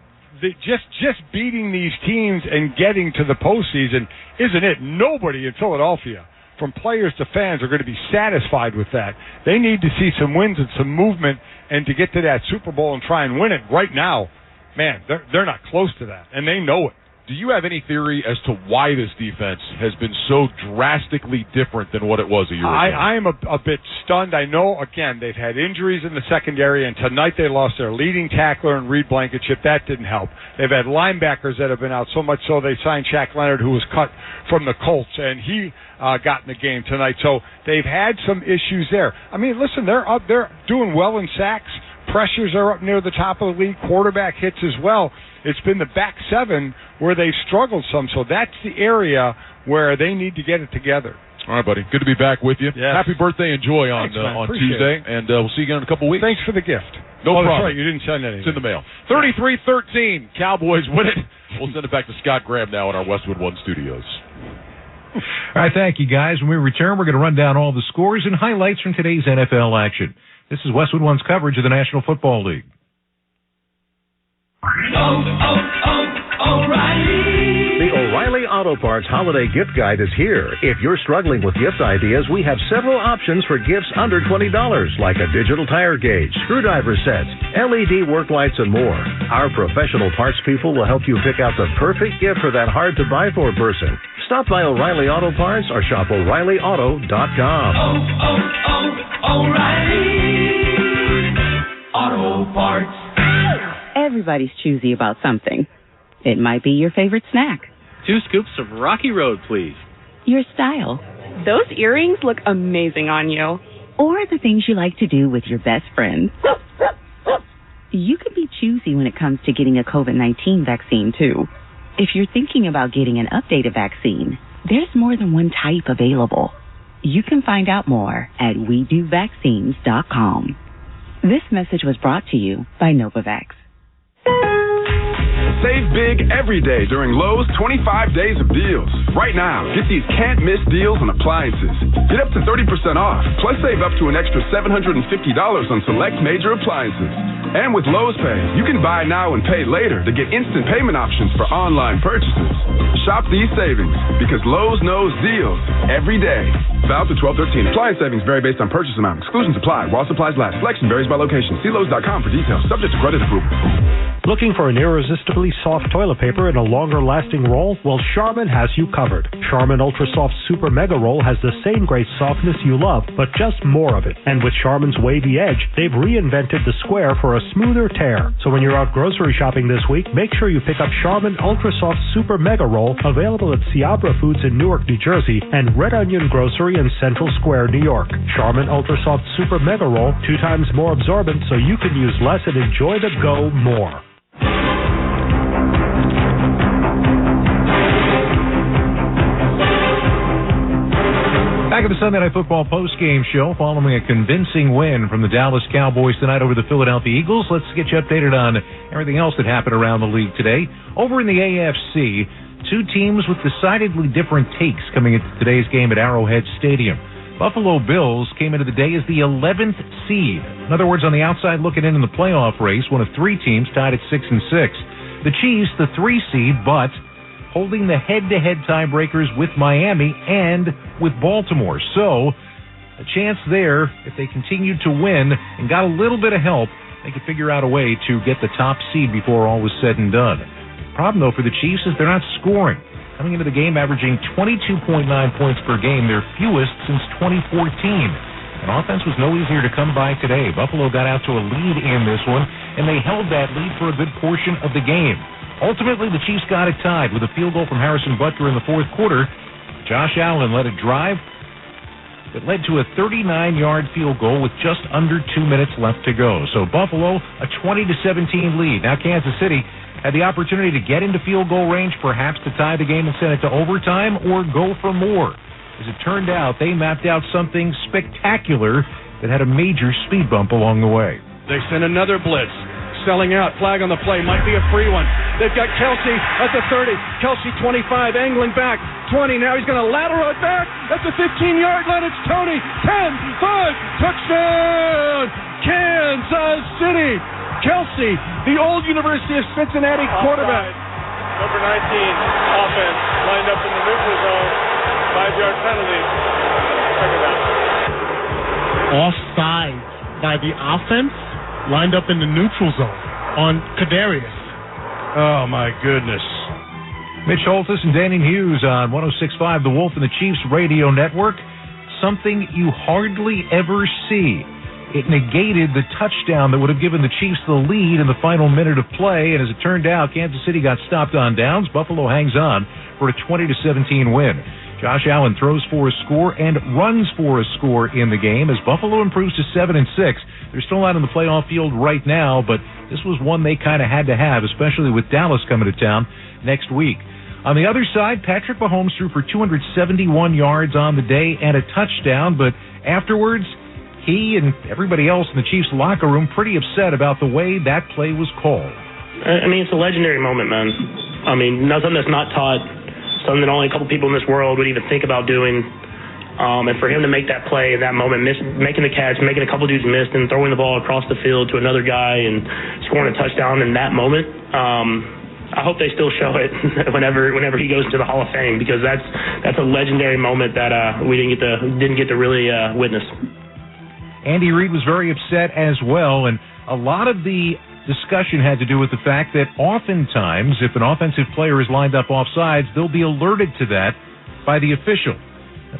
just beating these teams and getting to the postseason isn't it. Nobody in Philadelphia, from players to fans, are going to be satisfied with that. They need to see some wins and some movement, and to get to that Super Bowl and try and win it right now, man, they're not close to that, and they know it. Do you have any theory as to why this defense has been so drastically different than what it was a year ago? I am a bit stunned. I know, again, they've had injuries in the secondary, and tonight they lost their leading tackler in Reed Blankenship. That didn't help. They've had linebackers that have been out, so much so they signed Shaq Leonard, who was cut from the Colts, and he got in the game tonight. So they've had some issues there. I mean, listen, they're doing well in sacks. Pressures are up near the top of the league. Quarterback hits as well. It's been the back seven where they've struggled some, so that's the area where they need to get it together. All right, buddy. Good to be back with you. Yes. Happy birthday and joy on Tuesday, and we'll see you again in a couple weeks. Thanks for the gift. No problem. That's right. You didn't send anything. It's in the mail. 33-13. Cowboys win it. We'll send it back to Scott Graham now in our Westwood One studios. All right, thank you, guys. When we return, we're going to run down all the scores and highlights from today's NFL action. This is Westwood One's coverage of the National Football League. O'Reilly. The O'Reilly Auto Parts Holiday Gift Guide is here. If you're struggling with gift ideas, we have several options for gifts under $20, like a digital tire gauge, screwdriver sets, LED work lights, and more. Our professional parts people will help you pick out the perfect gift for that hard-to-buy-for person. Stop by O'Reilly Auto Parts or shop O'ReillyAuto.com. O'Reilly Auto Parts. Everybody's choosy about something. It might be your favorite snack. 2 scoops of Rocky Road, please. Your style. Those earrings look amazing on you. Or the things you like to do with your best friend. You can be choosy when it comes to getting a COVID-19 vaccine, too. If you're thinking about getting an updated vaccine, there's more than one type available. You can find out more at WeDoVaccines.com. This message was brought to you by Novavax. Save big every day during Lowe's 25 days of deals. Right now, get these can't-miss deals on appliances. Get up to 30% off, plus save up to an extra $750 on select major appliances. And with Lowe's Pay, you can buy now and pay later to get instant payment options for online purchases. Shop these savings, because Lowe's knows deals every day. Valid to 12/13. Appliance savings vary based on purchase amount. Exclusions apply while supplies last. Selection varies by location. See Lowe's.com for details. Subject to credit approval. Looking for an irresistibly soft toilet paper in a longer-lasting roll? Well, Charmin has you covered. Charmin Ultra Soft Super Mega Roll has the same great softness you love, but just more of it. And with Charmin's wavy edge, they've reinvented the square for a smoother tear. So when you're out grocery shopping this week, make sure you pick up Charmin Ultra Soft Super Mega Roll, available at Ciabra Foods in Newark, New Jersey, and Red Onion Grocery in Central Square, New York. Charmin Ultra Soft Super Mega Roll, 2 times more absorbent, so you can use less and enjoy the go more. Back at the Sunday Night Football postgame show, following a convincing win from the Dallas Cowboys tonight over the Philadelphia Eagles. Let's get you updated on everything else that happened around the league today. Over in the AFC, 2 teams with decidedly different takes coming into today's game at Arrowhead Stadium. Buffalo Bills came into the day as the 11th seed. In other words, on the outside looking in the playoff race, one of 3 teams tied at 6-6. The Chiefs, the 3 seed, but holding the head-to-head tiebreakers with Miami and with Baltimore. So, a chance there, if they continued to win and got a little bit of help, they could figure out a way to get the top seed before all was said and done. The problem, though, for the Chiefs is they're not scoring. Coming into the game averaging 22.9 points per game, their fewest since 2014. And offense was no easier to come by today. Buffalo got out to a lead in this one, and they held that lead for a good portion of the game. Ultimately, the Chiefs got it tied with a field goal from Harrison Butker in the fourth quarter. Josh Allen led a drive that led to a 39-yard field goal with just under 2 minutes left to go. So Buffalo, a 20-17 lead. Now Kansas City had the opportunity to get into field goal range, perhaps to tie the game and send it to overtime, or go for more. As it turned out, they mapped out something spectacular that had a major speed bump along the way. They send another blitz. Selling out, flag on the play, might be a free one. They've got Kelsey at the 30. Kelsey 25, angling back. 20, now he's going to lateral it back. At the 15-yard line, it's Tony. 10, 5, touchdown! Kansas City. Kelsey, the old University of Cincinnati quarterback. Number 19, offense, lined up in the neutral zone. 5-yard penalty. Second down. Offside by the offense, lined up in the neutral zone on Kadarius. Oh, my goodness. Mitch Holthus and Danny Hughes on 106.5 The Wolf and the Chiefs Radio Network. Something you hardly ever see. It negated the touchdown that would have given the Chiefs the lead in the final minute of play, and as it turned out, Kansas City got stopped on downs. Buffalo hangs on for a 20-17 win. Josh Allen throws for a score and runs for a score in the game as Buffalo improves to 7-6. They're still not in the playoff field right now, but this was one they kind of had to have, especially with Dallas coming to town next week. On the other side, Patrick Mahomes threw for 271 yards on the day and a touchdown, but afterwards, he and everybody else in the Chiefs locker room pretty upset about the way that play was called. I mean, it's a legendary moment, man. I mean, something that's not taught, something that only a couple people in this world would even think about doing. And for him to make that play in that moment, making the catch, making a couple dudes miss, and throwing the ball across the field to another guy and scoring a touchdown in that moment, I hope they still show it whenever he goes into the Hall of Fame, because that's a legendary moment that we didn't get to really witness. Andy Reid was very upset as well, and a lot of the discussion had to do with the fact that oftentimes, if an offensive player is lined up offsides, they'll be alerted to that by the official.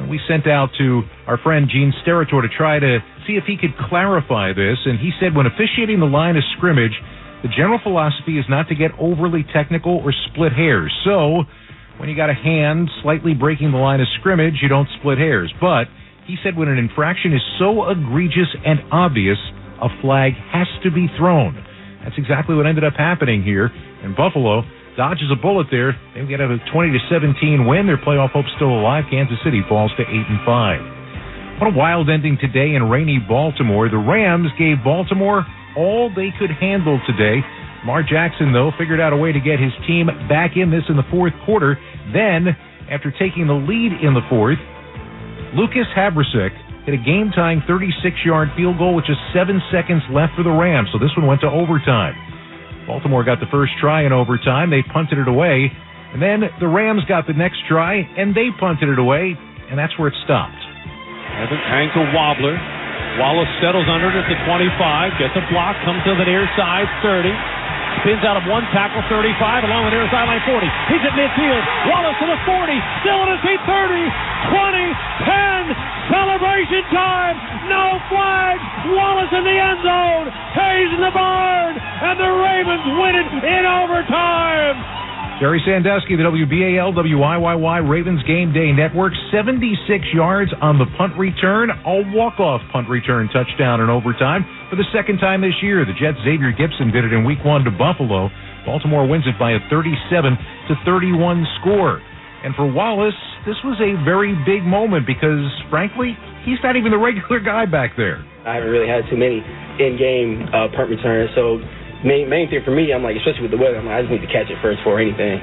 We sent out to our friend Gene Steratore to try to see if he could clarify this, and he said when officiating the line of scrimmage, the general philosophy is not to get overly technical or split hairs. So, when you got a hand slightly breaking the line of scrimmage, you don't split hairs. But he said when an infraction is so egregious and obvious, a flag has to be thrown. That's exactly what ended up happening here. And Buffalo dodges a bullet there. They get a 20-17 win. Their playoff hope's still alive. Kansas City falls to 8-5. What a wild ending today in rainy Baltimore. The Rams gave Baltimore all they could handle today. Lamar Jackson, though, figured out a way to get his team back in this in the fourth quarter. Then, after taking the lead in the fourth, Lucas Habrasek hit a game-tying 36-yard field goal with just 7 seconds left for the Rams, so this one went to overtime. Baltimore got the first try in overtime. They punted it away, and then the Rams got the next try, and they punted it away, and that's where it stopped. An ankle wobbler. Wallace settles under it at the 25, gets a block, comes to the near side, 30. Spins out of one tackle, 35, along the near sideline, 40. He's at midfield. Wallace to the 40, still on his feet, 30, 20, 10. Celebration time. No flag. Wallace in the end zone. Hayes in the barn. And the Ravens win it in overtime. Jerry Sandusky, the WBAL, WIYY Ravens Game Day Network, 76 yards on the punt return, a walk-off punt return touchdown in overtime for the second time this year. The Jets' Xavier Gibson did it in Week 1 to Buffalo. Baltimore wins it by a 37-31 score. And for Wallace, this was a very big moment because, frankly, he's not even the regular guy back there. I haven't really had too many in-game punt returns, so main thing for me, I'm like, especially with the weather, I'm like, I just need to catch it first before anything.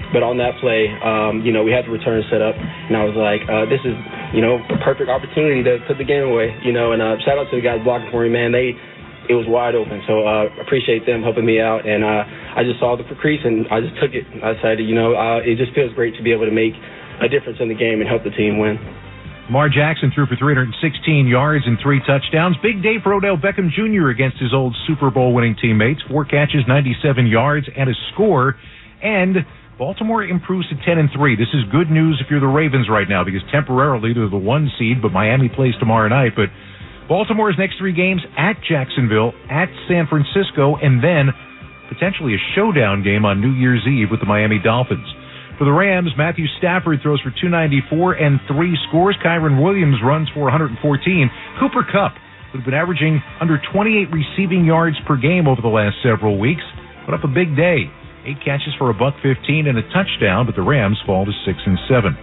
But on that play, we had the return set up, and I was like, this is, a perfect opportunity to put the game away, and shout out to the guys blocking for me, man. it was wide open. So appreciate them helping me out. And I just saw the crease, and I just took it. I decided, it just feels great to be able to make a difference in the game and help the team win. Lamar Jackson threw for 316 yards and 3 touchdowns. Big day for Odell Beckham Jr. against his old Super Bowl winning teammates. 4 catches, 97 yards, and a score. And Baltimore improves to 10-3. This is good news if you're the Ravens right now, because temporarily they're the 1 seed, but Miami plays tomorrow night. But Baltimore's next 3 games at Jacksonville, at San Francisco, and then potentially a showdown game on New Year's Eve with the Miami Dolphins. For the Rams, Matthew Stafford throws for 294 and 3 scores. Kyron Williams runs for 114. Cooper Kupp, who'd been averaging under 28 receiving yards per game over the last several weeks, put up a big day. 8 catches for $115 and a touchdown, but the Rams fall to 6-7.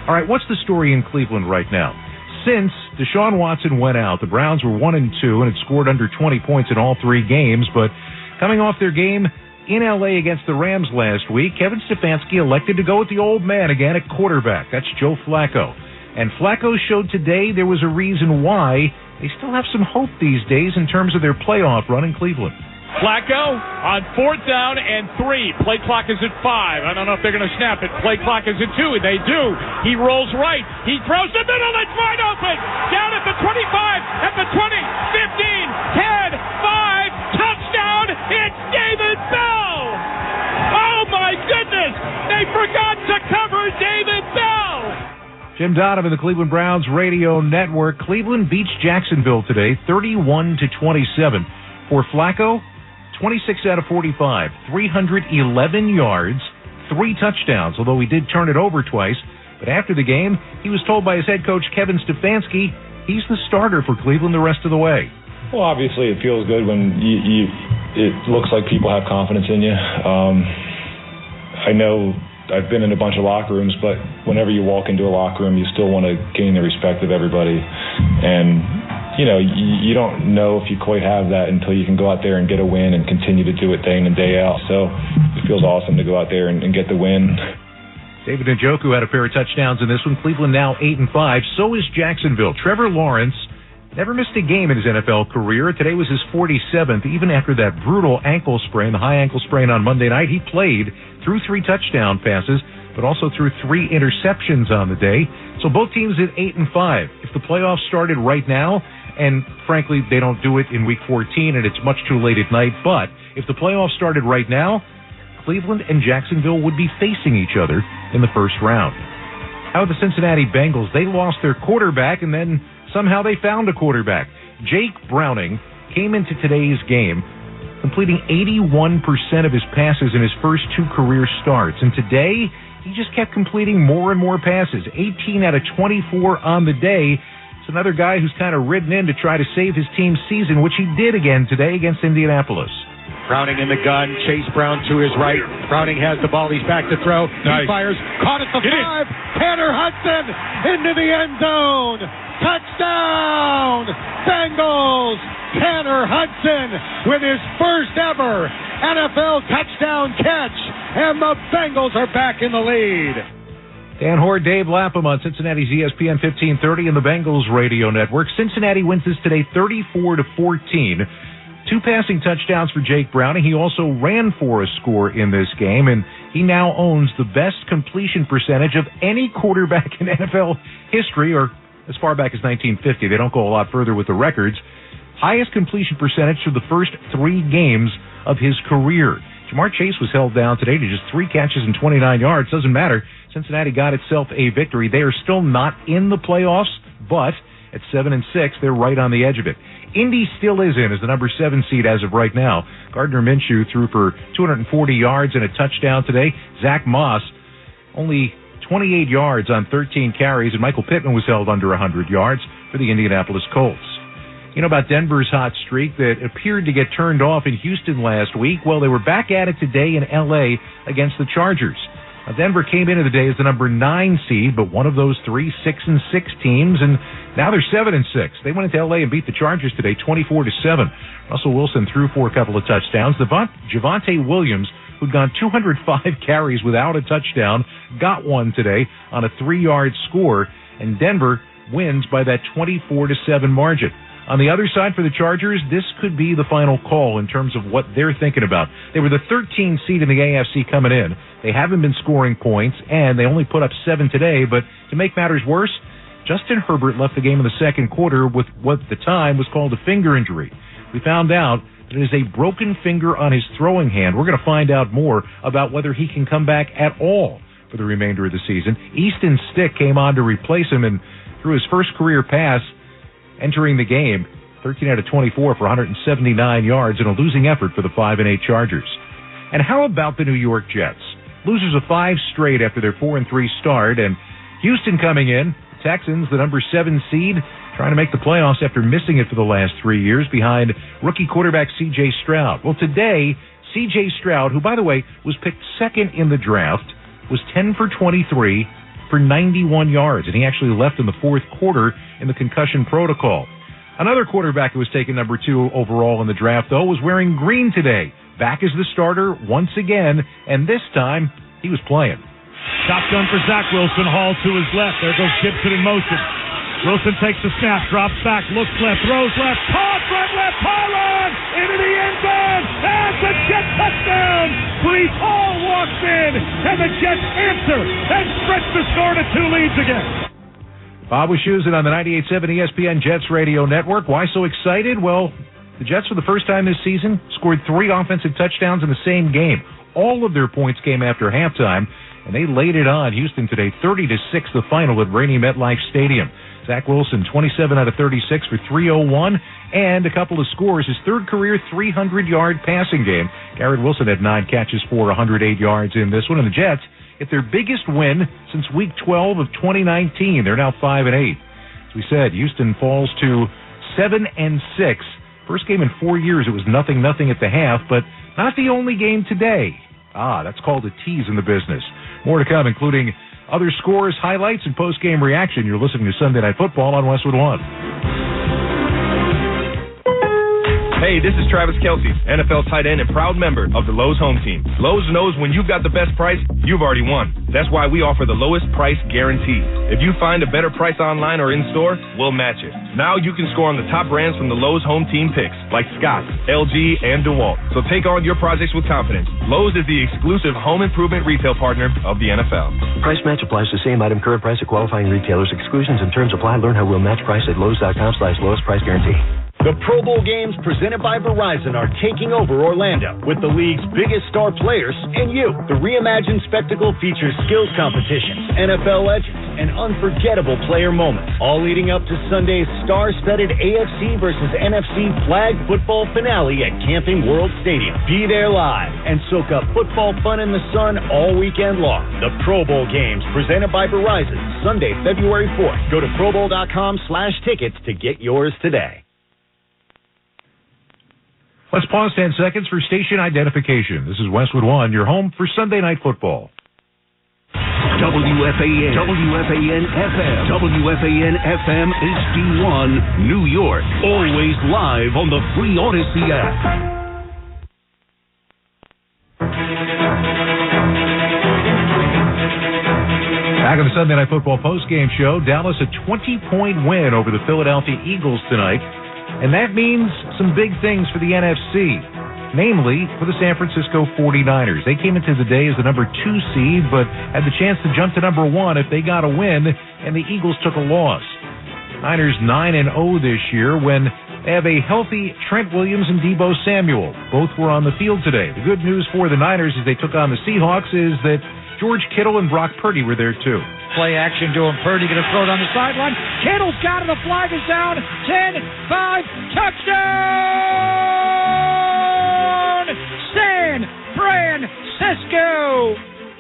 All right, what's the story in Cleveland right now? Since Deshaun Watson went out, the Browns were 1-2 and had scored under 20 points in all 3 games, but coming off their game in L.A. against the Rams last week, Kevin Stefanski elected to go with the old man again at quarterback. That's Joe Flacco. And Flacco showed today there was a reason why they still have some hope these days in terms of their playoff run in Cleveland. Flacco on 4th down and 3. Play clock is at 5. I don't know if they're going to snap it. Play clock is at 2. They do. He rolls right. He throws the middle. It's wide open. Down at the 25, at the 20, 15, 10, 5. Touchdown. It's David Bell. Oh, my goodness. They forgot to cover David Bell. Jim Donovan, the Cleveland Browns radio network. Cleveland beats Jacksonville today, 31-27. For Flacco, 26 out of 45, 311 yards, 3 touchdowns, although he did turn it over twice. But after the game, he was told by his head coach, Kevin Stefanski, he's the starter for Cleveland the rest of the way. Well, obviously it feels good when it looks like people have confidence in you. I know I've been in a bunch of locker rooms, but whenever you walk into a locker room, you still want to gain the respect of everybody. And you don't know if you quite have that until you can go out there and get a win and continue to do it day in and day out. So it feels awesome to go out there and get the win. David Njoku had a pair of touchdowns in this one. Cleveland now 8-5. So is Jacksonville. Trevor Lawrence never missed a game in his NFL career. Today was his 47th. Even after that brutal ankle sprain, the high ankle sprain on Monday night, he played through 3 touchdown passes, but also threw 3 interceptions on the day. So both teams at 8-5. If the playoffs started right now, and frankly, they don't do it in Week 14, and it's much too late at night, but if the playoffs started right now, Cleveland and Jacksonville would be facing each other in the first round. How about the Cincinnati Bengals? They lost their quarterback, and then somehow they found a quarterback. Jake Browning came into today's game completing 81% of his passes in his first 2 career starts, and today he just kept completing more and more passes, 18 out of 24 on the day. It's another guy who's kind of ridden in to try to save his team's season, which he did again today against Indianapolis. Browning in the gun. Chase Brown to his right. Browning has the ball. He's back to throw. Nice. He fires. Caught at the 5. Tanner Hudson into the end zone. Touchdown! Bengals! Tanner Hudson with his first ever NFL touchdown catch. And the Bengals are back in the lead. Dan Hoare, Dave Lapham on Cincinnati's ESPN 1530 and the Bengals radio network. Cincinnati wins this today 34-14. 2 passing touchdowns for Jake Browning. He also ran for a score in this game, and he now owns the best completion percentage of any quarterback in NFL history, or as far back as 1950. They don't go a lot further with the records. Highest completion percentage for the first 3 games of his career. Jamar Chase was held down today to just 3 catches and 29 yards. Doesn't matter. Cincinnati got itself a victory. They are still not in the playoffs, but at 7-6, they're right on the edge of it. Indy still is in as the number 7 seed as of right now. Gardner Minshew threw for 240 yards and a touchdown today. Zach Moss only 28 yards on 13 carries, and Michael Pittman was held under 100 yards for the Indianapolis Colts. You know about Denver's hot streak that appeared to get turned off in Houston last week? Well, they were back at it today in L.A. against the Chargers. Now, Denver came into the day as the number 9 seed, but one of those 3 6-6 teams, and now they're 7-6. They went into L.A. and beat the Chargers today 24-7. Russell Wilson threw for a couple of touchdowns. Javonte Williams, who'd gone 205 carries without a touchdown, got one today on a 3-yard score, and Denver wins by that 24-7 margin. On the other side for the Chargers, this could be the final call in terms of what they're thinking about. They were the 13th seed in the AFC coming in. They haven't been scoring points, and they only put up 7 today. But to make matters worse, Justin Herbert left the game in the second quarter with what at the time was called a finger injury. We found out that it is a broken finger on his throwing hand. We're going to find out more about whether he can come back at all for the remainder of the season. Easton Stick came on to replace him and threw his first career pass entering the game, 13 out of 24 for 179 yards in a losing effort for the 5-8 Chargers. And how about the New York Jets? Losers of 5 straight after their 4-3 start, and Houston coming in, the Texans, the number 7 seed, trying to make the playoffs after missing it for the last 3 years behind rookie quarterback C.J. Stroud. Well, today, C.J. Stroud, who, by the way, was picked second in the draft, was 10 for 23 for 91 yards, and he actually left in the fourth quarter in the concussion protocol. Another quarterback who was taken number 2 overall in the draft, though, was wearing green today. Back as the starter once again, and this time he was playing. Shotgun for Zach Wilson. Hall to his left. There goes Gibson in motion. Wilson takes the snap, drops back, looks left, throws left, caught front left, Pollard into the end zone, and the Jets touchdown. Breece Hall walks in, and the Jets answer and stretch the score to 2 leads again. Bob Wischusen on the 98.7 ESPN Jets radio network. Why so excited? Well, the Jets for the first time this season scored 3 offensive touchdowns in the same game. All of their points came after halftime, and they laid it on Houston today, 30-6 the final at rainy MetLife Stadium. Zach Wilson, 27 out of 36 for 301, and a couple of scores. His third career 300-yard passing game. Garrett Wilson had 9 catches for 108 yards in this one, and the Jets get their biggest win since Week 12 of 2019. They're now 5-8. As we said, Houston falls to 7-6. First game in 4 years. It was 0-0 at the half, but not the only game today. That's called a tease in the business. More to come, including other scores, highlights, and post-game reaction. You're listening to Sunday Night Football on Westwood One. Hey, this is Travis Kelce, NFL tight end and proud member of the Lowe's Home Team. Lowe's knows when you've got the best price, you've already won. That's why we offer the lowest price guarantee. If you find a better price online or in-store, we'll match it. Now you can score on the top brands from the Lowe's Home Team picks, like Scott, LG, and DeWalt. So take on your projects with confidence. Lowe's is the exclusive home improvement retail partner of the NFL. Price match applies to same item, current price at qualifying retailers. Exclusions and terms apply. Learn how we'll match price at Lowe's.com/lowest price guarantee. The Pro Bowl games presented by Verizon are taking over Orlando with the league's biggest star players and you. The reimagined spectacle features skills competitions, NFL legends, and unforgettable player moments, all leading up to Sunday's star-studded AFC versus NFC flag football finale at Camping World Stadium. Be there live and soak up football fun in the sun all weekend long. The Pro Bowl games presented by Verizon, Sunday, February 4th. Go to probowl.com/tickets to get yours today. Let's pause 10 seconds for station identification. This is Westwood One, your home for Sunday Night Football. WFAN, WFAN FM, WFAN FM HD1, New York. Always live on the free Odyssey app. Back on the Sunday Night Football postgame show, Dallas a 20-point win over the Philadelphia Eagles tonight. And that means some big things for the NFC, namely for the San Francisco 49ers. They came into the day as the number 2 seed, but had the chance to jump to number 1 if they got a win, and the Eagles took a loss. Niners 9-0 this year when they have a healthy Trent Williams and Deebo Samuel. Both were on the field today. The good news for the Niners as they took on the Seahawks is that George Kittle and Brock Purdy were there too. Play action to him. Purdy going to throw it on the sideline. Kittle's got it. The flag is down. 10, 5, touchdown! San Francisco!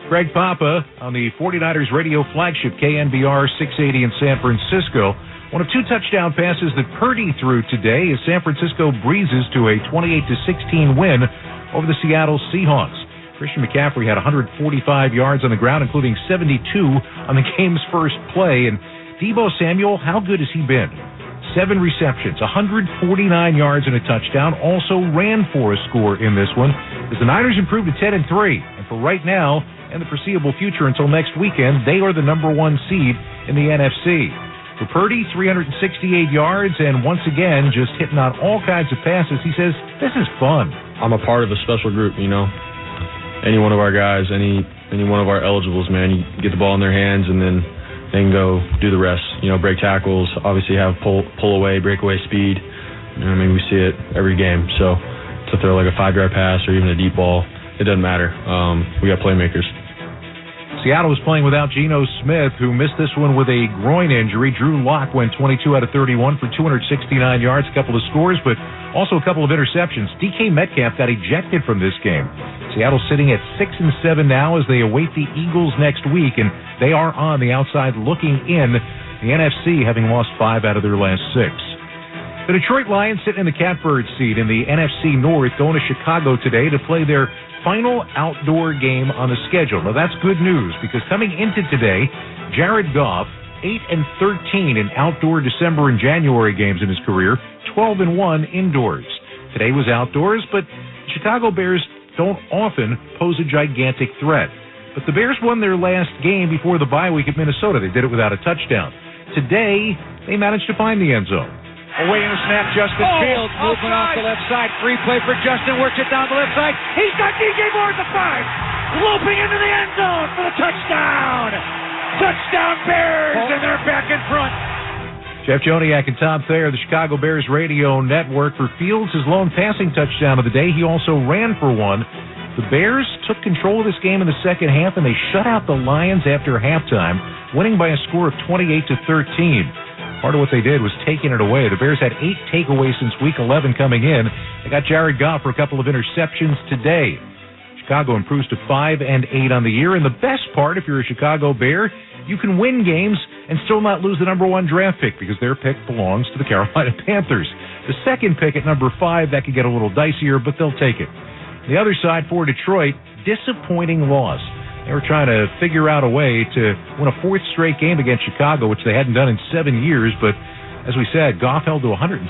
Greg Papa on the 49ers radio flagship KNBR 680 in San Francisco. One of 2 touchdown passes that Purdy threw today as San Francisco breezes to a 28-16 win over the Seattle Seahawks. Christian McCaffrey had 145 yards on the ground, including 72 on the game's first play. And Deebo Samuel, how good has he been? 7 receptions, 149 yards and a touchdown. Also ran for a score in this one as the Niners improved to 10-3. And for right now and the foreseeable future until next weekend, they are the number 1 seed in the NFC. For Purdy, 368 yards, and once again, just hitting on all kinds of passes. He says, this is fun. I'm a part of a special group, you know. Any one of our guys, any one of our eligibles, man, you get the ball in their hands and then they can go do the rest. You know, break tackles, obviously have pull away, breakaway speed. You know, I mean, we see it every game. So to throw like a 5-yard pass or even a deep ball, it doesn't matter. We got playmakers. Seattle was playing without Geno Smith, who missed this one with a groin injury. Drew Lock went 22 out of 31 for 269 yards, a couple of scores, but also a couple of interceptions. DK Metcalf got ejected from this game. Seattle sitting at 6-7 now as they await the Eagles next week, and they are on the outside looking in, the NFC having lost 5 out of their last 6. The Detroit Lions sitting in the catbird seat in the NFC North, going to Chicago today to play their final outdoor game on the schedule. Now that's good news because coming into today, Jared Goff, 8-13 in outdoor December and January games in his career, 12-1 indoors. Today was outdoors, but Chicago Bears don't often pose a gigantic threat. But the Bears won their last game before the bye week at Minnesota. They did it without a touchdown. Today, they managed to find the end zone. Awaiting the snap, Justin Fields moving off the left side. Free play for Justin, works it down the left side. He's got DJ Moore at the 5, looping into the end zone for the touchdown. Touchdown Bears, and they're back in front. Jeff Joniak and Tom Thayer, the Chicago Bears radio network, for Fields' his lone passing touchdown of the day. He also ran for one. The Bears took control of this game in the second half, and they shut out the Lions after halftime, winning by a score of 28-13. Part of what they did was taking it away. The Bears had 8 takeaways since Week 11 coming in. They got Jared Goff for a couple of interceptions today. Chicago improves to 5-8 on the year. And the best part, if you're a Chicago Bear, you can win games and still not lose the number 1 draft pick because their pick belongs to the Carolina Panthers. The second pick at number 5, that could get a little dicier, but they'll take it. The other side for Detroit, disappointing loss. They were trying to figure out a way to win a 4th straight game against Chicago, which they hadn't done in 7 years. But as we said, Goff held to 161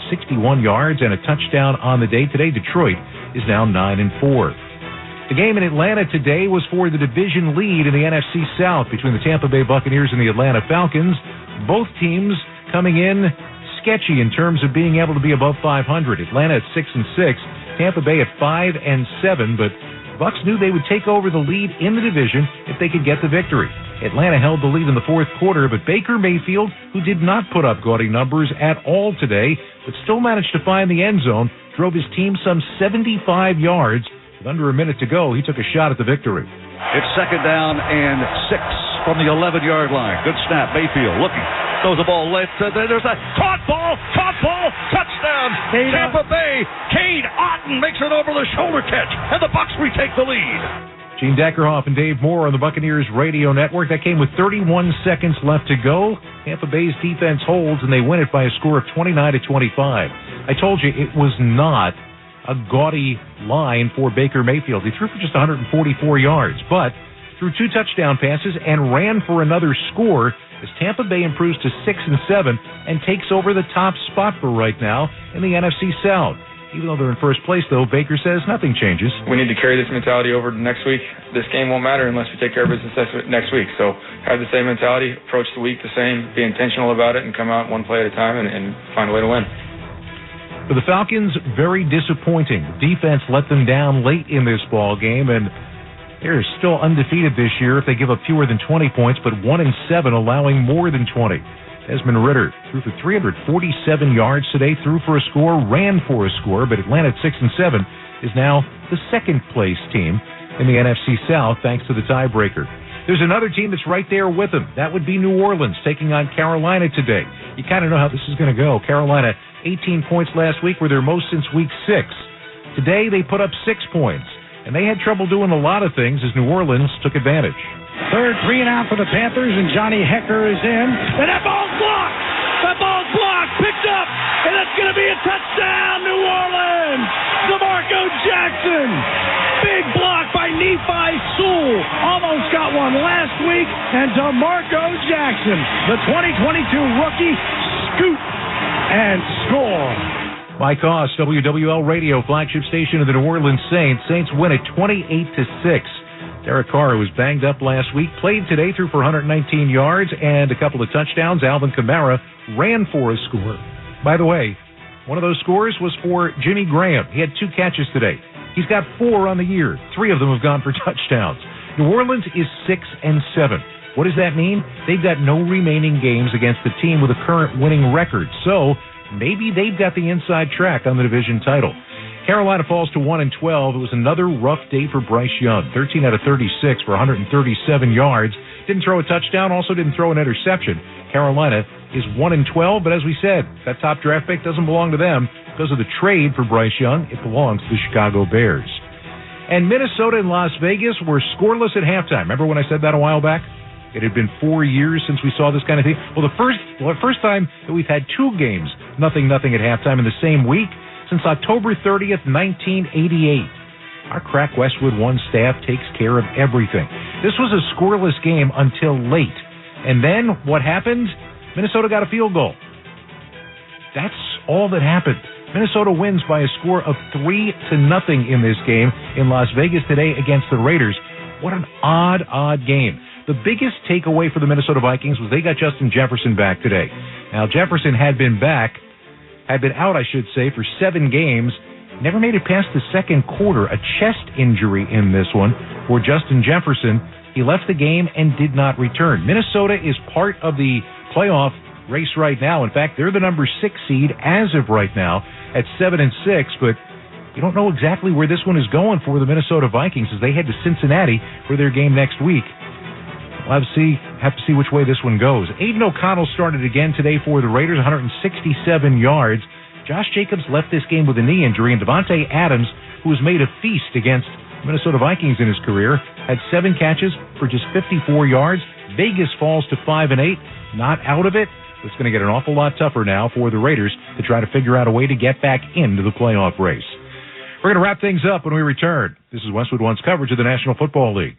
yards and a touchdown on the day. Today, Detroit is now 9-4. The game in Atlanta today was for the division lead in the NFC South between the Tampa Bay Buccaneers and the Atlanta Falcons. Both teams coming in sketchy in terms of being able to be above 500. Atlanta at 6-6, Tampa Bay at 5-7, but Bucs knew they would take over the lead in the division if they could get the victory. Atlanta held the lead in the 4th quarter, but Baker Mayfield, who did not put up gaudy numbers at all today, but still managed to find the end zone, drove his team some 75 yards. With under a minute to go, he took a shot at the victory. It's 2nd down and 6 from the 11-yard line. Good snap. Mayfield looking. Throws the ball left. There's a caught ball, touchdown. Tampa Bay. Cade Otton makes an over-the-shoulder catch, and the Bucs retake the lead. Gene Deckerhoff and Dave Moore on the Buccaneers radio network. That came with 31 seconds left to go. Tampa Bay's defense holds, and they win it by a score of 29-25. I told you it was not a gaudy line for Baker Mayfield. He threw for just 144 yards, but threw 2 touchdown passes and ran for another score as Tampa Bay improves to 6-7 and takes over the top spot for right now in the NFC South. Even though they're in first place, though, Baker says nothing changes. We need to carry this mentality over to next week. This game won't matter unless we take care of business next week. So have the same mentality, approach the week the same, be intentional about it, and come out one play at a time and find a way to win. For the Falcons, very disappointing. The defense let them down late in this ball game, and they're still undefeated this year if they give up fewer than 20 points, but 1-7 allowing more than 20. Desmond Ridder threw for 347 yards today, threw for a score, ran for a score, but Atlanta at 6-7 is now the 2nd place team in the NFC South thanks to the tiebreaker. There's another team that's right there with them. That would be New Orleans taking on Carolina today. You kind of know how this is going to go. Carolina, 18 points last week, were their most since week 6. Today they put up 6 points, and they had trouble doing a lot of things as New Orleans took advantage. 3rd 3 and out for the Panthers, and Johnny Hecker is in. And that ball's blocked! That ball's blocked, picked up, and that's going to be a touchdown, New Orleans! DeMarco Jackson! Big block by Nephi Sewell. Almost got one last week, and DeMarco Jackson, the 2022 rookie, scoop and score. Mike Koss, WWL Radio, flagship station of the New Orleans Saints. Saints win it 28-6. Derek Carr, who was banged up last week, played today, threw for 119 yards and a couple of touchdowns. Alvin Kamara ran for a score. By the way, one of those scores was for Jimmy Graham. He had 2 catches today. He's got 4 on the year. 3 of them have gone for touchdowns. New Orleans is 6-7. What does that mean? They've got no remaining games against the team with a current winning record. So maybe they've got the inside track on the division title. Carolina falls to 1-12. It was another rough day for Bryce Young. 13 out of 36 for 137 yards. Didn't throw a touchdown, also didn't throw an interception. Carolina is 1-12, but as we said, that top draft pick doesn't belong to them. Because of the trade for Bryce Young, it belongs to the Chicago Bears. And Minnesota and Las Vegas were scoreless at halftime. Remember when I said that a while back? It had been 4 years since we saw this kind of thing. Well, the first time that we've had 2 games, 0-0 at halftime in the same week, since October 30th, 1988. Our crack Westwood One staff takes care of everything. This was a scoreless game until late. And then what happened? Minnesota got a field goal. That's all that happened. Minnesota wins by a score of 3-0 in this game in Las Vegas today against the Raiders. What an odd game. The biggest takeaway for the Minnesota Vikings was they got Justin Jefferson back today. Now, Jefferson had been out, I should say, for 7 games. Never made it past the second quarter. A chest injury in this one for Justin Jefferson. He left the game and did not return. Minnesota is part of the playoff race right now. In fact, they're the number 6 seed as of right now at 7-6, but you don't know exactly where this one is going for the Minnesota Vikings as they head to Cincinnati for their game next week. We'll have to see which way this one goes. Aiden O'Connell started again today for the Raiders, 167 yards. Josh Jacobs left this game with a knee injury, and Devontae Adams, who has made a feast against Minnesota Vikings in his career, had 7 catches for just 54 yards. Vegas falls to 5-8, not out of it. It's going to get an awful lot tougher now for the Raiders to try to figure out a way to get back into the playoff race. We're going to wrap things up when we return. This is Westwood One's coverage of the National Football League.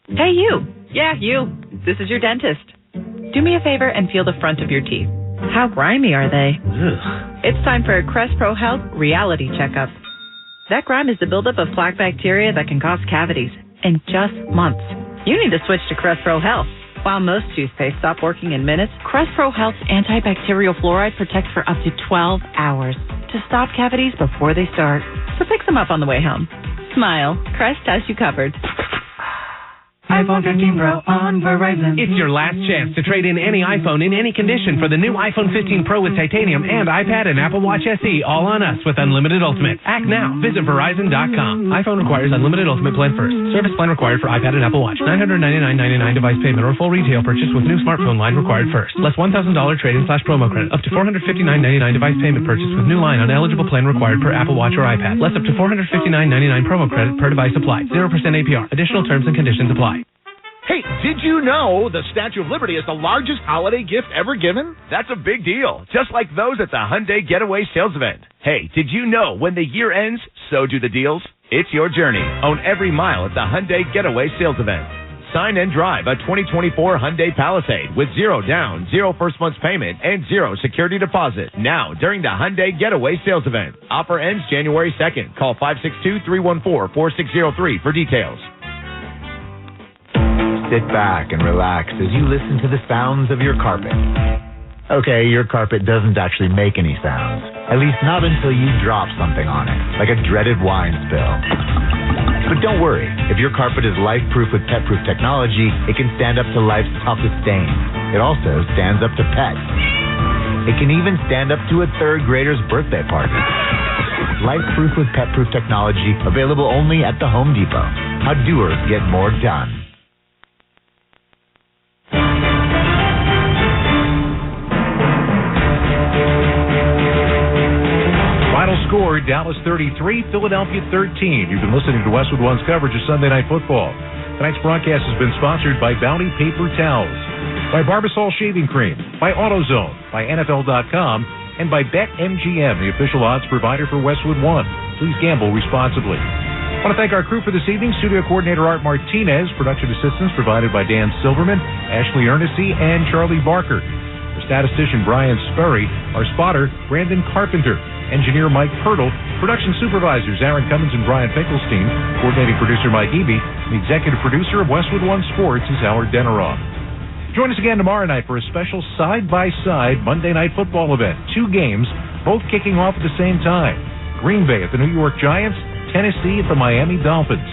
Hey, you. Yeah, you. This is your dentist. Do me a favor and feel the front of your teeth. How grimy are they? Ugh. It's time for a Crest Pro Health reality checkup. That grime is the buildup of plaque bacteria that can cause cavities in just months. You need to switch to Crest Pro Health. While most toothpaste stop working in minutes, Crest Pro Health's antibacterial fluoride protects for up to 12 hours to stop cavities before they start. So pick some up on the way home. Smile. Crest has you covered. iPhone 15 Pro on Verizon. It's your last chance to trade in any iPhone in any condition for the new iPhone 15 Pro with titanium and iPad and Apple Watch SE all on us with Unlimited Ultimate. Act now. Visit Verizon.com. iPhone requires Unlimited Ultimate plan first. Service plan required for iPad and Apple Watch. $999.99 device payment or full retail purchase with new smartphone line required first. Less $1,000 trade-in/promo credit. Up to $459.99 device payment purchase with new line on eligible plan required per Apple Watch or iPad. Less up to $459.99 promo credit per device applied. 0% APR. Additional terms and conditions apply. Hey, did you know the Statue of Liberty is the largest holiday gift ever given? That's a big deal, just like those at the Hyundai Getaway Sales Event. Hey, did you know when the year ends, so do the deals? It's your journey. Own every mile at the Hyundai Getaway Sales Event. Sign and drive a 2024 Hyundai Palisade with 0 down, 0 first month's payment, and 0 security deposit. Now, during the Hyundai Getaway Sales Event. Offer ends January 2nd. Call 562-314-4603 for details. Sit back and relax as you listen to the sounds of your carpet. Okay, your carpet doesn't actually make any sounds. At least not until you drop something on it, like a dreaded wine spill. But don't worry, if your carpet is life-proof with pet-proof technology, it can stand up to life's toughest stains. It also stands up to pets. It can even stand up to a third grader's birthday party. Life-proof with pet-proof technology, available only at the Home Depot. How doers get more done. Final score, Dallas 33, Philadelphia 13. You've been listening to Westwood One's coverage of Sunday Night Football. Tonight's broadcast has been sponsored by Bounty Paper Towels, by Barbasol Shaving Cream, by AutoZone, by NFL.com, and by BetMGM, the official odds provider for Westwood One. Please gamble responsibly. I want to thank our crew for this evening. Studio coordinator Art Martinez, production assistance provided by Dan Silverman, Ashley Ernestine, and Charlie Barker. Our statistician Brian Sperry, our spotter Brandon Carpenter, engineer Mike Pirtle, Production supervisors Aaron Cummins and Brian Finkelstein. Coordinating producer Mike Eby. The executive producer of Westwood One Sports is Howard Deneroff. Join us again tomorrow night for a special side-by-side Monday Night Football event. 2 games, both kicking off at the same time. Green Bay at the New York Giants, Tennessee at the Miami Dolphins.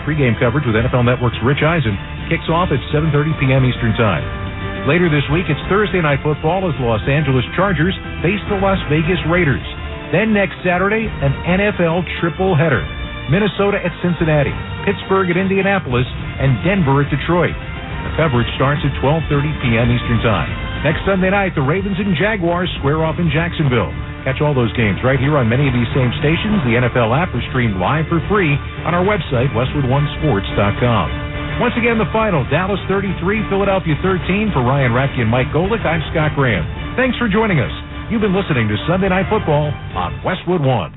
Pre-game coverage with NFL Network's Rich Eisen kicks off at 7:30 p.m. Eastern Time. Later this week, it's Thursday Night Football as Los Angeles Chargers face the Las Vegas Raiders. Then next Saturday, an NFL triple header. Minnesota at Cincinnati, Pittsburgh at Indianapolis, and Denver at Detroit. The coverage starts at 12:30 p.m. Eastern Time. Next Sunday night, the Ravens and Jaguars square off in Jacksonville. Catch all those games right here on many of these same stations. The NFL app is streamed live for free on our website, westwoodonesports.com. Once again, the final, Dallas 33, Philadelphia 13. For Ryan Ratke and Mike Golick, I'm Scott Graham. Thanks for joining us. You've been listening to Sunday Night Football on Westwood One.